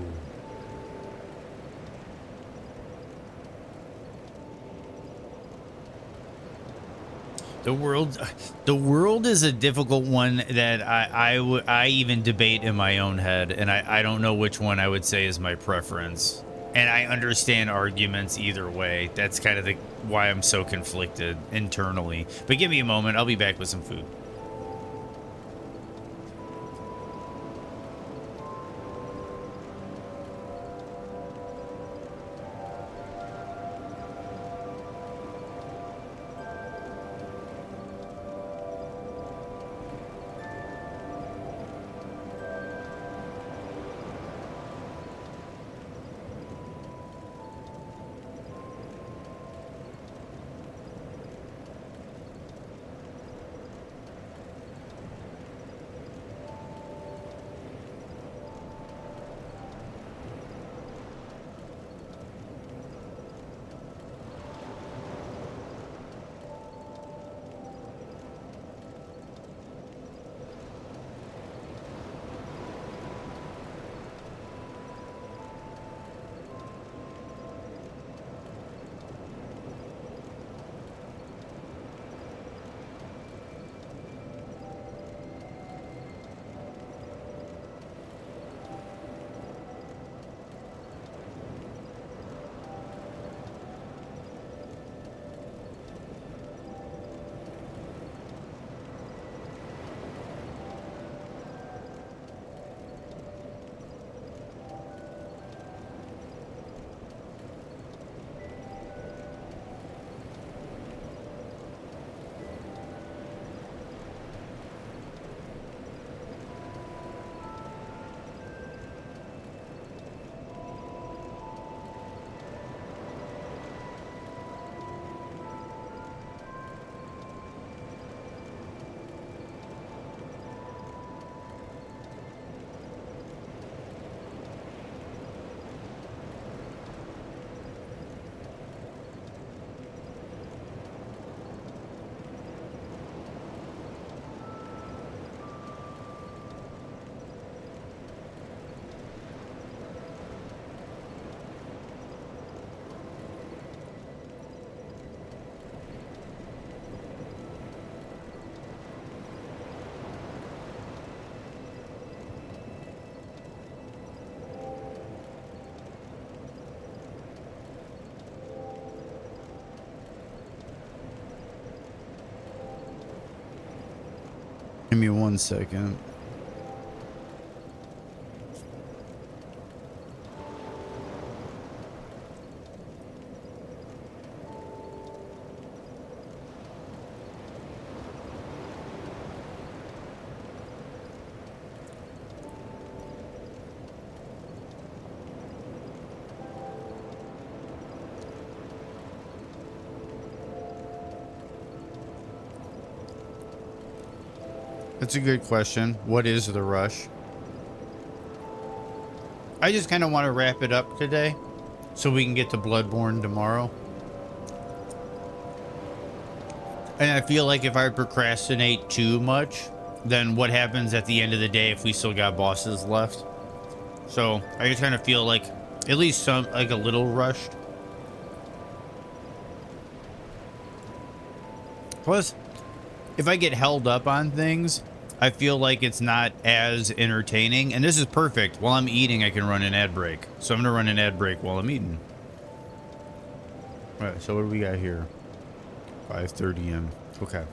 The world is a difficult one that I even debate in my own head, and I don't know which one I would say is my preference. And I understand arguments either way. That's kind of why I'm so conflicted internally. But give me a moment. I'll be back with some food. Give me 1 second. That's a good question. What is the rush? I just kind of want to wrap it up today so we can get to Bloodborne tomorrow. And I feel like if I procrastinate too much, then what happens at the end of the day if we still got bosses left? So I just kind of feel like at least like a little rushed. Plus, if I get held up on things, I feel like it's not as entertaining. And this is perfect. While I'm eating, I can run an ad break. So I'm going to run an ad break while I'm eating. All right, so what do we got here? 5:30 m. Okay.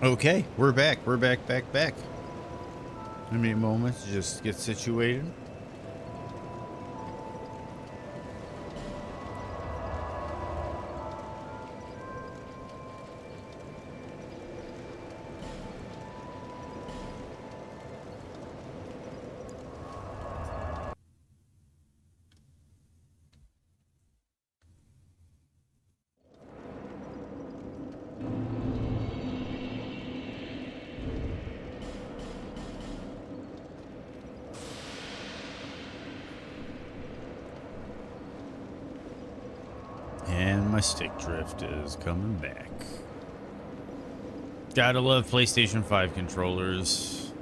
Okay, we're back. We're back. Give me a moment to just get situated. And my stick drift is coming back. Gotta love PlayStation 5 controllers.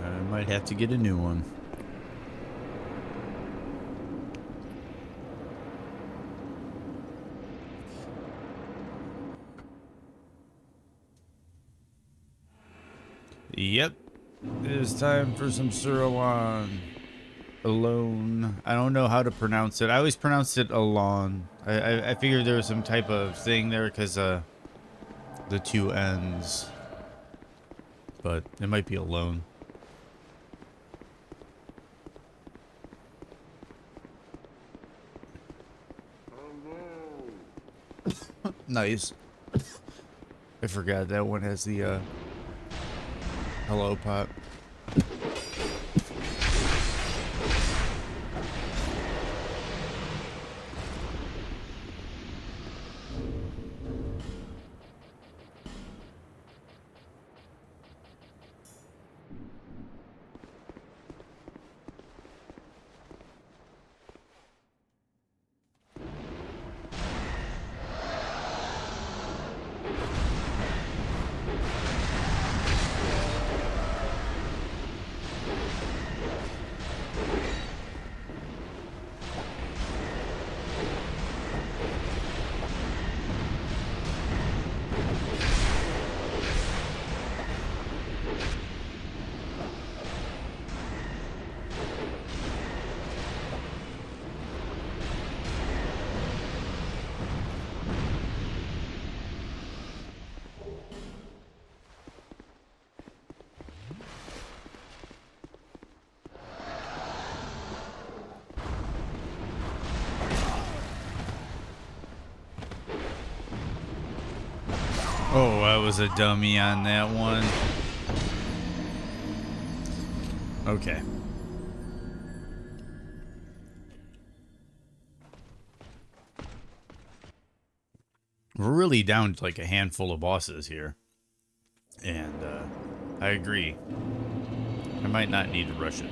I might have to get a new one. Yep. It is time for some Suralon. Alone. I don't know how to pronounce it. I always pronounced it Alon. I figured there was some type of thing there because the two N's. But it might be Alone. Nice. I forgot that one has the hello pop. Oh, I was a dummy on that one. Okay. We're really down to like a handful of bosses here. And I agree. I might not need to rush it.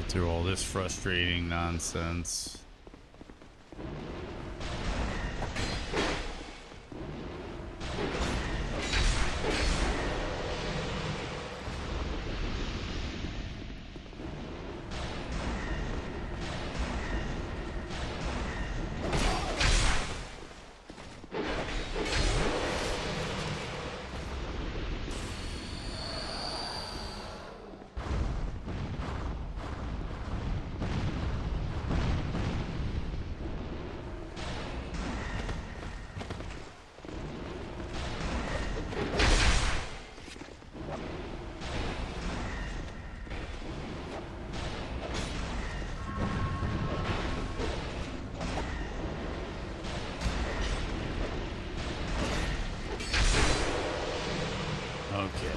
Through all this frustrating nonsense. Okay.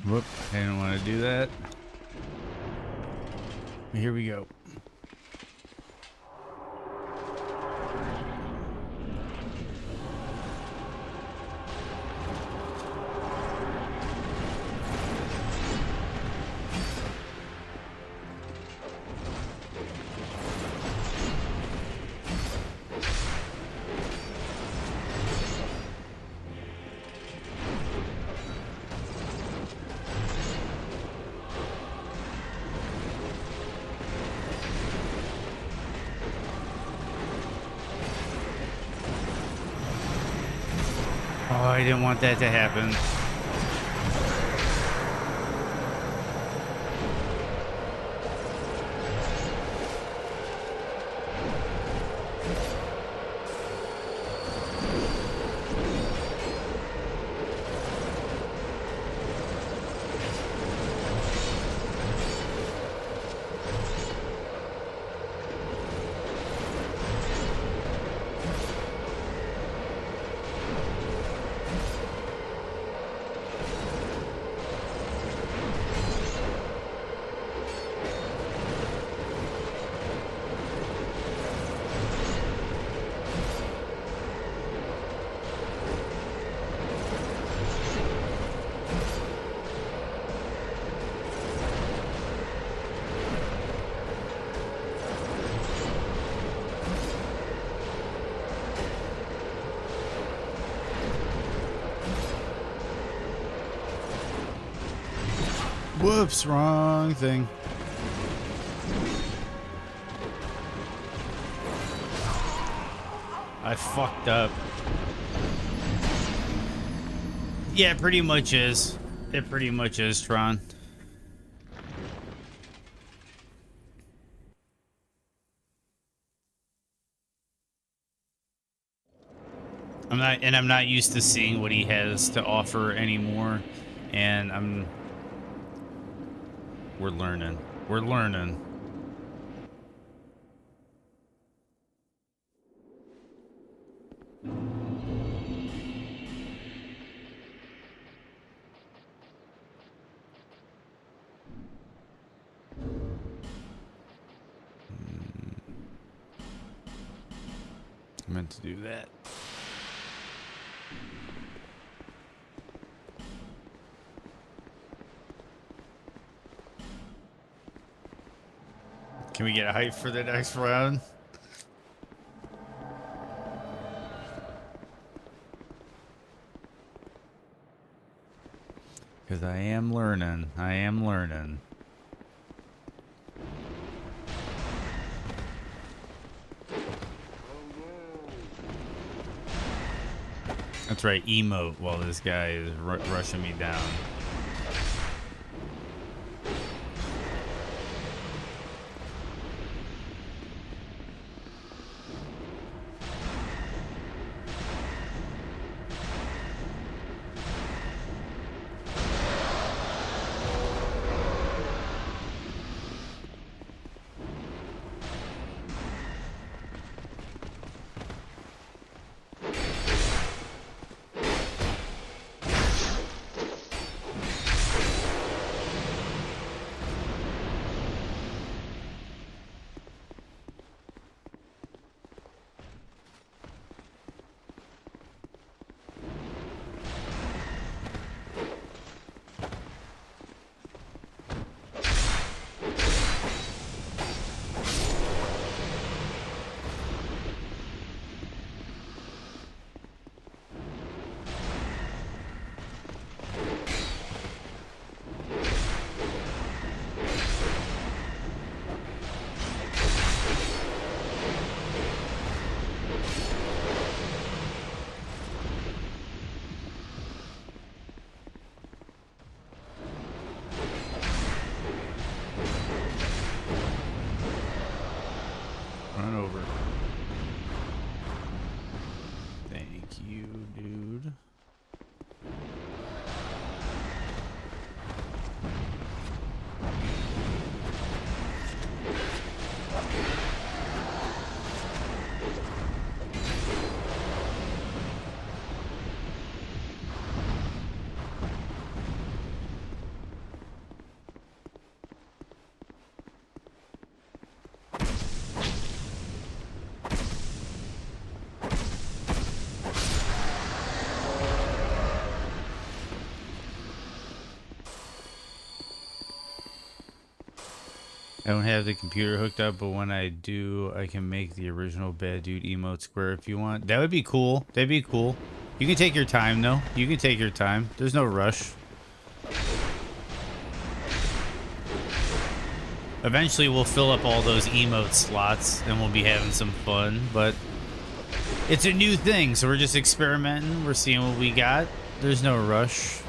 Whoop, I didn't want to do that. Here we go. Oh, I didn't want that to happen. Whoops, wrong thing. I fucked up. Yeah, it pretty much is. It pretty much is, Tron. I'm not used to seeing what he has to offer anymore, and we're learning. We're learning. I meant to do that. Can we get a hype for the next round? Because I am learning. I am learning. That's right, emote while this guy is rushing me down. you, dude. I don't have the computer hooked up, but when I do, I can make the original bad dude emote square if you want. That would be cool. That'd be cool. You can take your time, though. You can take your time. There's no rush. Eventually, we'll fill up all those emote slots, and we'll be having some fun, but it's a new thing, so we're just experimenting. We're seeing what we got. There's no rush.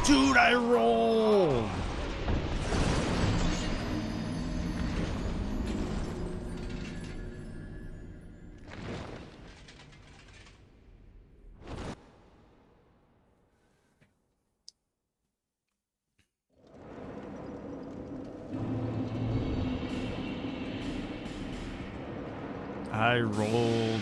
Dude, I rolled. I rolled.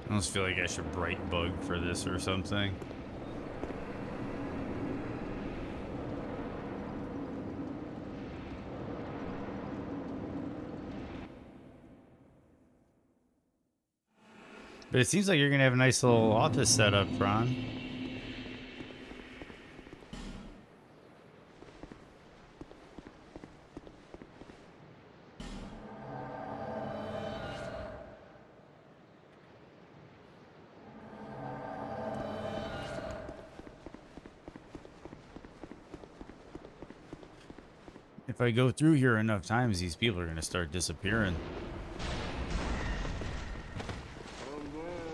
I almost feel like I should bright bug for this or something. But it seems like you're gonna have a nice little office setup, Ron. If I go through here enough times, these people are gonna start disappearing. I'm glad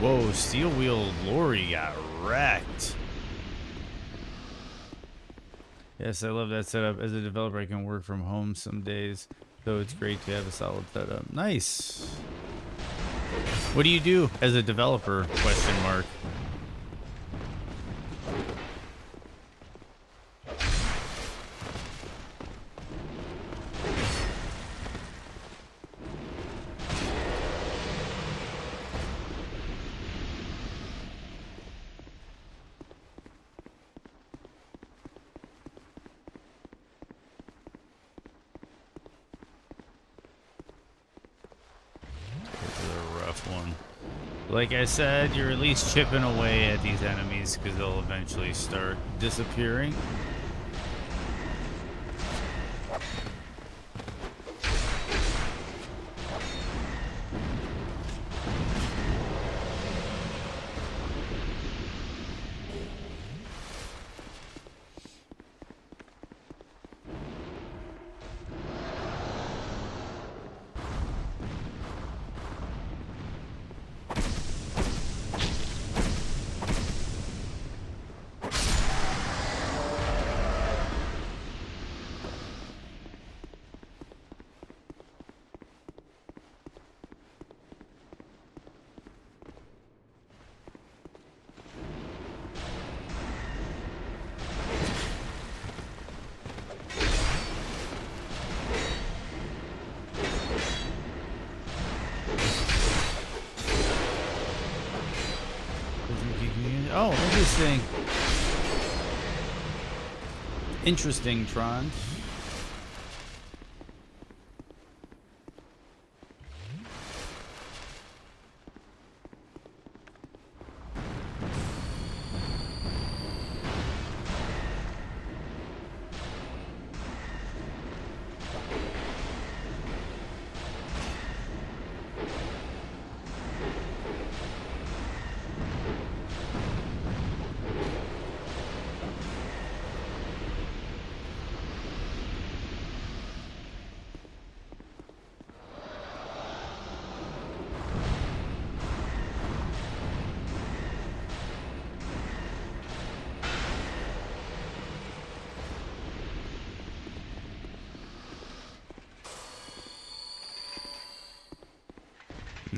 Whoa, steel wheel lorry got wrecked. Yes, I love that setup. As a developer, I can work from home some days, so it's great to have a solid setup. Nice. What do you do as a developer? Question mark. One. Like I said, you're at least chipping away at these enemies because they'll eventually start disappearing. Oh, interesting. Interesting, Tron.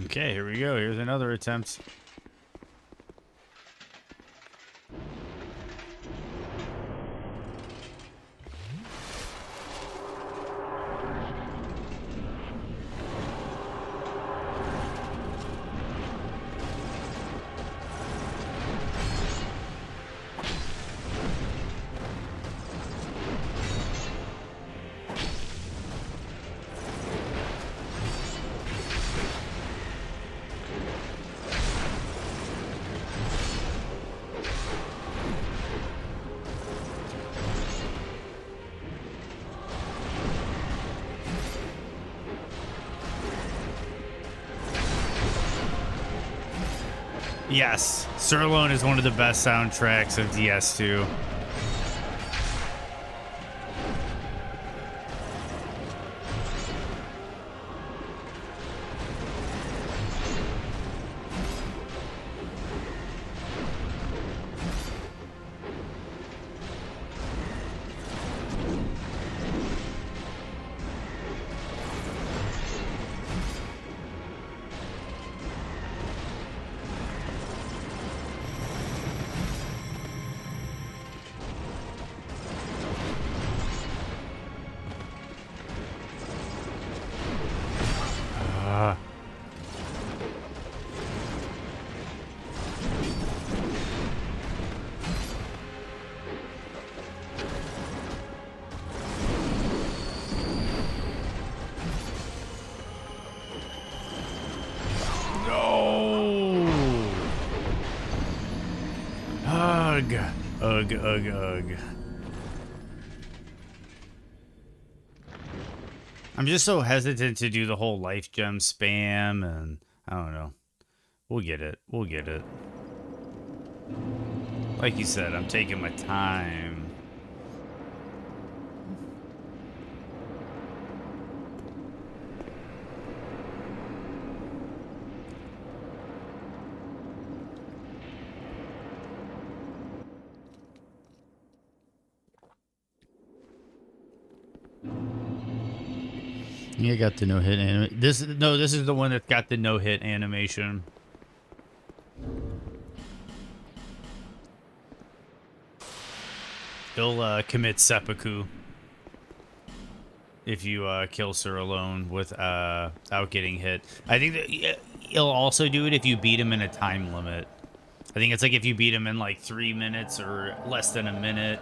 Okay, here we go. Here's another attempt. Yes, Sirloin is one of the best soundtracks of DS2. Ugh. Ugh, ugh, ugh. I'm just so hesitant to do the whole life gem spam, and I don't know. We'll get it. We'll get it. Like you said, I'm taking my time. think I got the no hit anim. This is the one that's got the no hit animation. He'll commit seppuku if you kill Sir alone without getting hit. I think that he'll also do it if you beat him in a time limit. I think it's like if you beat him in like 3 minutes or less than a minute.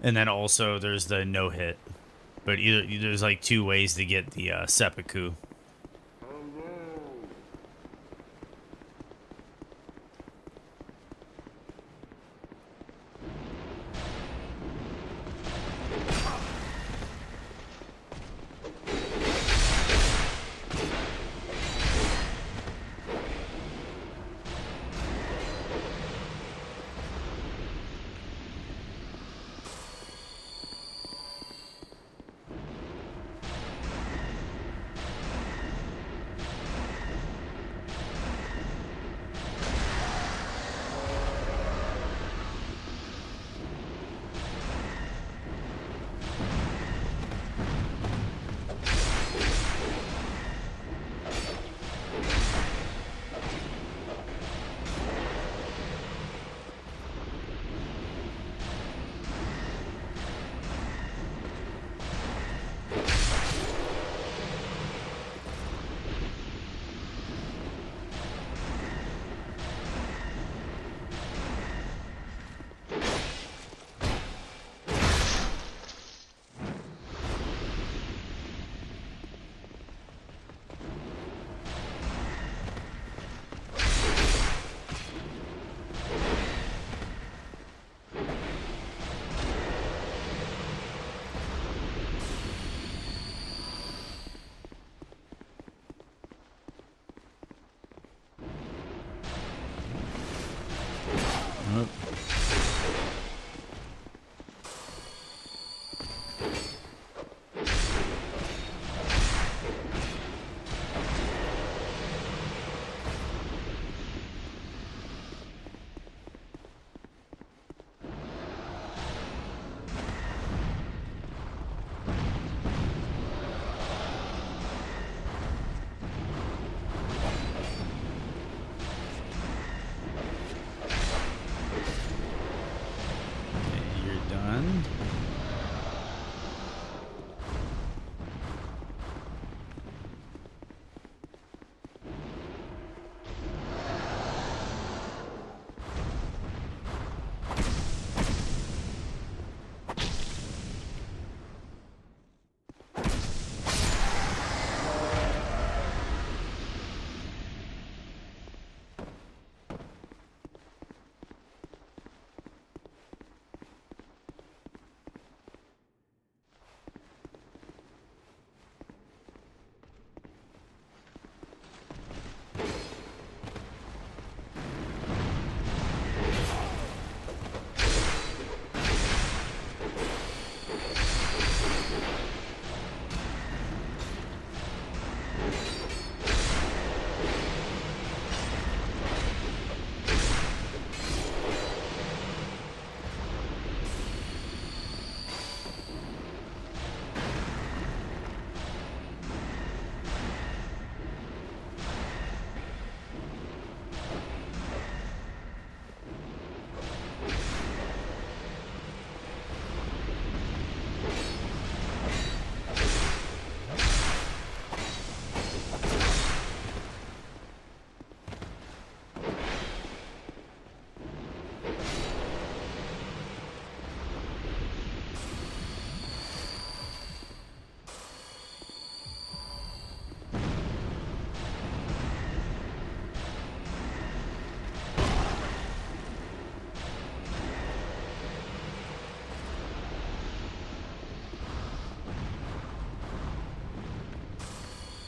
And then also there's the no hit. But there's like 2 ways to get the seppuku.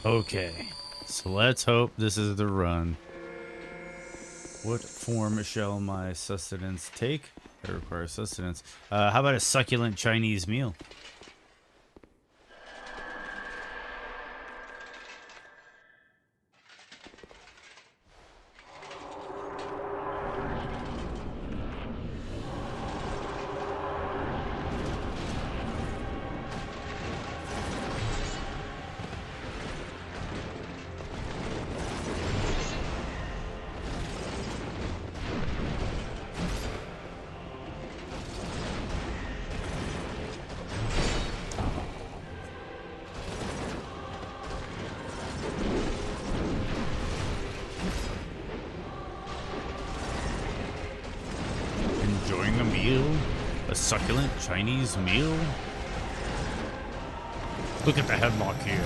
Okay, so let's hope this is the run. What form shall my sustenance take? I require sustenance. How about a succulent Chinese meal? succulent Chinese meal? Look at the headlock here.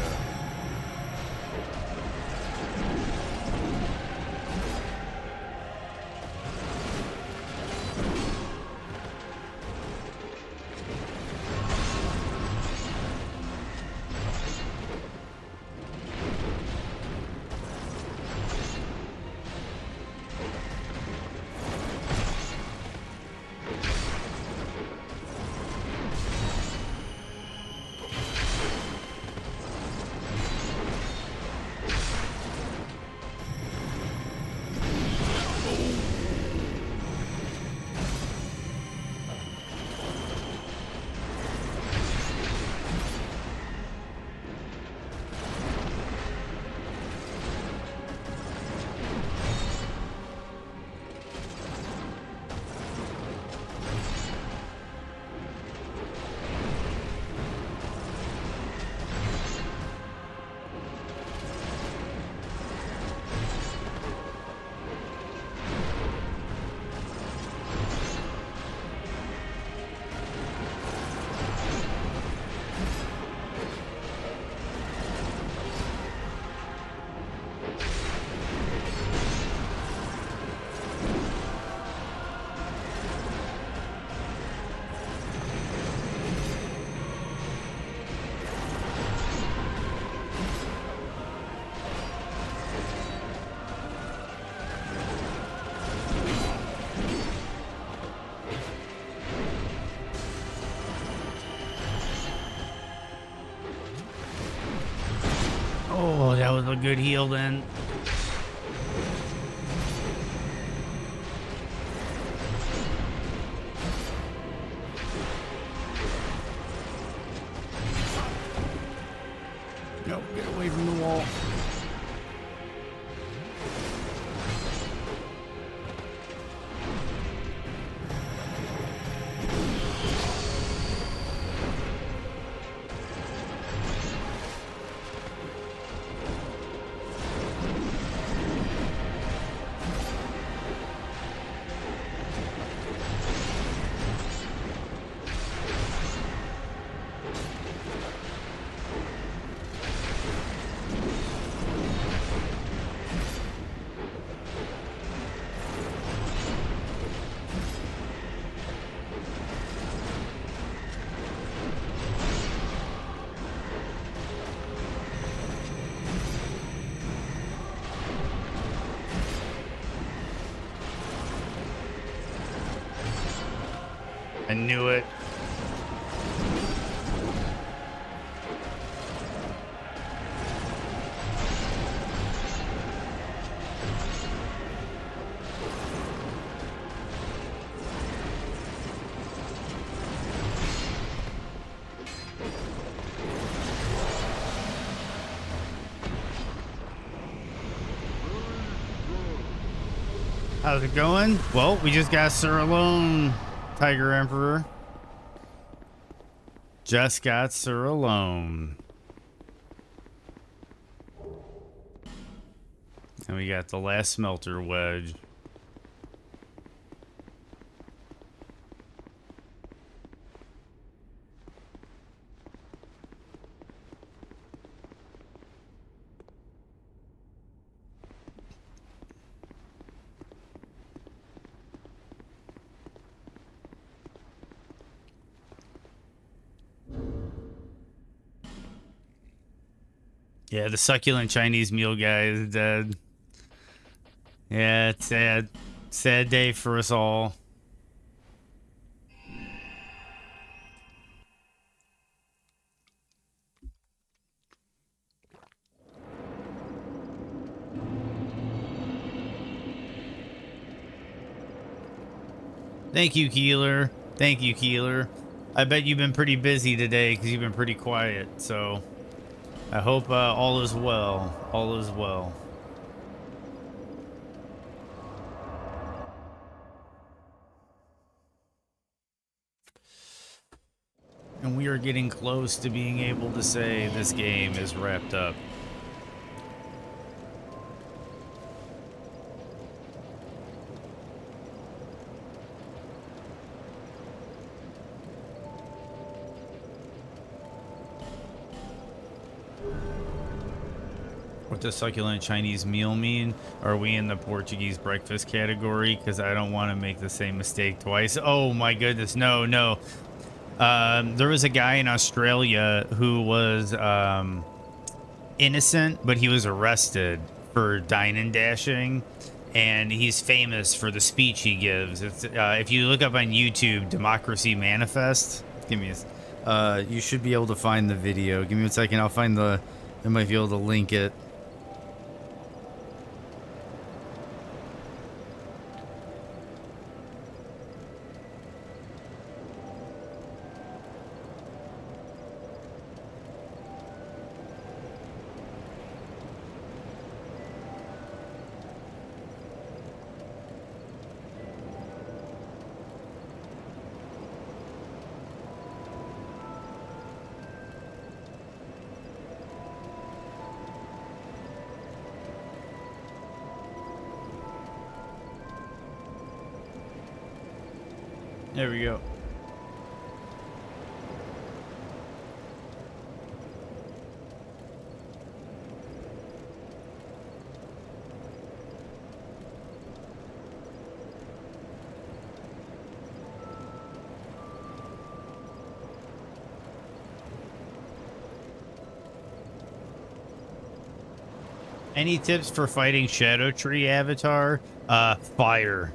Oh, that was a good heal then. No, get away from the wall. I knew it. How's it going? Well, we just got Sir Alone, Tiger Emperor. Just got Sir Alone. And we got the last smelter wedge. Yeah, the succulent Chinese meal guy is dead. Yeah, it's sad. Sad day for us all. Thank you, Keeler. Thank you, Keeler. I bet you've been pretty busy today because you've been pretty quiet. So I hope all is well. All is well. And we are getting close to being able to say this game is wrapped up. does succulent Chinese meal mean? Are we in the Portuguese breakfast category? Because I don't want to make the same mistake twice. Oh my goodness, no, no. There was a guy in Australia who was innocent, but he was arrested for dine and dashing, and he's famous for the speech he gives. It's if you look up on YouTube, Democracy Manifest. Give me a. You should be able to find the video. Give me 1 second. I'll find the. I might be able to link it. There we go. Any tips for fighting Shadow Tree Avatar? Fire.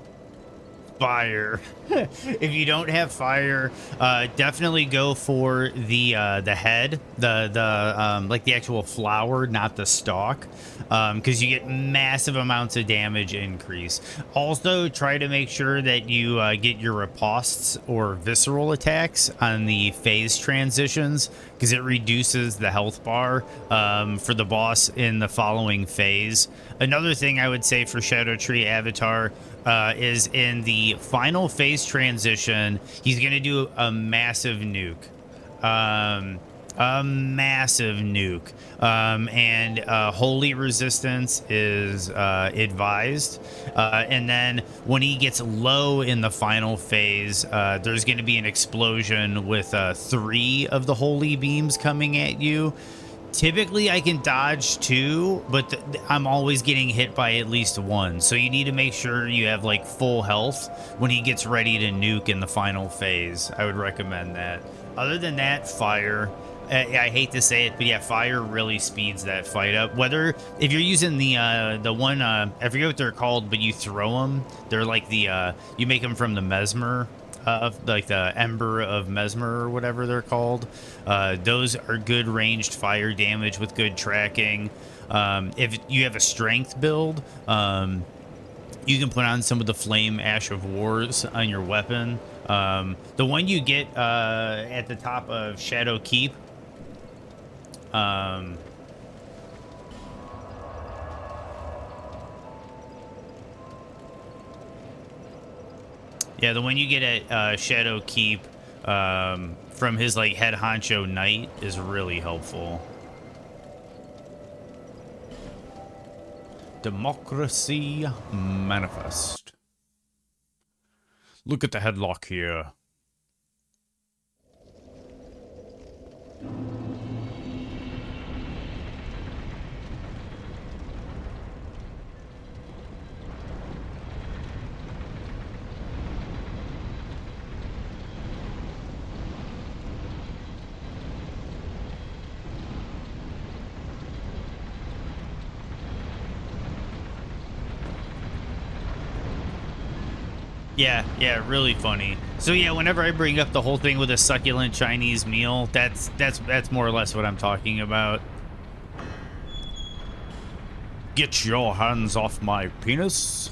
Fire. If you don't have fire, definitely go for the head, the like the actual flower, not the stalk, because you get massive amounts of damage increase. Also, try to make sure that you get your ripostes or visceral attacks on the phase transitions, because it reduces the health bar for the boss in the following phase. Another thing I would say for Shadow Tree Avatar is in the final phase transition, he's going to do a massive nuke. And holy resistance is advised. And then when he gets low in the final phase, there's going to be an explosion with 3 of the holy beams coming at you. Typically I can dodge 2, but I'm always getting hit by at least 1. So you need to make sure you have like full health when he gets ready to nuke in the final phase. I would recommend that. Other than that, fire. I hate to say it, but yeah, fire really speeds that fight up. Whether if you're using the one, I forget what they're called, but you throw them. They're like the you make them from the mesmer. Like the Ember of Mesmer or whatever they're called. Those are good ranged fire damage with good tracking. If you have a strength build, you can put on some of the Flame Ash of Wars on your weapon. The one you get at the top of Shadow Keep. Yeah, the one you get at Shadow Keep from his like head honcho knight is really helpful. Democracy Manifest. Look at the headlock here. Yeah, really funny. So yeah, whenever I bring up the whole thing with a succulent Chinese meal, that's more or less what I'm talking about. Get your hands off my penis.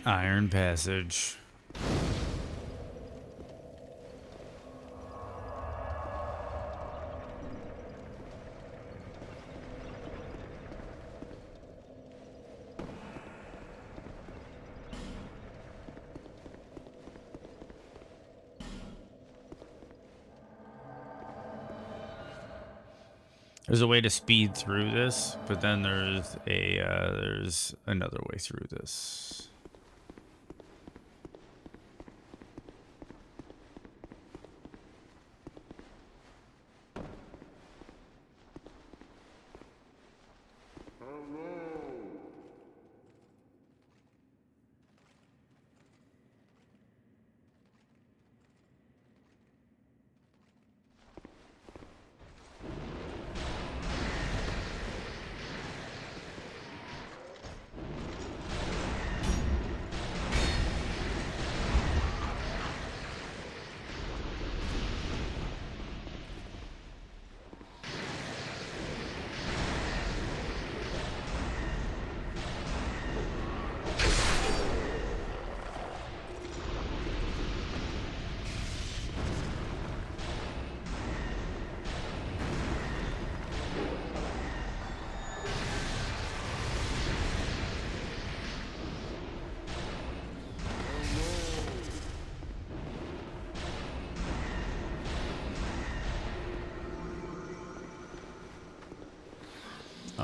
Iron Passage. There's a way to speed through this, but then there's another way through this.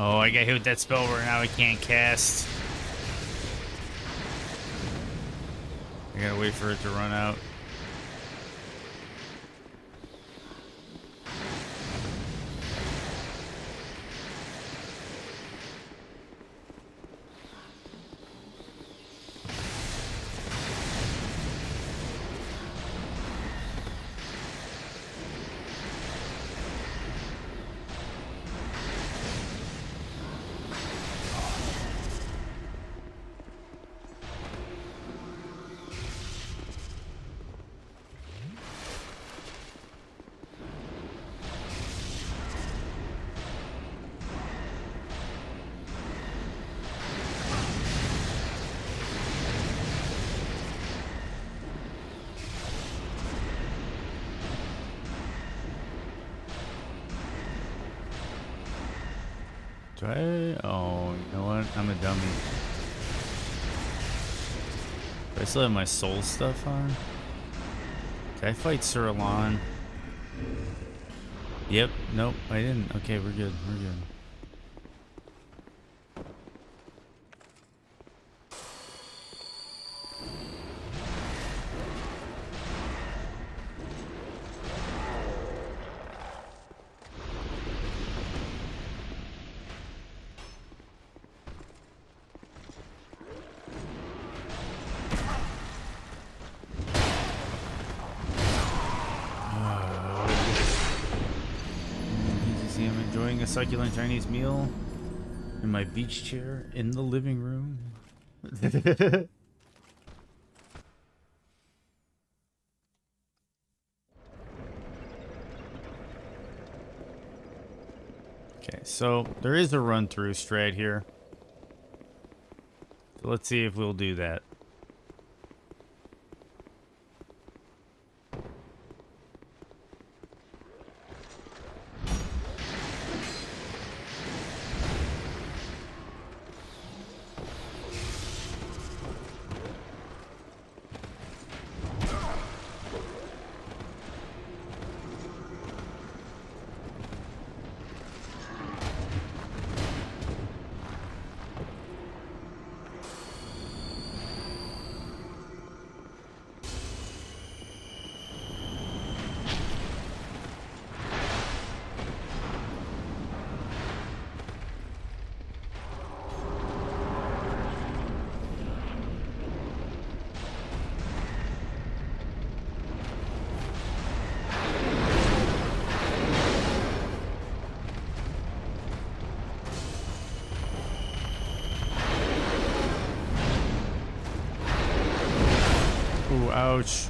Oh, I got hit with that spell where now I can't cast. I gotta wait for it to run out. Do I? Oh, you know what? I'm a dummy. Do I still have my soul stuff on? Did I fight Sir Alon? Yep. Nope, I didn't. Okay, we're good. We're good. I'm enjoying a succulent Chinese meal in my beach chair in the living room. Okay, so there is a run through strat here. So let's see if we'll do that. Ooh, ouch.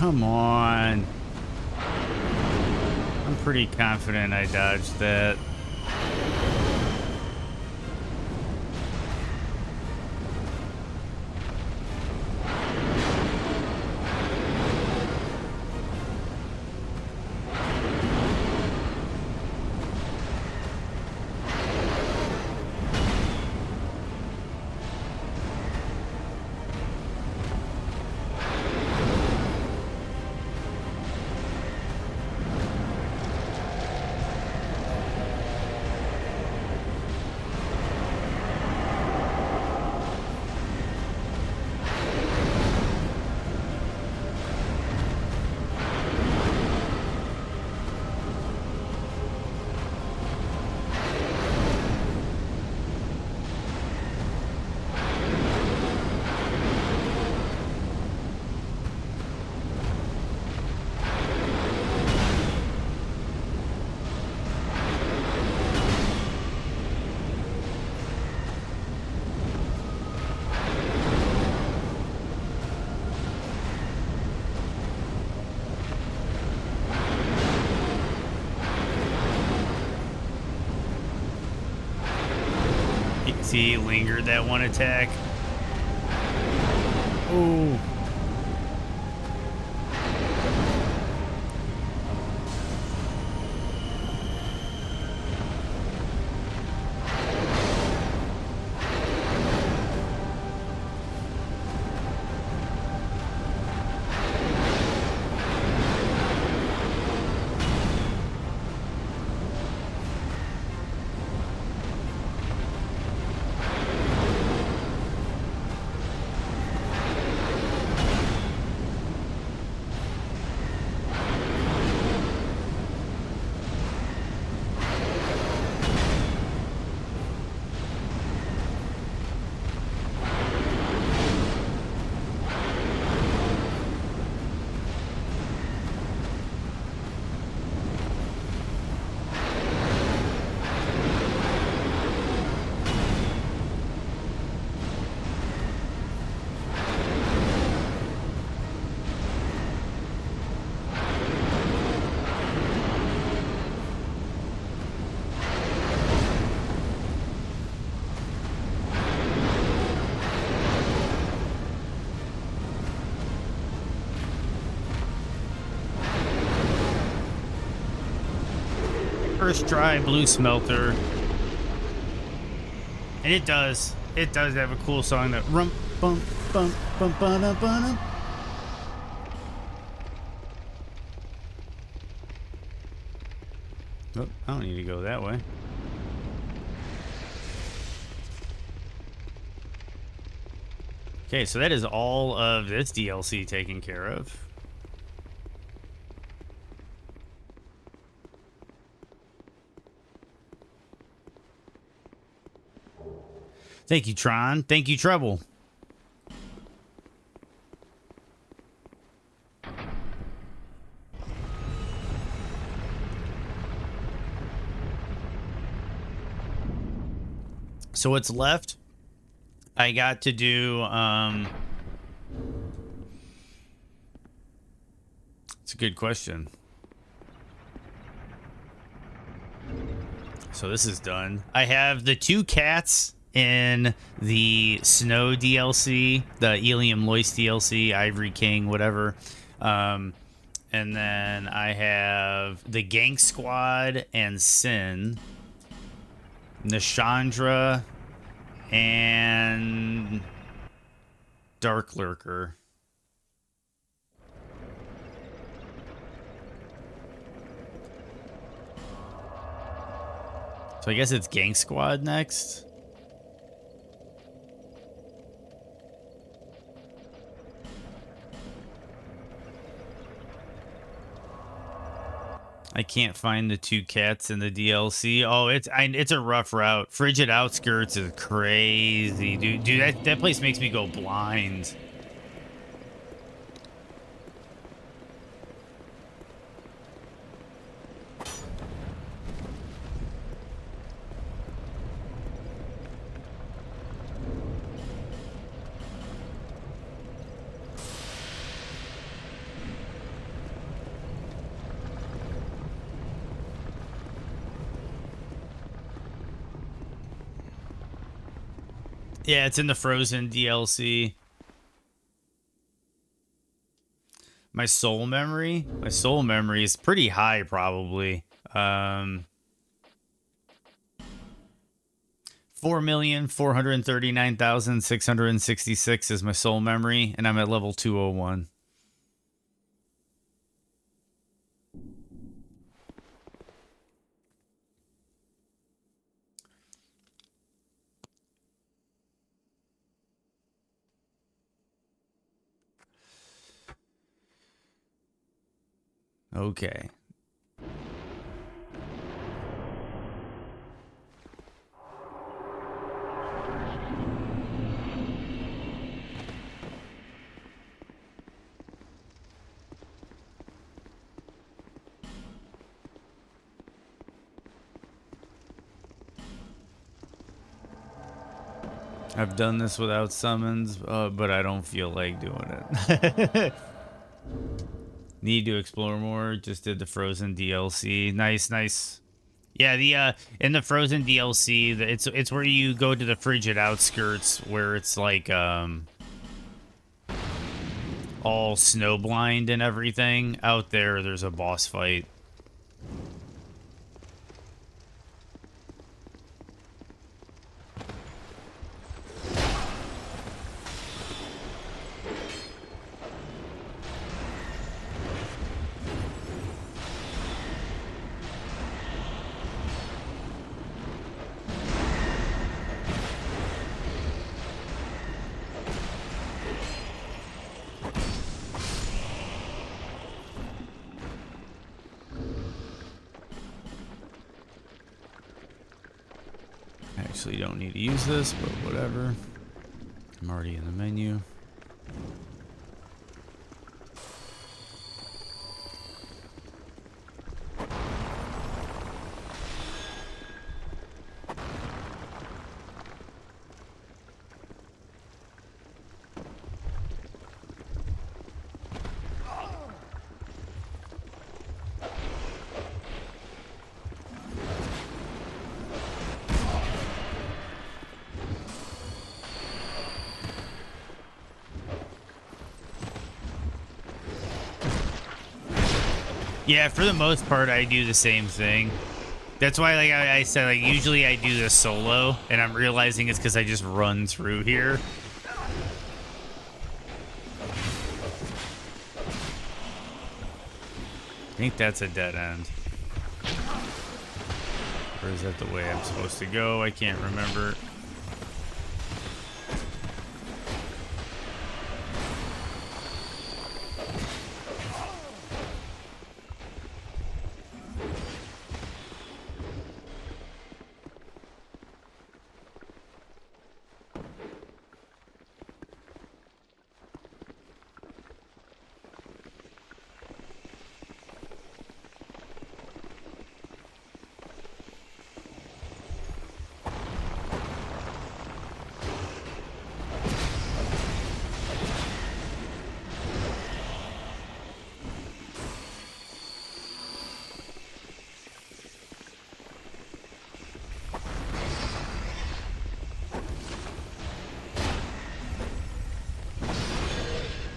come on. I'm pretty confident I dodged that. See, lingered that one attack. Ooh. First try, blue smelter. And it does have a cool song that rum bum bum bum ba ba. Oh, I don't need to go that way. Okay, so that is all of this DLC taken care of. Thank you, Tron. Thank you, Treble. So what's left? I got to do it's a good question. So this is done. I have the 2 cats in the Snow DLC, the Elium Loist DLC, Ivory King, whatever. And then I have the Gang Squad and Sin, Nishandra, and Dark Lurker. So I guess it's Gang Squad next. I can't find the 2 cats in the DLC. Oh, it's a rough route. Frigid Outskirts is crazy, dude. Dude, that place makes me go blind. Yeah, it's in the Frozen DLC. My soul memory? My soul memory is pretty high, probably. 4,439,666 is my soul memory, and I'm at level 201. Okay. I've done this without summons, but I don't feel like doing it. Need to explore more. Just did the Frozen DLC. Nice, nice. Yeah, the in the Frozen DLC, it's where you go to the frigid outskirts where it's like all snowblind and everything. Out there, there's a boss fight. I actually don't need to use this, but whatever. I'm already in the menu. Yeah, for the most part, I do the same thing. That's why, like I said, like usually I do this solo, and I'm realizing it's because I just run through here. I think that's a dead end. Or is that the way I'm supposed to go? I can't remember.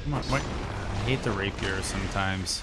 Come on, what? I hate the rapier sometimes.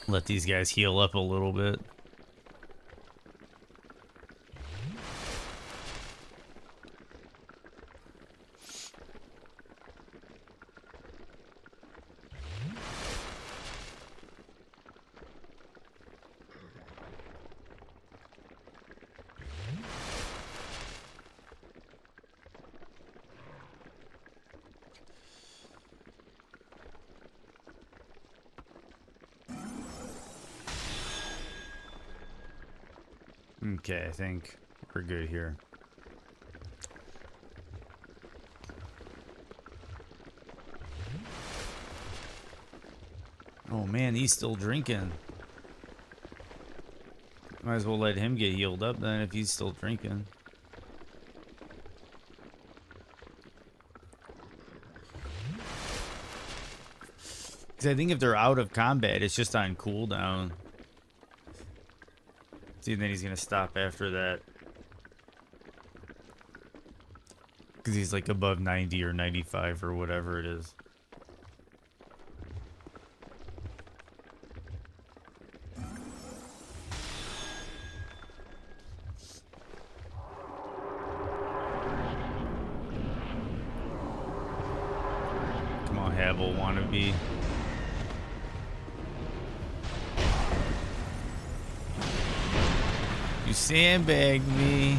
Let these guys heal up a little bit. Okay, I think we're good here. Oh man, he's still drinking. Might as well let him get healed up then if he's still drinking. Because I think if they're out of combat, it's just on cooldown. See, then he's going to stop after that. Because he's like above 90 or 95 or whatever it is. Come on, Havel wannabe. You sandbagged me.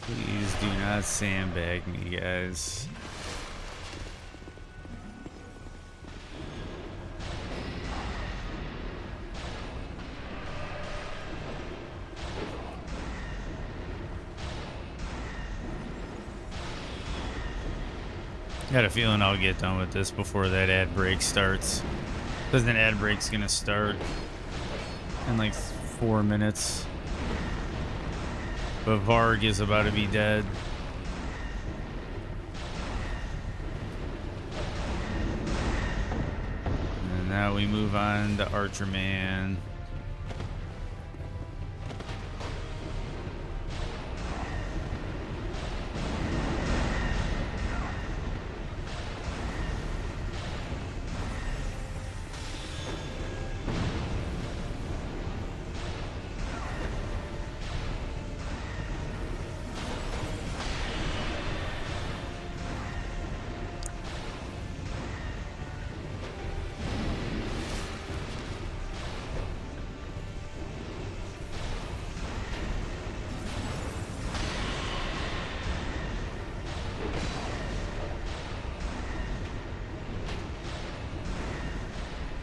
Please do not sandbag me, guys. Got a feeling I'll get done with this before that ad break starts. Because then ad break's gonna start in like 4 minutes. But Varg is about to be dead. And now we move on to Archerman.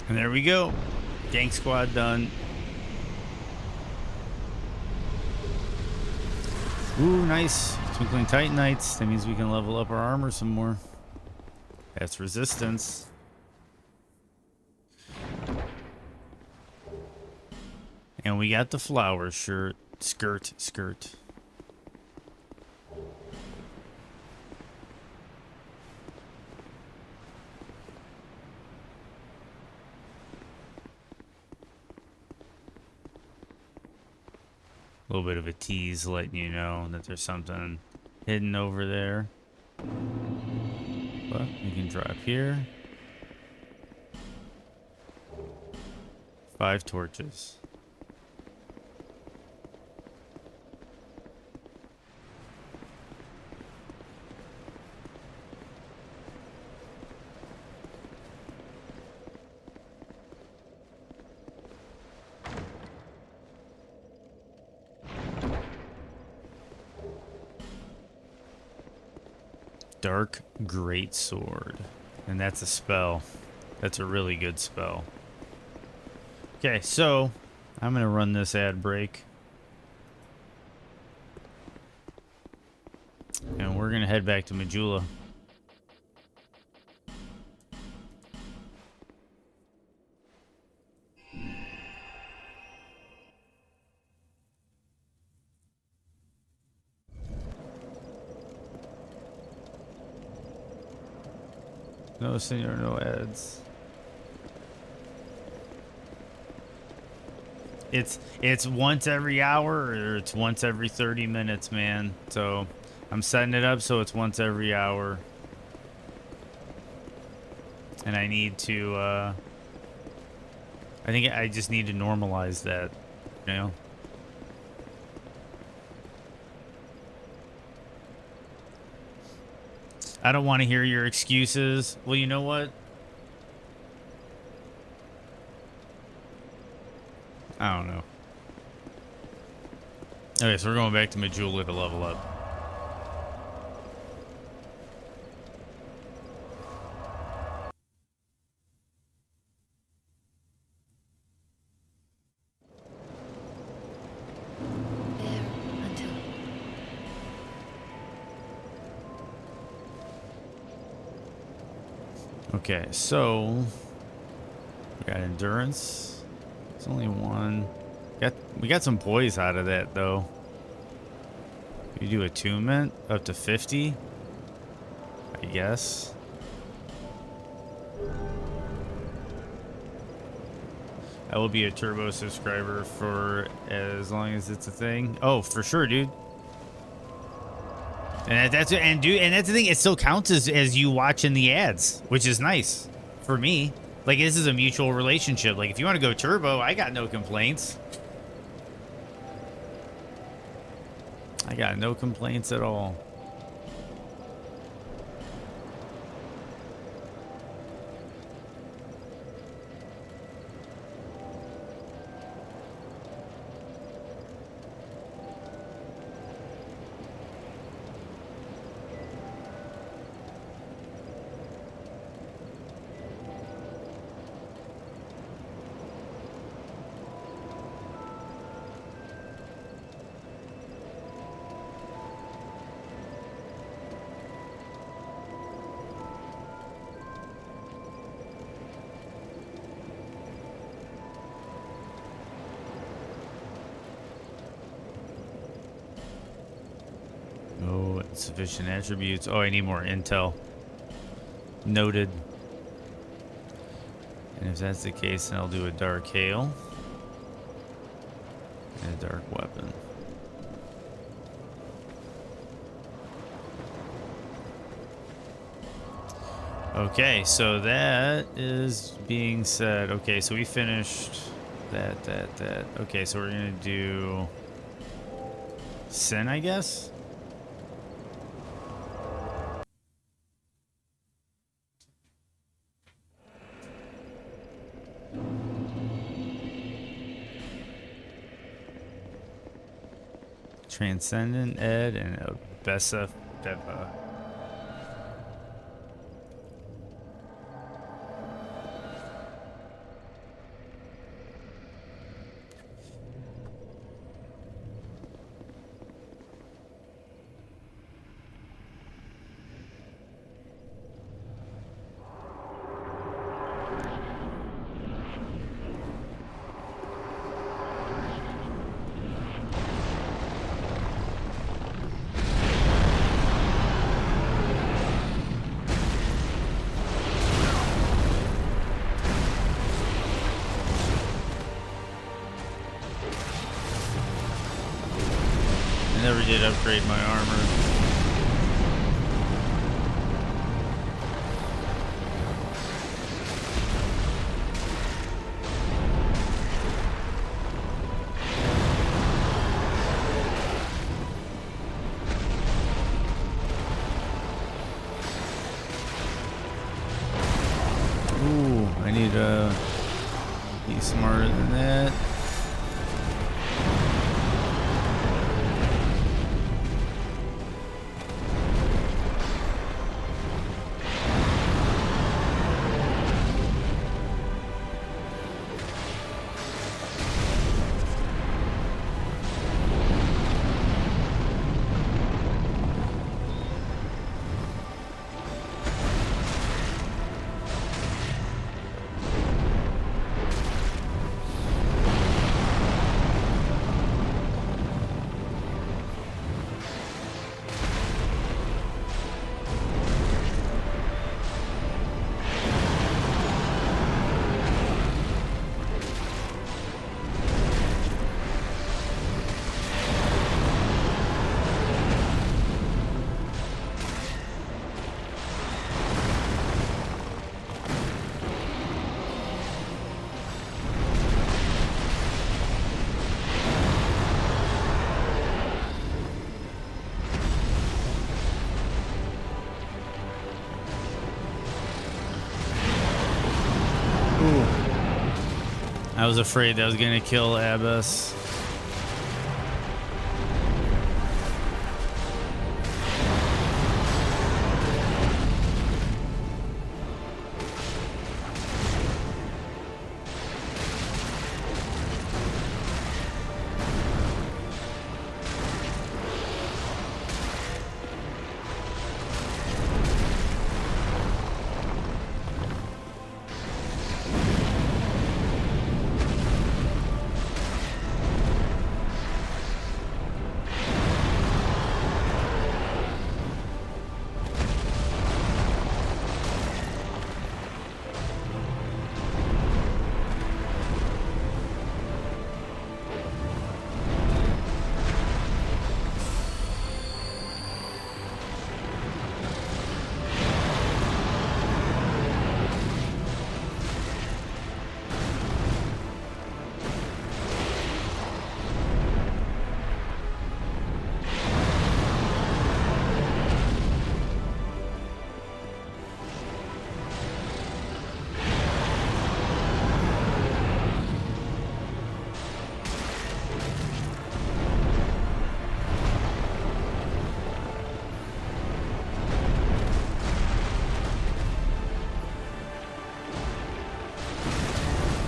And there we go. Gang squad done. Ooh, nice. Twinkling Titanites. That means we can level up our armor some more. That's resistance. And we got the flower skirt. A little bit of a tease letting you know that there's something hidden over there. But we can drop here. 5 torches. Dark Great Sword. And that's a spell. That's a really good spell. Okay, so I'm gonna run this ad break. And we're gonna head back to Majula. No senior, no ads. It's once every hour or it's once every 30 minutes, man. So I'm setting it up so it's once every hour. And I need to I think I just need to normalize that, you know? I don't want to hear your excuses. Well, you know what? I don't know. Okay, so we're going back to Majula to level up. There until Okay, so we got endurance. It's only one. We got some poise out of that though. You do attunement up to 50, I guess. I will be a turbo subscriber for as long as it's a thing. Oh, for sure, dude. And that's the thing. It still counts as you watching the ads, which is nice for me. Like, this is a mutual relationship. Like, if you want to go turbo, I got no complaints. I got no complaints at all. Oh, insufficient attributes. Oh, I need more intel. Noted. And if that's the case, then I'll do a dark hail and a dark weapon. Okay, so that is being said. Okay, so we finished that. Okay, so we're gonna do Sin, I guess. Transcendent Ed and Bessa Deva. I never did upgrade my armor. Ooh, I need to be smarter than that. I was afraid that was gonna kill Abbas.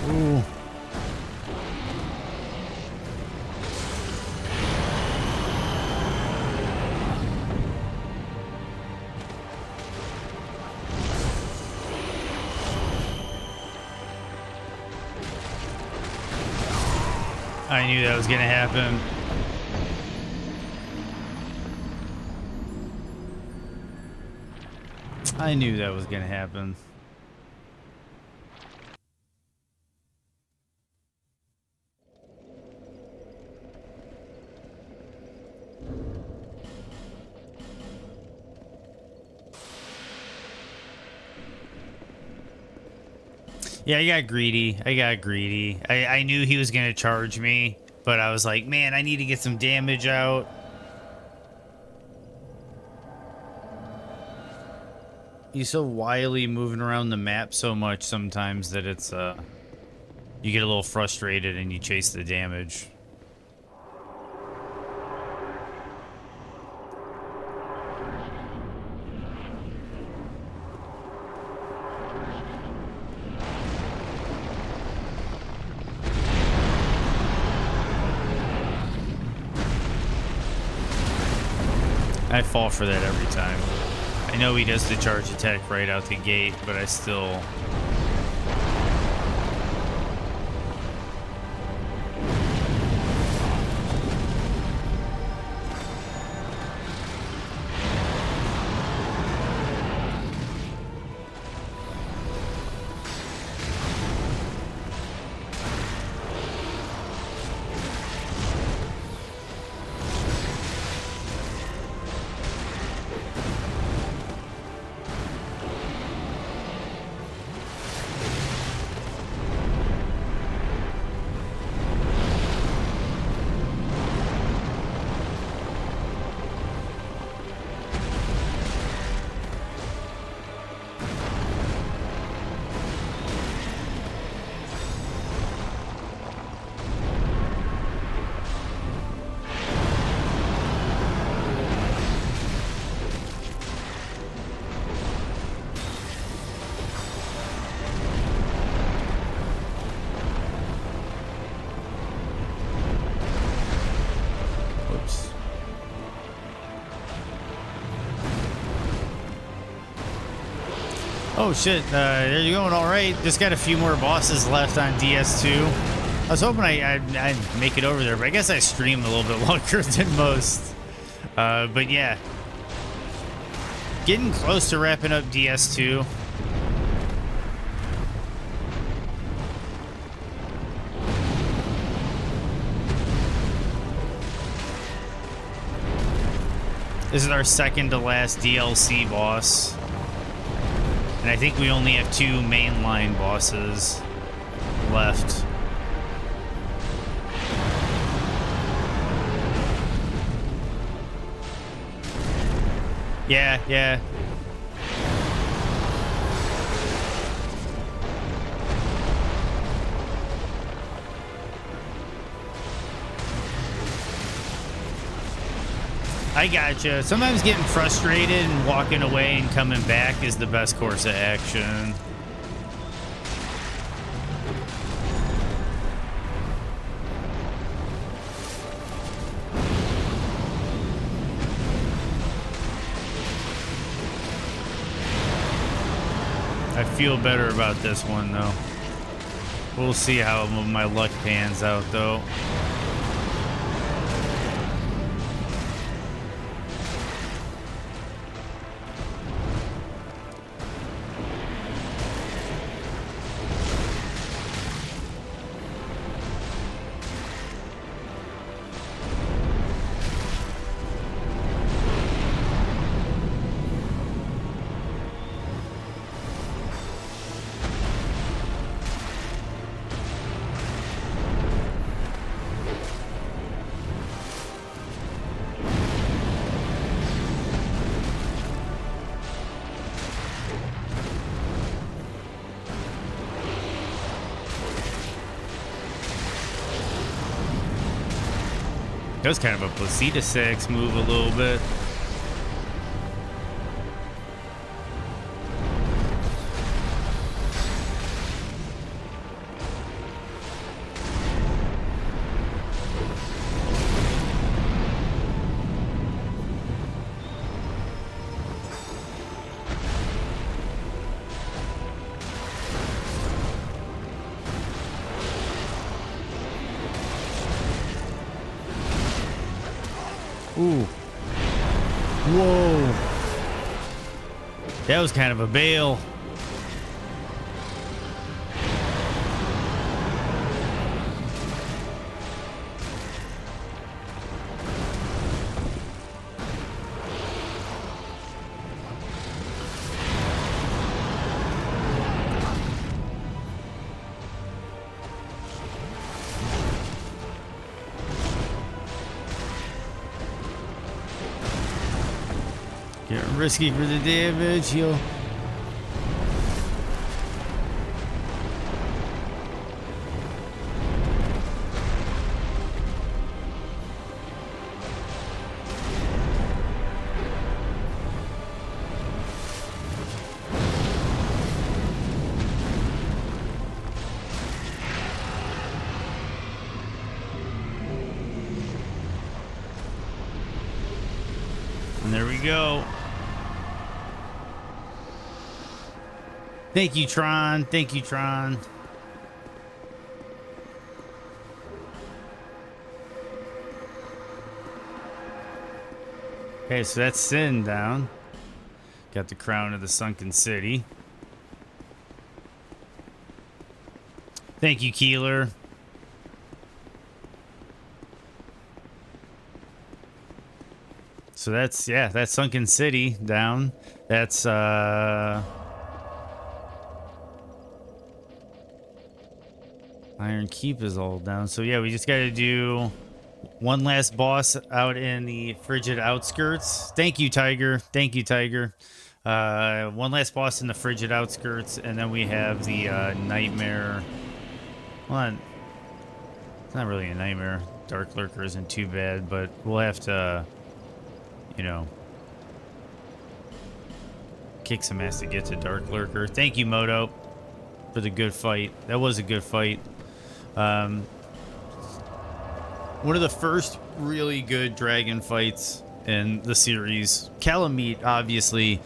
Ooh. I knew that was gonna happen. I knew that was gonna happen. Yeah, I got greedy. I knew he was going to charge me, but I was like, man, I need to get some damage out. He's so wily moving around the map so much sometimes that it's, you get a little frustrated and you chase the damage. I fall for that every time. I know he does the charge attack right out the gate, but I still... Oh shit, there you going all right. Just got a few more bosses left on DS2. I was hoping I'd make it over there, but I guess I stream a little bit longer than most. But yeah. Getting close to wrapping up DS2. This is our second to last DLC boss. And I think we only have 2 mainline bosses left. Yeah, yeah. I gotcha. Sometimes getting frustrated and walking away and coming back is the best course of action. I feel better about this one, though. We'll see how my luck pans out, though. That was kind of a Placida 6 move a little bit. Ooh. Whoa. That was kind of a bail. Getting risky for the damage, yo. And there we go. Thank you, Tron. Thank you, Tron. Okay, so that's Sin down. Got the crown of the sunken city. Thank you, Keeler. So that's, yeah, that's sunken city down. That's Iron Keep is all down. So yeah, we just got to do one last boss out in the frigid outskirts. Thank you, Tiger. Thank you, Tiger. One last boss in the frigid outskirts, and then we have the nightmare. Well, it's not really a nightmare. Dark Lurker isn't too bad, but we'll have to, you know, kick some ass to get to Dark Lurker. Thank you, Moto, for the good fight. That was a good fight. One of the first really good dragon fights in the series. Calamite obviously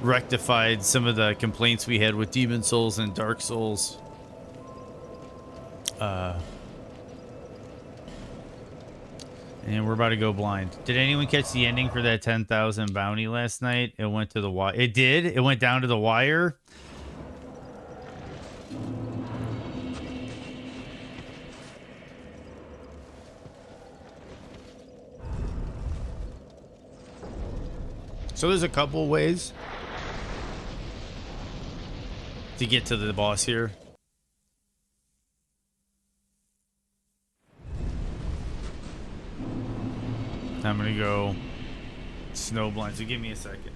rectified some of the complaints we had with Demon Souls and Dark Souls. And we're about to go blind. Did anyone catch the ending for that 10,000 bounty last night? It went to the wire. It did? It went down to the wire? So there's a couple ways to get to the boss here. I'm gonna go snowblind, so give me a second.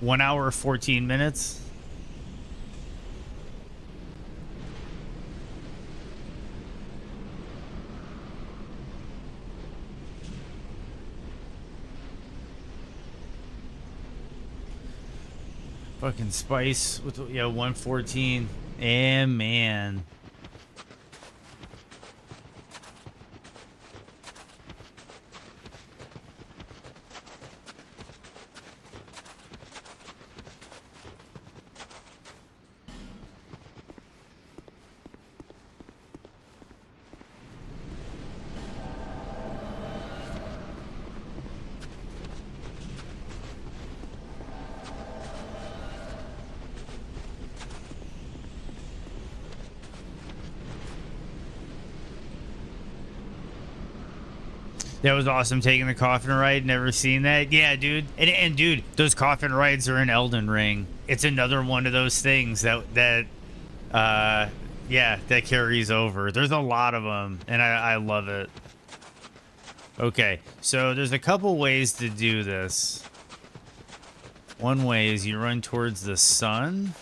1 hour, 14 minutes. Fucking spice with, yeah, 114. And man. That was awesome taking the coffin ride. Never seen that. Yeah, dude. And dude, those coffin rides are in Elden Ring. It's another one of those things that yeah, that carries over. There's a lot of them, and I love it. Okay, so there's a couple ways to do this. One way is you run towards the sun,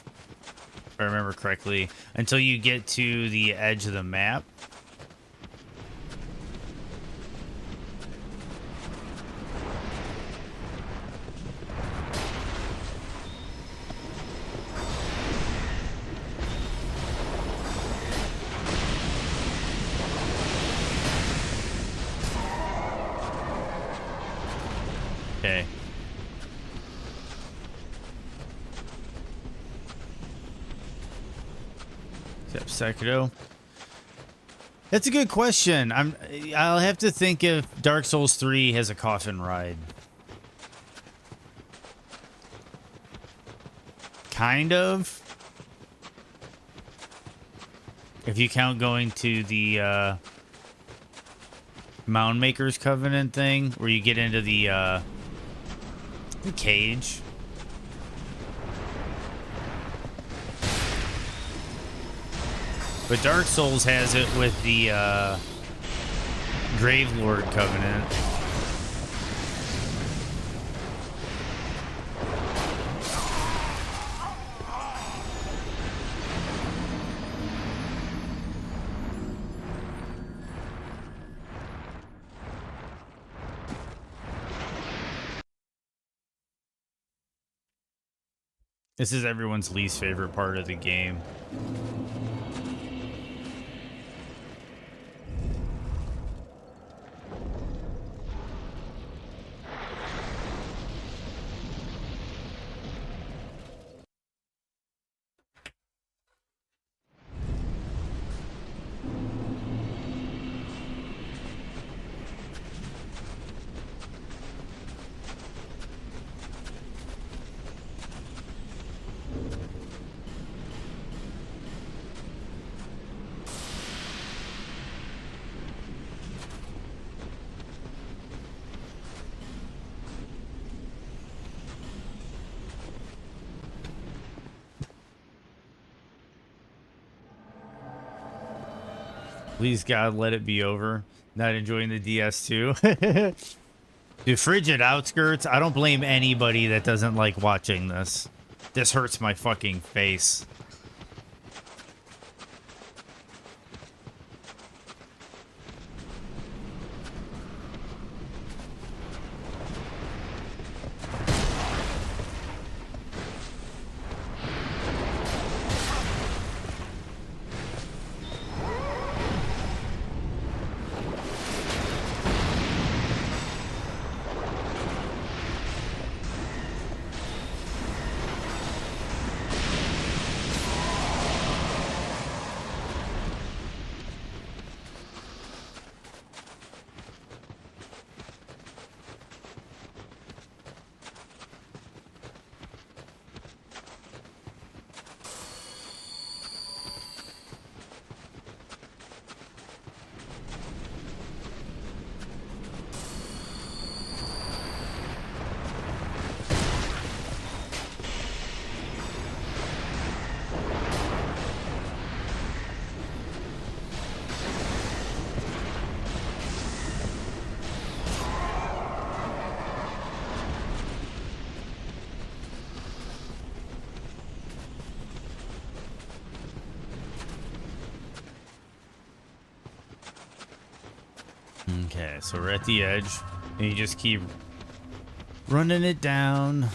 if I remember correctly, until you get to the edge of the map. Okay. Except Sekiro. That's a good question. I'll have to think if Dark Souls 3 has a coffin ride. Kind of. If you count going to the Mound Maker's Covenant thing, where you get into the cage. But Dark Souls has it with the Gravelord Covenant. This is everyone's least favorite part of the game. Please, God, let it be over. Not enjoying the DS too. Dude, Frigid Outskirts, I don't blame anybody that doesn't like watching this. This hurts my fucking face. Okay, so we're at the edge, and you just keep running it down.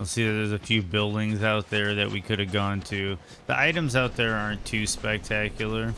I'll see that there's a few buildings out there that we could have gone to. The items out there aren't too spectacular.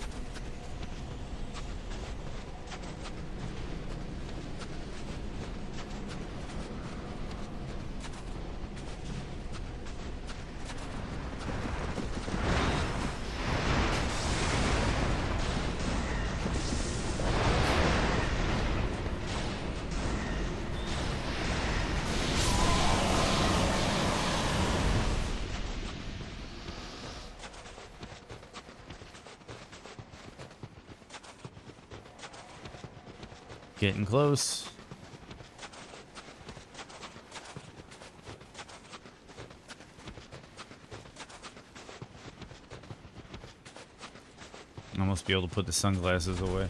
Getting close. Almost be able to put the sunglasses away.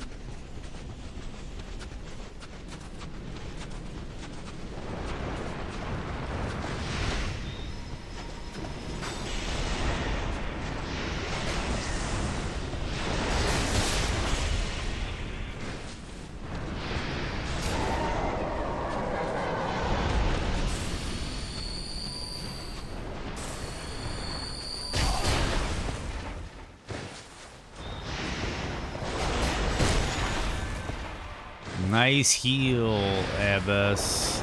Nice heal, Abbas.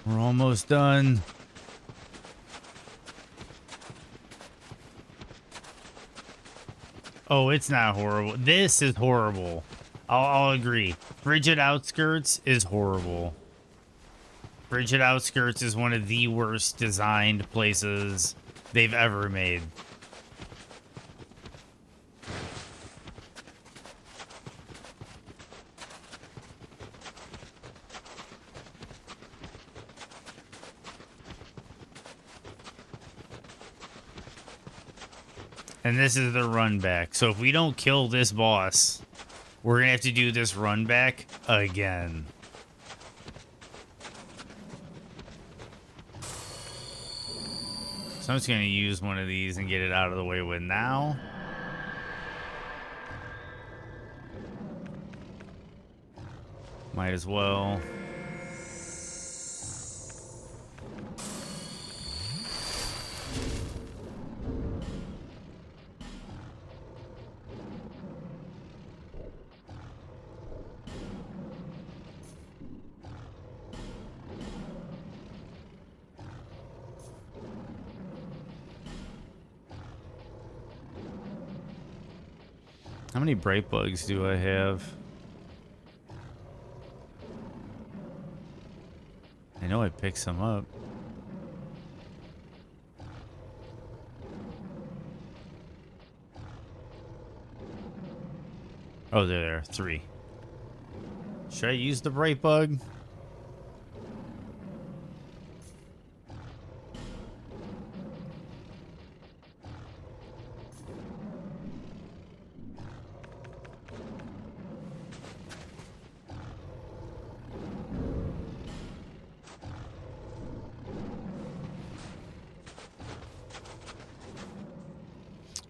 We're almost done. Oh, it's not horrible. This is horrible. I'll agree. Frigid Outskirts is horrible. Frigid Outskirts is one of the worst designed places they've ever made. And this is the run back. So if we don't kill this boss, we're going to have to do this run back again. So I'm just going to use one of these and get it out of the way with now. Might as well. How many bright bugs do I have? I know I picked some up. Oh, there are 3. Should I use the bright bug?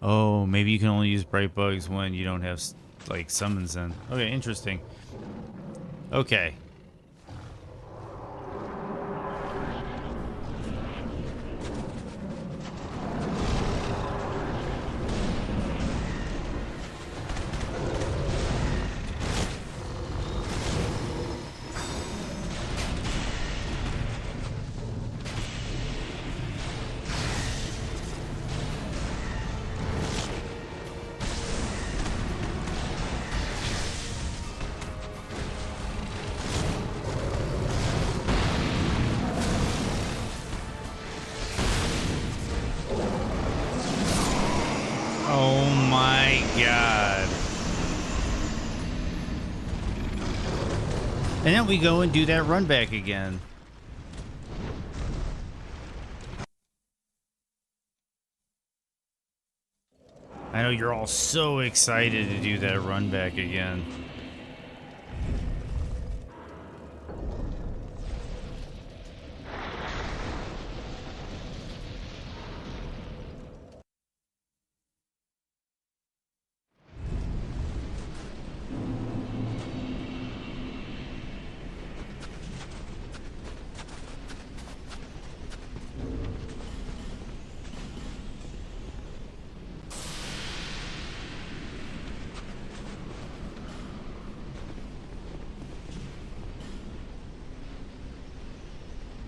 Oh, maybe you can only use bright bugs when you don't have, like, summons in. Okay, interesting. Okay. Oh my god. And then we go and do that run back again. I know you're all so excited to do that run back again.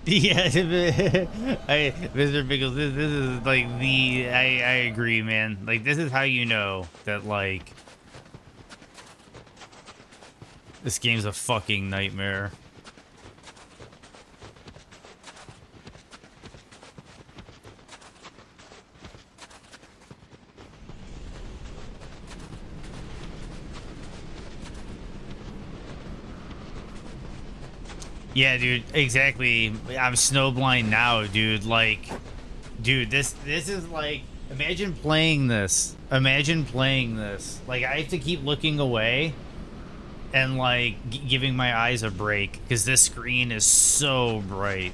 Yeah, Mr. Pickles, this is like I agree, man. Like, this is how you know that, like, this game's a fucking nightmare. Yeah, dude, exactly. I'm snowblind now, dude. Like, dude, this is like, imagine playing this. Imagine playing this. Like, I have to keep looking away and like giving my eyes a break because this screen is so bright.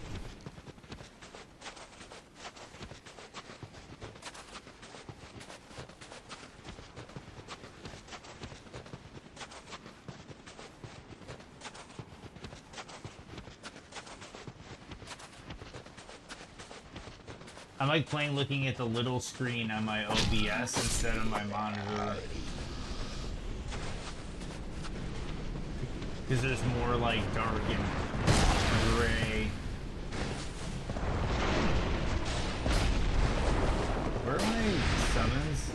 I'm like playing looking at the little screen on my OBS instead of my monitor. Because there's more like dark and gray. Where are my summons?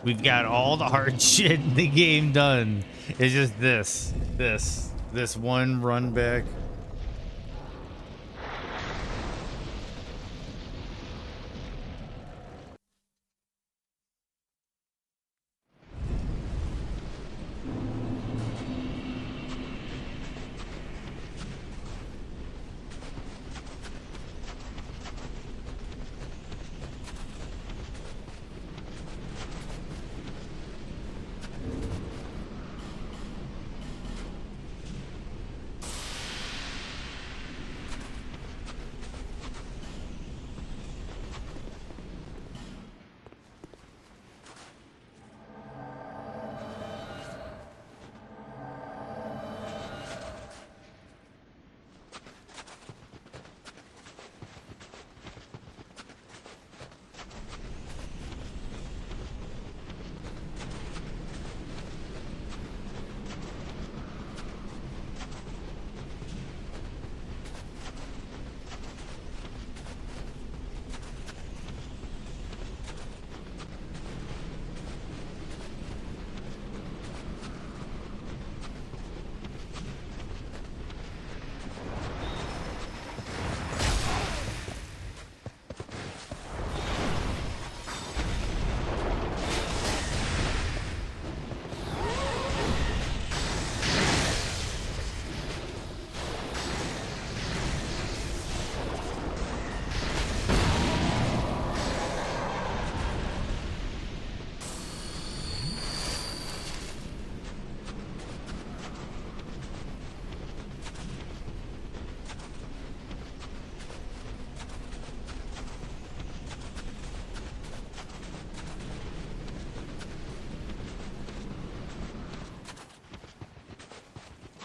We've got all the hard shit in the game done. It's just this one run back.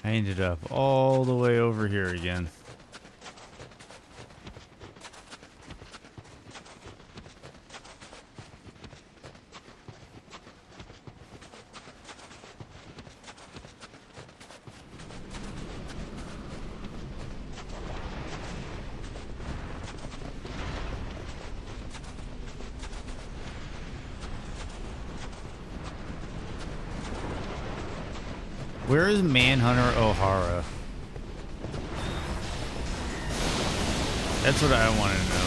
I ended up all the way over here again. Where is Manhunter O'Hara? That's what I want to know.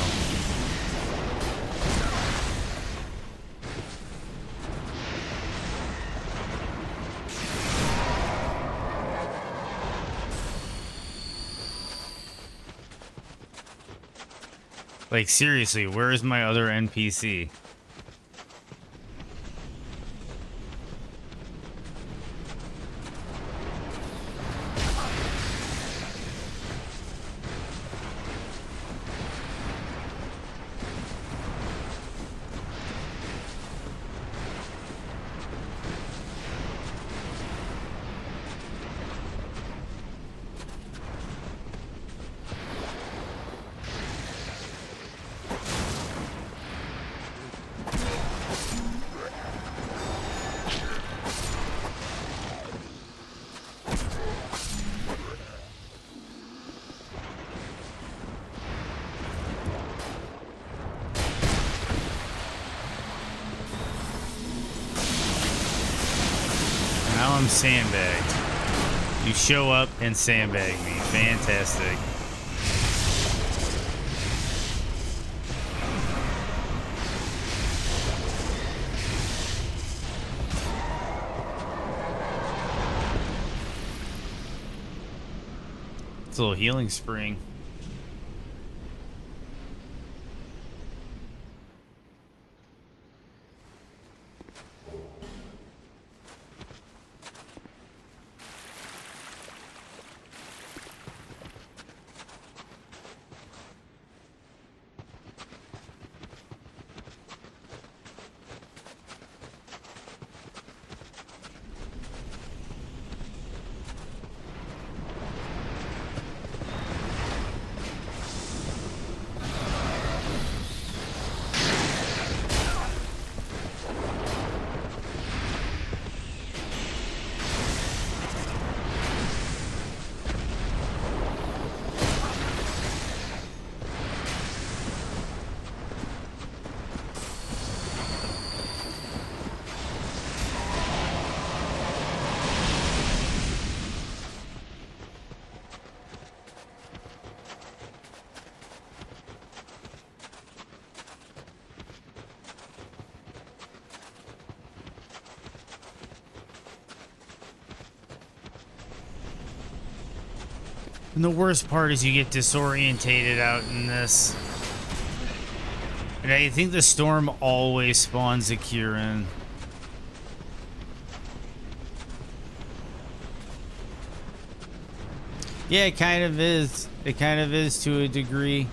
Like, seriously, where is my other NPC? Now I'm sandbagged. You show up and sandbag me. Fantastic. It's a little healing spring. And the worst part is you get disorientated out in this. And I think the storm always spawns a Kieran. Yeah, it kind of is. It kind of is to a degree.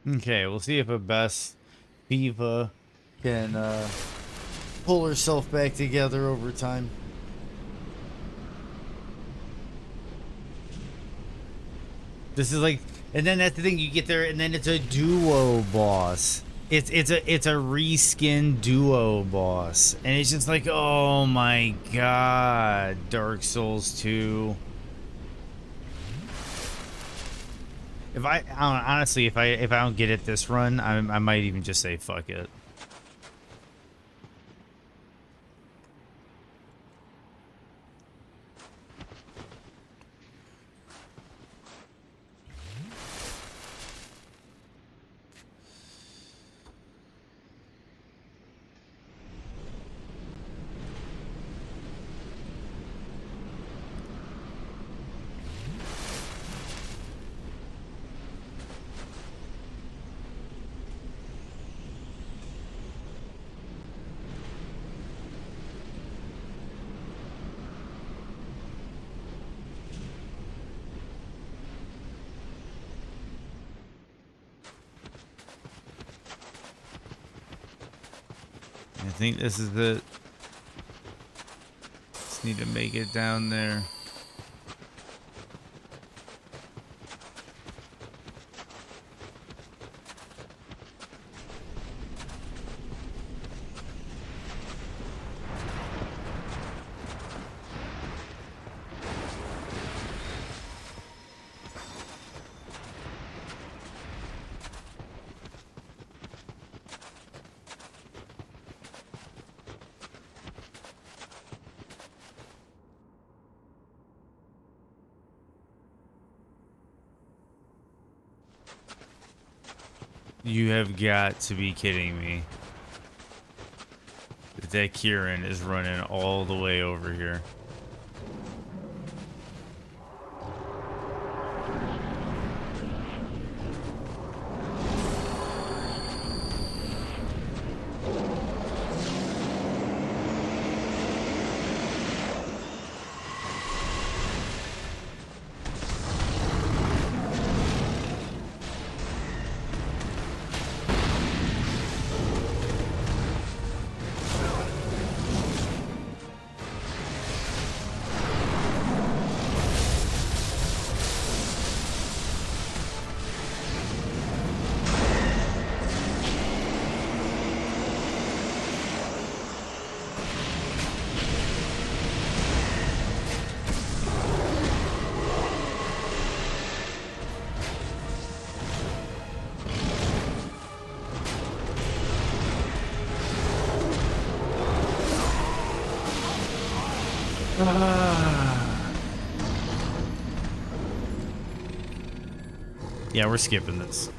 Okay, we'll see if a best Viva can pull herself back together over time. This is like And then that's the thing, you get there, and then it's a duo boss. It's a reskin duo boss, and it's just like, oh my god, Dark Souls 2. If I honestly, if I don't get it this run, I might even just say fuck it. I think this is it. Just need to make it down there. You have got to be kidding me. That Kieran is running all the way over here. Yeah, we're skipping this.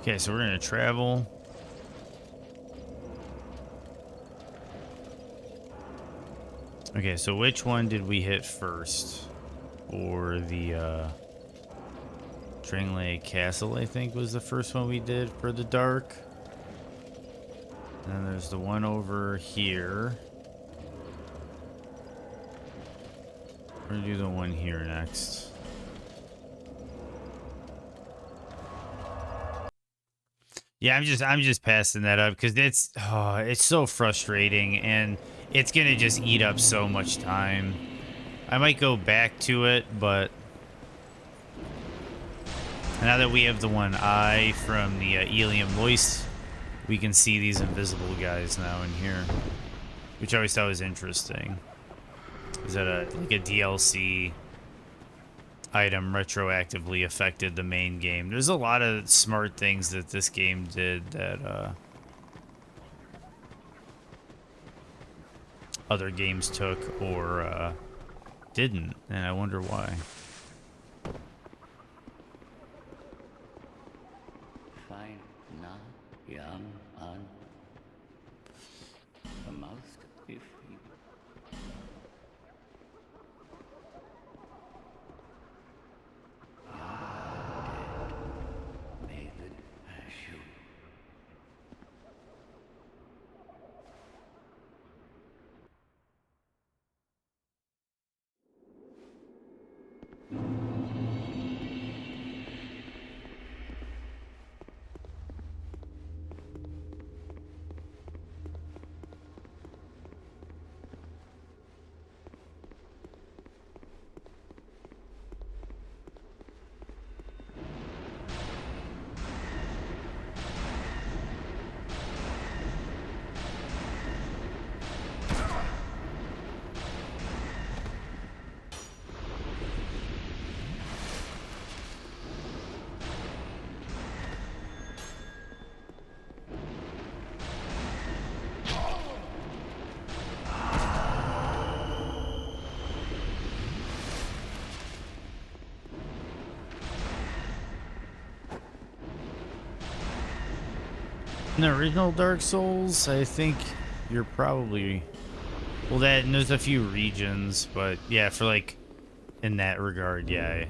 Okay, so we're gonna travel. Okay, so which one did we hit first? Or the Drangleic Castle, I think, was the first one we did for the dark. And then there's the one over here. We're gonna do the one here next. Yeah, I'm just passing that up because it's so frustrating and it's gonna just eat up so much time. I might go back to it, but now that we have the one eye from the Elium Voice, we can see these invisible guys now in here, which I always thought was interesting. Is that like a DLC item retroactively affected the main game? There's a lot of smart things that this game did that other games took or didn't, and I wonder why. Fine, not young, on the most if we David Ashu. In the original Dark Souls, I think you're probably well that and there's a few regions, but yeah, for like in that regard, yeah.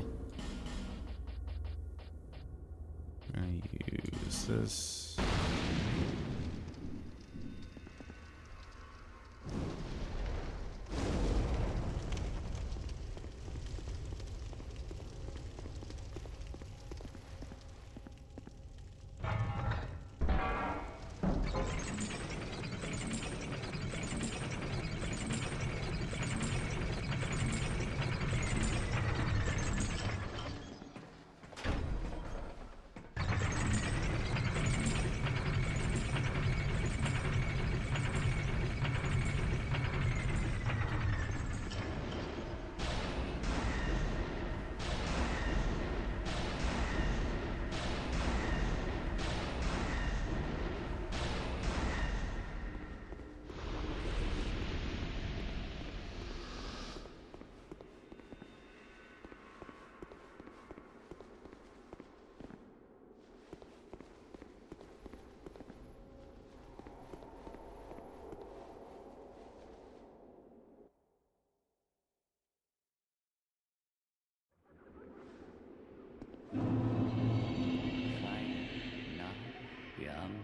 I'm gonna use this. Fine, not young,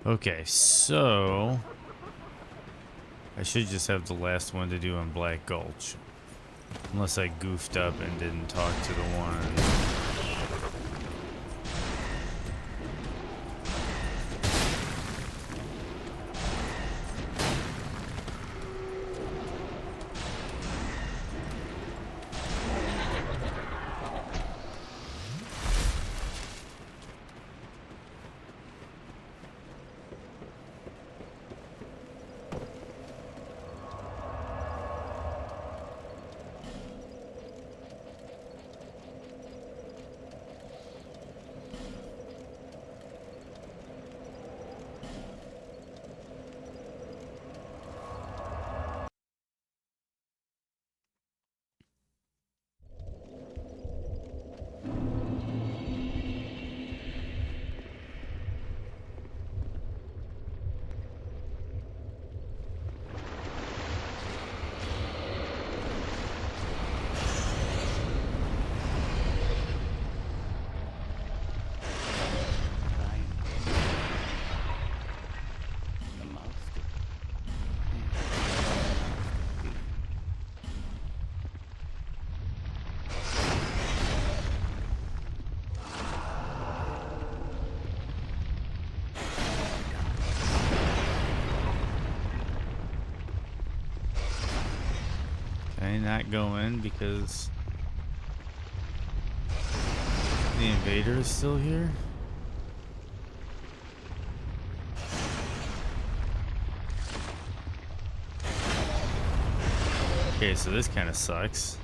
Okay, so I should just have the last one to do in Black Gulch. Unless I goofed up and didn't talk to the one. Okay, not going because the invader is still here. Okay, so this kind of sucks.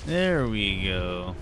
There we go.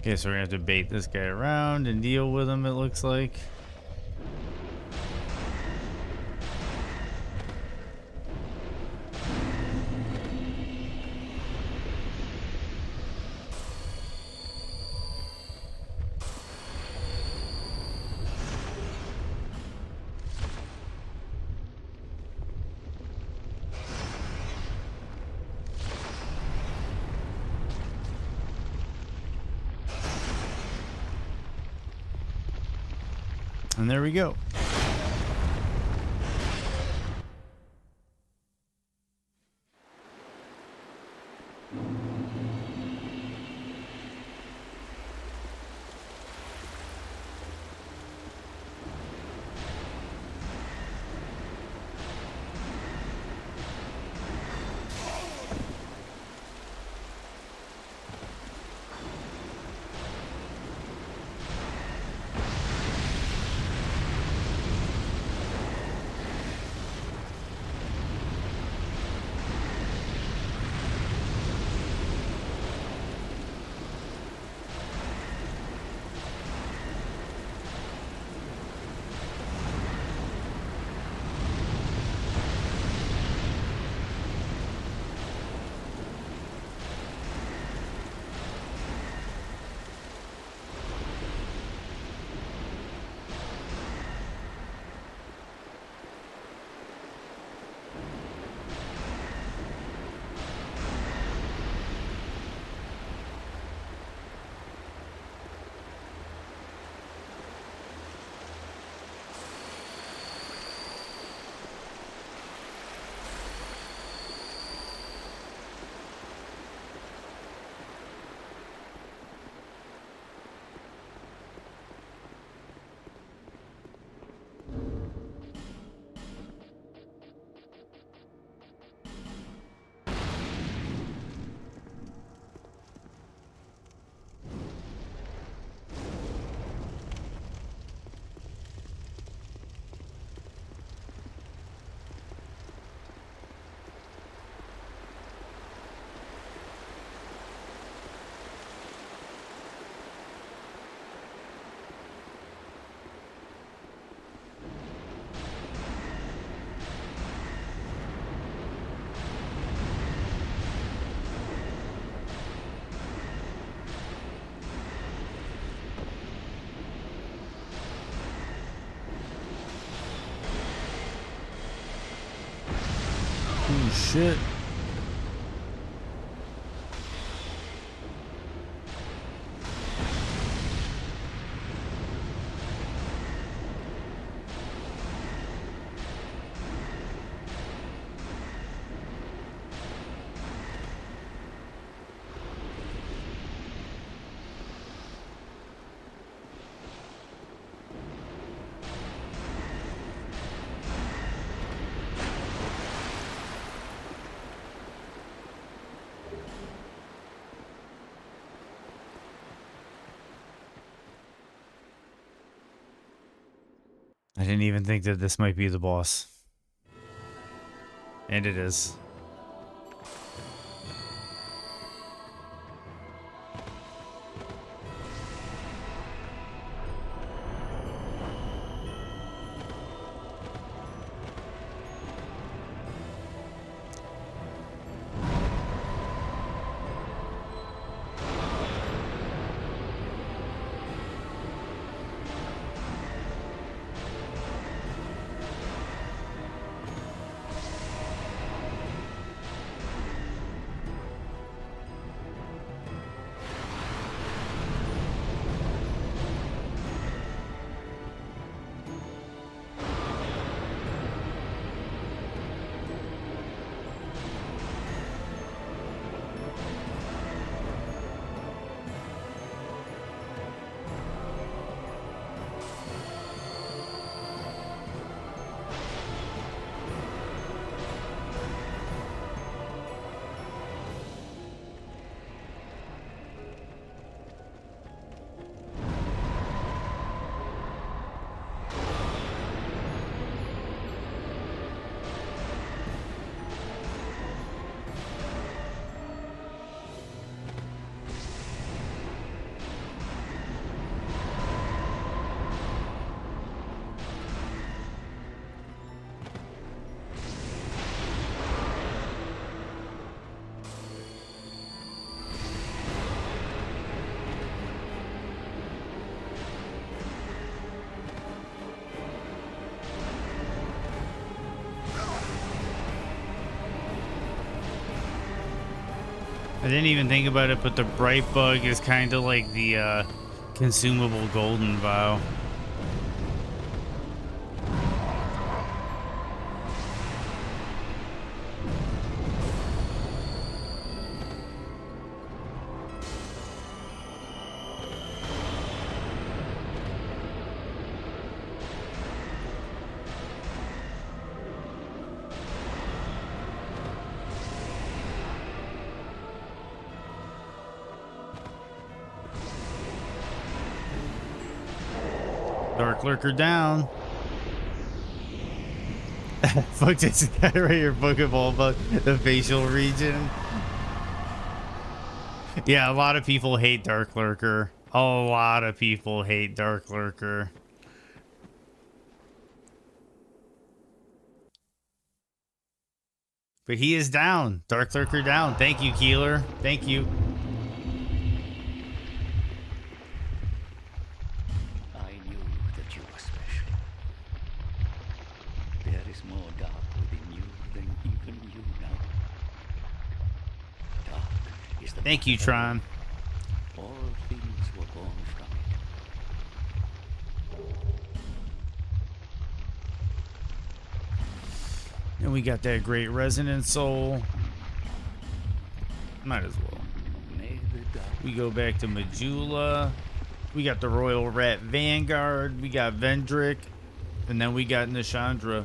Okay, so we're gonna have to bait this guy around and deal with him, it looks like. And there we go. Oh shit. I didn't even think that this might be the boss. And it is. I didn't even think about it, but the bright bug is kind of like the consumable golden vow. Dark Lurker down. Fuck this guy right here, Pokeball bug. The facial region. Yeah, a lot of people hate Dark Lurker. A lot of people hate Dark Lurker. But he is down. Dark Lurker down. Thank you, Keeler. Thank you. I knew that you were special. There is more dark within you than even you know. Dark is the Thank you, mother of Tron. all things were born from it. And we got that great resonant soul. Might as well. May the dark We go back to Majula. We got the Royal Rat Vanguard. We got Vendrick. And then we got Nishandra.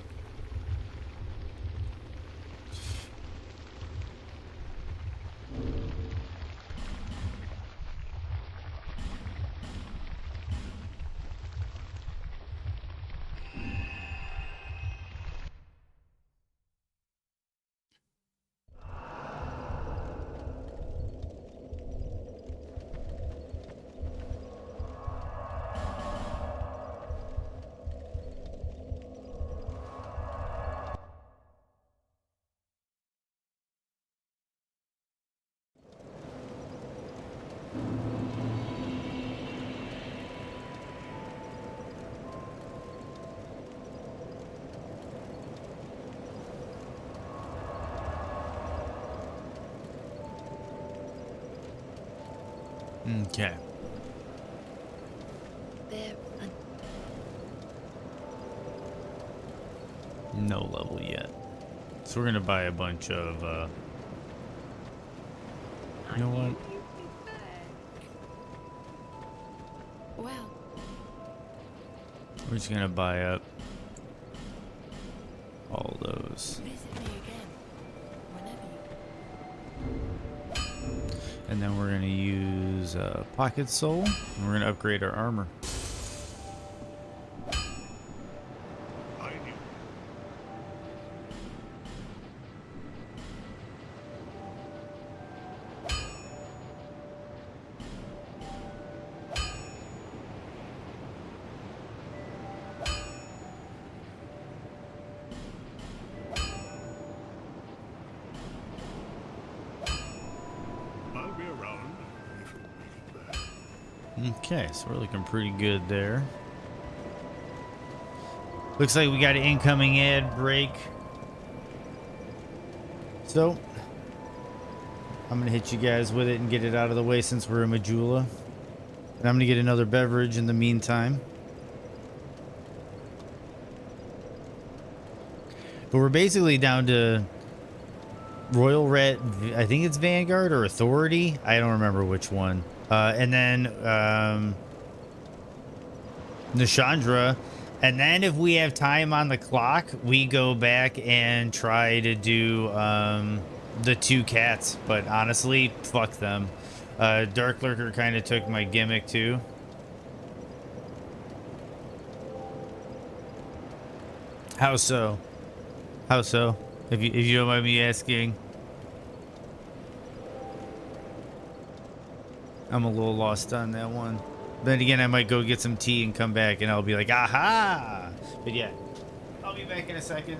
Okay. There. No level yet. So we're gonna buy a bunch of you know what? Well, We're just gonna buy up all those. visit me again. Whenever you. And then we're gonna use Pocket Soul. And we're gonna upgrade our armor. I knew. I'll be around if you make it back. Okay, so we're looking pretty good there. Looks like we got an incoming ad break. So, I'm going to hit you guys with it and get it out of the way since we're in Majula. And I'm going to get another beverage in the meantime. But we're basically down to Royal Red, I think it's Vanguard or Authority. I don't remember which one. And then Nishandra. And then if we have time on the clock, we go back and try to do the two cats. But honestly, fuck them. Dark Lurker kind of took my gimmick too. How so? How so? If you don't mind me asking. I'm a little lost on that one. Then again, I might go get some tea and come back and I'll be like, aha! But yeah, I'll be back in a second.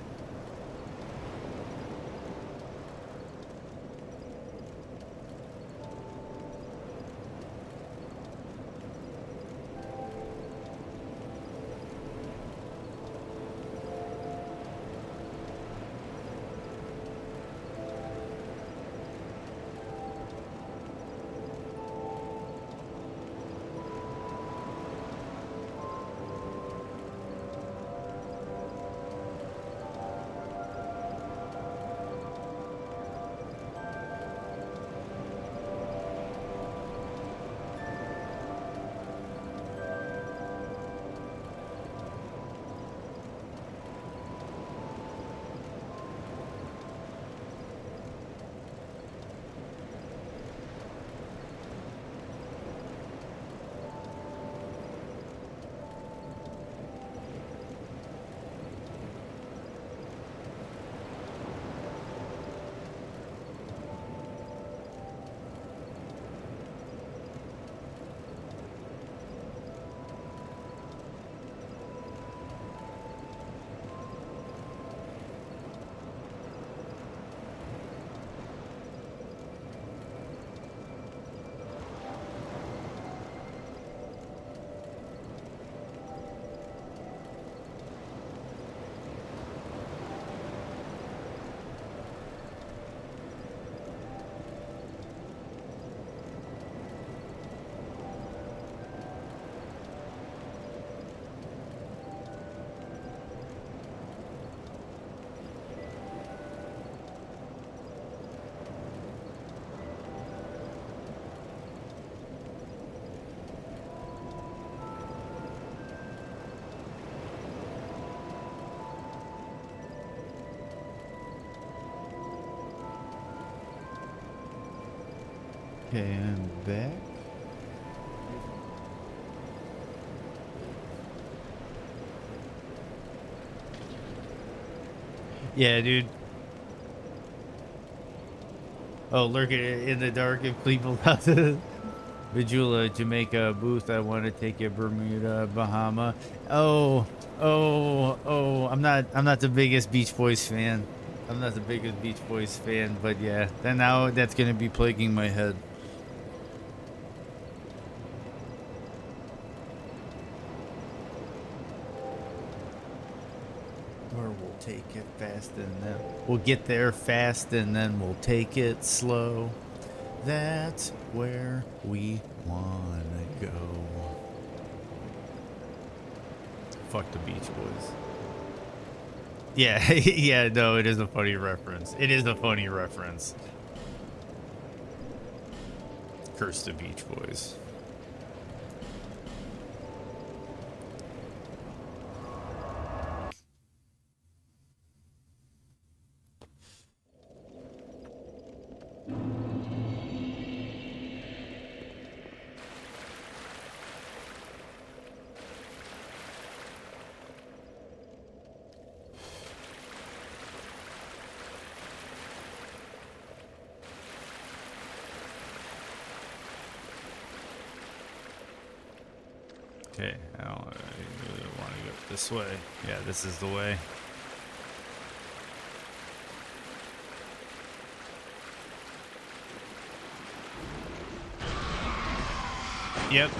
Okay, I'm back. Yeah, dude. Oh, lurking in the dark if people out to Vijula, Jamaica, Booth. I want to take you Bermuda, Bahama. Oh. I'm not the biggest Beach Boys fan. I'm not the biggest Beach Boys fan, but yeah, then now that's gonna be plaguing my head. Or we'll take it fast and then we'll get there fast and then we'll take it slow. That's where we wanna go. Fuck the Beach Boys. Yeah, yeah, no, it is a funny reference. It is a funny reference. Curse the Beach Boys. Okay, I don't really want to go this way. Yeah, this is the way. Yep.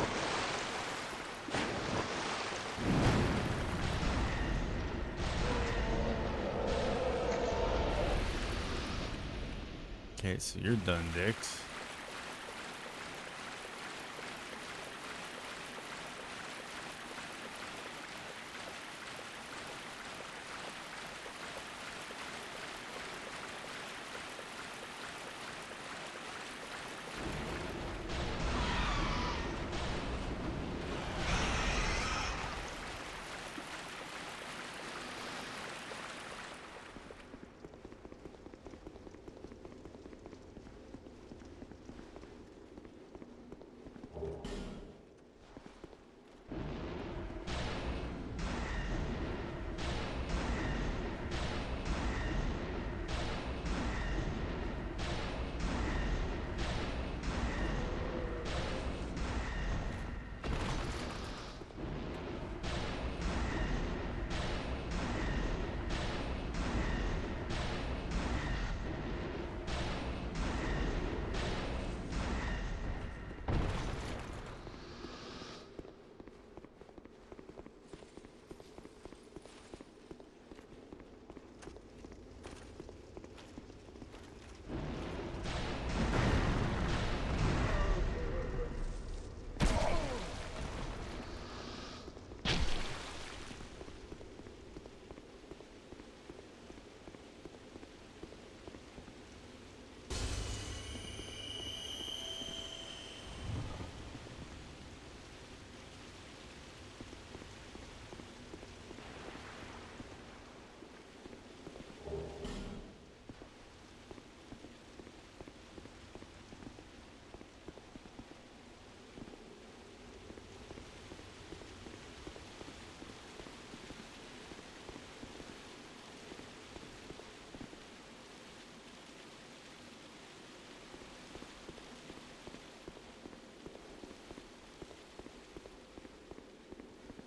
Okay, so you're done, Dix.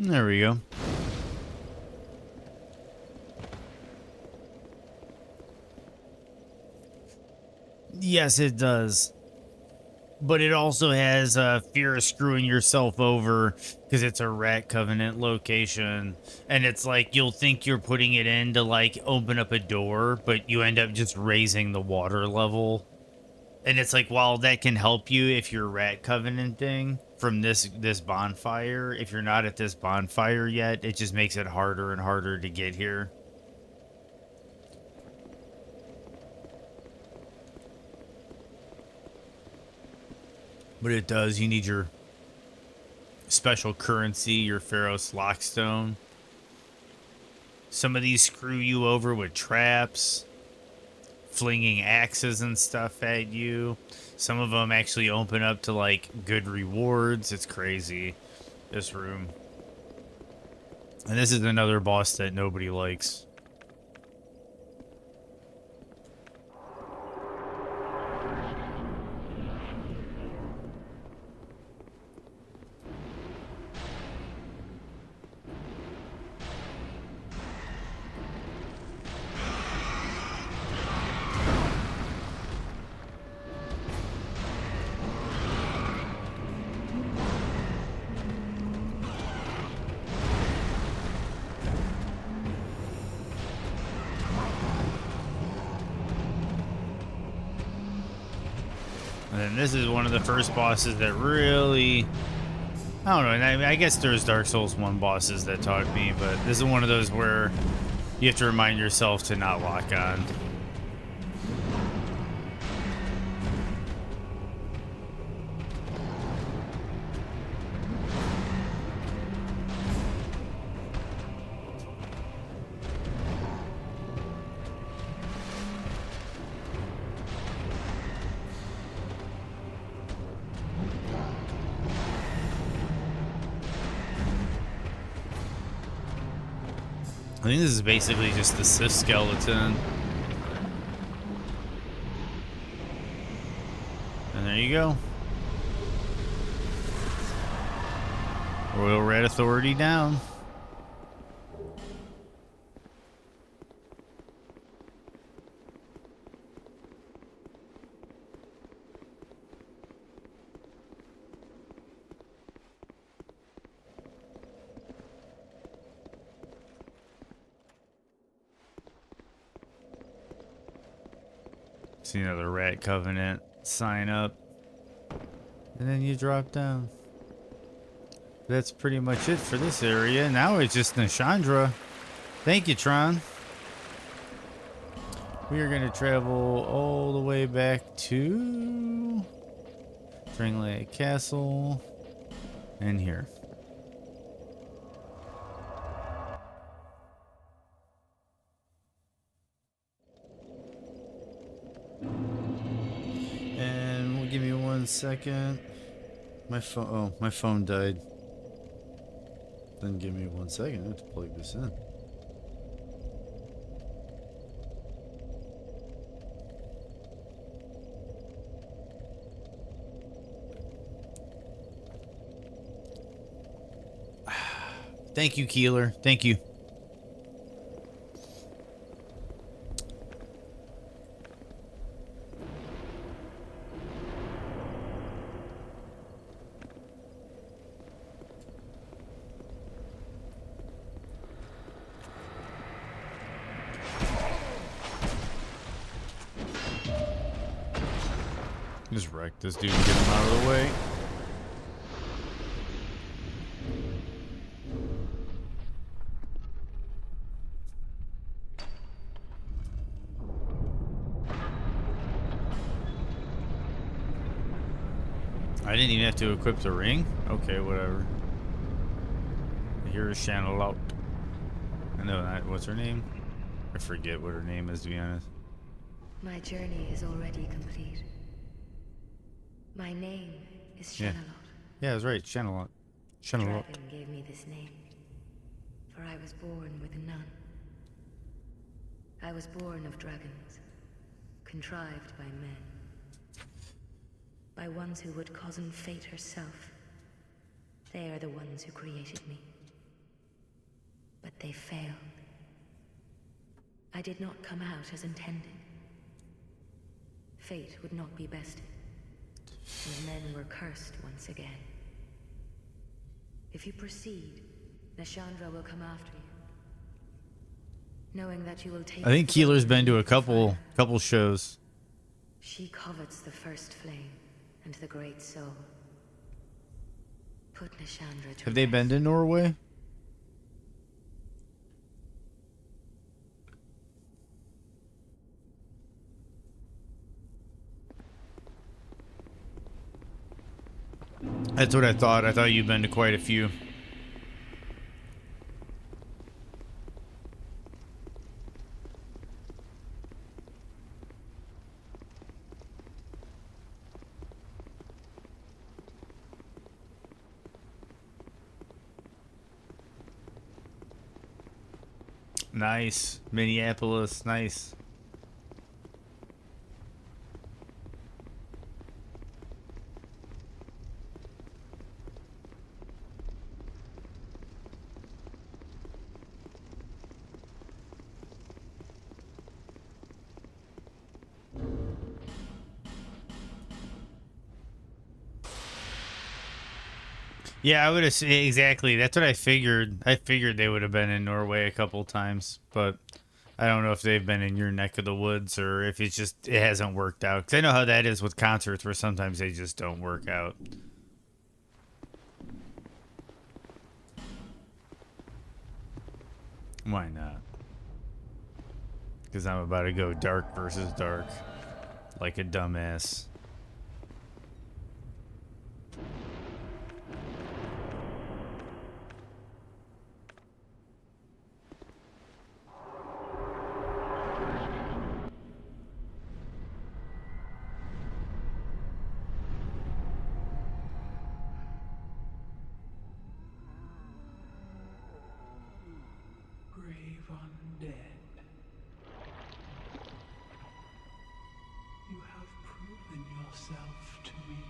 There we go. Yes, it does. But it also has fear of screwing yourself over because it's a Rat Covenant location. And it's like you'll think you're putting it in to like open up a door, but you end up just raising the water level. And it's like, while that can help you if you're Rat Covenanting from this bonfire, if you're not at this bonfire yet, it just makes it harder and harder to get here. But it does. You need your special currency, your Pharaoh's Lockstone. Some of these screw you over with traps. flinging axes and stuff at you. Some of them actually open up to like good rewards. It's crazy, this room. And this is another boss that nobody likes. And then this is one of the first bosses that really, I don't know, and I guess there's Dark Souls 1 bosses that taught me, but this is one of those where you have to remind yourself to not lock on. I think this is basically just the Sith skeleton. And there you go. Royal Red Authority down. See another Rat Covenant sign up. And then you drop down. That's pretty much it for this area. Now it's just Nashandra. Thank you, Tron. We are going to travel all the way back to Stringley Castle and here. And give me 1 second. My phone died. Then give me 1 second. I have to plug this in. Thank you, Keeler. Thank you. Just wreck this dude and get him out of the way. I didn't even have to equip the ring? Okay, whatever. Here's Channelout. I know that. What's her name? I forget what her name is, to be honest. My journey is already complete. My name is Channelout. Yeah, I was right. Channelout. Channelout. Dragon gave me this name, for I was born with none. I was born of dragons, contrived by men. By ones who would cozen fate herself. They are the ones who created me. But they failed. I did not come out as intended. Fate would not be bested. And men were cursed once again. If you proceed, Nashandra will come after you. Knowing that you will take... I think Keeler's been to a couple shows. She covets the first flame and the great soul. Put Nashandra to Have they been rest. to Norway? That's what I thought. I thought you'd been to quite a few. Nice. Minneapolis, nice. Yeah, I would have exactly. That's what I figured. I figured they would have been in Norway a couple times, but I don't know if they've been in your neck of the woods or if it's just it hasn't worked out. Because I know how that is with concerts, where sometimes they just don't work out. Why not? Because I'm about to go dark versus dark, like a dumbass. Brave undead. You have proven yourself to me.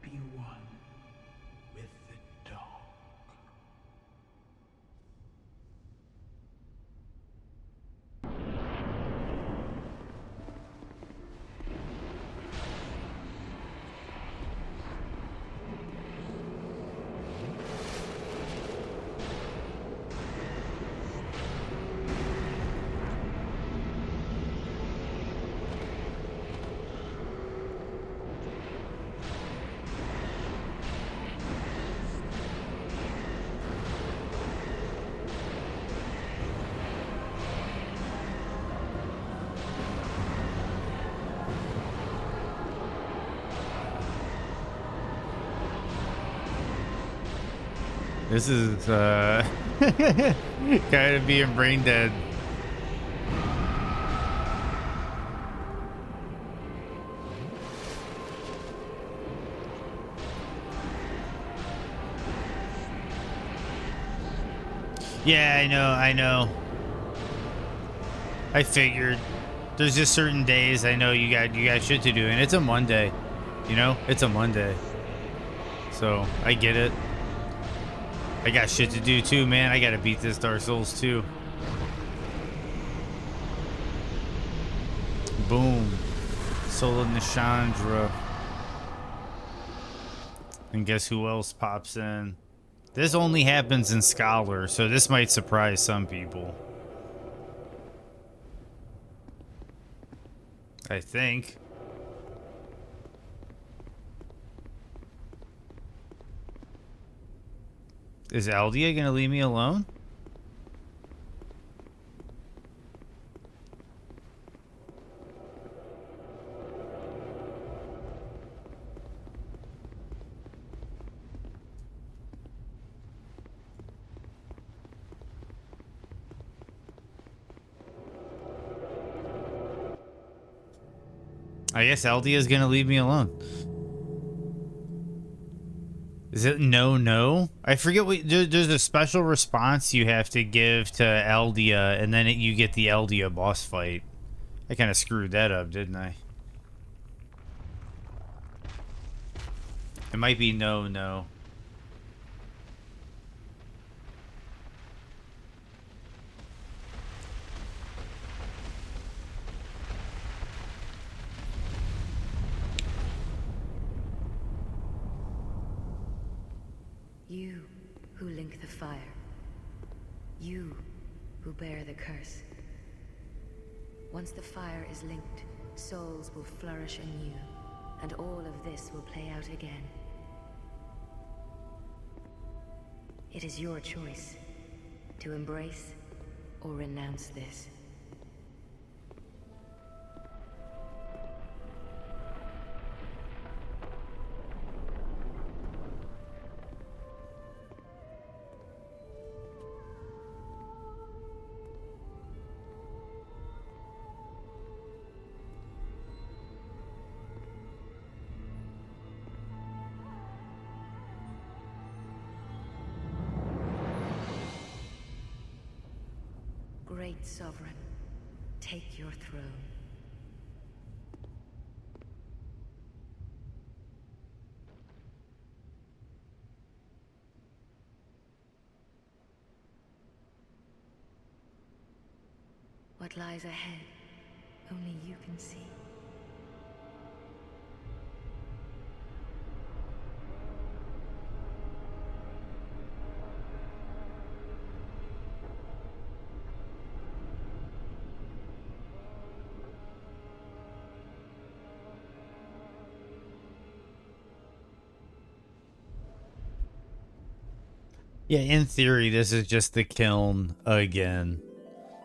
Be one with the dark. This is kind of being brain dead. Yeah, I know. I figured. There's just certain days I know you got shit to do, and it's a Monday. You know? It's a Monday. So I get it. I got shit to do too, man. I gotta beat this Dark Souls too. Boom. Sola Nishandra. And guess who else pops in? This only happens in Scholar, so this might surprise some people. I think. Is Aldia gonna leave me alone? I guess Aldia's gonna leave me alone. Is it no? I forget what there's a special response you have to give to Eldia, and then you get the Eldia boss fight. I kind of screwed that up, didn't I? It might be no. You who link the fire. You who bear the curse. Once the fire is linked, souls will flourish anew, and all of this will play out again. It is your choice to embrace or renounce this. Great Sovereign, take your throne. What lies ahead, only you can see. Yeah, in theory, this is just the kiln again.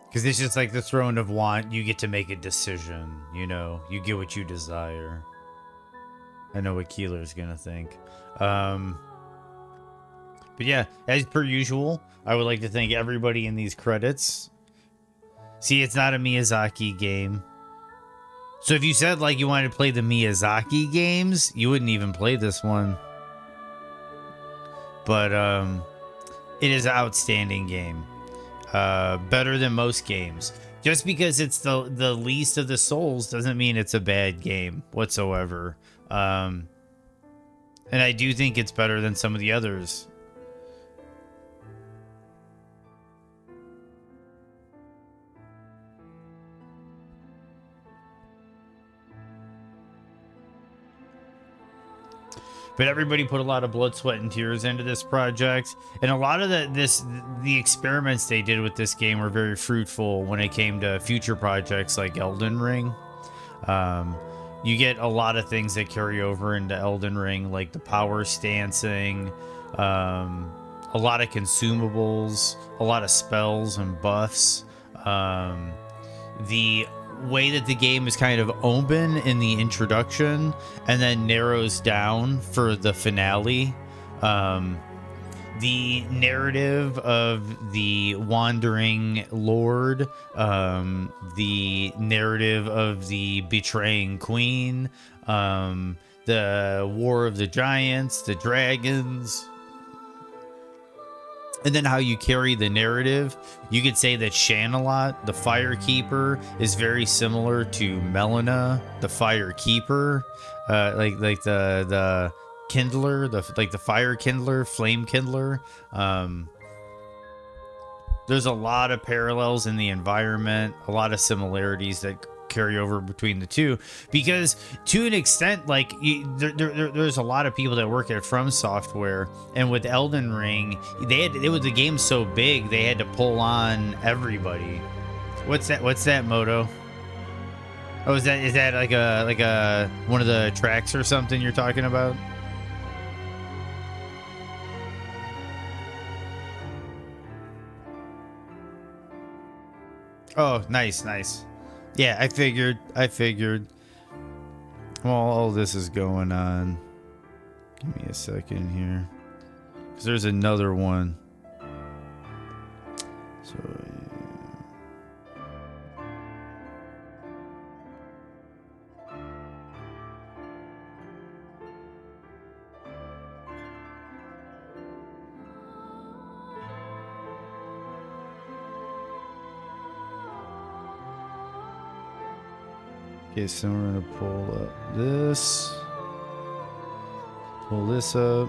Because it's just like the throne of want. You get to make a decision. You know, you get what you desire. I know what Keeler's gonna think. But yeah, as per usual, I would like to thank everybody in these credits. See, it's not a Miyazaki game. So if you said like you wanted to play the Miyazaki games, you wouldn't even play this one. But it is an outstanding game. Better than most games. Just because it's the least of the Souls doesn't mean it's a bad game whatsoever. And I do think it's better than some of the others. But everybody put a lot of blood, sweat, and tears into this project, and a lot of the experiments they did with this game were very fruitful when it came to future projects like Elden Ring. You get a lot of things that carry over into Elden Ring, like the power stancing, a lot of consumables, a lot of spells and buffs. The way that the game is kind of open in the introduction and then narrows down for the finale. The narrative of the wandering lord, the narrative of the betraying queen, the war of the giants, the dragons, and then how you carry the narrative. You could say that Shanalot, the Firekeeper, is very similar to Melina, the Firekeeper, like the Kindler, the Fire Kindler, Flame Kindler. There's a lot of parallels in the environment, a lot of similarities that carry over between the two, because to an extent, like there's a lot of people that work at From Software, and with Elden Ring, it was the game so big they had to pull on everybody. What's that Moto? Oh, is that like a one of the tracks or something you're talking about? Oh, nice. Yeah, I figured. Well, all this is going on. Give me a second here. Because there's another one. So, okay, so we're going to pull up this. Pull this up.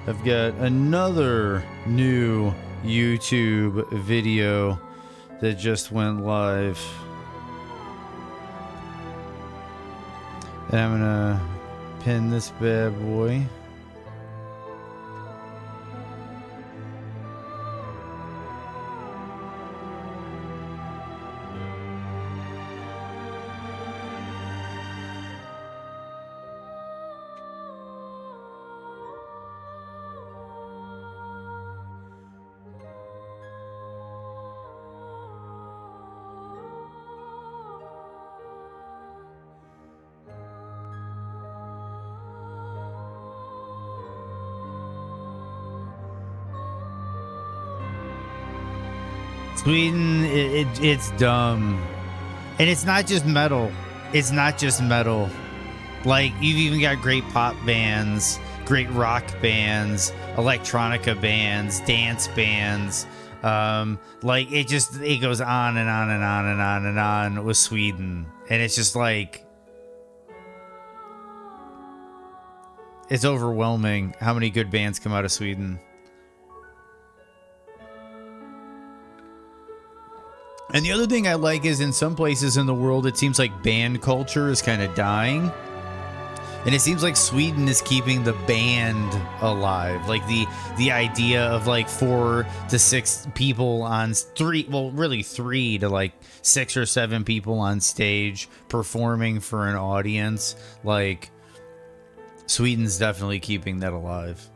I've got another new YouTube video that just went live. And I'm gonna pin this bad boy. Sweden, it's dumb. And it's not just metal. It's not just metal. Like, you've even got great pop bands, great rock bands, electronica bands, dance bands. Like, it goes on and on and on and on and on with Sweden. And it's just like, it's overwhelming how many good bands come out of Sweden. And the other thing I like is in some places in the world, it seems like band culture is kind of dying. And it seems like Sweden is keeping the band alive. Like the idea of like 4 to 6 people on really 3 to like 6 or 7 people on stage performing for an audience. Like, Sweden's definitely keeping that alive.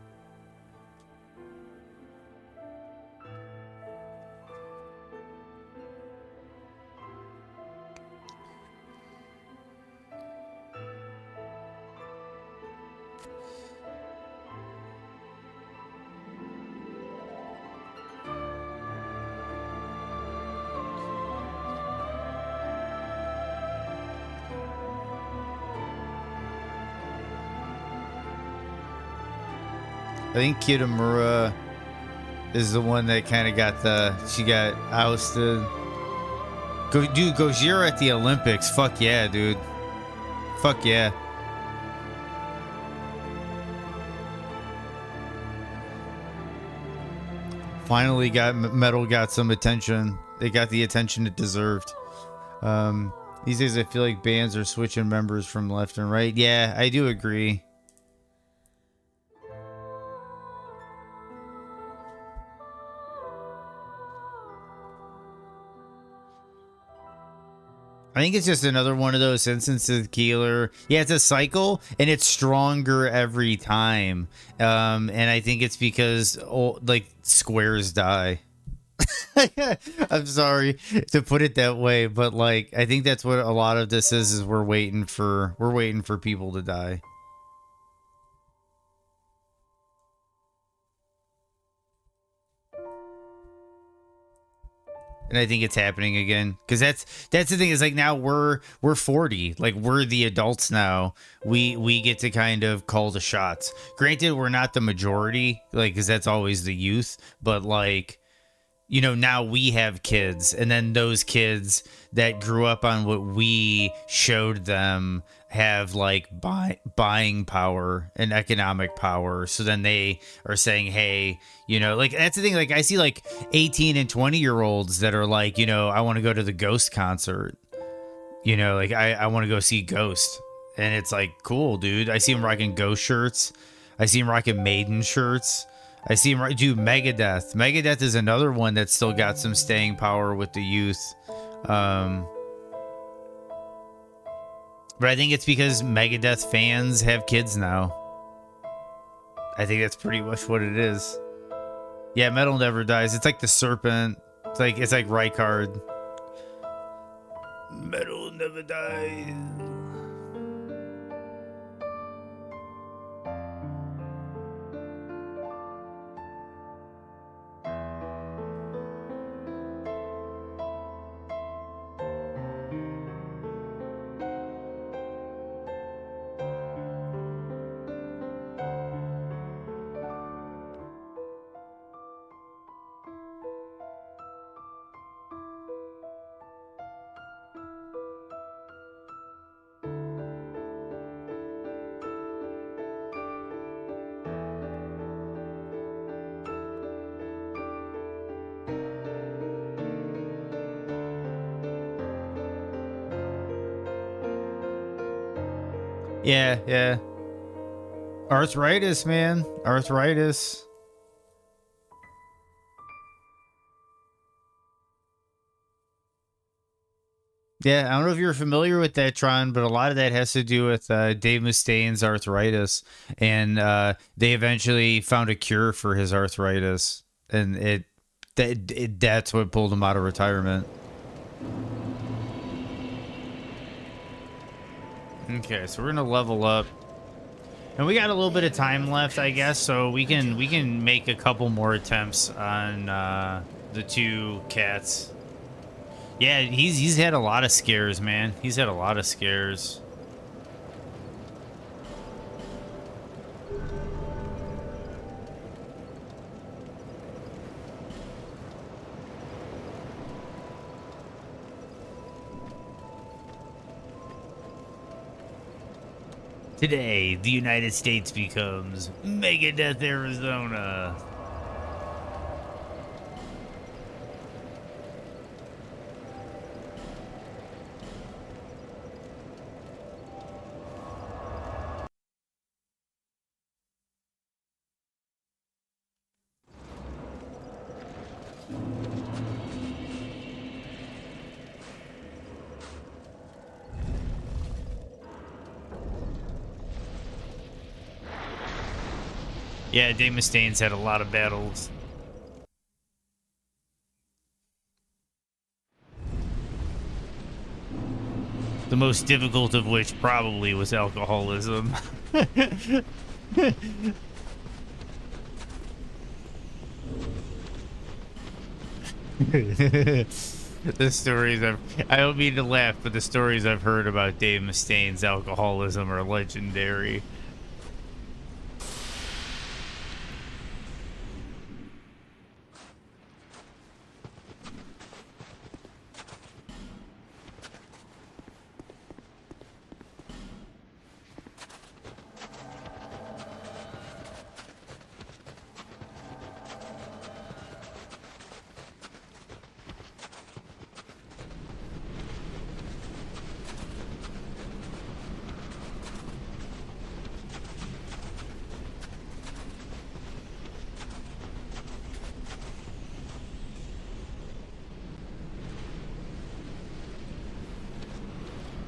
I think Kitamura is the one that kind of she got ousted. Gojira at the Olympics. Fuck yeah, dude. Fuck yeah. Finally metal got some attention. They got the attention it deserved. These days I feel like bands are switching members from left and right. Yeah, I do agree. I think it's just another one of those instances, Keeler. Yeah, it's a cycle, and it's stronger every time. And I think it's because, squares die. I'm sorry to put it that way, but, like, I think that's what a lot of this is we're waiting for people to die. And I think it's happening again, because that's the thing, is like now we're 40, like we're the adults now. We get to kind of call the shots. Granted, we're not the majority, like, because that's always the youth, but like, you know, now we have kids, and then those kids that grew up on what we showed them have like buying power and economic power. So then they are saying, hey, you know, like, that's the thing. Like, I see like 18 and 20-year-olds that are like, you know, I want to go to the Ghost concert. You know, like, I want to go see Ghost. And it's like, cool, dude. I see them rocking Ghost shirts. I see them rocking Maiden shirts. I see him do Megadeth. Megadeth is another one that's still got some staying power with the youth. But I think it's because Megadeth fans have kids now. I think that's pretty much what it is. Yeah, metal never dies. It's like the serpent. It's like Rykard. Metal never dies. Yeah. Arthritis, man. Arthritis. Yeah, I don't know if you're familiar with that, Tron, but a lot of that has to do with Dave Mustaine's arthritis. And they eventually found a cure for his arthritis. And that's what pulled him out of retirement. Okay, so we're gonna level up, and we got a little bit of time left, I guess, so we can make a couple more attempts on the two cats. Yeah, he's had a lot of scares, man. He's had a lot of scares. Today, the United States becomes Megadeth, Arizona. Yeah, Dave Mustaine's had a lot of battles. The most difficult of which probably was alcoholism. The stories I don't mean to laugh, but the stories I've heard about Dave Mustaine's alcoholism are legendary.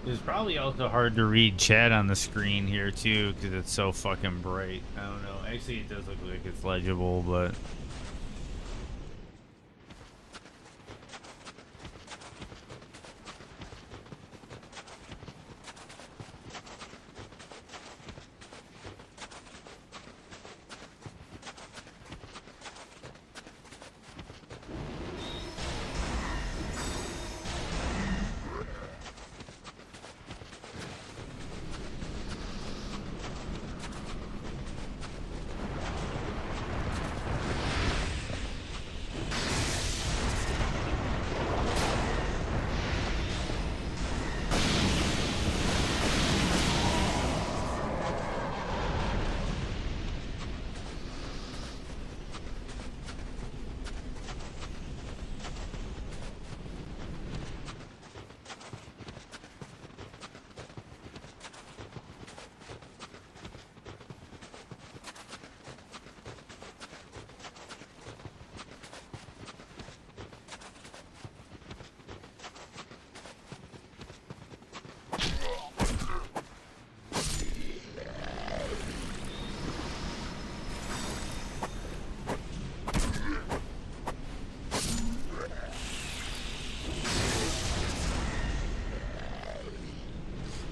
It's probably also hard to read chat on the screen here too, because it's so fucking bright. I don't know. Actually, it does look like it's legible, but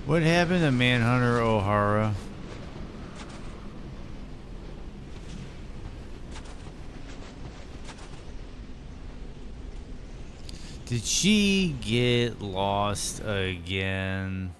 what happened to Manhunter O'Hara? Did she get lost again?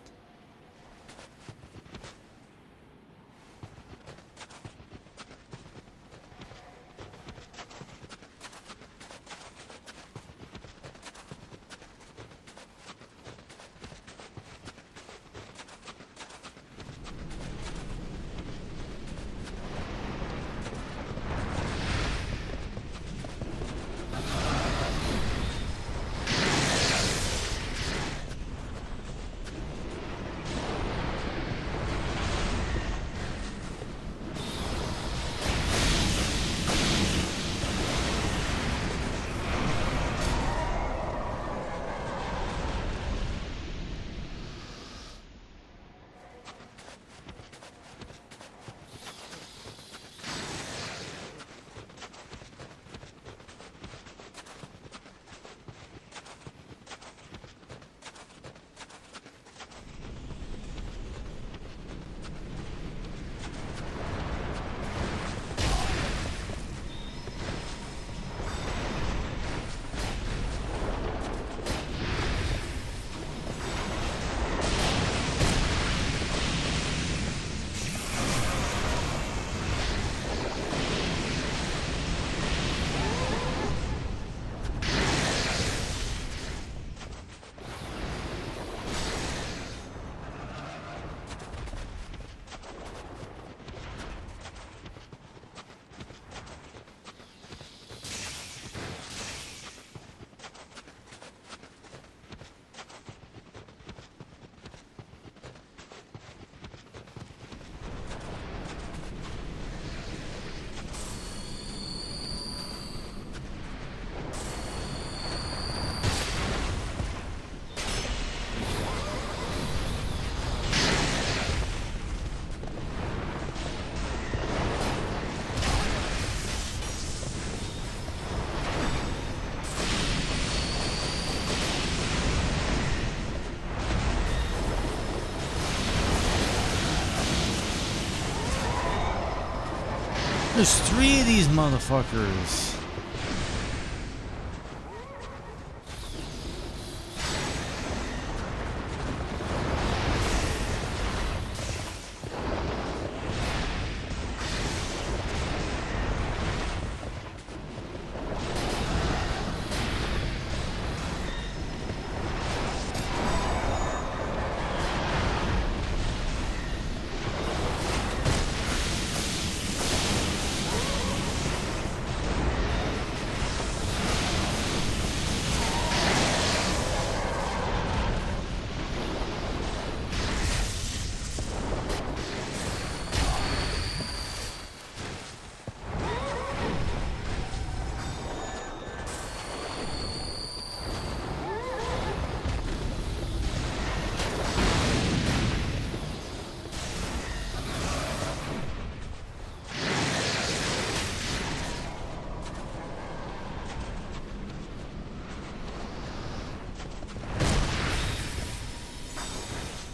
There's 3 of these motherfuckers.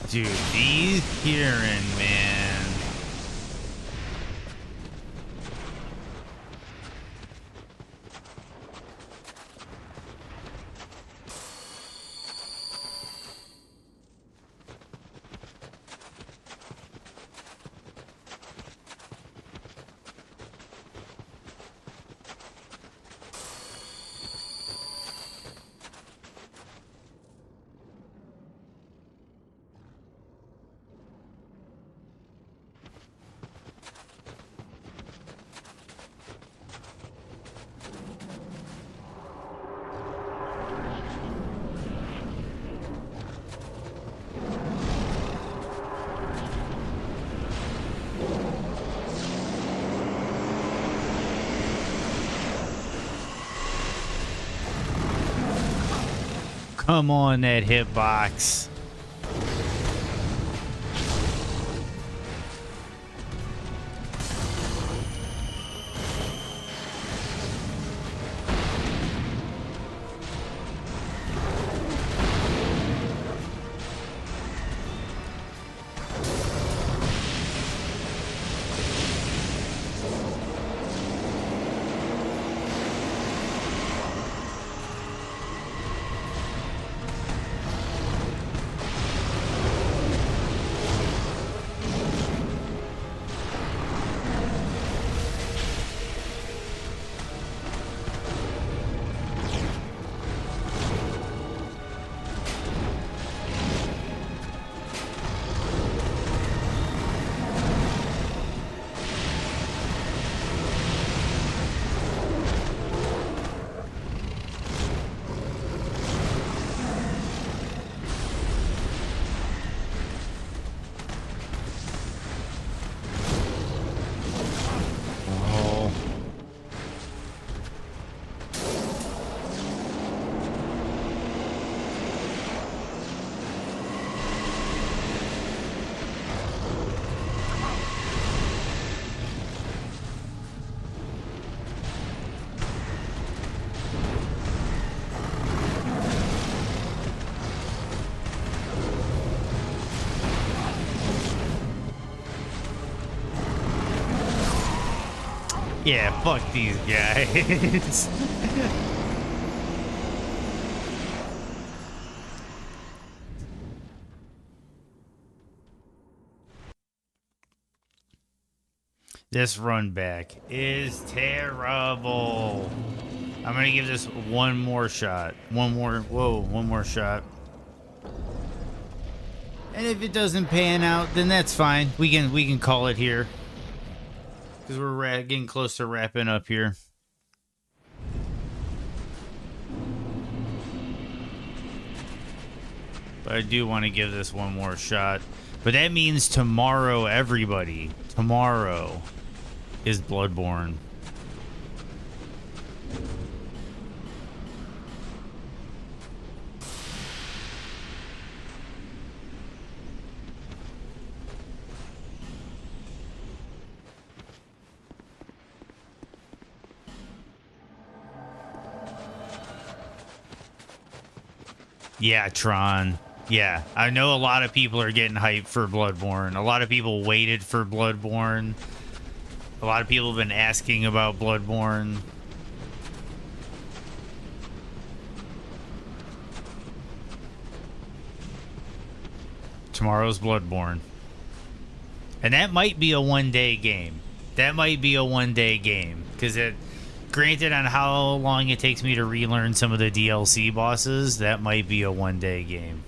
Dude, these Kieran, man. Come on, that hitbox. Yeah, fuck these guys. This run back is terrible. I'm gonna give this one more shot. One more shot. And if it doesn't pan out, then that's fine. We can call it here. Because we're getting close to wrapping up here. But I do want to give this one more shot. But that means tomorrow, everybody. Tomorrow is Bloodborne. Yeah, Tron. Yeah, I know a lot of people are getting hyped for Bloodborne. A lot of people waited for Bloodborne. A lot of people have been asking about Bloodborne. Tomorrow's Bloodborne. And that might be a one-day game. That might be a one-day game. Because it, granted on how long it takes me to relearn some of the DLC bosses, that might be a one-day game.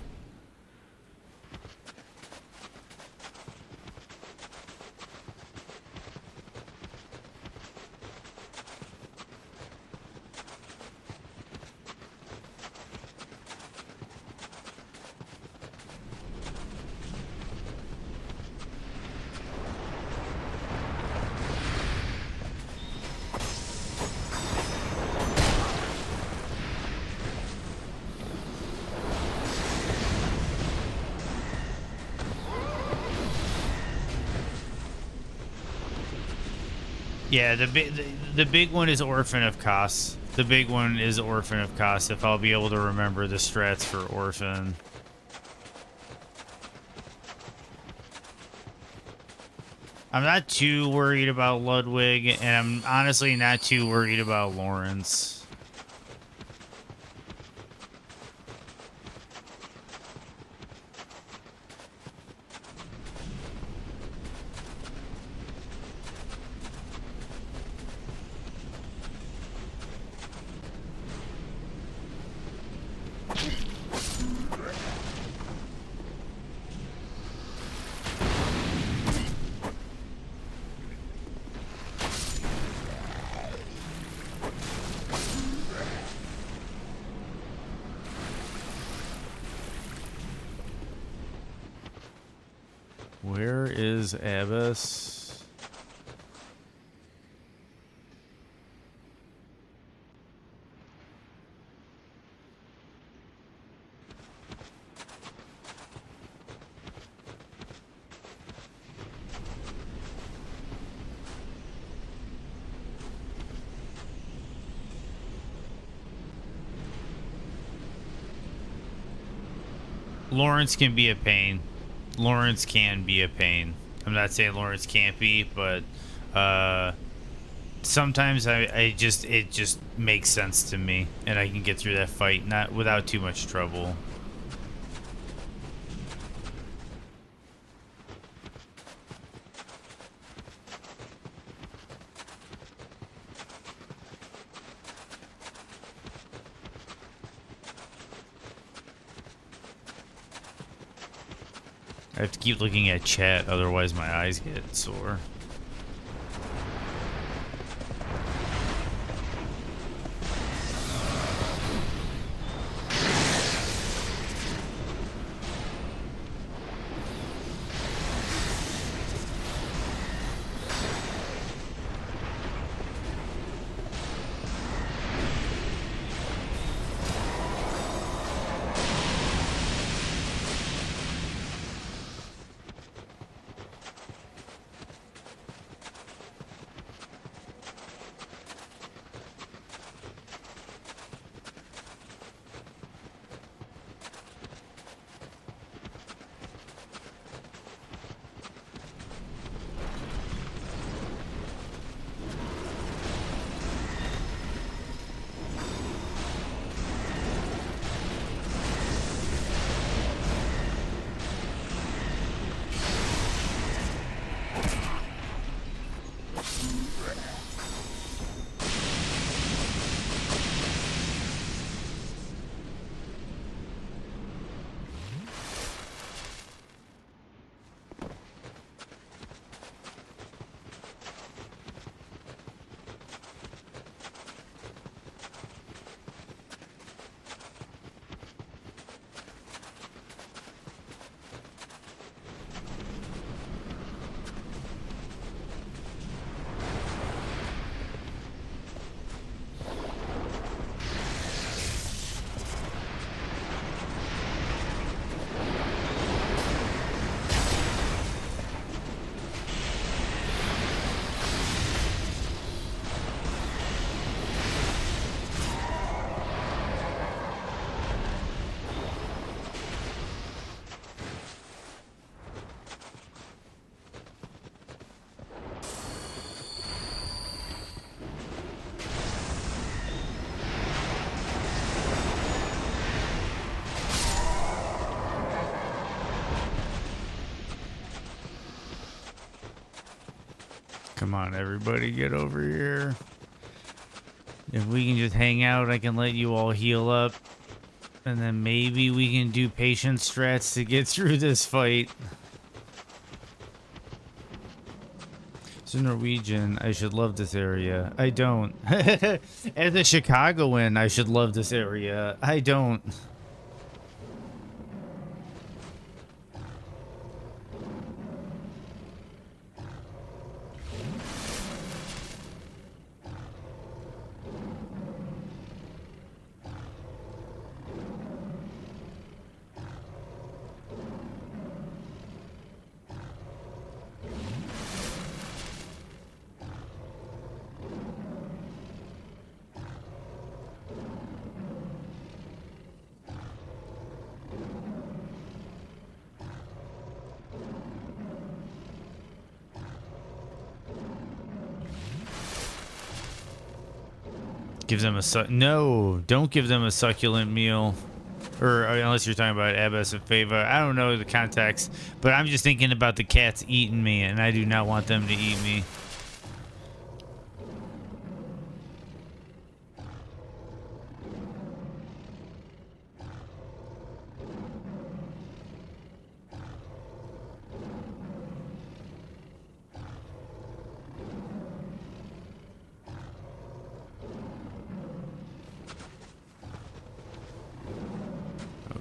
Yeah, the big one is Orphan of Kos. The big one is Orphan of Kos, if I'll be able to remember the strats for Orphan. I'm not too worried about Ludwig, and I'm honestly not too worried about Lawrence. Where is Abbas? Lawrence can be a pain. Lawrence can be a pain. I'm not saying Lawrence can't be, but sometimes it just makes sense to me, and I can get through that fight not without too much trouble. I have to keep looking at chat, otherwise my eyes get sore. Come on, everybody, get over here. If we can just hang out, I can let you all heal up. And then maybe we can do patience strats to get through this fight. As a Norwegian, I should love this area. I don't. As a Chicagoan, I should love this area. I don't. Give them a no, don't give them a succulent meal. Or unless you're talking about Abbas and Fava. I don't know the context, but I'm just thinking about the cats eating me, and I do not want them to eat me.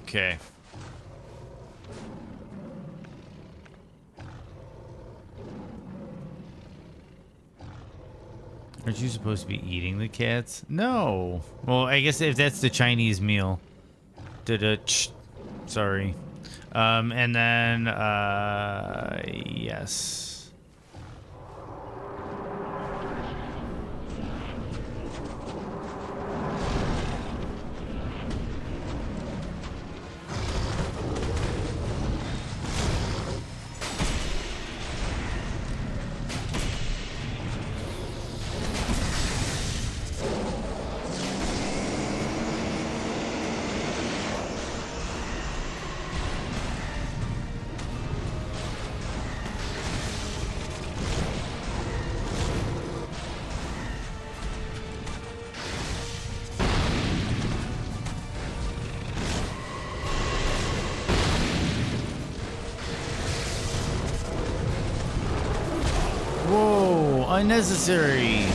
Okay. Aren't you supposed to be eating the cats? No. Well, I guess if that's the Chinese meal. Sorry. And then, yes. Whoa, unnecessary.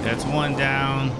That's one down.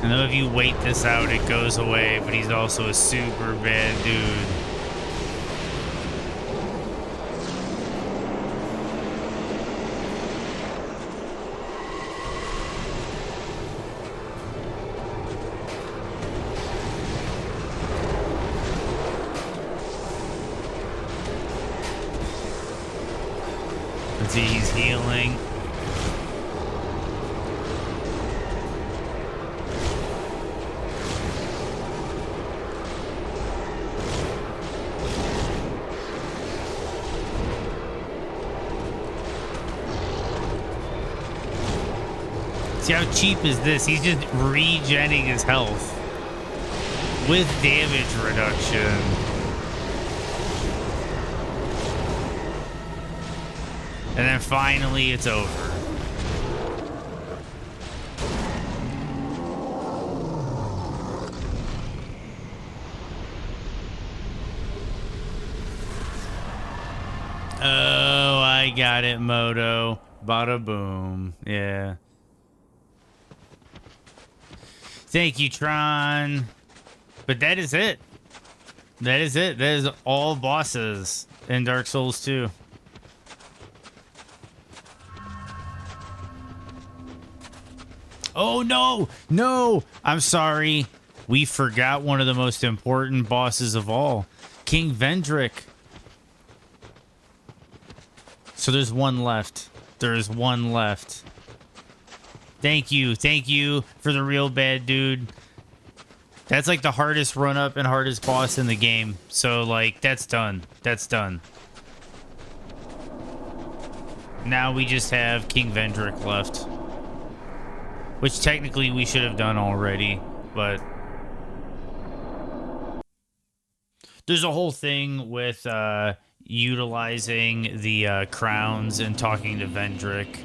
I know if you wait this out, it goes away, but he's also a super bad dude. Let's see, he's healing. See how cheap is this? He's just regenning his health with damage reduction. And then finally it's over. Oh, I got it, Moto. Bada boom. Yeah. Thank you, Tron. But that is it. That is it. That is all bosses in Dark Souls 2. Oh, no. No. I'm sorry. We forgot one of the most important bosses of all. King Vendrick. So there's one left. There's one left. Thank you. Thank you for the real bad dude. That's like the hardest run up and hardest boss in the game. So like that's done. That's done. Now we just have King Vendrick left. Which technically we should have done already, but there's a whole thing with utilizing the crowns and talking to Vendrick.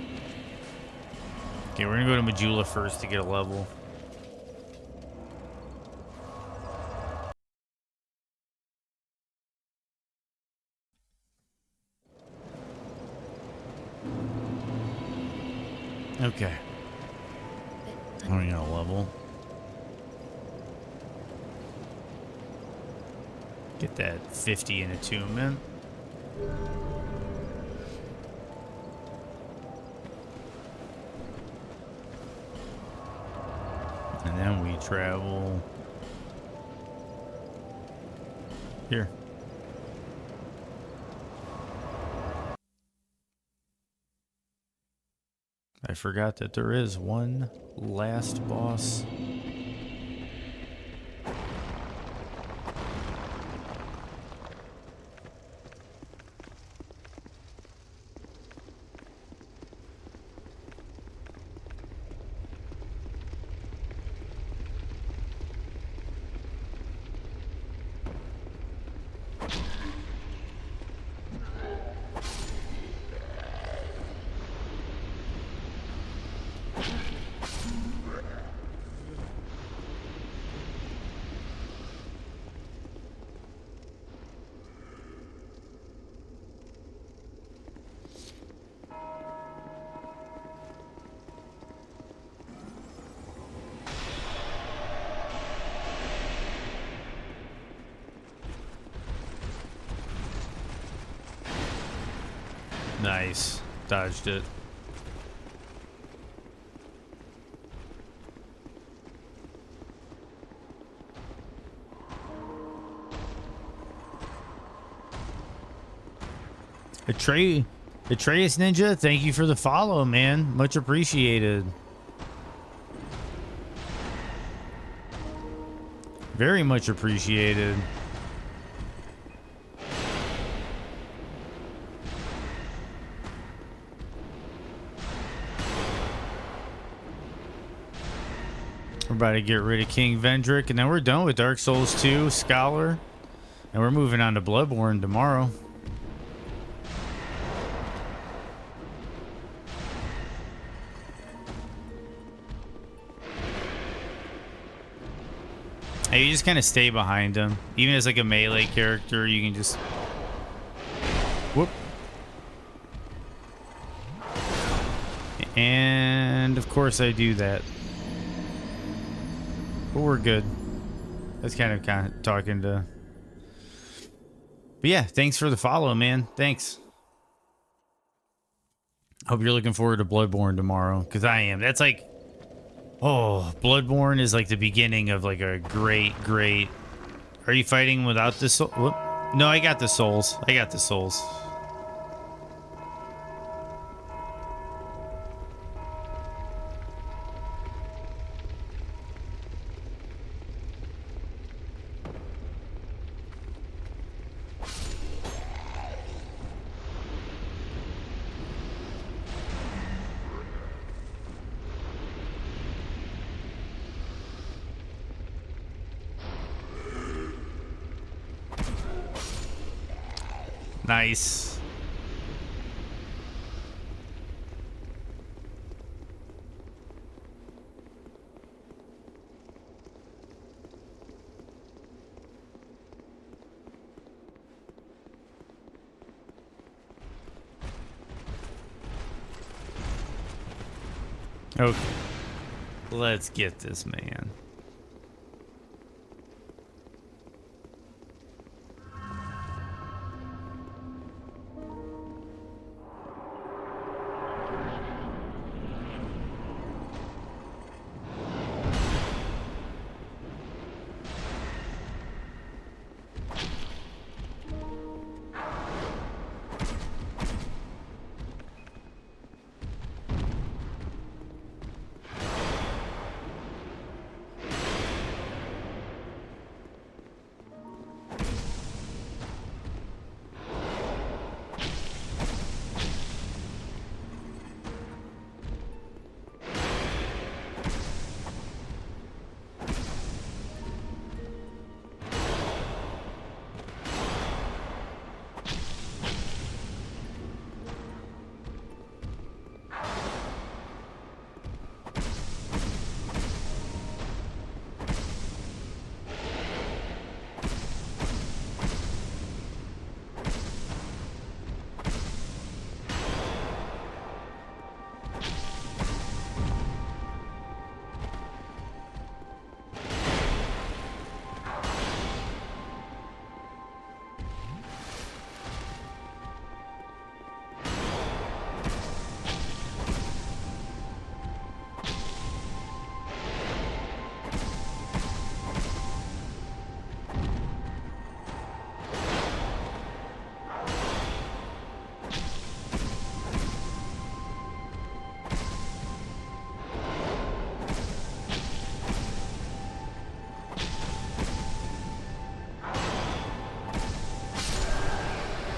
Okay, we're gonna go to Majula first to get a level. Okay. How are we gonna level? Get that 50 in attunement. And then we travel here. I forgot that there is one last boss. Nice. Dodged it. Atreus Ninja, thank you for the follow, man. Much appreciated. Very much appreciated. We're about to get rid of King Vendrick, and then we're done with Dark Souls 2, Scholar. And we're moving on to Bloodborne tomorrow. Hey, you just kind of stay behind him. Even as like a melee character, you can just... Whoop. And of course I do that. But we're good. That's kind of talking to. But yeah, thanks for the follow, man. Thanks. Hope you're looking forward to Bloodborne tomorrow, because I am. That's like, oh, Bloodborne is like the beginning of like a great. Are you fighting without the soul? Whoop. No, I got the souls. I got the souls. Nice. Okay. Let's get this man.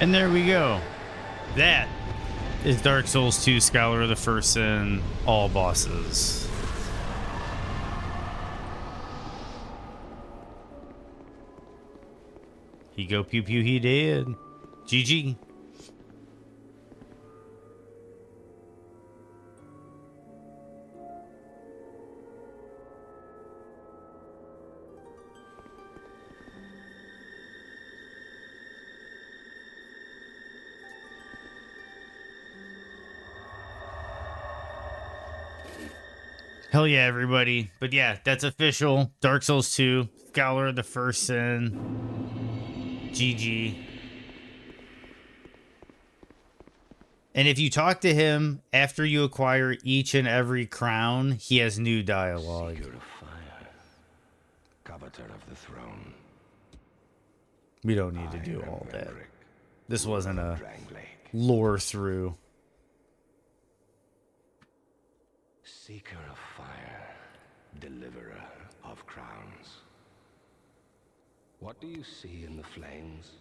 And there we go. That is Dark Souls 2 Scholar of the First Sin, all bosses. He go pew pew, he did. GG. Hell yeah, everybody. But yeah, that's official. Dark Souls 2, Scholar of the First Sin. GG. And if you talk to him after you acquire each and every crown, he has new dialogue. Seeker of fire, coveter of the throne. We don't need to do all that. This wasn't a Drang Lake. lore through. Seeker of fire, deliverer of crowns. What do you see in the flames?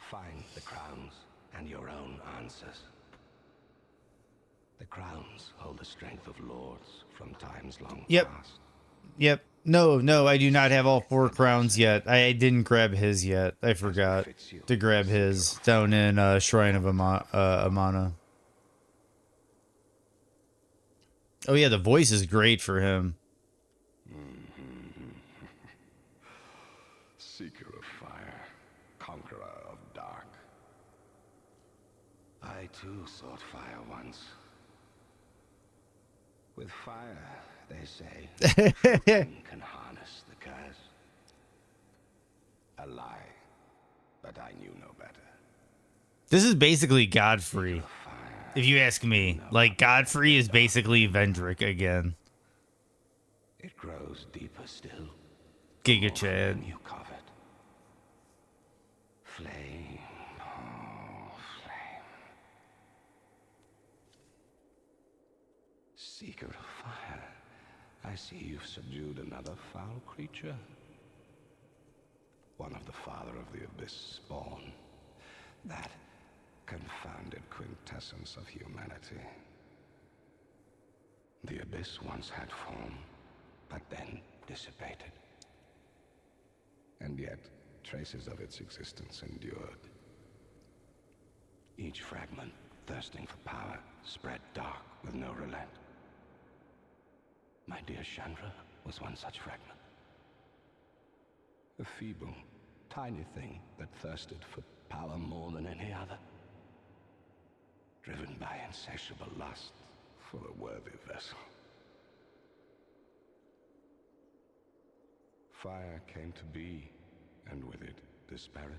Find the crowns and your own answers. The crowns hold the strength of lords from times long past. Yep. No, I do not have all 4 crowns yet. I didn't grab his yet. I forgot to grab his down in Shrine of Amana. Oh yeah, the voice is great for him. Seeker of fire, conqueror of dark. I too sought fire once. With fire, they say, nothing can harness the curse. A lie, but I knew no better. This is basically Godfrey, if you ask me. Like, Godfrey is basically Vendrick again. It grows deeper still. Giga Chad. You covet. Flame, oh, flame. Seeker of fire, I see you've subdued another foul creature. One of the father of the abyss spawn. That confounded quintessence of humanity. The abyss once had form, but then dissipated. And yet, traces of its existence endured. Each fragment, thirsting for power, spread dark with no relent. My dear Chandra was one such fragment. A feeble, tiny thing that thirsted for power more than any other. Driven by insatiable lust for a worthy vessel. Fire came to be, and with it, disparity.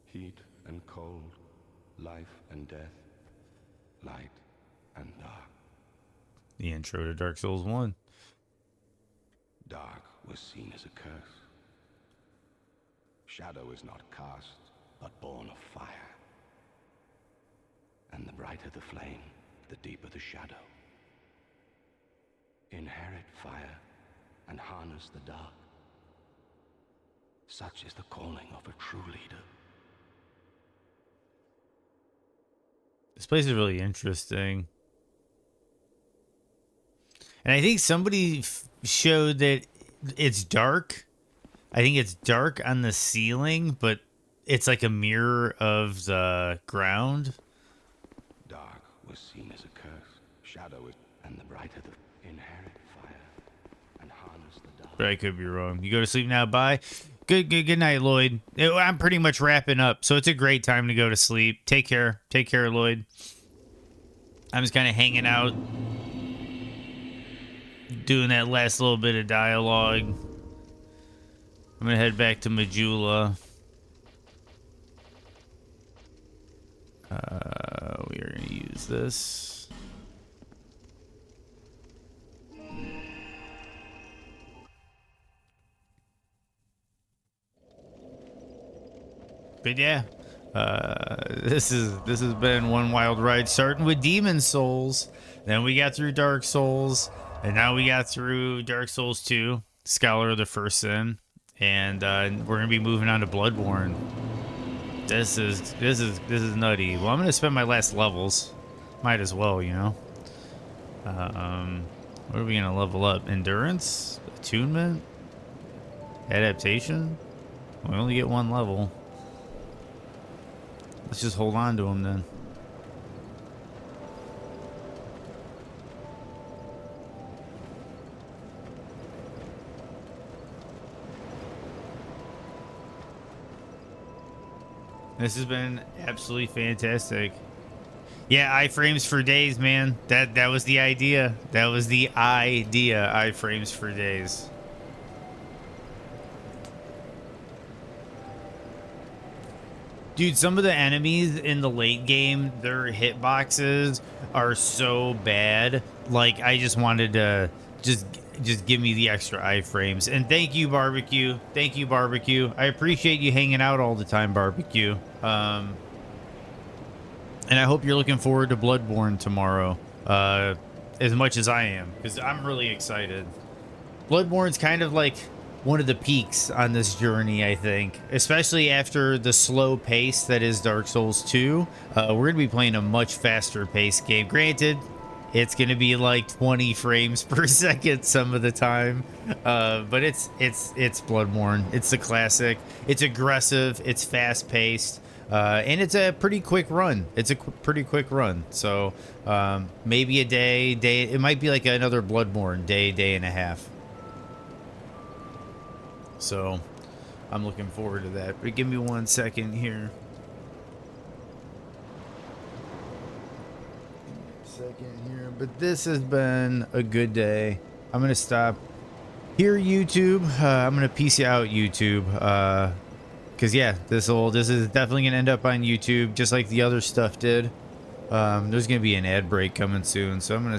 Heat and cold, life and death, light and dark. The intro to Dark Souls 1. Dark was seen as a curse. Shadow is not cast, but born of fire. And the brighter the flame, the deeper the shadow. Inherit fire and harness the dark. Such is the calling of a true leader. This place is really interesting. And I think somebody showed that it's dark. I think it's dark on the ceiling, but it's like a mirror of the ground. Dark was seen as a curse. Shadow is, and the brighter the inherit fire and harness the dark. But I could be wrong. You go to sleep now. Bye. Good night, Lloyd. I'm pretty much wrapping up, so it's a great time to go to sleep. Take care. Take care, Lloyd. I'm just kind of hanging out, doing that last little bit of dialogue. I'm gonna head back to Majula. We are gonna use this. But yeah, this has been one wild ride, starting with Demon Souls, then we got through Dark Souls, and now we got through Dark Souls 2, Scholar of the First Sin, and we're gonna be moving on to Bloodborne. This is nutty. Well, I'm gonna spend my last levels. Might as well, you know. What are we gonna level up? Endurance, attunement, adaptation. We only get one level. Let's just hold on to him then. This has been absolutely fantastic. Yeah, iframes for days, man. That was the idea. That was the idea. Iframes for days. Dude, some of the enemies in the late game, their hitboxes are so bad. Like, I just wanted to just give me the extra iframes. And thank you, Barbecue. Thank you, Barbecue. I appreciate you hanging out all the time, Barbecue. And I hope you're looking forward to Bloodborne tomorrow, as much as I am, because I'm really excited. Bloodborne's kind of like one of the peaks on this journey, I think, especially after the slow pace that is Dark Souls 2. We're going to be playing a much faster paced game. Granted, it's going to be like 20 frames per second some of the time, but it's Bloodborne. It's the classic. It's aggressive. It's fast paced. And it's a pretty quick run. It's a pretty quick run. So maybe a day. It might be like another Bloodborne day and a half. So I'm looking forward to that. But give me 1 second here. second here, but this has been a good day. I'm gonna stop here, YouTube. I'm gonna peace you out, YouTube. Cause yeah, this is definitely gonna end up on YouTube, just like the other stuff did. There's gonna be an ad break coming soon, so I'm gonna